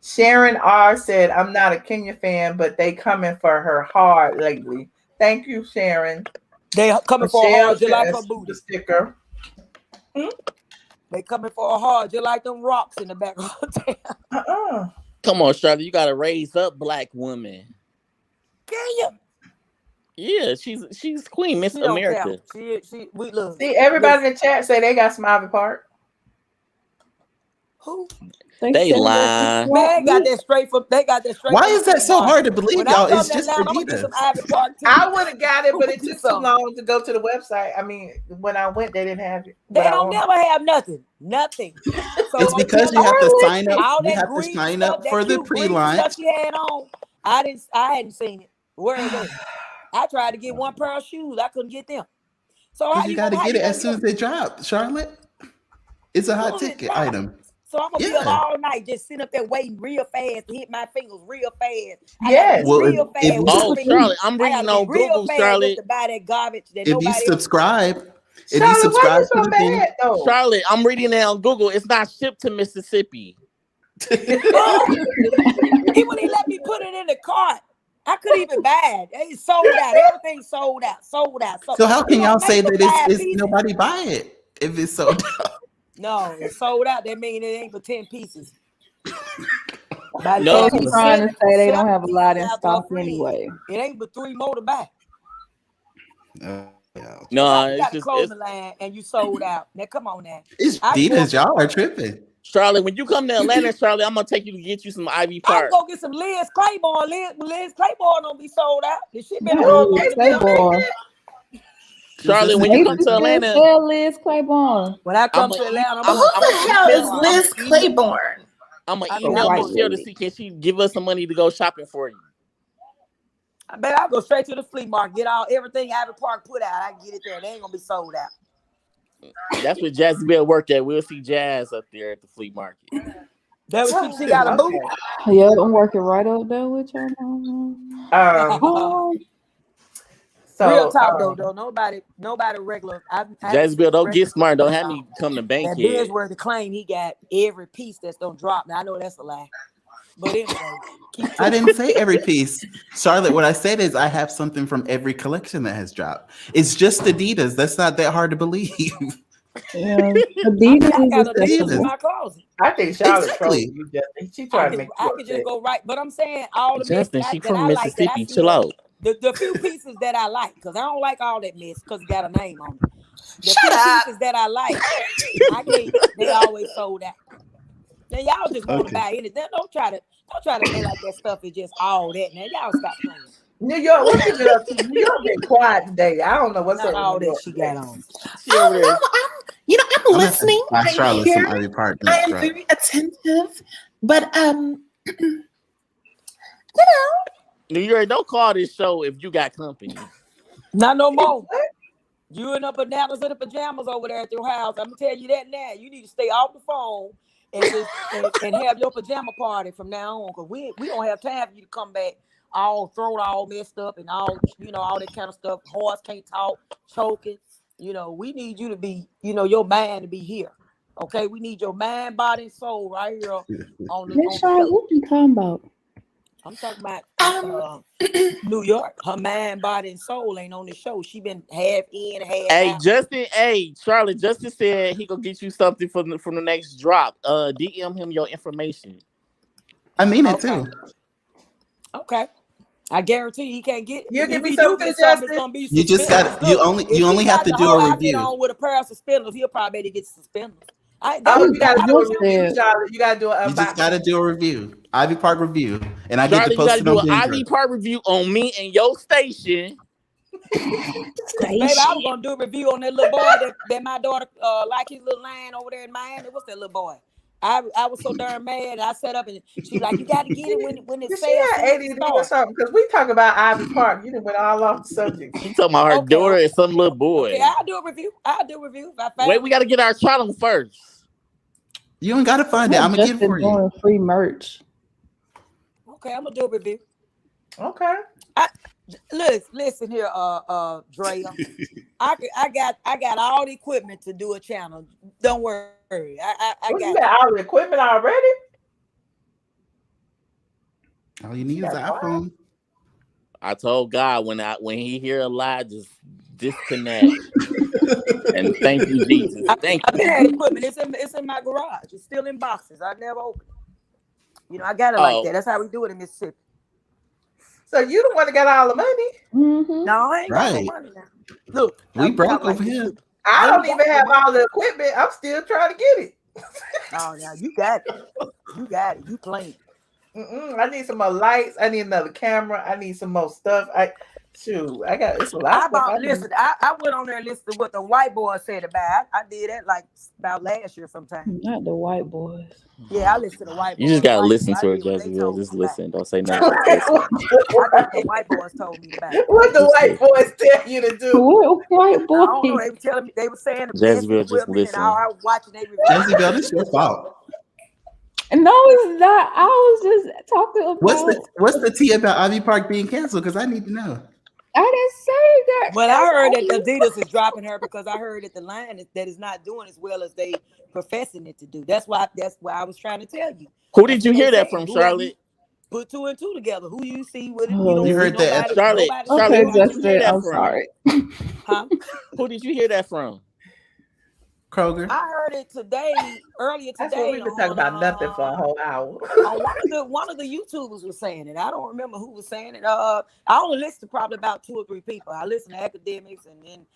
Speaker 2: Sharon R said, I'm not a Kenya fan, but they coming for her hard lately. Thank you, Sharon.
Speaker 13: They coming for a
Speaker 2: Michelle
Speaker 13: hard just
Speaker 2: said
Speaker 13: like
Speaker 2: a
Speaker 13: her
Speaker 2: super
Speaker 13: booty.
Speaker 2: sticker.
Speaker 13: They coming for a hard just like them rocks in the back of her tail.
Speaker 15: Come on, Charlotte. You got to raise up black women.
Speaker 13: Kenya.
Speaker 15: Yeah, she's Queen Miss
Speaker 13: She don't
Speaker 15: America.
Speaker 13: count. We look.
Speaker 2: See, everybody in the chat say they got some Ivy Park.
Speaker 13: Who?
Speaker 15: They lie.
Speaker 13: Man, they got that straight from. They got that straight.
Speaker 16: Why
Speaker 13: from
Speaker 16: is that so
Speaker 13: Walmart.
Speaker 16: hard to believe,
Speaker 13: When
Speaker 16: y'all?
Speaker 13: I come
Speaker 16: It's
Speaker 13: to
Speaker 16: just
Speaker 13: Atlanta, I'm gonna get some
Speaker 16: Adidas.
Speaker 13: Ivy Park too.
Speaker 2: I would have got it, but it
Speaker 13: Get
Speaker 2: took
Speaker 13: some.
Speaker 2: too long to go to the website. I mean, when I went, they didn't have it.
Speaker 13: They
Speaker 2: But I
Speaker 13: don't
Speaker 2: wanted-
Speaker 13: never have nothing. Nothing. So
Speaker 16: It's
Speaker 13: I'm
Speaker 16: because
Speaker 13: telling
Speaker 16: you have to sign up.
Speaker 13: all
Speaker 16: You
Speaker 13: that
Speaker 16: have to
Speaker 13: green
Speaker 16: sign
Speaker 13: stuff,
Speaker 16: up
Speaker 13: that
Speaker 16: for the
Speaker 13: cute green
Speaker 16: pre-launch.
Speaker 13: stuff she had on. I hadn't seen it. Where is it? I tried to get one pair of shoes. I couldn't get them. So
Speaker 16: Because you got to get it as soon as
Speaker 13: get
Speaker 16: they drop, Charlotte. It's a hot
Speaker 13: Soon as it
Speaker 16: ticket
Speaker 13: drop.
Speaker 16: item.
Speaker 13: So I'm gonna be up all night just sitting up there waiting real fast to hit my fingers real fast.
Speaker 2: Yes.
Speaker 16: Well,
Speaker 13: real fast.
Speaker 16: if
Speaker 13: with
Speaker 16: you-
Speaker 13: my
Speaker 15: Oh,
Speaker 13: fingers.
Speaker 15: Charlotte, I'm
Speaker 13: I
Speaker 15: reading
Speaker 13: gotta be
Speaker 15: on
Speaker 13: real
Speaker 15: Google,
Speaker 13: fast
Speaker 15: Charlotte.
Speaker 13: just to buy that garbage that
Speaker 16: If you
Speaker 13: nobody else.
Speaker 16: subscribe, if you
Speaker 2: Charlotte, why
Speaker 16: subscribe
Speaker 2: you
Speaker 16: to
Speaker 2: so
Speaker 16: the thing,
Speaker 2: bad though?
Speaker 15: Charlotte, I'm reading it on Google. It's not shipped to Mississippi.
Speaker 13: He wouldn't even let me put it in the cart. I couldn't even buy it. It's sold out. Everything's sold out. Sold out.
Speaker 16: so how can y'all say that it's
Speaker 13: pieces?
Speaker 16: nobody buy it if it's sold out?
Speaker 13: No, it's sold out. That means it ain't for 10 pieces. By the
Speaker 15: No,
Speaker 13: time
Speaker 9: I'm
Speaker 13: you
Speaker 9: trying to
Speaker 13: send
Speaker 9: say they
Speaker 13: 7
Speaker 9: don't have a lot in
Speaker 13: pieces out to
Speaker 9: stock
Speaker 13: a friend,
Speaker 9: anyway.
Speaker 13: It ain't but 3 more to buy.
Speaker 15: No,
Speaker 13: You
Speaker 15: it's
Speaker 13: got a
Speaker 15: just
Speaker 13: clothing line and you sold out. Now come on now.
Speaker 16: It's
Speaker 13: I can go
Speaker 16: Adidas. Y'all are tripping.
Speaker 15: Charlotte. When you come to Atlanta, Charlotte, I'm gonna take you to get you some Ivy
Speaker 13: I can
Speaker 15: Park.
Speaker 13: go get some Liz Claiborne. Liz Claiborne don't be sold out. This shit been
Speaker 9: Not
Speaker 13: around.
Speaker 9: Liz Claiborne.
Speaker 15: Charlotte, when you come to Atlanta,
Speaker 9: Liz Claiborne.
Speaker 13: When I come
Speaker 15: I'ma
Speaker 13: to Atlanta,
Speaker 10: Who the hell is Liz Claiborne?
Speaker 15: I'm gonna
Speaker 13: I mean,
Speaker 15: email
Speaker 13: that
Speaker 15: Michelle
Speaker 13: white
Speaker 15: to
Speaker 13: lady.
Speaker 15: see can she give us some money to go shopping for you.
Speaker 13: I bet I'll go straight to the flea market, get everything Ivy Park put out. I can get it there. They ain't gonna be sold out.
Speaker 15: That's where Jazzy worked at. We'll see Jazz up there at the flea market.
Speaker 13: That was she got a boot.
Speaker 9: Yeah, I'm working right up there with y'all.
Speaker 13: Real talk though, nobody regular.
Speaker 15: Jazzy don't get smart. Don't have me come to
Speaker 13: That
Speaker 15: Bankhead.
Speaker 13: Bensworth to claim he got every piece that's gonna drop. Now I know that's a lie. But anyway,
Speaker 16: I didn't say every piece. Charlotte, what I said is I have something from every collection that has dropped. It's just Adidas. That's not that hard to believe.
Speaker 9: Yeah,
Speaker 13: I got Adidas in my closet.
Speaker 2: I think Charlotte trolling you, Justin. She trying to make
Speaker 13: I could just go right, but I'm saying all the mess
Speaker 15: Justin, she
Speaker 13: that
Speaker 15: from
Speaker 13: I like, that I
Speaker 15: Mississippi.
Speaker 13: see
Speaker 15: Chill out.
Speaker 13: the few pieces that I like, because I don't like all that mess because it got a name on it. The few pieces that I like, they always sold out. Now y'all just want to buy anything. Don't try to say like that stuff is just all that. Now y'all stop playing.
Speaker 2: New York, what you been up to? New York been quiet today. I don't know what's up.
Speaker 13: All that she got on.
Speaker 10: I'm listening. I'm
Speaker 16: Charlotte
Speaker 10: here.
Speaker 16: some Ivy Park.
Speaker 10: I am very attentive, but
Speaker 15: New York, don't call this show if you got company.
Speaker 13: Not no more. You in the bananas in the pajamas over there at your house. I'm gonna tell you that now. You need to stay off the phone and have your pajama party from now on, because we don't have time for you to come back all thrown all messed up and all all that kind of stuff. Horse can't talk, choking. We need you to be, your mind to be here. Okay, we need your mind, body, and soul right here on the
Speaker 9: Charlotte, what you talking about?
Speaker 13: I'm talking about New York. Her mind, body, and soul ain't on the show. She been half in, half out.
Speaker 15: Justin. Hey, Charlotte. Justin said he gonna get you something from the next drop. DM him your information.
Speaker 16: I mean it too.
Speaker 13: Okay. I guarantee he can't get.
Speaker 2: You give me
Speaker 13: something,
Speaker 2: something, Justin.
Speaker 16: You just got. You only have to do a review.
Speaker 13: Get on with a pair of suspenders. He'll probably better get suspenders.
Speaker 2: You gotta do a review, Charlotte. You gotta do a.
Speaker 16: You just gotta do a review, Ivy Park review, and I
Speaker 15: Charlotte,
Speaker 16: get to post it on
Speaker 15: you gotta do an Ivy Park review on me and your station.
Speaker 13: Baby, I was gonna do a review on that little boy that my daughter like his little line over there in Miami. What's that little boy? I was so darn mad. I set up and she's like, "You got to get it when it's
Speaker 2: sales." ADD or something, because we talk about Ivy Park. You done went all off the subject.
Speaker 15: You talking about her daughter and some little boy?
Speaker 13: Okay, I'll do a review.
Speaker 15: Wait, we got to get our channel first.
Speaker 16: You ain't gotta find it. I'm gonna get it for you.
Speaker 9: Free merch.
Speaker 13: Okay, I'm gonna do a review.
Speaker 2: Okay.
Speaker 13: Listen here, Drea. I got all the equipment to do a channel. Don't worry. I
Speaker 2: got all the equipment already.
Speaker 16: All you need is an iPhone.
Speaker 15: I told God when he hear a lie, just disconnect. And thank you, Jesus. Thank you.
Speaker 13: I had equipment. It's in my garage. It's still in boxes. I never opened it. I got it like that. That's how we do it in Mississippi.
Speaker 2: So you the one that got all the money?
Speaker 9: Mm-hmm.
Speaker 13: No, I ain't got no money now. Look,
Speaker 16: we broke over here.
Speaker 2: I don't even have all the equipment. I'm still trying to get it.
Speaker 13: Oh, now you got it. You got it. You playing.
Speaker 2: I need some more lights. I need another camera. I need some more stuff. I got it's a lot.
Speaker 13: I went on there and listened to what the white boy said about it. I did that like about last year sometime.
Speaker 9: Not the white boys.
Speaker 13: Yeah, I listened to the white boys.
Speaker 15: You just gotta listen to it, Jezebel. Just listen. Don't say nothing.
Speaker 13: What the white boys told me about it.
Speaker 2: What the white boys tell you to do?
Speaker 9: What white boys?
Speaker 13: I don't know. They were telling me. They were saying the
Speaker 15: Jezebel, just listen.
Speaker 13: And I was watching they review.
Speaker 16: Jezebel, this your fault.
Speaker 9: No, it's not. I was just talking about.
Speaker 16: What's the tea about Ivy Park being canceled? Because I need to know.
Speaker 9: I didn't say that.
Speaker 13: Well, I heard that Adidas is dropping her because I heard that the line that is not doing as well as they professing it to do. That's why I was trying to tell you.
Speaker 15: Who did you hear that from, Charlotte?
Speaker 13: Put two and two together. Who you see with it?
Speaker 16: You heard that,
Speaker 15: Charlotte.
Speaker 9: Okay,
Speaker 15: Justin,
Speaker 9: I'm sorry.
Speaker 13: Huh?
Speaker 15: Who did you hear that from?
Speaker 16: Kroger.
Speaker 13: I heard it earlier today.
Speaker 2: That's what we've been talking about nothing for a whole hour.
Speaker 13: One of the YouTubers was saying it. I don't remember who was saying it. I only listened to probably about 2 or 3 people. I listened to academics and then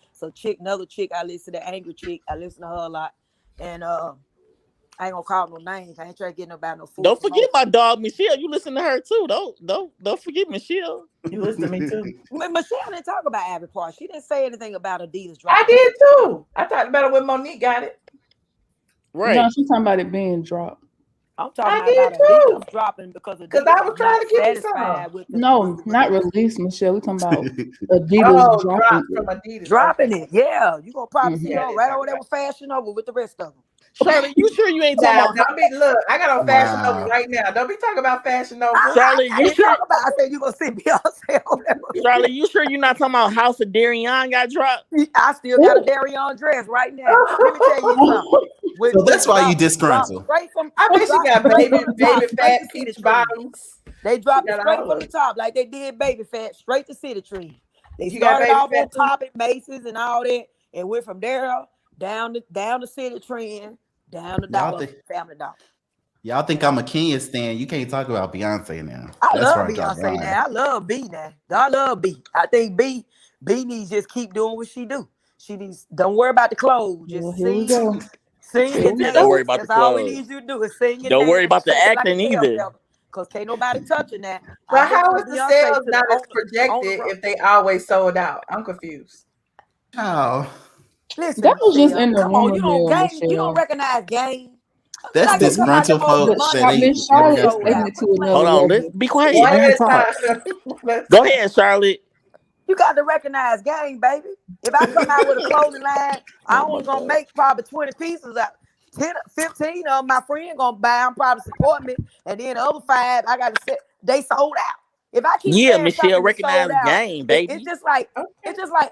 Speaker 13: another chick. I listened to angry chick. I listened to her a lot. And I ain't gonna call no names. I ain't trying to get nobody no food.
Speaker 15: Don't forget my dog Michelle. You listen to her too. Don't forget Michelle.
Speaker 2: You listen to me too.
Speaker 13: Michelle didn't talk about Ivy Park. She didn't say anything about Adidas
Speaker 2: I
Speaker 13: dropping.
Speaker 2: did too. I talked about it when Monique got it.
Speaker 15: Right.
Speaker 9: No, she's talking about it being dropped.
Speaker 13: I'm talking about Adidas dropping because
Speaker 2: I was trying to get
Speaker 13: satisfied with the,
Speaker 9: No, not release, Michelle. We're talking about Adidas dropping it.
Speaker 2: From Adidas.
Speaker 13: Dropping it. Yeah. You're gonna probably see her right over there with Fashion Over with the rest of them.
Speaker 15: Charlotte, you sure you ain't talking about?
Speaker 2: Look, I got on Fashion Over right now. Don't be talking about Fashion Over.
Speaker 15: Charlotte, you sure?
Speaker 13: I said you gonna see Beyonce over there.
Speaker 15: Charlotte, you sure you're not talking about House of ATLien got dropped?
Speaker 13: I still got a Darion dress right now. Let me tell you something.
Speaker 2: So
Speaker 16: that's why you disgruntled.
Speaker 13: Straight from,
Speaker 2: I bet she got baby fat peach bottoms.
Speaker 13: They dropped it
Speaker 2: got
Speaker 13: straight
Speaker 2: all
Speaker 13: from
Speaker 2: of
Speaker 13: the
Speaker 2: it.
Speaker 13: top, like they did baby fat, straight to City Tree. They
Speaker 2: You got
Speaker 13: started
Speaker 2: baby
Speaker 13: off
Speaker 2: fat
Speaker 13: on
Speaker 2: too?
Speaker 13: top at Macy's and all that, and went from there down to City Trend, down to Dollar Family Dollar.
Speaker 16: Y'all think I'm a Kenya stan? You can't talk about Beyonce now.
Speaker 13: I
Speaker 16: That's
Speaker 13: love
Speaker 16: where I draw the
Speaker 13: Beyonce
Speaker 16: line.
Speaker 13: now. I love B now. I love B. I think B needs to just keep doing what she do. She needs, don't worry about the clothes. Just
Speaker 9: Here we go.
Speaker 13: sing
Speaker 9: Here
Speaker 13: and
Speaker 9: we
Speaker 13: dance.
Speaker 9: go.
Speaker 15: Don't worry about
Speaker 13: That's
Speaker 15: the
Speaker 13: all we
Speaker 15: clothes.
Speaker 13: need you to do is sing and
Speaker 15: Don't
Speaker 13: dance.
Speaker 15: worry about the
Speaker 13: Shake it like a
Speaker 15: acting
Speaker 13: tail
Speaker 15: either.
Speaker 13: feather. Cause can't nobody touching that.
Speaker 2: But
Speaker 13: I
Speaker 2: how
Speaker 13: vote
Speaker 2: is
Speaker 13: for
Speaker 2: the
Speaker 13: Beyonce
Speaker 2: sales
Speaker 13: to
Speaker 2: not
Speaker 13: the
Speaker 2: as projected if they always sold out? I'm confused.
Speaker 16: How?
Speaker 13: Listen,
Speaker 9: That was just
Speaker 13: Michelle,
Speaker 9: in the
Speaker 13: come on,
Speaker 9: rumor
Speaker 13: you don't
Speaker 9: mill,
Speaker 13: game, you don't
Speaker 9: Michelle.
Speaker 13: recognize game.
Speaker 16: That's
Speaker 13: Like they come out them
Speaker 16: disgruntled
Speaker 13: old
Speaker 16: folks
Speaker 9: But
Speaker 16: that ain't
Speaker 9: Miss
Speaker 16: never
Speaker 9: Charlotte
Speaker 16: got
Speaker 9: is
Speaker 13: sold
Speaker 9: taking
Speaker 13: out.
Speaker 9: it to
Speaker 13: Quit
Speaker 9: another
Speaker 15: Hold
Speaker 13: playing.
Speaker 15: on,
Speaker 9: level.
Speaker 15: let's be quiet.
Speaker 2: One
Speaker 15: Let her
Speaker 2: at a
Speaker 15: talk.
Speaker 2: time.
Speaker 15: Go ahead, Charlotte.
Speaker 13: You got to recognize game, baby. If I come out with a clothing line, I
Speaker 15: Oh my
Speaker 13: only gonna
Speaker 15: God.
Speaker 13: make probably 20 pieces out. 10, 15 of my friend gonna buy them, probably support me. And then the other 5, I gotta say they sold out. If I keep
Speaker 15: Yeah,
Speaker 13: saying
Speaker 15: Michelle,
Speaker 13: something is
Speaker 15: recognize
Speaker 13: sold out,
Speaker 15: game,
Speaker 13: it's
Speaker 15: baby.
Speaker 13: just like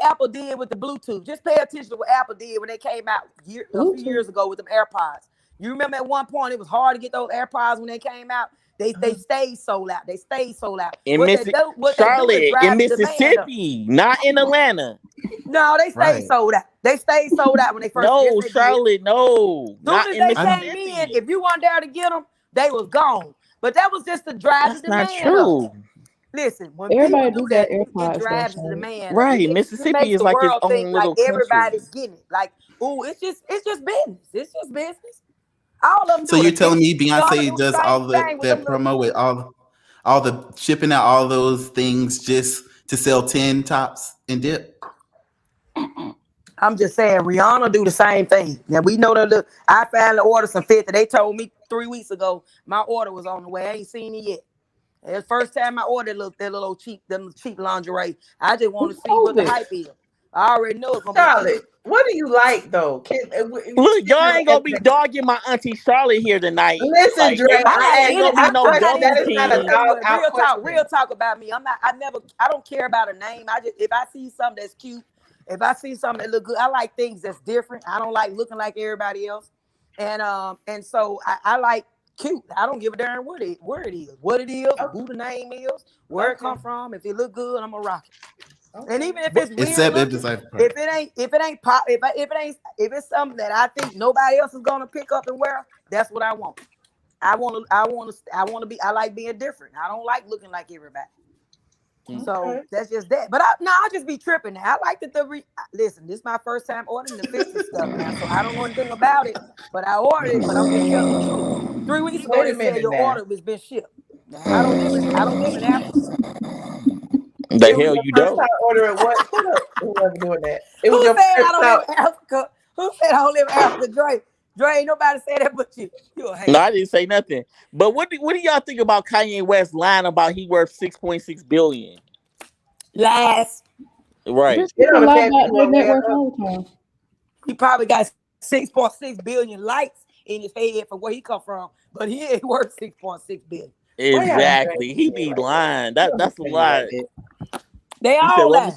Speaker 13: Apple did with the Bluetooth. Just pay attention to what Apple did when they came out a few years ago with them AirPods. You remember at one point it was hard to get those AirPods when they came out. They stayed sold out. They stayed sold out.
Speaker 15: In
Speaker 13: What they do is
Speaker 15: Charlotte,
Speaker 13: drive
Speaker 15: in
Speaker 13: the demand up.
Speaker 15: Mississippi, not in Atlanta.
Speaker 13: No, they stayed sold out. They stayed sold out when they first.
Speaker 15: No,
Speaker 13: Yes,
Speaker 15: Charlotte, no,
Speaker 13: soon
Speaker 15: not
Speaker 13: as
Speaker 15: in
Speaker 13: they came in,
Speaker 15: Mississippi.
Speaker 13: if you weren't there to get them, they was gone. But that was just to drive
Speaker 15: That's
Speaker 13: the
Speaker 15: not
Speaker 13: demand up.
Speaker 15: true.
Speaker 13: Listen, when
Speaker 9: Everybody
Speaker 13: people
Speaker 9: do
Speaker 13: do
Speaker 9: got
Speaker 13: that, it
Speaker 9: AirPods though,
Speaker 13: drives the
Speaker 9: Charlotte.
Speaker 13: demand up.
Speaker 15: Right,
Speaker 13: It
Speaker 15: Mississippi
Speaker 13: makes
Speaker 15: is
Speaker 13: the
Speaker 15: like its
Speaker 13: world
Speaker 15: own
Speaker 13: think like
Speaker 15: little country.
Speaker 13: everybody's getting it. Like, oh, it's just business. It's just business. All of them
Speaker 16: So
Speaker 13: do
Speaker 16: you're
Speaker 13: it.
Speaker 16: telling me
Speaker 13: Donna
Speaker 16: Beyonce
Speaker 13: do the
Speaker 16: does
Speaker 13: same
Speaker 16: all
Speaker 13: thing with them
Speaker 16: that
Speaker 13: little.
Speaker 16: promo with all the shipping out all those things just to sell 10 tops and dip?
Speaker 13: I'm just saying, Rihanna do the same thing. Now we know that. I finally ordered some 50. They told me 3 weeks ago my order was on the way. I ain't seen it yet. It's the first time I ordered that little cheap lingerie. I just want to see what the hype is. I already know it's gonna
Speaker 2: Charlotte, what do you like though?
Speaker 15: Look, y'all ain't gonna be dogging my auntie Charlotte here tonight.
Speaker 2: Listen,
Speaker 15: Like,
Speaker 2: Dre,
Speaker 15: I ain't gonna be no double
Speaker 2: that is not a
Speaker 15: team.
Speaker 2: dog out
Speaker 13: real talk about me. I don't care about a name. If I see something that's cute, if I see something that look good, I like things that's different. I don't like looking like everybody else. And so I like cute. I don't give a darn where it is, who the name is, where it come from. If it look good, I'm gonna rock it. And even if it's weird looking, if it's something that I think nobody else is gonna pick up and wear, that's what I want. I I like being different. I don't like looking like everybody. So that's just that. But I'll just be tripping now. I like listen, this is my first time ordering the 50 stuff now, so I don't know anything about it, but I ordered it, but I'm just telling the truth. 3 weeks ago, they said your order has been shipped. Now, I don't live in Africa.
Speaker 15: The hell you don't.
Speaker 2: Ordering what? Whoever doing that.
Speaker 13: Who said I don't live in Africa? Who said I don't live in Africa? Dre, ain't nobody said that but you. You a hater.
Speaker 15: No, I didn't say nothing. But what do y'all think about Kanye West lying about he worth $6.6 billion?
Speaker 13: Lies.
Speaker 15: Right.
Speaker 13: He probably got 6.6 billion likes in his head from where he come from, but he ain't worth 6.6 billion.
Speaker 15: Exactly. He be lying. That's a lie.
Speaker 13: They all lie.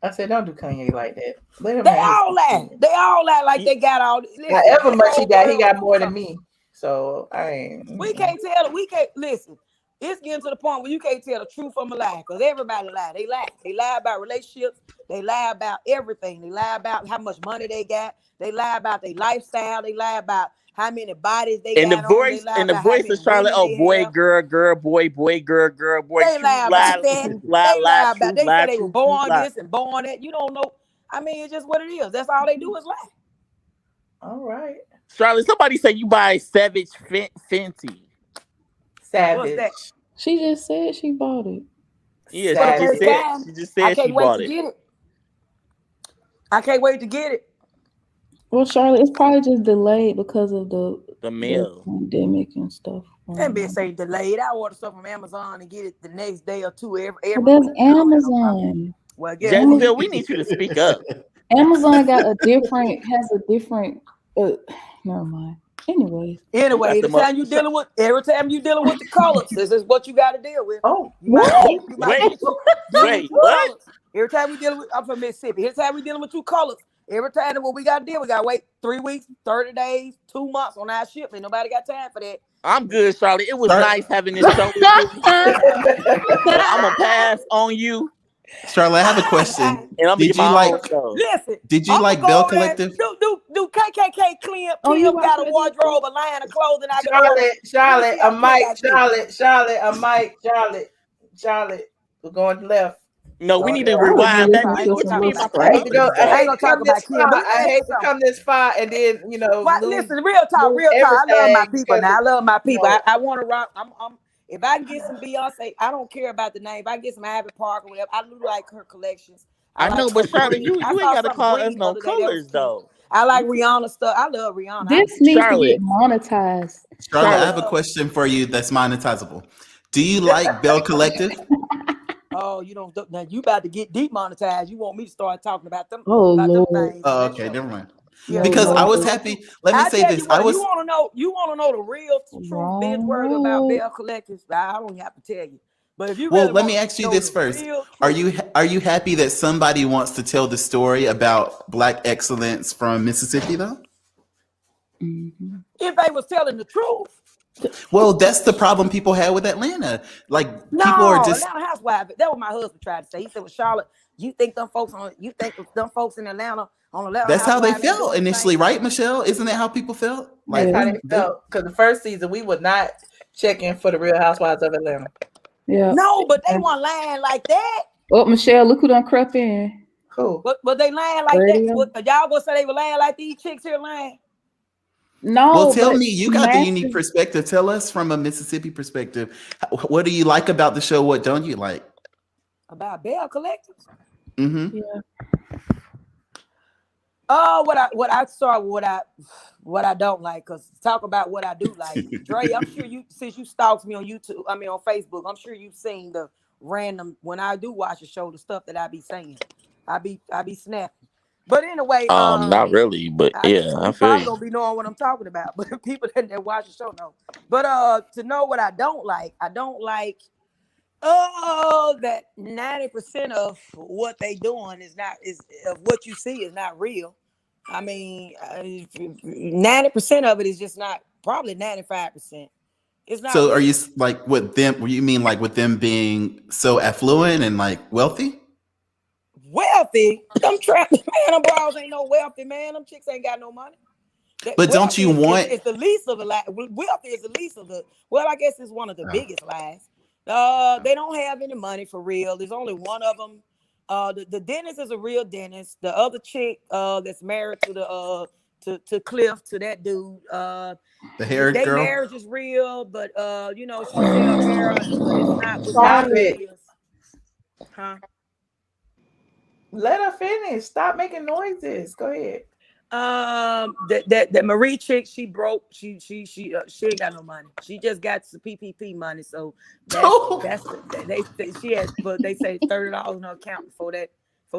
Speaker 2: I said, don't do Kanye like that.
Speaker 13: They all lie. They all lie like they got all.
Speaker 2: However much he got more than me. So I ain't.
Speaker 13: We can't tell. We can't listen. It's getting to the point where you can't tell the truth from a lie because everybody lie. They lie. They lie about relationships. They lie about everything. They lie about how much money they got. They lie about their lifestyle. They lie about how many bodies they got.
Speaker 15: The voice of Charlotte. Oh, boy, girl, boy, girl, boy.
Speaker 13: They lie about that. They lie about. They say they were born this and born that. You don't know. I mean, it's just what it is. That's all they do is lie.
Speaker 2: All right.
Speaker 15: Charlotte, somebody say you buy Savage Fenty.
Speaker 2: Savage.
Speaker 9: She just said she bought it.
Speaker 15: Yeah, she just said she bought it.
Speaker 13: I can't wait to get it.
Speaker 9: Well, Charlotte, it's probably just delayed because of the
Speaker 15: mail
Speaker 9: pandemic and stuff.
Speaker 13: That bitch say delayed. I order stuff from Amazon and get it the next day or two every
Speaker 9: There's
Speaker 13: week.
Speaker 9: Amazon.
Speaker 13: Well,
Speaker 15: Jacksonville, we need you to speak up.
Speaker 9: Amazon has a different. Never mind. Anyways,
Speaker 13: every time you dealing with the colors, this is what you got to deal with.
Speaker 2: Oh,
Speaker 15: wait, what?
Speaker 13: Every time we dealing with, I'm from Mississippi. Every time we dealing with two colors, Every time that what we got to deal, we got to wait 3 weeks, 30 days, 2 months on our shipment. Nobody got time for that.
Speaker 15: I'm good, Charlotte. It was nice having this show with you. But I'm gonna pass on you.
Speaker 16: Charlotte, I have a question.
Speaker 15: And I'm gonna get my own show.
Speaker 13: Listen,
Speaker 16: Did you like Bell Collective?
Speaker 13: Do KKK Kim got a wardrobe, a line of clothing?
Speaker 2: Charlotte, a mic, Charlotte. We're going left.
Speaker 15: No, we need to rewind back.
Speaker 2: I hate to come this far. I hate to come this far and then
Speaker 13: listen, real talk. I love my people. Now I love my people. I want to rock. I'm if I can get some Beyonce, I don't care about the name. If I can get some Abby Park or whatever, I do like her collections.
Speaker 15: I know, but Charlotte, you ain't gotta call us no colors though.
Speaker 13: I like Rihanna stuff. I love Rihanna.
Speaker 9: This needs to get monetized.
Speaker 16: Charlotte, I have a question for you that's monetizable. Do you like Bell Collective?
Speaker 13: Oh, you don't. Now you about to get demonetized. You want me to start talking about them?
Speaker 16: Oh,
Speaker 13: about
Speaker 16: Lord.
Speaker 13: them things?
Speaker 16: Oh, okay, never mind. Because I was happy. Let me say this.
Speaker 13: You want to know the real truth, binge word about Bell Collective. I don't have to tell you. But if you
Speaker 16: let me ask you this first. Are you happy that somebody wants to tell the story about Black excellence from Mississippi though?
Speaker 13: If they was telling the truth.
Speaker 16: Well, that's the problem people had with Atlanta. Like people are just
Speaker 13: Atlanta Housewives. That what my husband tried to say. He said, "Well, Charlotte, you think them folks in Atlanta on Atlanta?"
Speaker 16: That's how they felt initially, right, Michelle? Isn't that how people felt?
Speaker 2: Like how they felt. Because the first season we would not check in for the Real Housewives of Atlanta.
Speaker 9: Yeah.
Speaker 13: No, but they weren't lying like that.
Speaker 9: Oh, Michelle, look who done crept in.
Speaker 2: Cool.
Speaker 13: But they lying like that. Y'all gonna say they were lying like these chicks here lying?
Speaker 9: No.
Speaker 16: Well, tell me, you got the unique perspective. Tell us from a Mississippi perspective. What do you like about the show? What don't you like?
Speaker 13: About Bell Collective?
Speaker 16: Mm-hmm.
Speaker 13: Yeah. Oh, what I don't like, because talk about what I do like. Dre, I'm sure since you stalked me on YouTube, on Facebook, I'm sure you've seen the random, when I do watch a show, the stuff that I be saying. I be snapping. But anyway,
Speaker 15: not really, but yeah, I feel
Speaker 13: probably
Speaker 15: you.
Speaker 13: don't be knowing what I'm talking about, but people that watch the show know. But to know what I don't like that 90% of what they doing is of what you see is not real. I mean, 90% of it is just not, probably 95%. It's not.
Speaker 16: So
Speaker 13: real.
Speaker 16: are you like with them? You mean like with them being so affluent and like wealthy?
Speaker 13: Wealthy? Them trapping man, them bras ain't no wealthy, man. Them chicks ain't got no money.
Speaker 16: But don't you want?
Speaker 13: It's the least of the lie. Wealthy is the least of the. Well, I guess it's one of the biggest lies. They don't have any money for real. There's only one of them. The dentist is a real dentist. The other chick that's married to to Cliff, to that dude.
Speaker 16: The hair girl.
Speaker 13: Their marriage is real, but she sells hair, but it's not.
Speaker 2: Stop it.
Speaker 13: Huh?
Speaker 2: Let her finish. Stop making noises. Go ahead.
Speaker 13: That Marie chick, she broke. She ain't got no money. She just got some PPP money. So she has, but they say $30 in her account before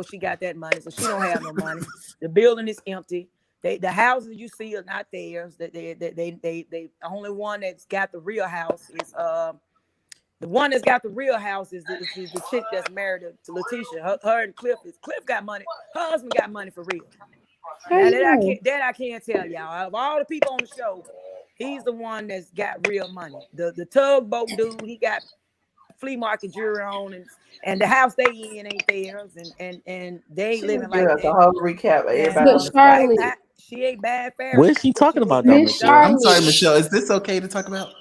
Speaker 13: she got that money. So she don't have no money. The building is empty. The houses you see are not theirs. They only one that's got the real house is the one that's got the real house is the chick that's married to Letitia. Her and Cliff got money. Her husband got money for real. Now, that I can't tell y'all. Of all the people on the show, he's the one that's got real money. The tugboat dude, he got flea market jewelry on, and the house they in ain't theirs, and they ain't living like that.
Speaker 2: A whole recap of everybody.
Speaker 13: She ain't bad fair.
Speaker 15: What is she talking about, though, Michelle?
Speaker 16: I'm sorry, Michelle. Is this okay to talk about?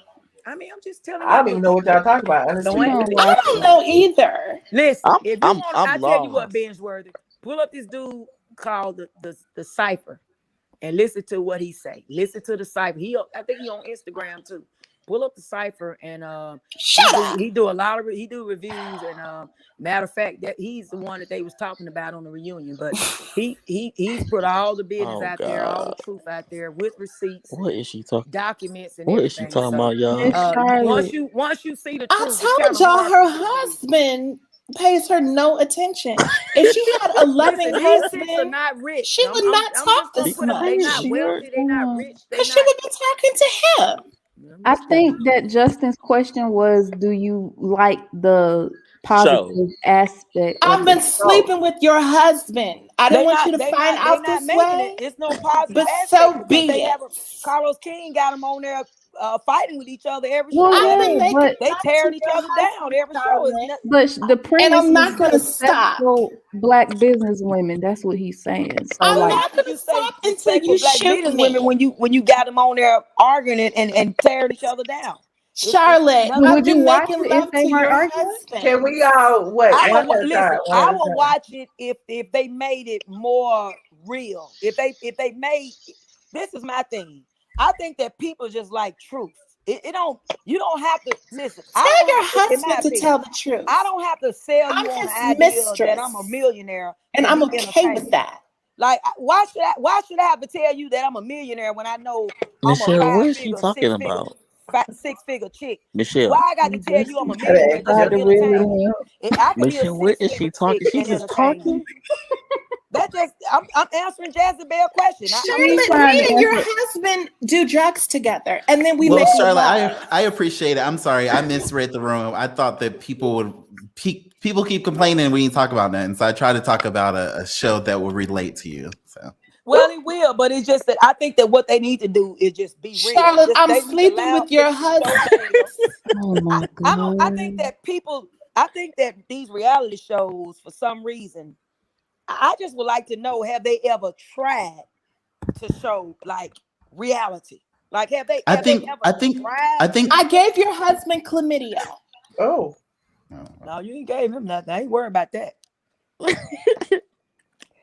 Speaker 13: I mean, I'm just telling you.
Speaker 2: I don't even know what y'all talking about.
Speaker 10: I don't know either.
Speaker 13: Listen, if you want, I'll tell you what binge worthy. Pull up this dude called the Cipher and listen to what he say. Listen to the Cipher. I think he on Instagram too. Pull up the Cipher and he do a lot of reviews, and matter of fact that he's the one that they was talking about on the reunion. But he's put all the business out there, all the truth out there with receipts.
Speaker 15: What is she talking?
Speaker 13: Documents and
Speaker 15: what
Speaker 13: everything.
Speaker 15: Is she talking about, y'all?
Speaker 13: Once you see the truth,
Speaker 10: I told y'all her husband pays her no attention. If she had a loving husband,
Speaker 13: are not rich.
Speaker 10: She would not talk this much.
Speaker 13: They're not wealthy. They're not rich.
Speaker 10: Because she would be talking to him.
Speaker 9: I think that Justin's question was, do you like the positive aspect.
Speaker 10: I've been sleeping with your husband. I didn't want you to find out this way.
Speaker 13: It's no positive
Speaker 10: but
Speaker 13: aspect
Speaker 10: so be
Speaker 13: they
Speaker 10: it.
Speaker 13: never. Carlos King got them on there fighting with each other every
Speaker 9: Well,
Speaker 13: show.
Speaker 9: yeah,
Speaker 13: They tearing each other down every show.
Speaker 9: But the premise
Speaker 10: I'm not
Speaker 9: is
Speaker 10: gonna stop.
Speaker 9: successful Black business women. That's what he's saying. So
Speaker 10: I'm
Speaker 9: like,
Speaker 10: not gonna stop until you
Speaker 13: Black
Speaker 10: shoot
Speaker 13: business
Speaker 10: me.
Speaker 13: women when you got them on there arguing and tearing each other down.
Speaker 10: Charlotte,
Speaker 9: would you watch it if they weren't arguing?
Speaker 2: Can we all wait?
Speaker 13: I will watch it if they made it more real. If they made, this is my thing. I think that people just like truth. You don't have to listen.
Speaker 10: Tell your husband to tell the truth.
Speaker 13: I don't have to sell you on the idea that I'm a millionaire,
Speaker 10: and I'm okay with that.
Speaker 13: Like, why should I have to tell you that I'm a millionaire when I know
Speaker 15: Michelle,
Speaker 13: I'm
Speaker 15: what
Speaker 13: a
Speaker 15: is she talking about?
Speaker 13: six-figure chick?
Speaker 15: Michelle.
Speaker 13: Why I got to tell you I'm a millionaire? I can be a
Speaker 15: Michelle, what is she talking? She just talking.
Speaker 13: That just I'm answering Jezebel question.
Speaker 10: Charlotte, me and your husband do drugs together, and then we
Speaker 16: Well,
Speaker 10: make
Speaker 16: Charlotte,
Speaker 10: love.
Speaker 16: I appreciate it. I'm sorry, I misread the room. I thought that people keep complaining when you talk about that, and so I try to talk about a show that will relate to you. So.
Speaker 13: Well, it will, but it's just that I think that what they need to do is just be real.
Speaker 10: Charlotte, I'm sleeping with your husband.
Speaker 9: Oh my God.
Speaker 13: I think that these reality shows, for some reason, I just would like to know, have they ever tried to show like reality? Like, have they
Speaker 16: I
Speaker 13: ever tried?
Speaker 10: I gave your husband chlamydia.
Speaker 2: Oh.
Speaker 13: No, you ain't gave him nothing. I ain't worried about that.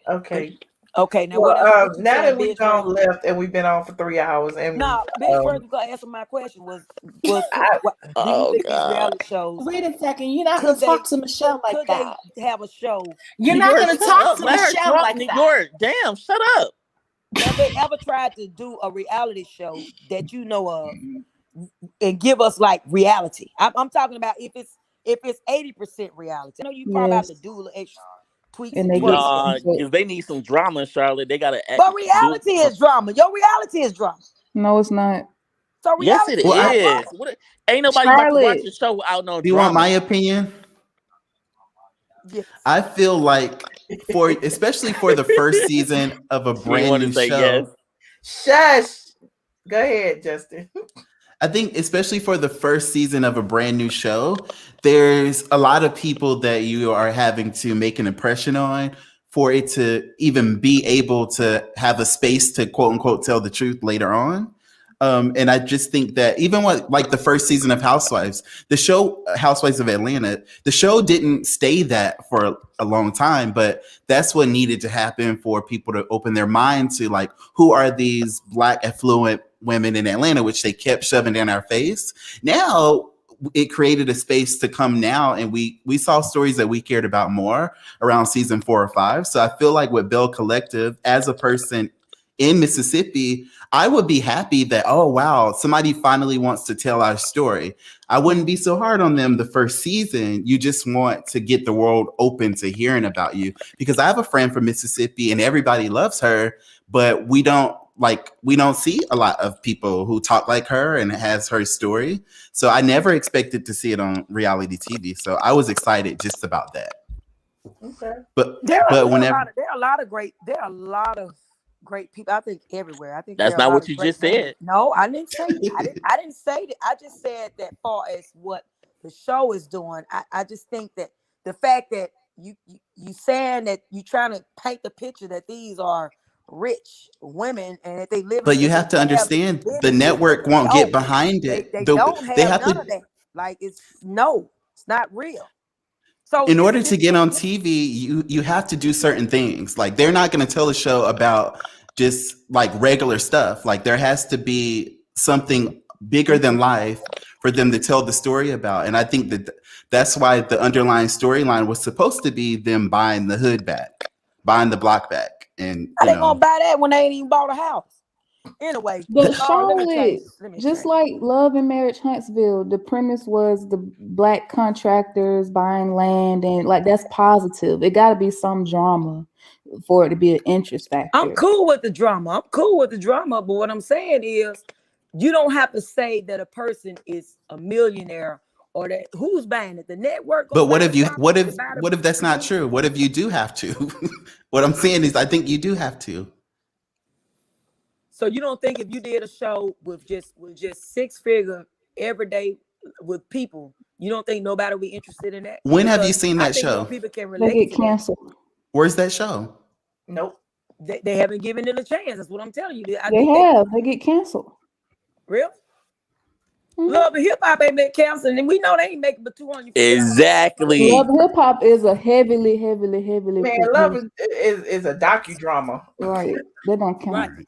Speaker 2: Okay.
Speaker 13: Okay, now
Speaker 2: well, now that we've gone left and we've been on for 3 hours, and
Speaker 13: Big Bird, you gotta answer my question. Do you think these reality shows?
Speaker 10: Wait a second, you're not gonna talk to Michelle like that.
Speaker 13: They have a show?
Speaker 10: You're not gonna talk to Michelle like that.
Speaker 15: Damn, shut up.
Speaker 13: Have they ever tried to do a reality show that you know of and give us like reality? I'm talking about if it's 80% reality. I know you probably have to do a little extra tweaks.
Speaker 15: If they need some drama in Charlotte, they gotta.
Speaker 13: But reality is drama. Your reality is drama.
Speaker 9: No, it's not.
Speaker 13: So
Speaker 15: yes, it is. Ain't nobody about to watch the show without no drama.
Speaker 16: Do you want my opinion?
Speaker 13: Yes.
Speaker 16: I feel like especially for the first season of a brand new show.
Speaker 2: Shush. Go ahead, Justin.
Speaker 16: I think especially for the first season of a brand new show, there's a lot of people that you are having to make an impression on for it to even be able to have a space to quote unquote tell the truth later on. And I just think that even like the first season of Housewives, the show Housewives of Atlanta, the show didn't stay that for a long time, but that's what needed to happen for people to open their mind to like, who are these Black affluent women in Atlanta, which they kept shoving in our face. Now it created a space to come now, and we saw stories that we cared about more around season 4 or 5. So I feel like with Bell Collective, as a person in Mississippi, I would be happy that, oh, wow, somebody finally wants to tell our story. I wouldn't be so hard on them the first season. You just want to get the world open to hearing about you, because I have a friend from Mississippi and everybody loves her, but we don't see a lot of people who talk like her and has her story. So I never expected to see it on reality TV. So I was excited just about that.
Speaker 2: Okay.
Speaker 16: But
Speaker 13: there are a lot of great people. I think everywhere. I think
Speaker 15: that's not what you just said.
Speaker 13: No, I didn't say that. I didn't say that. I just said that far as what the show is doing. I just think that the fact that you saying that you trying to paint the picture that these are rich women and that they live.
Speaker 16: But you have to understand, the network won't get behind it.
Speaker 13: They don't have none of that. Like it's not real. So
Speaker 16: in order to get on TV, you have to do certain things. Like they're not going to tell a show about just like regular stuff. Like there has to be something bigger than life for them to tell the story about. And I think that's why the underlying storyline was supposed to be them buying the hood back, buying the block back. And
Speaker 13: how they gonna buy that when they ain't even bought a house? Anyway,
Speaker 9: but Charlotte, just like Love and Marriage Huntsville, the premise was the Black contractors buying land, and like that's positive. It got to be some drama for it to be an interest factor.
Speaker 13: I'm cool with the drama. But what I'm saying is, you don't have to say that a person is a millionaire or that who's buying it? The network.
Speaker 16: But what if that's not true? What if you do have to? What I'm saying is, I think you do have to.
Speaker 13: So you don't think if you did a show with just 6-figure every day with people, you don't think nobody will be interested in that?
Speaker 16: When have you seen that show?
Speaker 13: People can relate.
Speaker 9: They get canceled.
Speaker 16: Where's that show?
Speaker 2: Nope.
Speaker 13: They haven't given it a chance. That's what I'm telling you.
Speaker 9: They get canceled.
Speaker 13: Really? Love and Hip Hop ain't been canceled, and we know they ain't making but 200.
Speaker 15: Exactly.
Speaker 9: Love and Hip Hop is a heavily.
Speaker 2: Man, Love is a docudrama.
Speaker 9: Right. They don't count.
Speaker 13: Right.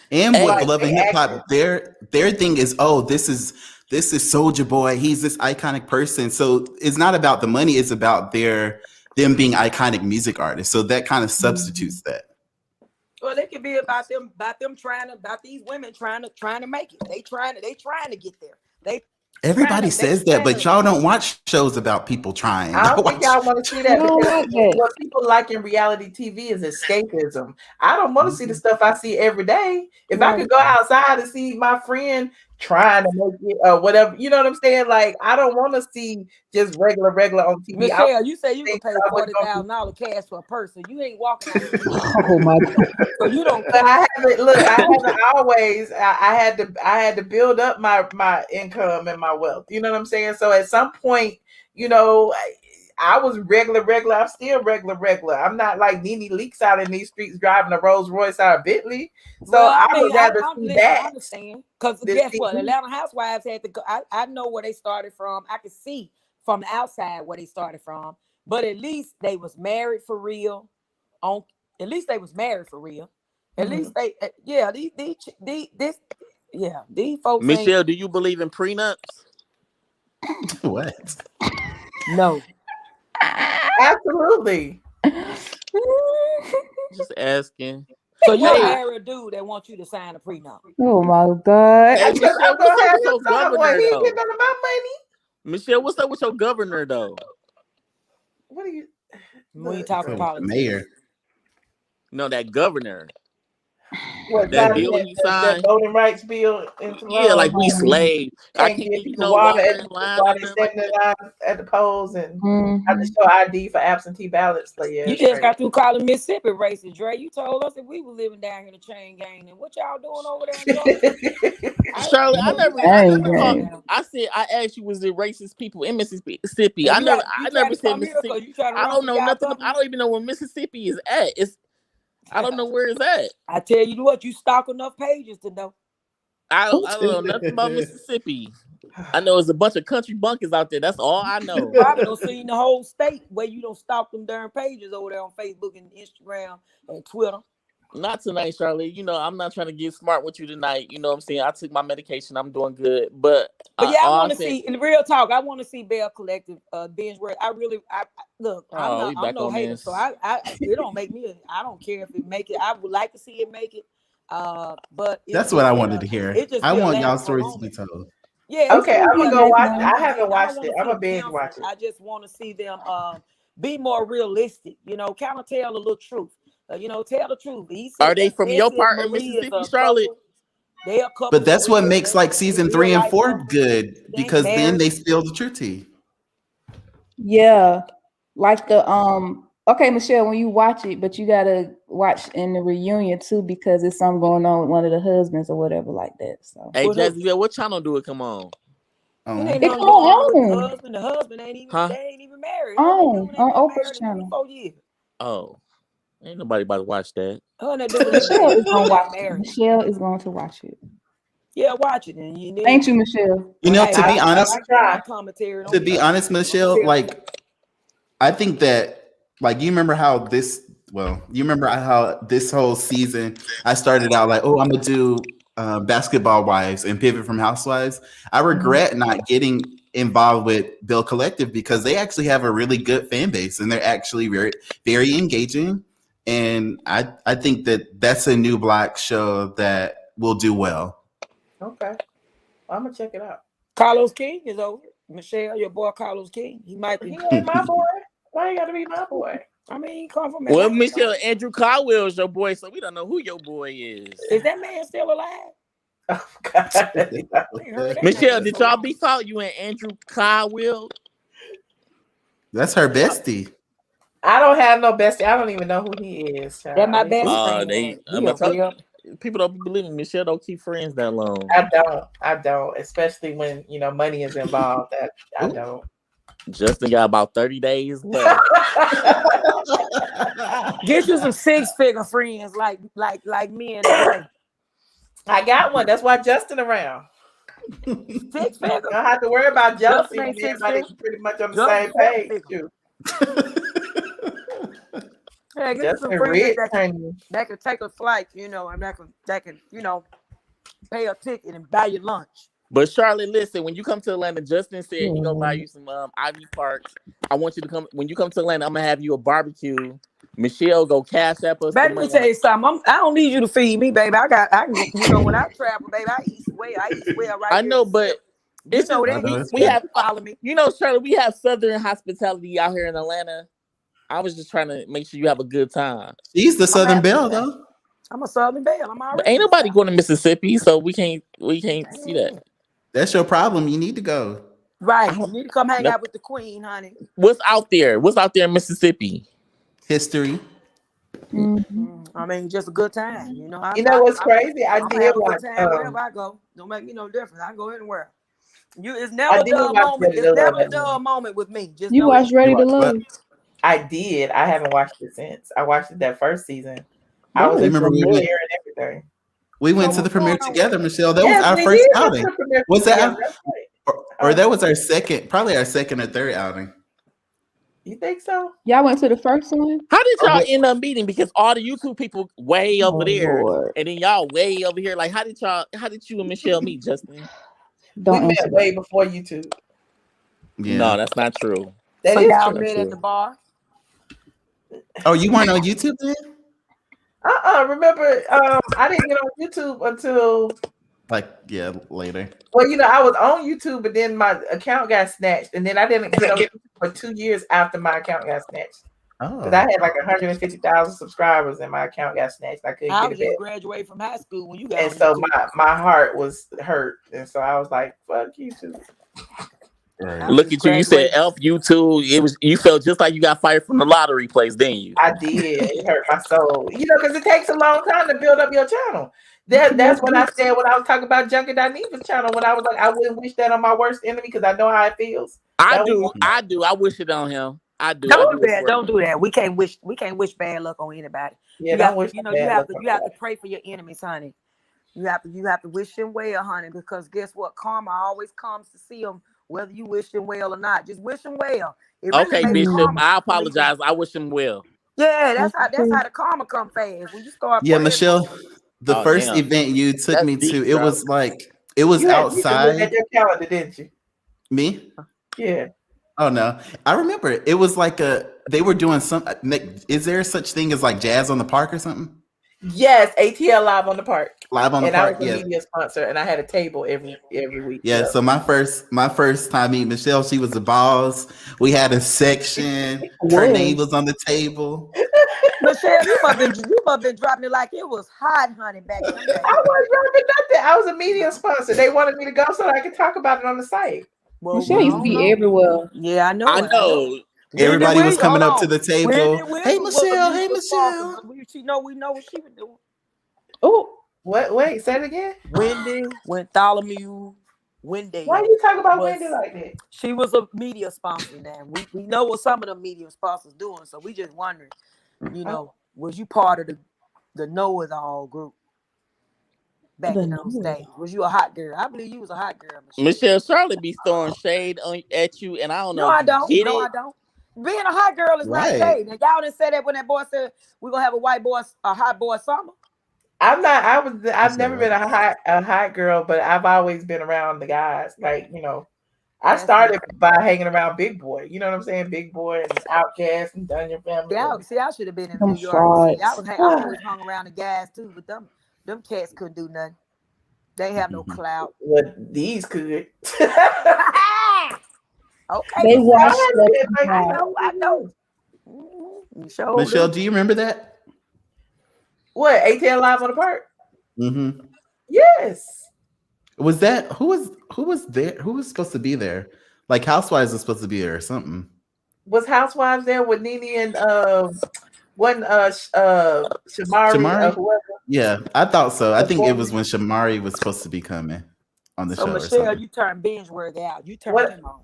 Speaker 16: And with Love and Hip Hop, their thing is, this is Soulja Boy. He's this iconic person. So it's not about the money. It's about them being iconic music artists. So that kind of substitutes that.
Speaker 13: Well, it could be about these women trying to make it. They trying to get there.
Speaker 16: Everybody says that, but y'all don't watch shows about people trying.
Speaker 2: I don't think y'all want to see that because what people like in reality TV is escapism. I don't want to see the stuff I see every day. If I could go outside and see my friend trying to make it or whatever, you know what I'm saying? Like, I don't want to see just regular on TV.
Speaker 13: Michelle, you say you can pay $40,000 cash for a person. You ain't walking out.
Speaker 9: Oh my God.
Speaker 13: So you don't.
Speaker 2: But I haven't always. I had to build up my income and my wealth. You know what I'm saying? So at some point, you know, I was regular. I'm still regular. I'm not like Nene Leakes out in these streets driving a Rolls Royce or a Bentley. So I would rather see that.
Speaker 13: I understand. Because guess what? Atlanta Housewives had to go. I know where they started from. I could see from the outside where they started from. But at least they was married for real. At least they was married for real. At least they, these folks.
Speaker 15: Michelle, do you believe in prenups?
Speaker 16: What?
Speaker 13: No.
Speaker 2: Absolutely.
Speaker 15: Just asking.
Speaker 13: So you marry a dude that wants you to sign a prenup.
Speaker 9: Oh my God.
Speaker 15: Hey, Michelle, what's up with your governor,
Speaker 2: He ain't
Speaker 15: though?
Speaker 2: getting none of my money.
Speaker 15: Michelle, what's up with your governor, though?
Speaker 2: What are you?
Speaker 13: When you talking politics?
Speaker 16: Mayor.
Speaker 15: No, that governor.
Speaker 2: What,
Speaker 15: that bill he signed?
Speaker 2: That voting rights bill into law?
Speaker 15: Yeah, like we slaves. I
Speaker 2: Can't
Speaker 15: can't
Speaker 2: get
Speaker 15: get no
Speaker 2: water
Speaker 15: water
Speaker 2: at
Speaker 15: in line.
Speaker 2: while they standing in line at the polls and have to show ID for absentee ballots. So yeah,
Speaker 13: You just got through calling Mississippi racist, Dre. You told us that we were living down here in the chain gang, and what y'all doing over there?
Speaker 15: Charlotte, I never called. I said I asked you, was it racist people in Mississippi? I never said Mississippi. I don't know nothing. I don't even know where Mississippi is at. I don't know where it's at.
Speaker 13: I tell you what, you stalk enough pages to know.
Speaker 15: I don't know nothing about Mississippi. I know there's a bunch of country bunkers out there. That's all I know.
Speaker 13: You probably don't see the whole state where you don't stalk them darn pages over there on Facebook and Instagram and Twitter.
Speaker 15: Not tonight, Charlotte. You know, I'm not trying to get smart with you tonight. You know what I'm saying? I took my medication. I'm doing good. But
Speaker 13: yeah, I want to see, in real talk, I want to see Bell Collective binge where I look, I'm no hater, so it don't make me, I don't care if it make it. I would like to see it make it. But
Speaker 16: that's what I wanted to hear. I want y'all stories to be told.
Speaker 13: Yeah.
Speaker 2: Okay, I'm gonna go watch it. I haven't watched it. I'm a binge watch it.
Speaker 13: I just want to see them be more realistic, you know, kind of tell a little truth. You know, tell the truth.
Speaker 15: Are they from your part in Mississippi, Charlotte?
Speaker 13: They a couple.
Speaker 16: But that's what makes like season 3 and 4 good, because then they spill the truth tea.
Speaker 9: Yeah, like the Okay, Michelle, when you watch it, but you gotta watch in the reunion too, because it's something going on with one of the husbands or whatever like that. So,
Speaker 15: hey, Jazzy, what channel do it come on?
Speaker 13: It come on. The husband ain't even, they ain't even married.
Speaker 9: On Oprah's channel.
Speaker 15: Oh, ain't nobody about to watch that.
Speaker 9: Michelle is gonna watch it. Michelle is going to watch it.
Speaker 13: Yeah, watch it. And
Speaker 9: ain't you, Michelle?
Speaker 16: You know, to be honest, Michelle, like, I think that, like, you remember how this whole season I started out like, oh, I'm gonna do Basketball Wives and pivot from Housewives. I regret not getting involved with Bill Collective, because they actually have a really good fan base and they're actually very, very engaging. And I think that that's a new Black show that will do well.
Speaker 2: Okay, I'm gonna check it out.
Speaker 13: Carlos King is over. Michelle, your boy Carlos King. He might be.
Speaker 2: He ain't my boy. Why you gotta be my boy?
Speaker 13: I mean, he come from.
Speaker 15: Well, Michelle, Andrew Caldwell is your boy, so we don't know who your boy is.
Speaker 13: Is that man still alive?
Speaker 2: Oh, God.
Speaker 15: Michelle, did y'all beef out? You and Andrew Kyle?
Speaker 16: That's her bestie.
Speaker 2: I don't have no bestie. I don't even know who he is.
Speaker 13: That's my best friend.
Speaker 15: People don't believe me. Michelle don't keep friends that long.
Speaker 2: I don't. Especially when money is involved. That I don't.
Speaker 15: Justin got about 30 days left.
Speaker 13: Get you some 6-figure friends like me and Dre.
Speaker 2: I got one. That's why Justin around.
Speaker 13: 6-figure.
Speaker 2: Don't have to worry about jealousy. Everybody's pretty much on the same page.
Speaker 13: Yeah, get
Speaker 2: Just
Speaker 13: some
Speaker 2: a
Speaker 13: friends
Speaker 2: rich
Speaker 13: that can take a flight, and that can pay a ticket and buy you lunch.
Speaker 15: But Charlotte, listen, when you come to Atlanta, Justin said he gonna buy you some Ivy Parks. I want you to come. When you come to Atlanta, I'm gonna have you a barbecue. Michelle, go cash app us.
Speaker 13: Baby, let me tell you something. I don't need you to feed me, baby. I can, when I travel, baby, I eat well right
Speaker 15: I know, but it's we have
Speaker 13: follow me.
Speaker 15: Charlotte, we have Southern hospitality out here in Atlanta. I was just trying to make sure you have a good time.
Speaker 16: She's the Southern Belle, though.
Speaker 13: I'm a Southern Belle. I'm already.
Speaker 15: But ain't nobody going to Mississippi, so we can't see that.
Speaker 16: That's your problem. You need to go.
Speaker 13: Right. You need to come hang out with the queen, honey.
Speaker 15: What's out there? What's out there in Mississippi?
Speaker 16: History.
Speaker 13: I mean, just a good time.
Speaker 2: What's crazy? I did
Speaker 13: watch wherever I go. Don't make me no difference. I can go anywhere. It's never a dull moment. It's never a dull moment with me. Just
Speaker 9: you watched Ready to Love?
Speaker 2: I did. I haven't watched it since. I watched it that first season. I was remember we went, and everything.
Speaker 16: We went to the premiere together, Michelle. That was our first outing. Was that? Or that was our second, probably our second or third outing.
Speaker 2: You think so?
Speaker 9: Y'all went to the first one?
Speaker 15: How did y'all end up meeting? Because all the YouTube people way over there,
Speaker 9: Lord.
Speaker 15: and then y'all way over here. Like, how did you and Michelle meet, Justin?
Speaker 2: We met way before YouTube.
Speaker 16: Yeah.
Speaker 15: No, that's not true.
Speaker 13: So y'all met at the bar?
Speaker 16: Oh, you weren't on YouTube then?
Speaker 2: Remember, I didn't get on YouTube until
Speaker 16: later.
Speaker 2: Well, I was on YouTube, but then my account got snatched, and then I didn't get on YouTube for 2 years after my account got snatched.
Speaker 16: Oh,
Speaker 2: because I had like 150,000 subscribers, and my account got snatched. I couldn't
Speaker 13: I
Speaker 2: get
Speaker 13: was
Speaker 2: it back.
Speaker 13: just graduated from high school when you got.
Speaker 2: And so my heart was hurt, and so I was like, "Fuck YouTube."
Speaker 16: Right.
Speaker 15: Look at you! You said "Elf YouTube." You felt just like you got fired from the lottery place, didn't you?
Speaker 2: I did. It hurt my soul, because it takes a long time to build up your channel. That's what I said when I was talking about Junkie Dineva's channel. When I was like, I wouldn't wish that on my worst enemy because I know how it feels.
Speaker 15: I do. I wish it on him. I do.
Speaker 13: Don't do that. We can't wish bad luck on anybody.
Speaker 2: Yeah,
Speaker 13: you have to pray for your enemies, honey. You have to wish them well, honey, because guess what? Karma always comes to see them, whether you wish them well or not. Just wish them well.
Speaker 15: Okay, Bishop. I apologize. I wish him well.
Speaker 13: Yeah, that's how the karma come fast. When you start.
Speaker 16: Yeah, Michelle. The first event you took me to, it was outside.
Speaker 2: You had your calendar, didn't you?
Speaker 16: Me?
Speaker 2: Yeah.
Speaker 16: Oh no, I remember it. It was like they were doing some. Is there such thing as like Jazz on the Park or something?
Speaker 2: Yes, ATL Live on the Park.
Speaker 16: Live on the Park.
Speaker 2: I was a media sponsor, and I had a table every week.
Speaker 16: Yeah. So my first time meeting Michelle, she was the boss. We had a section. Her name was on the table.
Speaker 13: Michelle, you must have been dropping it like it was hot, honey, back then.
Speaker 2: I wasn't dropping nothing. I was a media sponsor. They wanted me to go so that I could talk about it on the site.
Speaker 9: Well, Michelle used to be everywhere.
Speaker 13: Yeah, I know.
Speaker 15: I know.
Speaker 16: Everybody was coming up to the table. Hey, Michelle. Hey, Michelle.
Speaker 13: We know what she was doing.
Speaker 2: Oh, what? Wait, say it again.
Speaker 13: Wendy, Bartholomew, Wendy.
Speaker 2: Why you talk about Wendy like that?
Speaker 13: She was a media sponsor. Now we know what some of the media sponsors doing, so we just wondering. Was you part of the Know It All group back in those days? Was you a hot girl? I believe you was a hot girl,
Speaker 15: Michelle. Charlotte be throwing shade at you, and I don't know.
Speaker 13: No, I don't. I don't. Being a hot girl is not shade. And y'all didn't say that when that boy said we're gonna have a hot boy summer.
Speaker 2: I'm not. I've never been a hot girl, but I've always been around the guys. Like I started by hanging around Big Boy. You know what I'm saying? Big Boy and Outkast and Dungeon Family.
Speaker 13: I should have been in New York. I always hung around the guys too, but them cats couldn't do nothing. They have no clout.
Speaker 2: Well, these could.
Speaker 13: Okay.
Speaker 9: They watched
Speaker 13: I know.
Speaker 16: Michelle, do you remember that?
Speaker 2: What? ATL Live on the Park?
Speaker 16: Mm-hmm.
Speaker 2: Yes.
Speaker 16: Was that who was there? Who was supposed to be there? Like Housewives was supposed to be there or something.
Speaker 2: Was Housewives there with Nene and Shamari? Whoever?
Speaker 16: Yeah, I thought so. I think it was when Shamari was supposed to be coming on the show.
Speaker 13: Michelle,
Speaker 16: or something.
Speaker 13: you turned binge-worthy out. You turned him on.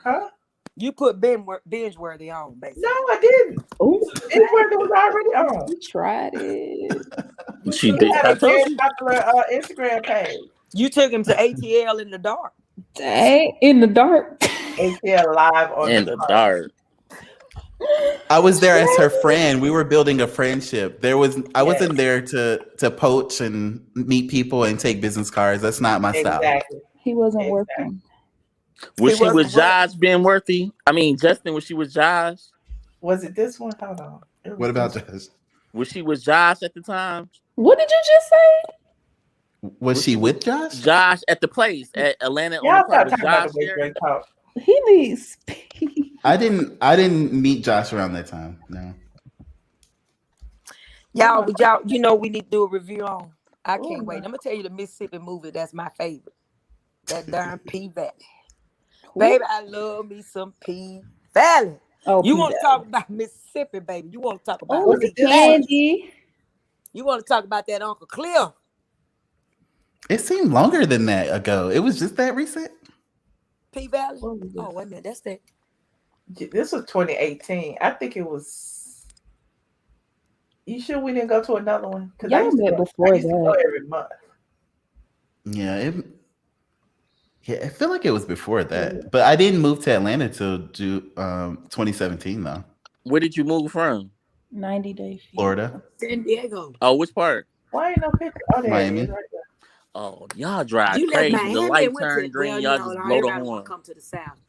Speaker 2: Huh?
Speaker 13: You put binge-worthy on, basically.
Speaker 2: No, I didn't. Binge-worthy was already on.
Speaker 9: You tried it.
Speaker 15: She did.
Speaker 2: Had
Speaker 15: I
Speaker 2: a
Speaker 15: told
Speaker 2: very
Speaker 15: you.
Speaker 2: popular Instagram page.
Speaker 13: You took him to ATL in the dark.
Speaker 9: Dang, in the dark.
Speaker 2: ATL live on
Speaker 15: In the dark.
Speaker 16: I was there as her friend. We were building a friendship. I wasn't there to poach and meet people and take business cards. That's not my style.
Speaker 9: He wasn't working.
Speaker 15: Was she with Josh being worthy? I mean, Justin, was she with Josh?
Speaker 2: Was it this one? Hold on.
Speaker 16: What about Josh?
Speaker 15: Was she with Josh at the time?
Speaker 9: What did you just say?
Speaker 16: Was she with Josh?
Speaker 15: Josh at the place at Atlanta.
Speaker 2: Y'all
Speaker 15: on the
Speaker 2: stop talking about the way
Speaker 15: there?
Speaker 2: Drake talk.
Speaker 9: He needs.
Speaker 16: I didn't meet Josh around that time. No.
Speaker 13: Y'all, but y'all, we need to do a review on. I can't wait. I'm gonna tell you the Mississippi movie. That's my favorite. That darn P Valley. Baby, I love me some P Valley.
Speaker 9: Oh,
Speaker 13: you want to talk about Mississippi, baby? You want to talk about
Speaker 9: Kandi?
Speaker 13: You want to talk about that Uncle Cliff?
Speaker 16: It seemed longer than that ago. It was just that recent.
Speaker 13: P Valley. Oh, wait a minute. That's that.
Speaker 2: This was 2018. I think it was. You sure we didn't go to another one? Because I used to go every month.
Speaker 16: Yeah, I feel like it was before that, but I didn't move to Atlanta till 2017 though.
Speaker 15: Where did you move from?
Speaker 9: 90 Days.
Speaker 16: Florida.
Speaker 13: San Diego.
Speaker 15: Oh, which part?
Speaker 2: Why ain't no picture? Oh, there
Speaker 16: Miami.
Speaker 2: it is right there.
Speaker 15: Oh, y'all drive
Speaker 13: You
Speaker 15: crazy.
Speaker 13: left
Speaker 15: The
Speaker 13: Miami
Speaker 15: light
Speaker 13: and went
Speaker 15: turn
Speaker 13: to
Speaker 15: green.
Speaker 13: well,
Speaker 15: Y'all
Speaker 13: no,
Speaker 15: just
Speaker 13: no,
Speaker 15: blow the
Speaker 13: everybody
Speaker 15: horn.
Speaker 13: want to come to the South.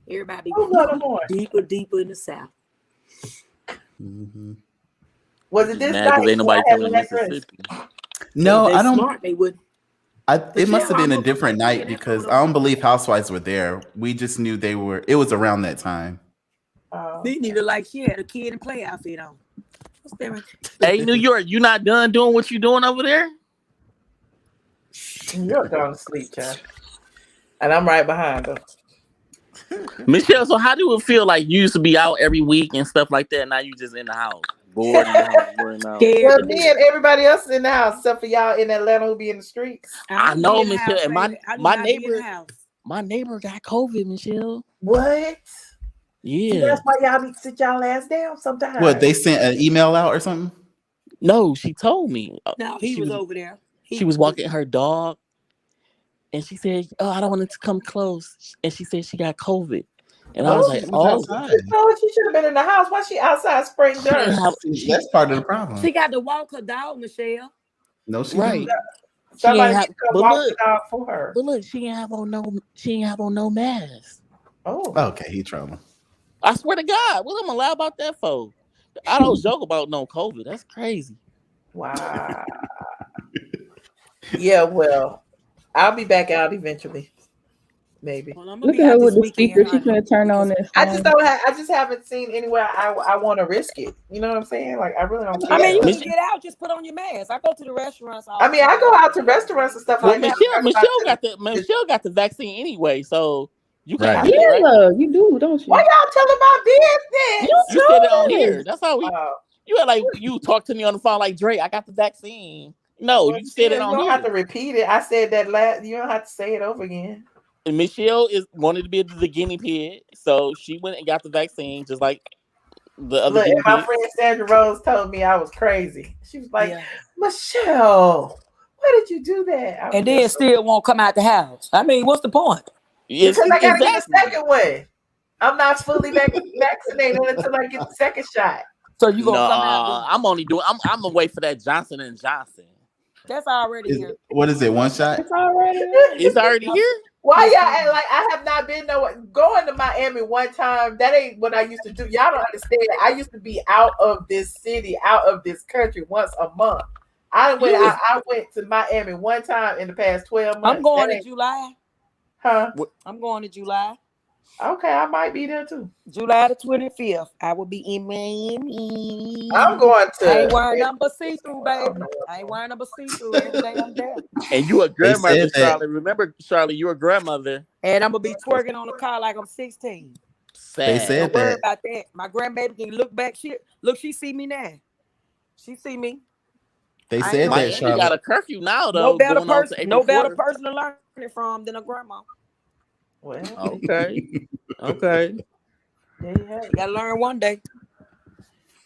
Speaker 13: Everybody
Speaker 2: Who blow the horn?
Speaker 13: deeper in the South.
Speaker 16: Mm-hmm.
Speaker 2: Was it this
Speaker 15: Mad
Speaker 2: night?
Speaker 15: because ain't nobody
Speaker 2: Having
Speaker 15: doing
Speaker 2: that dress?
Speaker 15: Mississippi.
Speaker 16: No,
Speaker 13: If they
Speaker 16: I don't.
Speaker 13: Smart, they would.
Speaker 16: It must have been a different night because I don't believe Housewives were there. We just knew they were. It was around that time.
Speaker 13: They needed like she had a kid and play outfit on. What's that right
Speaker 15: Hey, New York, you not done doing what you doing over there?
Speaker 2: You're going to sleep, child. And I'm right behind her.
Speaker 15: Michelle, so how do it feel like you used to be out every week and stuff like that? Now you just in the house, bored in the house, bored in the house.
Speaker 2: Well, me and everybody else is in the house, except for y'all in Atlanta who be in the streets.
Speaker 15: I know, Michelle, and my neighbor got COVID, Michelle.
Speaker 2: What?
Speaker 15: Yeah.
Speaker 2: See, that's why y'all need to sit y'all ass down sometimes.
Speaker 16: What, they sent an email out or something?
Speaker 15: No, she told me.
Speaker 13: No, he was over there.
Speaker 15: She was walking her dog, and she said, "Oh, I don't want it to come close." And she said she got COVID, and I was like, "Oh,
Speaker 2: no, she should have been in the house. Why she outside spraying dirt?
Speaker 16: That's part of the problem.
Speaker 13: She got to walk her dog, Michelle.
Speaker 16: No, she
Speaker 15: right.
Speaker 16: didn't.
Speaker 2: Somebody
Speaker 15: have,
Speaker 2: come walk the dog for her.
Speaker 15: But look, she ain't have on no mask.
Speaker 2: Oh,
Speaker 16: okay, he trauma.
Speaker 15: I swear to God, what am I lie about that for? I don't joke about no COVID. That's crazy.
Speaker 2: Wow. Yeah, well, I'll be back out eventually. Maybe.
Speaker 13: Well,
Speaker 9: Look at her with the speaker. She's gonna turn on this.
Speaker 2: I just haven't seen anywhere I want to risk it. You know what I'm saying? Like I really don't care.
Speaker 13: I mean, you can get out, just put on your mask. I go to the restaurants.
Speaker 2: I go out to restaurants and stuff
Speaker 15: Well,
Speaker 2: like
Speaker 15: that. Michelle got the vaccine anyway, so you can have it,
Speaker 9: Yeah,
Speaker 15: right?
Speaker 9: you do, don't you?
Speaker 2: Why y'all telling my business?
Speaker 15: You said it on here. That's how we.
Speaker 2: Oh.
Speaker 15: You had like you talk to me on the phone like Drake. I got the vaccine. No, you said it on
Speaker 2: here. You don't have
Speaker 15: here.
Speaker 2: to repeat it. I said that last. You don't have to say it over again.
Speaker 15: And Michelle wanted to be the guinea pig, so she went and got the vaccine, just like the other
Speaker 2: Look,
Speaker 15: guinea
Speaker 2: and my
Speaker 15: pigs.
Speaker 2: friend Sandra Rose told me I was crazy. She was like, Michelle, why did you do that?
Speaker 13: And then still won't come out the house. I mean, what's the point?
Speaker 2: Because I gotta get the second one. I'm not fully vaccinated until I get the second shot.
Speaker 13: So you gonna come out?
Speaker 15: I'm gonna wait for that Johnson & Johnson.
Speaker 13: That's already here.
Speaker 16: What is it? One shot?
Speaker 9: It's already.
Speaker 15: It's already here.
Speaker 2: Why y'all act like I have not been going to Miami one time? That ain't what I used to do. Y'all don't understand. I used to be out of this city, out of this country once a month. I went to Miami one time in the past 12 months.
Speaker 13: I'm going in July.
Speaker 2: Huh?
Speaker 13: I'm going to July.
Speaker 2: Okay, I might be there too.
Speaker 13: July the 25th, I will be in Miami.
Speaker 2: I'm going to.
Speaker 13: I ain't wearing nothing but see-through, baby. I ain't wearing nothing but see-through every day I'm there.
Speaker 15: And you a grandmother, Charlotte. Remember, Charlotte, you a grandmother.
Speaker 13: And I'm gonna be twerking on the car like I'm 16.
Speaker 15: Sad.
Speaker 16: They said
Speaker 13: Don't worry
Speaker 16: that.
Speaker 13: about that. My grandbaby can look back. She see me now. She see me.
Speaker 16: They said that,
Speaker 15: Charlotte. Got a curfew now, though.
Speaker 13: No better person to learn it from than a grandma.
Speaker 2: Well,
Speaker 15: okay. Okay.
Speaker 13: Yeah, you gotta learn one day.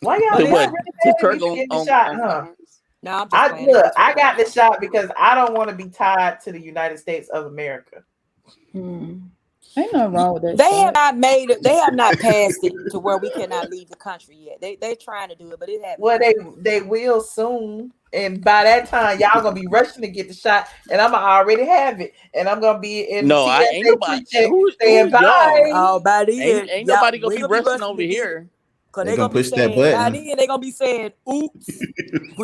Speaker 2: Why y'all really get the shot, huh?
Speaker 13: No,
Speaker 2: I got the shot because I don't want to be tied to the United States of America.
Speaker 9: Ain't nothing wrong with that.
Speaker 13: They have not made it. They have not passed it to where we cannot leave the country yet. They're trying to do it, but it hasn't.
Speaker 2: Well, they will soon, and by that time, y'all gonna be rushing to get the shot, and I'm gonna already have it, and I'm gonna be in.
Speaker 15: No, I ain't nobody. Who's
Speaker 2: bye.
Speaker 13: Oh, by the end,
Speaker 15: ain't nobody gonna be rushing over here.
Speaker 13: Cause
Speaker 16: they gonna push that button.
Speaker 13: By then, they gonna be saying, "Oops."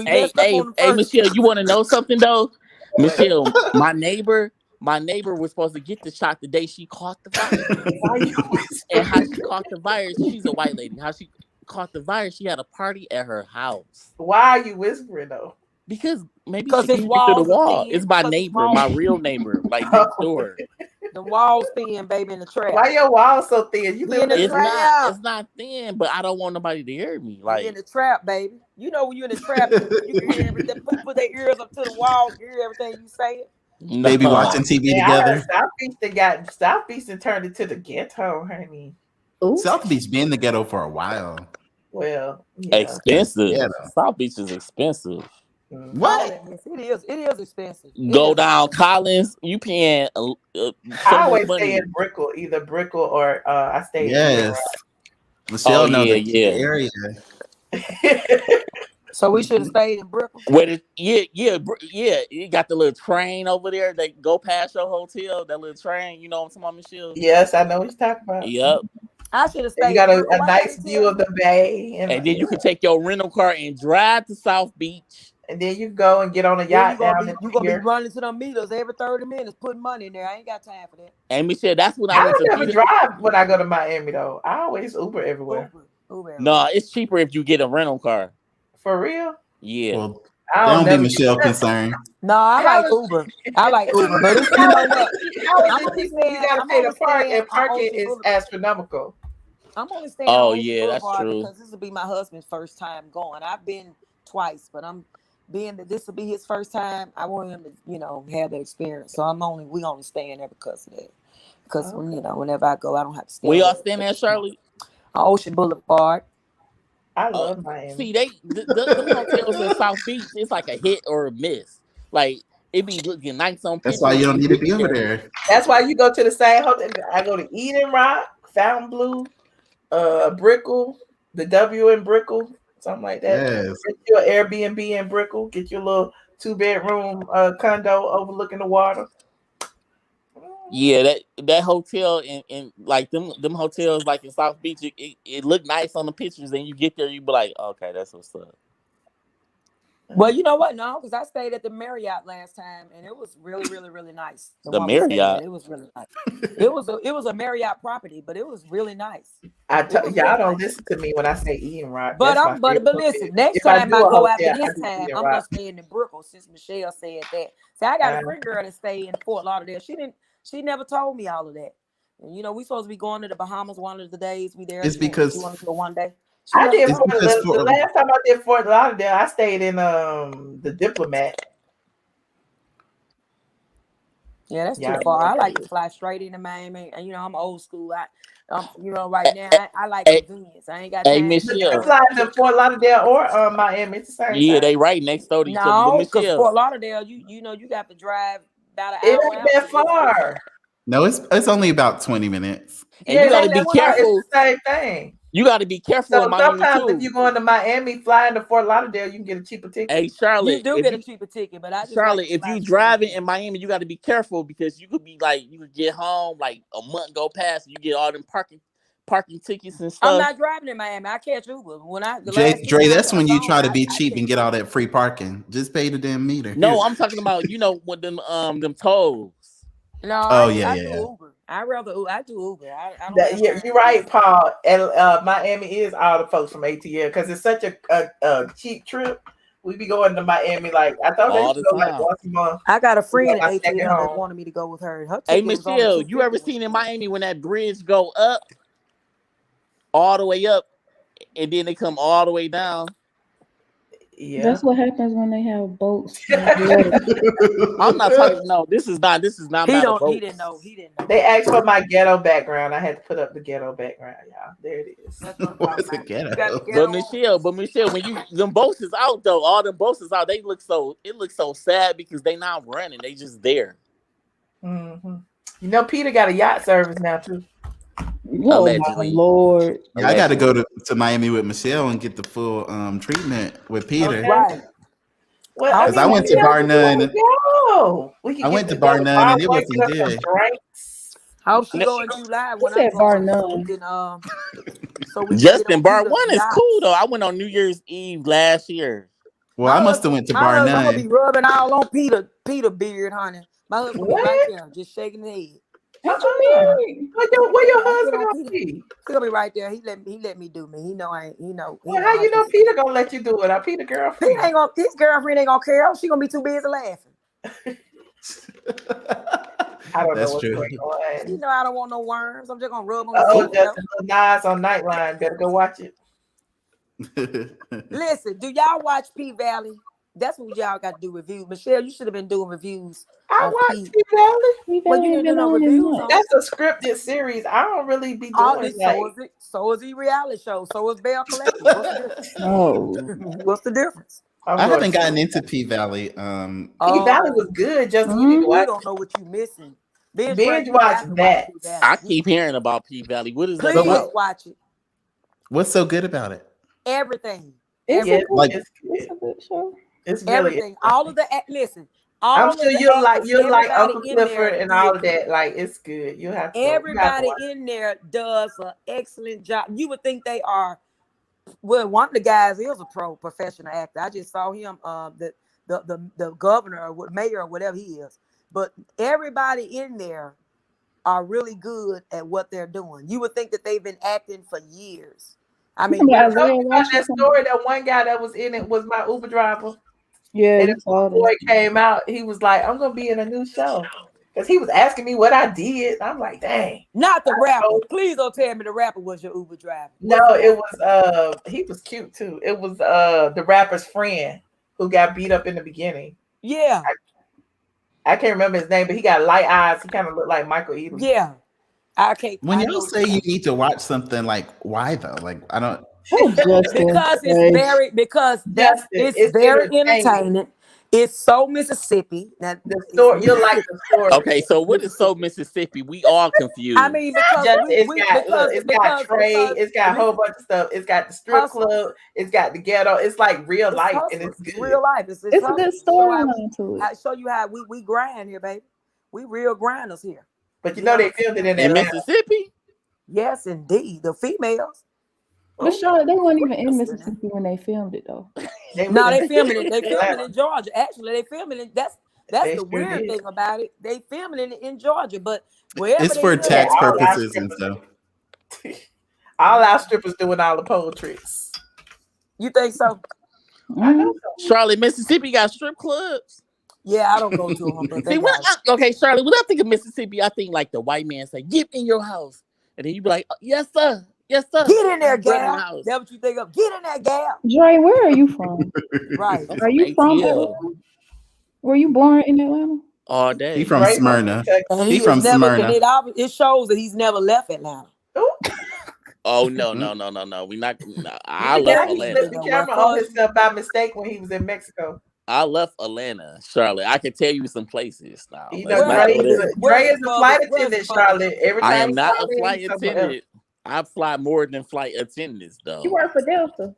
Speaker 15: Hey, Michelle, you want to know something though? Michelle, my neighbor was supposed to get the shot the day she caught the virus. And how she caught the virus, she's a white lady. How she caught the virus, she had a party at her house.
Speaker 2: Why are you whispering though?
Speaker 15: Because maybe
Speaker 13: because
Speaker 15: she
Speaker 13: it's
Speaker 15: through the wall.
Speaker 13: thin.
Speaker 15: It's my neighbor, my real neighbor, like next door.
Speaker 13: The walls thin, baby, in the trap.
Speaker 2: Why your walls so thin? You live in the trap.
Speaker 15: It's not thin, but I don't want nobody to hear me. Like
Speaker 13: in the trap, baby. You know when you're in the trap, you can hear everything. Put their ears up to the wall, hear everything you say.
Speaker 16: They be watching TV together.
Speaker 2: South Beach and turned it to the ghetto, honey.
Speaker 16: South Beach been in the ghetto for a while.
Speaker 2: Well,
Speaker 15: expensive.
Speaker 16: Yeah.
Speaker 15: South Beach is expensive.
Speaker 16: What?
Speaker 13: It is expensive.
Speaker 15: Go down Collins, you paying so
Speaker 2: I always
Speaker 15: much
Speaker 2: stay
Speaker 15: money.
Speaker 2: in Brickell, either Brickell or I stay in
Speaker 16: Yes. Michelle knows the area.
Speaker 13: So we should have stayed in Brickell.
Speaker 15: You got the little train over there that go past your hotel. That little train, you know what I'm talking about, Michelle?
Speaker 2: Yes, I know what you're talking about.
Speaker 15: Yep.
Speaker 13: I should have stayed.
Speaker 2: You got a nice view of the bay,
Speaker 15: And then you can take your rental car and drive to South Beach.
Speaker 2: And then you go and get on a yacht down there.
Speaker 13: You're gonna be running to them meters every 30 minutes, putting money in there. I ain't got time for that.
Speaker 15: And Michelle, that's when
Speaker 2: I
Speaker 15: went
Speaker 2: don't
Speaker 15: to
Speaker 2: never drive when I go to Miami though. I always Uber everywhere.
Speaker 15: No, it's cheaper if you get a rental car.
Speaker 2: For real?
Speaker 15: Yeah.
Speaker 16: Well, don't be Michelle concerned.
Speaker 13: No, I like Uber. I like Uber, but you know what?
Speaker 2: You gotta pay the park, and parking is astronomical.
Speaker 13: I'm only staying.
Speaker 15: Oh
Speaker 13: on
Speaker 15: yeah, that's true.
Speaker 13: Because this will be my husband's first time going. I've been twice, but being that this will be his first time, I want him to, have the experience. So we only staying there because of that. Because whenever I go, I don't have to stay.
Speaker 15: We all staying there, Charlotte?
Speaker 13: On Ocean Boulevard.
Speaker 2: I love Miami.
Speaker 15: See, the hotels in South Beach, it's like a hit or a miss. Like it be looking nice on pictures.
Speaker 16: That's why you don't need to be over there.
Speaker 2: That's why you go to the same hotel. I go to Eden Rock, Fontainebleau, Brickell, the W in Brickell, something like that.
Speaker 16: Yes.
Speaker 2: Get your Airbnb in Brickell. Get your little 2-bedroom condo overlooking the water.
Speaker 15: Yeah, that hotel in like them hotels like in South Beach, it looked nice on the pictures. And you get there, you be like, okay, that's what's up.
Speaker 13: Well, you know what? No, because I stayed at the Marriott last time, and it was really, really, really nice.
Speaker 15: The Marriott.
Speaker 13: It was really nice. It was a Marriott property, but it was really nice.
Speaker 2: Y'all don't listen to me when I say Eden Rock.
Speaker 13: But listen, next time I go after this time, I'm gonna stay in the Brickell since Michelle said that. See, I got a friend girl to stay in Fort Lauderdale. She never told me all of that. And we supposed to be going to the Bahamas one of the days we there.
Speaker 16: It's because
Speaker 13: she wanted to go one day.
Speaker 2: I did the last time I did Fort Lauderdale, I stayed in the Diplomat.
Speaker 13: Yeah, that's too far. I like to fly straight into Miami. And I'm old school. Right now I like convenience. I ain't got time.
Speaker 15: Hey, Michelle.
Speaker 2: You can fly to Fort Lauderdale or Miami. It's the same.
Speaker 15: Yeah, they right next door to each other.
Speaker 13: No, because Fort Lauderdale, you got to drive about an hour.
Speaker 2: It ain't that far.
Speaker 16: No, it's only about 20 minutes.
Speaker 15: And you gotta be careful.
Speaker 2: It's the same thing.
Speaker 15: You got to be careful.
Speaker 2: So
Speaker 15: in Miami
Speaker 2: sometimes
Speaker 15: too.
Speaker 2: if you're going to Miami, flying to Fort Lauderdale, you can get a cheaper ticket.
Speaker 15: Hey, Charlotte,
Speaker 13: you do get a cheaper ticket, but
Speaker 15: Charlotte, if you driving in Miami, you got to be careful because you could get home like a month go past, and you get all them parking tickets and stuff.
Speaker 13: I'm not driving in Miami. I catch Uber
Speaker 16: Dre, that's when you try to be cheap and get all that free parking. Just pay the damn meter.
Speaker 15: No, I'm talking about with them tolls.
Speaker 13: No.
Speaker 16: Oh yeah.
Speaker 13: Uber. I do Uber. I don't have
Speaker 2: Yeah, you're right, Paul. And Miami is all the folks from ATL because it's such a cheap trip. We be going to Miami like I thought they
Speaker 15: all
Speaker 2: used
Speaker 15: the
Speaker 2: to go like
Speaker 15: time.
Speaker 2: once a month.
Speaker 13: I got a friend
Speaker 2: my
Speaker 13: in
Speaker 2: second
Speaker 13: ATL that
Speaker 2: home.
Speaker 13: wanted me to go with her. Her
Speaker 15: Hey,
Speaker 13: ticket was only
Speaker 15: Michelle, you ever
Speaker 13: $250
Speaker 15: seen in Miami when that bridge go up all the way up and then they come all the way down?
Speaker 2: Yeah.
Speaker 9: That's what happens when they have boats.
Speaker 15: I'm not talking. No, this is not.
Speaker 13: He
Speaker 15: not a boat.
Speaker 13: He didn't know.
Speaker 2: They asked for my ghetto background. I had to put up the ghetto background, y'all. There it is.
Speaker 13: That's what I'm talking about.
Speaker 16: Ghetto.
Speaker 13: You got the
Speaker 15: But Michelle, when you them boats is out though, all them boats is out. It looks so sad because they not running. They just there.
Speaker 2: Mm-hmm. You know, Peter got a yacht service now too.
Speaker 9: Oh my Lord!
Speaker 16: Yeah, I got to go to Miami with Michelle and get the full treatment with Peter.
Speaker 2: Okay.
Speaker 13: Right.
Speaker 2: Well,
Speaker 16: Because I went to Bar None.
Speaker 2: I
Speaker 16: went to Bar None and it wasn't good.
Speaker 13: I hope she go in July when
Speaker 9: said
Speaker 13: I
Speaker 9: Bar
Speaker 13: go.
Speaker 9: None?
Speaker 13: So we
Speaker 15: Justin, Bar 1 is cool though. I went on New Year's Eve last year.
Speaker 16: Well, I must have went to
Speaker 13: My
Speaker 16: Bar
Speaker 13: husband gonna
Speaker 16: None.
Speaker 13: be rubbing all on Peter beard, honey. My husband be right there, just shaking his head.
Speaker 2: Where your husband gonna be?
Speaker 13: He gonna be right there. He let me do me. He know I ain't. He know.
Speaker 2: Well, how you know Peter gonna let you do it? Peter girlfriend.
Speaker 13: His girlfriend ain't gonna care. She gonna be too busy laughing.
Speaker 2: I don't
Speaker 16: That's
Speaker 2: know what's
Speaker 16: true.
Speaker 2: going on.
Speaker 13: You know I don't want no worms. I'm just gonna rub on
Speaker 2: Oh,
Speaker 13: his
Speaker 2: that's a Nas on Nightline. Better go watch it.
Speaker 13: Listen, do y'all watch P Valley? That's what y'all got to do reviews. Michelle, you should have been doing reviews.
Speaker 2: I watch P Valley.
Speaker 13: Well, you didn't do no reviews on
Speaker 2: That's a scripted series. I don't really be doing
Speaker 13: So is the reality show. So is Bell Collective. What's the difference?
Speaker 9: Oh,
Speaker 13: what's the difference?
Speaker 16: I haven't gotten into P Valley.
Speaker 2: P Valley was good. Justin, you need to
Speaker 13: You
Speaker 2: watch.
Speaker 13: don't know what you're missing.
Speaker 2: Binge watch that.
Speaker 15: I keep hearing about P Valley. What is that
Speaker 13: Please
Speaker 15: about?
Speaker 13: watch it.
Speaker 16: What's so good about it?
Speaker 13: Everything.
Speaker 2: It's
Speaker 9: a good show.
Speaker 2: It's really
Speaker 13: Everything. All of the listen.
Speaker 2: I'm sure you'll like
Speaker 13: everybody
Speaker 2: Uncle
Speaker 13: in
Speaker 2: Clifford
Speaker 13: there
Speaker 2: and all of that. Like it's good. You have to.
Speaker 13: Everybody in there does an excellent job. You would think they are. Well, one of the guys is a professional actor. I just saw him. The governor or mayor or whatever he is. But everybody in there are really good at what they're doing. You would think that they've been acting for years. I mean,
Speaker 2: that story. That one guy that was in it was my Uber driver.
Speaker 9: Yeah,
Speaker 2: and the boy came out. He was like, "I'm gonna be in a new show," because he was asking me what I did. I'm like, "Dang!"
Speaker 13: Not the rapper. Please don't tell me the rapper was your Uber driver.
Speaker 2: No, it was. He was cute too. It was the rapper's friend who got beat up in the beginning.
Speaker 13: Yeah,
Speaker 2: I can't remember his name, but he got light eyes. He kind of looked like Michael Ealy.
Speaker 13: Yeah,
Speaker 16: When y'all say you need to watch something, like why though? Like I don't.
Speaker 13: because it's very entertaining. It's so Mississippi. Now
Speaker 2: the story, you'll like the story.
Speaker 15: Okay, so what is so Mississippi? We all confused.
Speaker 13: I mean, because
Speaker 2: it's got trade, it's got a whole bunch of stuff. It's got the strip club, it's got the ghetto. It's like real life, and it's good.
Speaker 13: Real life. It's
Speaker 9: a good storyline to it.
Speaker 13: I show you how we grind here, baby. We real grinders here.
Speaker 2: But you know they filmed it in
Speaker 15: Mississippi.
Speaker 13: Yes, indeed. The females.
Speaker 9: But Charlotte, they weren't even in Mississippi when they filmed it, though.
Speaker 13: No, they filming it. They filming it in Georgia. Actually, they filming it. That's
Speaker 2: They
Speaker 13: the
Speaker 2: sure
Speaker 13: weird
Speaker 2: did.
Speaker 13: thing about it. They filming it in Georgia, but wherever
Speaker 16: It's
Speaker 13: they
Speaker 16: for
Speaker 13: film
Speaker 16: tax
Speaker 13: it,
Speaker 16: purposes and stuff.
Speaker 2: All our strippers doing all the pole tricks.
Speaker 13: You think so?
Speaker 2: I know so.
Speaker 15: Charlotte, Mississippi got strip clubs.
Speaker 13: Yeah, I don't go to them. But
Speaker 15: See, okay, Charlotte, when I think of Mississippi, I think like the white man say, "Get in your house," and then you be like, "Yes, sir. Yes, sir.
Speaker 13: Get in there,
Speaker 15: I'm running the
Speaker 13: gal.
Speaker 15: house."
Speaker 13: That's what you think of. Get in there, gal.
Speaker 9: Dre, where are you from?
Speaker 13: Right.
Speaker 9: Are you from
Speaker 15: ATL.
Speaker 9: Atlanta? Were you born in Atlanta?
Speaker 15: All day.
Speaker 16: He from Smyrna.
Speaker 13: And
Speaker 16: He from Smyrna.
Speaker 13: It shows that he's never left Atlanta.
Speaker 15: Oh no. We not. I left
Speaker 2: He
Speaker 15: Atlanta.
Speaker 2: flipped the camera on himself by mistake when he was in Mexico.
Speaker 15: I left Atlanta, Charlotte. I can tell you some places now.
Speaker 2: You
Speaker 15: Let's
Speaker 2: know,
Speaker 15: not
Speaker 2: Dre
Speaker 15: go there.
Speaker 2: is a flight attendant, Charlotte. Every time
Speaker 15: I am
Speaker 2: he
Speaker 15: not
Speaker 2: fly
Speaker 15: a
Speaker 2: in,
Speaker 15: flight
Speaker 2: he's somewhere else.
Speaker 15: attendant. I fly more than flight attendants, though.
Speaker 9: You work for Delta.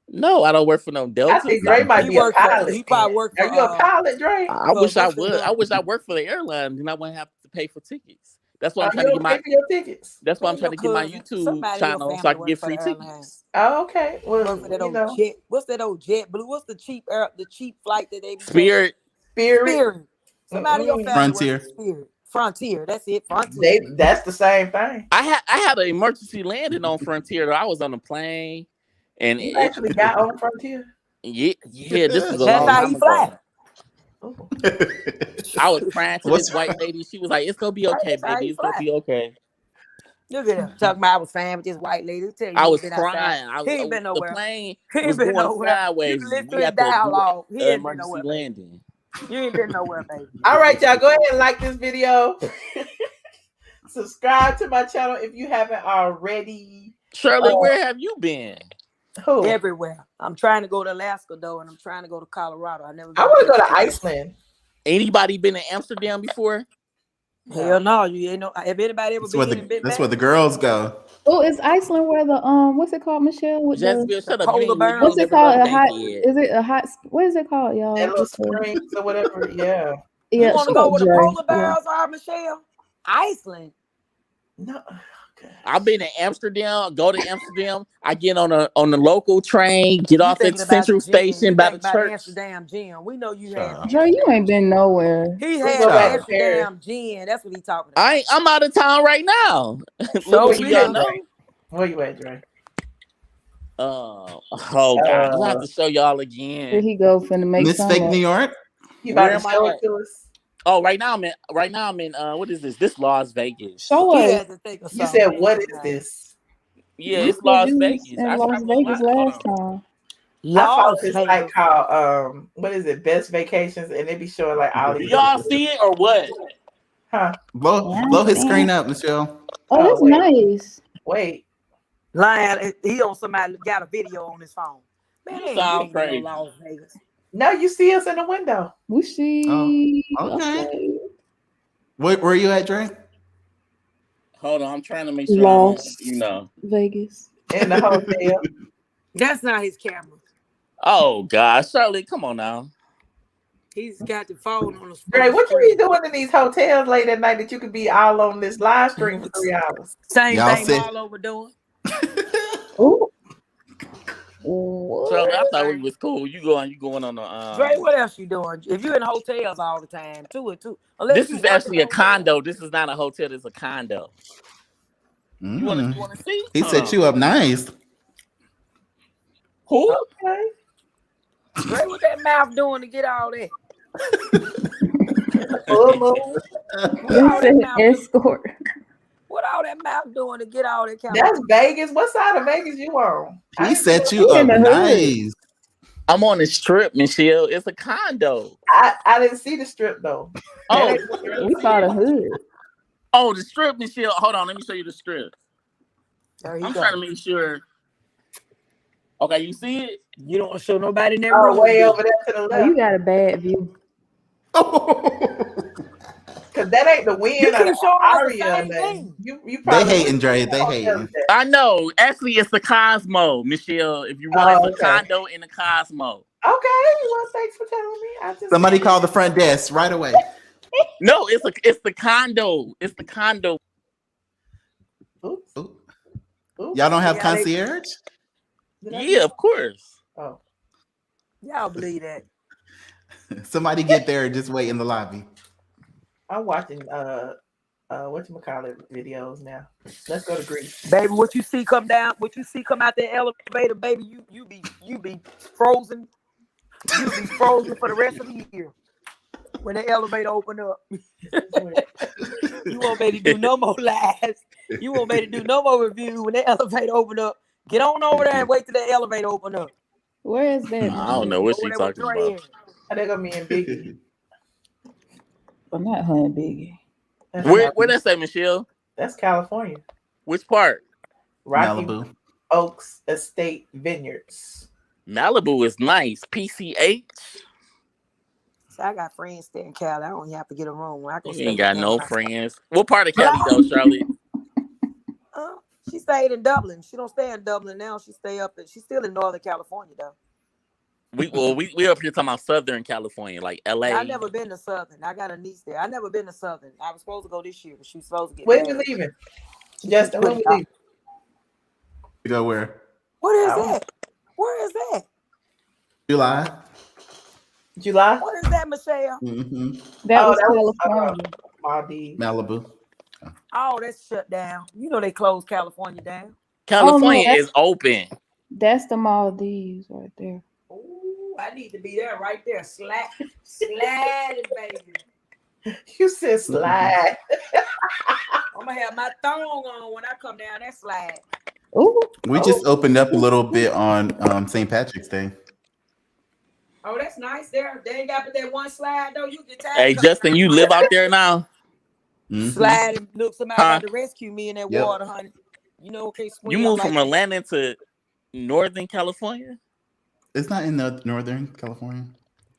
Speaker 15: No, I don't work for no Delta.
Speaker 2: I think Dre might be a pilot.
Speaker 13: He probably worked for.
Speaker 2: Are you a pilot, Dre?
Speaker 15: I wish I would. I wish I worked for the airline, and I wouldn't have to pay for tickets. That's why I'm trying to get my.
Speaker 2: Pay for your tickets.
Speaker 15: That's why I'm trying to get my YouTube channel so I can get free tickets.
Speaker 2: Oh, okay. Well,
Speaker 13: Work for that old jet. What's that old jet blue? What's the cheap flight that they be
Speaker 15: Spirit.
Speaker 2: Spirit.
Speaker 13: Somebody in your family
Speaker 16: Frontier.
Speaker 13: work for Frontier. That's it. Frontier.
Speaker 2: That's the same thing.
Speaker 15: I had an emergency landing on Frontier. Though. I was on a plane, and
Speaker 2: you actually got on Frontier.
Speaker 15: Yeah, this was a
Speaker 13: That's
Speaker 15: long
Speaker 13: how
Speaker 15: time
Speaker 13: you
Speaker 15: ago.
Speaker 13: fly.
Speaker 15: I was crying to this white lady. She was like, "It's gonna be okay, baby. It's gonna be okay."
Speaker 13: Look at him talking about I was fine with this white lady. Tell you,
Speaker 15: I
Speaker 13: he
Speaker 15: was
Speaker 13: been
Speaker 15: crying.
Speaker 13: outside. He ain't been
Speaker 15: The
Speaker 13: nowhere.
Speaker 15: plane
Speaker 13: He
Speaker 15: was
Speaker 13: ain't been
Speaker 15: going
Speaker 13: nowhere.
Speaker 15: sideways.
Speaker 13: You listen
Speaker 15: We
Speaker 13: to his
Speaker 15: had to do
Speaker 13: dialogue. He
Speaker 15: an
Speaker 13: ain't been
Speaker 15: emergency
Speaker 13: nowhere, baby.
Speaker 15: landing.
Speaker 13: You ain't been nowhere, baby.
Speaker 2: All right, y'all, go ahead and like this video. Subscribe to my channel if you haven't already.
Speaker 15: Shirley, where have you been?
Speaker 2: Who?
Speaker 13: Everywhere. I'm trying to go to Alaska though, and I'm trying to go to Colorado. I want
Speaker 2: to go to Iceland.
Speaker 15: Anybody been to Amsterdam before?
Speaker 13: Hell no, you ain't know. If anybody ever been been
Speaker 16: That's
Speaker 13: back,
Speaker 16: where the girls go.
Speaker 9: Oh, is Iceland where the what's it called, Michelle? With
Speaker 15: Jessica, shut up.
Speaker 9: what's it called? A hot?
Speaker 15: Yet.
Speaker 9: Is it a hot? What is it called, y'all?
Speaker 2: That little springs or whatever. Yeah.
Speaker 13: you
Speaker 9: Yeah.
Speaker 13: want to
Speaker 9: Shut
Speaker 13: go
Speaker 9: up,
Speaker 13: where the
Speaker 9: Dre.
Speaker 13: polar bears are, Michelle? Iceland.
Speaker 2: No.
Speaker 15: I've been to Amsterdam. Go to Amsterdam. I get on the local train. Get off at Central Station by the church.
Speaker 13: Amsterdam gin. We know you had.
Speaker 9: Dre, you ain't been nowhere.
Speaker 13: He had Amsterdam gin. That's what he talking about.
Speaker 15: I'm out of town right now.
Speaker 13: So
Speaker 15: Little do y'all know.
Speaker 2: Where you at, Dre?
Speaker 15: Oh God! We'll have to show y'all again.
Speaker 9: Here he go finna make
Speaker 16: Miss Fake New York.
Speaker 2: You
Speaker 15: Where
Speaker 2: about to
Speaker 15: am
Speaker 2: show
Speaker 15: I
Speaker 2: it to us?
Speaker 15: Oh, right now I'm in what is this? This Las Vegas.
Speaker 9: Show us.
Speaker 2: You said, what is this?
Speaker 15: Yeah,
Speaker 9: You
Speaker 15: it's
Speaker 9: said
Speaker 15: Las
Speaker 9: you was
Speaker 15: Vegas.
Speaker 9: in
Speaker 15: I
Speaker 9: Las
Speaker 15: travel a
Speaker 9: Vegas
Speaker 15: lot. Hold
Speaker 9: last time.
Speaker 2: I follow this site called what is it? Best Vacations, and they be showing like all these.
Speaker 15: Y'all see it or what?
Speaker 2: Huh?
Speaker 16: Blow his screen up, Michelle.
Speaker 9: Oh, that's nice.
Speaker 2: Wait.
Speaker 13: Lion, he on somebody got a video on his phone. Man,
Speaker 15: You sound crazy.
Speaker 13: Las Vegas.
Speaker 2: No, you see us in the window.
Speaker 9: We see.
Speaker 16: Oh, okay. Where are you at, Dre?
Speaker 15: Hold on, I'm trying to make sure.
Speaker 9: Las
Speaker 5: Vegas.
Speaker 2: In the hotel.
Speaker 13: That's not his camera.
Speaker 15: Oh God, Shirley, come on now.
Speaker 13: He's got the phone on the screen.
Speaker 2: Dre, what you be doing in these hotels late at night that you could be all on this live stream for 3 hours?
Speaker 13: Same
Speaker 16: Y'all
Speaker 13: thing
Speaker 16: said-
Speaker 13: Marlo was doing.
Speaker 2: Ooh.
Speaker 15: Shirley, I thought we was cool. You going on the
Speaker 13: Dre, what else you doing? If you're in hotels all the time, two.
Speaker 15: This is actually a condo. This is not a hotel. This is a condo. You want to see?
Speaker 16: He set you up nice.
Speaker 15: Who?
Speaker 13: Okay. Dre, what that mouth doing to get all that?
Speaker 9: Escort.
Speaker 13: What all that mouth doing to get all that kind
Speaker 2: That's Vegas. What side of Vegas you on?
Speaker 16: He set you up nice.
Speaker 15: I'm on the strip, Michelle. It's a condo.
Speaker 2: I didn't see the strip though.
Speaker 15: Oh,
Speaker 9: we saw the hood.
Speaker 15: Oh, the strip, Michelle. Hold on, let me show you the strip.
Speaker 13: I'm
Speaker 15: trying to make sure. Okay, you see it?
Speaker 13: You don't want to show nobody in that
Speaker 2: room.
Speaker 13: room.
Speaker 2: Way over there to the left.
Speaker 9: Oh, you got a bad view.
Speaker 2: Cause that ain't the wind
Speaker 13: You
Speaker 2: or
Speaker 13: keep showing us the
Speaker 2: aria.
Speaker 13: same thing.
Speaker 2: You
Speaker 16: They hating, Dre. They hating.
Speaker 15: I know. Actually, it's the Cosmo, Michelle. If you want, it's a condo in the Cosmo.
Speaker 2: Okay, well, thanks for telling me.
Speaker 16: Somebody call the front desk right away.
Speaker 15: No, it's the condo. It's the condo.
Speaker 2: Oops.
Speaker 16: Y'all don't have concierge?
Speaker 15: Yeah, of course.
Speaker 2: Oh,
Speaker 13: y'all believe that?
Speaker 16: Somebody get there and just wait in the lobby.
Speaker 2: I'm watching whatchamacallit videos now. Let's go to Greece.
Speaker 13: Baby, what you see come down, what you see come out the elevator, baby, you be frozen. You be frozen for the rest of the year. When the elevator open up. You won't be able to do no more lives. You won't be able to do no more review when the elevator open up. Get on over there and wait till the elevator open up.
Speaker 9: Where is that?
Speaker 15: I don't know what she's talking about.
Speaker 2: They gonna be in Biggie.
Speaker 9: I'm not her and Biggie.
Speaker 15: Where that say, Michelle?
Speaker 2: That's California.
Speaker 15: Which part?
Speaker 2: Rocky
Speaker 16: Malibu.
Speaker 2: Oaks Estate Vineyards.
Speaker 15: Malibu is nice. PCH.
Speaker 13: So I got friends staying in Cali. I don't even have to get a room. I can
Speaker 15: You ain't got no friends. What part of Cali though, Charlotte?
Speaker 13: She stayed in Dublin. She don't stay in Dublin now. She stay up. She's still in Northern California though.
Speaker 15: We up here talking about Southern California, like LA.
Speaker 13: I never been to Southern. I got a niece there. I never been to Southern. I was supposed to go this year, but she was supposed to get
Speaker 2: When
Speaker 13: married.
Speaker 2: you leaving? Justin, when we leaving?
Speaker 16: You go where?
Speaker 13: What is that? Where is that?
Speaker 16: July.
Speaker 2: July?
Speaker 13: What is that, Michelle?
Speaker 16: Mm-hmm.
Speaker 9: That was California.
Speaker 2: Maldives.
Speaker 16: Malibu.
Speaker 13: Oh, that's shut down. You know they closed California down.
Speaker 15: California
Speaker 9: no,
Speaker 15: is open.
Speaker 9: That's the Maldives right there.
Speaker 13: Ooh, I need to be there right there. Sliding, baby.
Speaker 2: You said slide.
Speaker 13: I'm gonna have my thong on when I come down that slide.
Speaker 9: Ooh.
Speaker 16: We just opened up a little bit on St. Patrick's Day.
Speaker 13: Oh, that's nice there. They ain't got but that one slide though. You get tired.
Speaker 15: Hey, Justin, you live out there now?
Speaker 13: Slide and look, somebody about to rescue me in that
Speaker 16: Yep.
Speaker 13: water, honey. You know, okay, swim.
Speaker 15: You moved
Speaker 13: like
Speaker 15: from Atlanta to Northern California?
Speaker 16: It's not in the Northern California.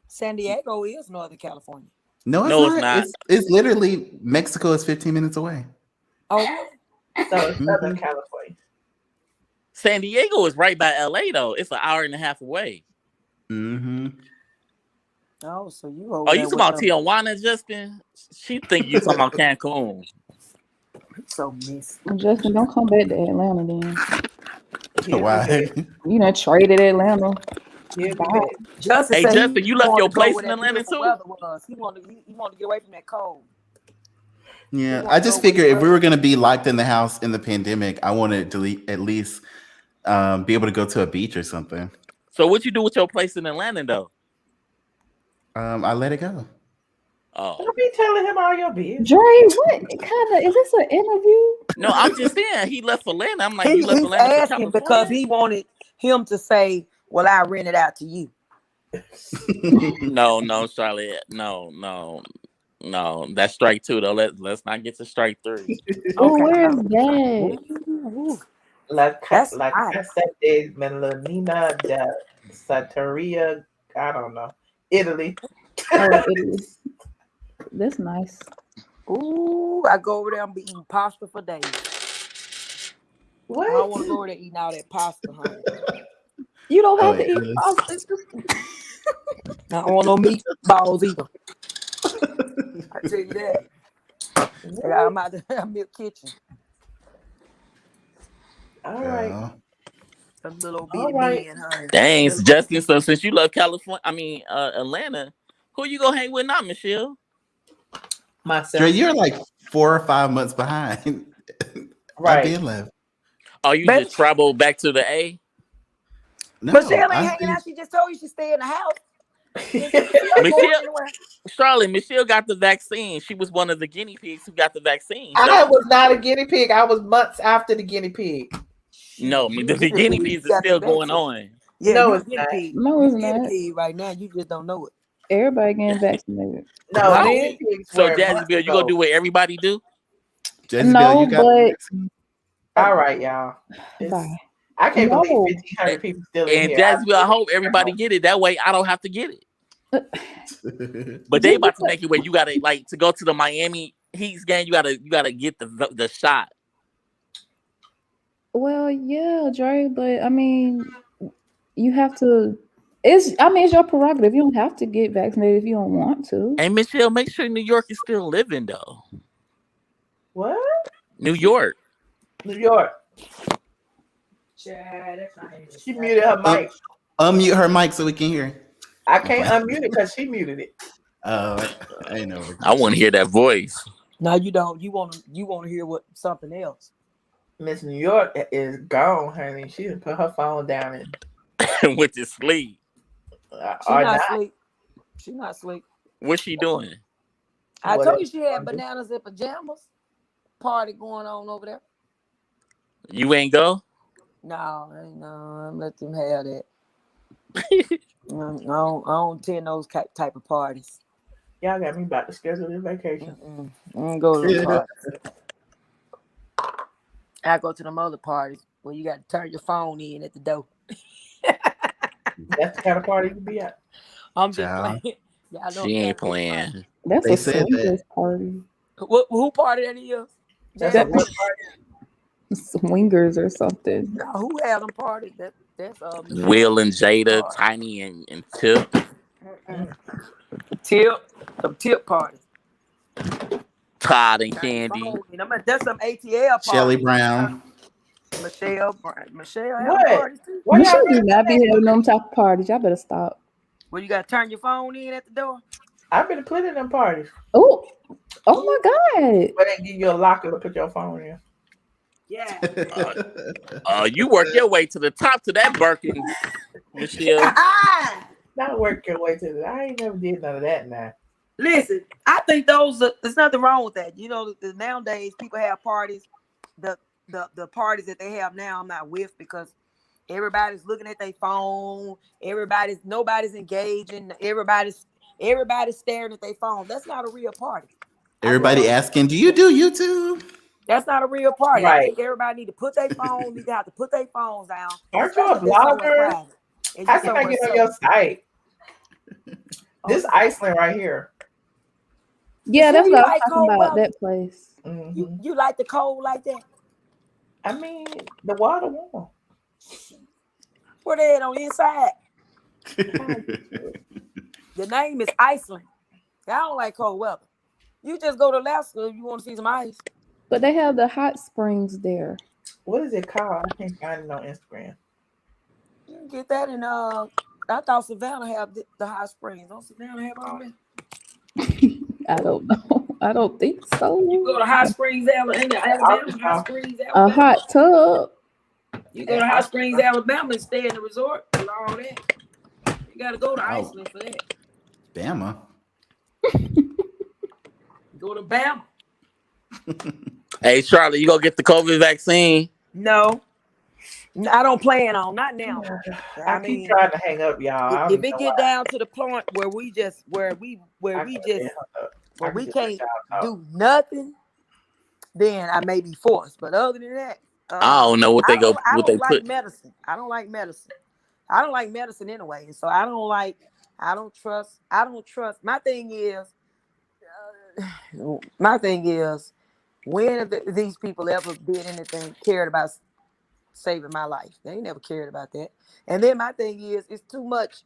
Speaker 13: San Diego is Northern California.
Speaker 16: No, it's not. It's literally Mexico is 15 minutes away.
Speaker 13: Oh,
Speaker 2: so it's Southern California.
Speaker 15: San Diego is right by LA though. It's an hour and a half away.
Speaker 16: Mm-hmm.
Speaker 13: Oh, so you
Speaker 15: Oh, you talking about Tijuana, Justin? She think you talking about Cancun.
Speaker 13: So miss.
Speaker 9: Justin, don't come back to Atlanta then.
Speaker 16: Why?
Speaker 9: You know, traded Atlanta.
Speaker 2: Yeah,
Speaker 13: Justin
Speaker 15: hey,
Speaker 13: said
Speaker 15: Justin, you left
Speaker 13: wanted
Speaker 15: your
Speaker 13: to go
Speaker 15: place
Speaker 13: where
Speaker 15: in
Speaker 13: that
Speaker 15: Atlanta
Speaker 13: beautiful
Speaker 15: too?
Speaker 13: weather was. He wanted to get away from that cold.
Speaker 16: Yeah, I just figured if we were going to be locked in the house in the pandemic, I wanted to at least be able to go to a beach or something.
Speaker 15: So what you do with your place in Atlanta though?
Speaker 16: I let it go.
Speaker 15: Oh,
Speaker 2: Don't be telling him all your business.
Speaker 9: Dre, what kind of is this an interview?
Speaker 15: no, I'm just saying he left Atlanta. I'm like,
Speaker 13: He's
Speaker 15: you left Atlanta for
Speaker 13: asking
Speaker 15: California?
Speaker 13: because he wanted him to say, "Well, I rent it out to you."
Speaker 15: No, Charlotte. No. That's strike 2 though. Let's not get to strike 3.
Speaker 9: Oh, where's that?
Speaker 2: La Casa de Melanina de Satteria. I don't know. Italy.
Speaker 9: Oh, Italy. That's nice.
Speaker 13: Ooh, I go over there and be eating pasta for days.
Speaker 2: What?
Speaker 13: I don't want to go over there eating all that pasta, honey.
Speaker 9: You don't have to eat pasta.
Speaker 13: I don't want no meatballs either. I tell you that. I'm out the milk kitchen.
Speaker 2: All right.
Speaker 13: A little bit man, honey.
Speaker 15: Dang, Justin. So since you love Atlanta, who you gonna hang with now, Michelle?
Speaker 2: Myself.
Speaker 16: Dre, you're like 4 or 5 months behind.
Speaker 2: Right.
Speaker 16: I've been left.
Speaker 15: Oh, you just travel back to the A?
Speaker 16: No,
Speaker 13: Michelle ain't hanging out. She just told you she stay in the house.
Speaker 15: Michelle got the vaccine. She was one of the guinea pigs who got the vaccine.
Speaker 2: I was not a guinea pig. I was months after the guinea pig.
Speaker 15: No, the guinea pigs is still going on.
Speaker 13: Yeah,
Speaker 2: no,
Speaker 13: it's not.
Speaker 9: No, it's not.
Speaker 13: Pig right now. You just don't know it.
Speaker 9: Everybody getting vaccinated.
Speaker 2: No,
Speaker 15: so Jazzy Bill, you gonna do what everybody do?
Speaker 16: Jazzy
Speaker 9: No,
Speaker 16: Bill, you got
Speaker 2: all right, y'all.
Speaker 9: Bye.
Speaker 2: I can't believe 1,500 people still in
Speaker 15: And
Speaker 2: here.
Speaker 15: Jazzy Bill, I hope everybody get it. That way I don't have to get it. But they about to make it where you gotta to go to the Miami Heat's game. You gotta get the shot.
Speaker 9: Well, yeah, Dre, but I mean, you have to. It's your prerogative. You don't have to get vaccinated if you don't want to.
Speaker 15: And Michelle, make sure New York is still living though.
Speaker 2: What?
Speaker 15: New York.
Speaker 2: She muted her mic.
Speaker 16: Unmute her mic so we can hear.
Speaker 2: I can't unmute it because she muted it.
Speaker 16: I know.
Speaker 15: I want to hear that voice.
Speaker 13: No, you don't. You want to hear what something else.
Speaker 2: Miss New York is gone, honey. She done put her phone down
Speaker 15: and went to sleep.
Speaker 13: She not asleep.
Speaker 15: What's she doing?
Speaker 13: I told you she had bananas and pajamas party going on over there.
Speaker 15: You ain't go?
Speaker 13: No, I'm let them have that. I don't attend those type of parties.
Speaker 2: Y'all got me about to schedule this vacation.
Speaker 13: I don't go to those parties. I go to them other parties where you got to turn your phone in at the door.
Speaker 2: That's the kind of party you be at.
Speaker 13: I'm just playing.
Speaker 15: She ain't playing.
Speaker 9: That's a swingers party.
Speaker 13: Who party that is?
Speaker 2: That's a what party?
Speaker 9: Swingers or something.
Speaker 13: No, who had them parties? That's
Speaker 15: Will and Jada, Tiny and Tip.
Speaker 13: Tip parties.
Speaker 15: Todd and Candy.
Speaker 13: That's some ATL parties.
Speaker 16: Shelly Brown.
Speaker 13: Michelle.
Speaker 9: What? You should do not be having them type of parties. Y'all better stop.
Speaker 13: Well, you got to turn your phone in at the door.
Speaker 2: I've been to plenty of them parties.
Speaker 9: Oh, Oh my God.
Speaker 2: But they give you a locker to put your phone in.
Speaker 13: Yeah.
Speaker 15: You work your way to the top to that Birkin, Michelle.
Speaker 2: Not work your way to I ain't never did none of that now.
Speaker 13: Listen, I think there's nothing wrong with that. You know, nowadays people have parties. The parties that they have now, I'm not with because everybody's looking at their phone. Nobody's engaging. Everybody's staring at their phone. That's not a real party.
Speaker 16: Everybody asking, do you do YouTube?
Speaker 13: That's not a real party.
Speaker 2: Right.
Speaker 13: I think everybody need to put their phone. Need to have to put their phones down.
Speaker 2: Aren't you a blogger? How can I get on your site? This Iceland right here.
Speaker 9: Yeah, that's
Speaker 13: you
Speaker 9: what I was
Speaker 13: like
Speaker 9: talking
Speaker 13: cold
Speaker 9: about.
Speaker 13: weather?
Speaker 9: That place.
Speaker 2: Mm-hmm.
Speaker 13: You like the cold like that?
Speaker 2: I mean, the water warm.
Speaker 13: Where they at on the inside? The name is Iceland. I don't like cold weather. You just go to Alaska if you want to see some ice.
Speaker 9: But they have the hot springs there.
Speaker 2: What is it called? I can't find it on Instagram.
Speaker 13: You can get that in I thought Savannah have the hot springs. Don't Savannah have all that?
Speaker 9: I don't know. I don't think so.
Speaker 13: You go to Hot Springs, Alabama. Hot Springs, Alabama.
Speaker 9: A hot tub.
Speaker 13: You go to Hot Springs, Alabama, and stay in the resort and all that. You got to go to Iceland for that.
Speaker 16: Bama.
Speaker 13: Go to Bama.
Speaker 15: Hey, Charlotte, you gonna get the COVID vaccine?
Speaker 13: No, I don't plan on. Not now.
Speaker 2: I keep trying to hang up, y'all.
Speaker 13: If it get down to the point where we can't do nothing, then I may be forced. But other than that,
Speaker 15: I don't know what they put.
Speaker 13: Medicine. I don't like medicine. I don't like medicine anyway, and so I don't trust. My thing is, when have these people ever did anything, cared about saving my life? They ain't never cared about that. And then my thing is, it's too much.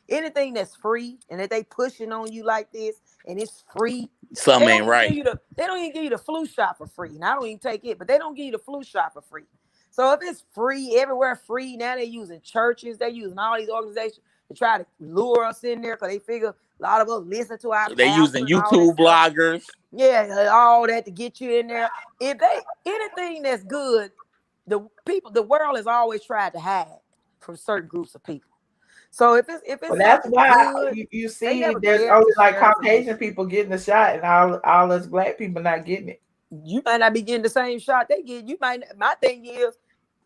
Speaker 13: Anything that's free and that they pushing on you like this, and it's free.
Speaker 15: Something ain't right.
Speaker 13: They don't even give you the flu shot for free, and I don't even take it. But they don't give you the flu shot for free. So if it's free everywhere, free now, they're using churches, they're using all these organizations to try to lure us in there because they figure a lot of us listen to our.
Speaker 15: They using YouTube bloggers.
Speaker 13: Yeah, all that to get you in there. If anything that's good, the world has always tried to hide from certain groups of people. So if it's
Speaker 2: well, that's why
Speaker 13: good,
Speaker 2: you see there's only like Caucasian people getting the shot and all us black people not getting it.
Speaker 13: You might not be getting the same shot they get. My thing is,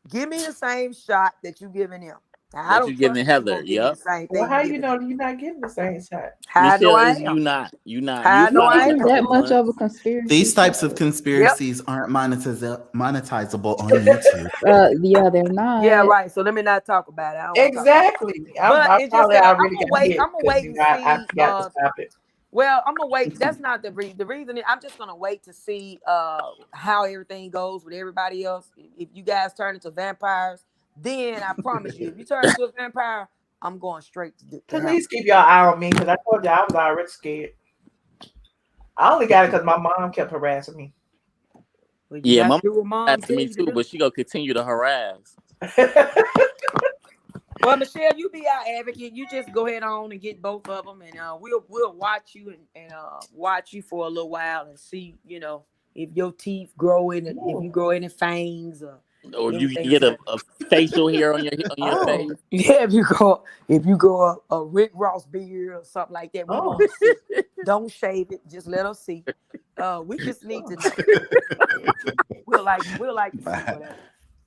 Speaker 13: give me the same shot that you giving them. Now, I don't
Speaker 15: you giving Heather. Yep.
Speaker 2: Well, how you know you're not getting the same shot?
Speaker 13: How do I
Speaker 15: You not.
Speaker 9: How do I know that much of a conspiracy?
Speaker 16: These types of conspiracies aren't monetizable on YouTube.
Speaker 9: Yeah, they're not.
Speaker 13: Yeah, right. So let me not talk about it.
Speaker 2: Exactly. I'm gonna
Speaker 13: wait and see.
Speaker 2: I got to stop it.
Speaker 13: Well, I'm gonna wait. That's not the reason. The reason I'm just gonna wait to see how everything goes with everybody else. If you guys turn into vampires, then I promise you, if you turn into a vampire, I'm going straight to
Speaker 2: Please keep your eye on me because I told you I was already scared. I only got it because my mom kept harassing me.
Speaker 13: Well,
Speaker 15: yeah, my mom harassed me too, but she gonna continue to harass.
Speaker 13: Well, Michelle, you be our advocate. You just go ahead on and get both of them, and we'll watch you and watch you for a little while and see, if your teeth grow in, if you grow any fangs
Speaker 15: or you get a facial hair on your face.
Speaker 13: Yeah, if you grow a Rick Ross beard or something like that, don't shave it. Just let us see. We just need to know. We'll like to see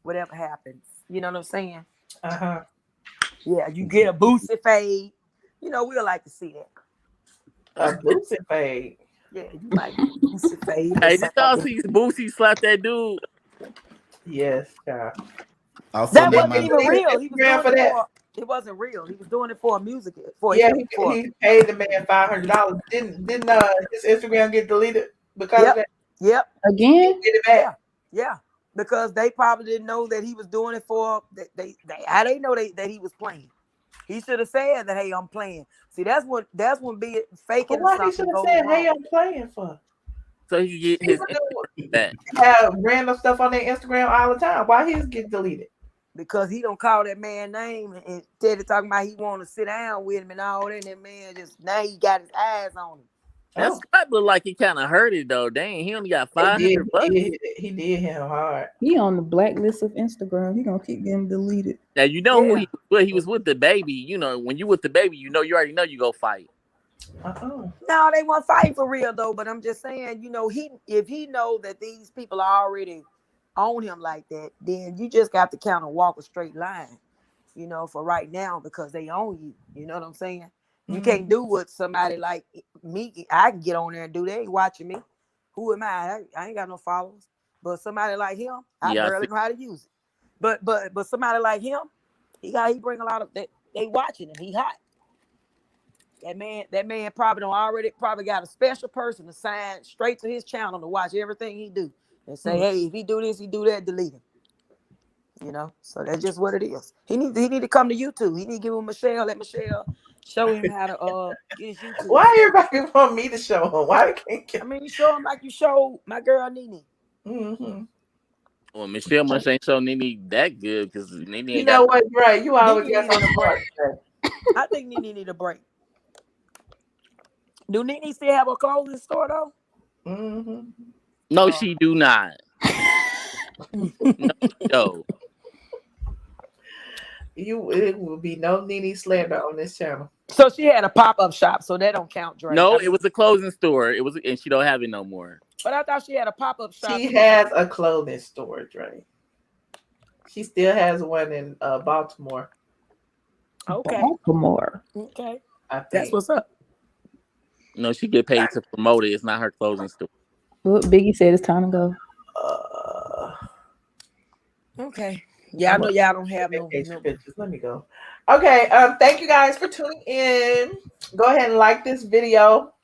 Speaker 13: whatever happens. You know what I'm saying? Yeah, you get a boosted fade. We'll like to see that.
Speaker 2: A boosted fade.
Speaker 13: Yeah, you like boosted fade.
Speaker 15: Hey, did y'all see Boosie slap that dude?
Speaker 2: Yes, yeah.
Speaker 13: That wasn't even real. He was doing for that. It wasn't real. He was doing it for a music.
Speaker 2: He paid the man $500. Didn't his Instagram get deleted because of that?
Speaker 13: Yep.
Speaker 9: Again?
Speaker 2: Get it back.
Speaker 13: Yeah. Because they probably didn't know that he was doing it for how they know that he was playing. He should have said that, hey, I'm playing. See, that's when be faking.
Speaker 2: Why he should have said, hey, I'm playing for?
Speaker 15: So he get his back.
Speaker 2: Have random stuff on their Instagram all the time. Why his get deleted?
Speaker 13: Because he don't call that man name and instead of talking about he want to sit down with him and all that, and that man just now he got his eyes on him.
Speaker 15: That swipe look like he kind of hurt it though. Dang, he only got $500.
Speaker 2: He did him hard.
Speaker 9: He on the blacklist of Instagram. He gonna keep getting deleted.
Speaker 15: Now you know who he was with the baby. You know when you with the baby, you already know you go fight.
Speaker 13: No, they won't fight for real though. But I'm just saying, if he know that these people are already on him like that, then you just got to kind of walk a straight line, for right now because they own you. You know what I'm saying? You can't do what somebody like me. I can get on there and do. They ain't watching me. Who am I? I ain't got no followers. But somebody like him, I barely know how to use it. But somebody like him, he bring a lot of that. They watching him. He hot. That man probably got a special person assigned straight to his channel to watch everything he do and say, hey, if he do this, he do that, delete him. So that's just what it is. He need to come to YouTube. He need to give him Michelle. Let Michelle show him how to get his YouTube.
Speaker 2: Why everybody want me to show him? Why they can't?
Speaker 13: I mean, you show him like you showed my girl Nene.
Speaker 2: Mm-hmm.
Speaker 15: Well, Michelle must ain't show Nene that good because Nene.
Speaker 2: You know what? Right? You always got on the break.
Speaker 13: I think Nene need a break. Do Nene still have a clothing store though?
Speaker 2: Mm-hmm.
Speaker 15: No, she do not. No.
Speaker 2: It will be no Nene slander on this channel.
Speaker 13: So she had a pop-up shop, so that don't count, Dre.
Speaker 15: No, it was a clothing store. It was, and she don't have it no more.
Speaker 13: But I thought she had a pop-up shop.
Speaker 2: She has a clothing store, Dre. She still has one in Baltimore.
Speaker 13: Okay.
Speaker 9: Baltimore.
Speaker 13: Okay.
Speaker 2: That's
Speaker 13: what's up.
Speaker 15: No, she get paid to promote it. It's not her clothing store.
Speaker 9: Well, Biggie said it's time to go.
Speaker 13: Okay. Yeah, I know y'all don't have no
Speaker 2: pictures. Let me go. Okay. Thank you guys for tuning in. Go ahead and like this video.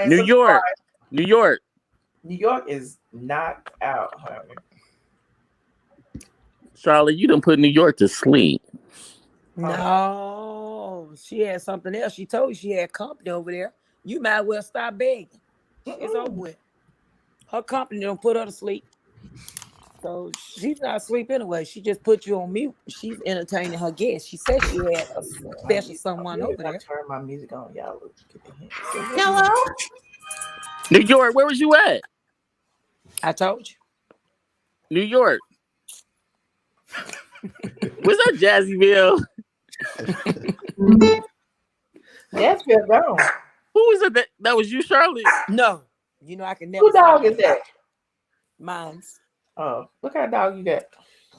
Speaker 15: New York
Speaker 2: is knocked out, honey.
Speaker 15: Charlotte, you done put New York to sleep.
Speaker 13: No, she had something else. She told you she had company over there. You might well stop begging. It's over with. Her company don't put her to sleep. So she's not asleep anyway. She just put you on mute. She's entertaining her guests. She said she had a special someone over there.
Speaker 2: Turn my music on, y'all.
Speaker 13: Hello?
Speaker 15: New York, where was you at?
Speaker 13: I told you.
Speaker 15: New York. What's up, Jazzyville?
Speaker 2: Jazzyville gone.
Speaker 15: Who was it? That was you, Charlotte?
Speaker 13: No. I can never.
Speaker 2: Who dog is that?
Speaker 13: Mine's.
Speaker 2: Oh, what kind of dog you got?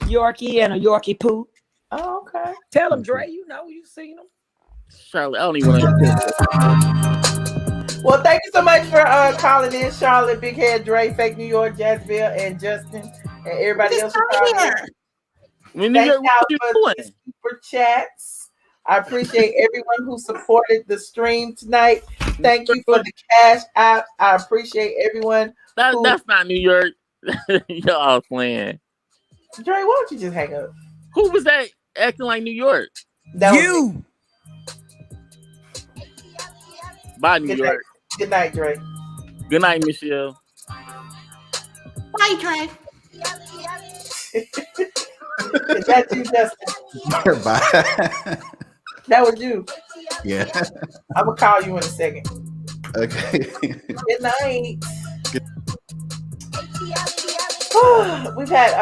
Speaker 13: Yorkie and a Yorkie poo.
Speaker 2: Oh, okay.
Speaker 13: Tell him, Dre, you seen him.
Speaker 15: Charlotte, I don't even want to.
Speaker 2: Well, thank you so much for calling in, Charlotte, Big Head, Dre, Fake New York, Jacksonville, and Justin, and everybody else. Thank y'all for the super chats. I appreciate everyone who supported the stream tonight. Thank you for the cash app. I appreciate everyone.
Speaker 15: That's not New York. Y'all playing.
Speaker 2: Dre, why don't you just hang up?
Speaker 15: Who was that acting like New York?
Speaker 13: You.
Speaker 15: Bye, New York.
Speaker 2: Good night, Dre.
Speaker 15: Good night, Michelle.
Speaker 10: Bye, Dre.
Speaker 2: Is that you, Justin?
Speaker 16: Bye.
Speaker 2: That was you.
Speaker 16: Yeah.
Speaker 2: I'm gonna call you in a second.
Speaker 16: Okay.
Speaker 2: Good night. We've had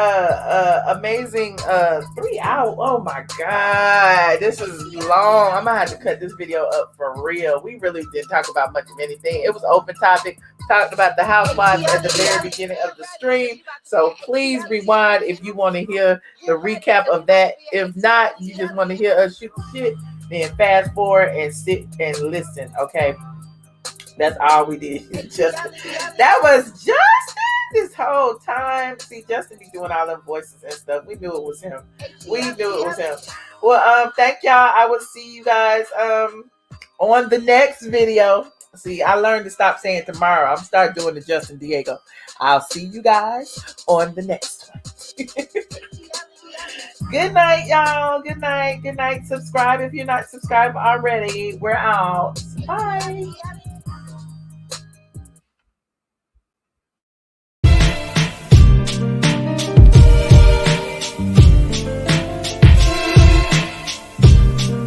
Speaker 2: amazing 3 hours. Oh my god, this is long. I'm gonna have to cut this video up for real. We really didn't talk about much of anything. It was open topic. Talked about the Housewives at the very beginning of the stream. So please rewind if you want to hear the recap of that. If not, you just want to hear us shoot the shit, then fast forward and sit and listen. Okay, that's all we did. Justin. That was Justin this whole time. See, Justin be doing all them voices and stuff. We knew it was him. Well, thank y'all. I will see you guys on the next video. See, I learned to stop saying tomorrow. I'm start doing the Justin Diego. I'll see you guys on the next one. Good night, y'all. Good night. Subscribe if you're not subscribed already. We're out. Bye.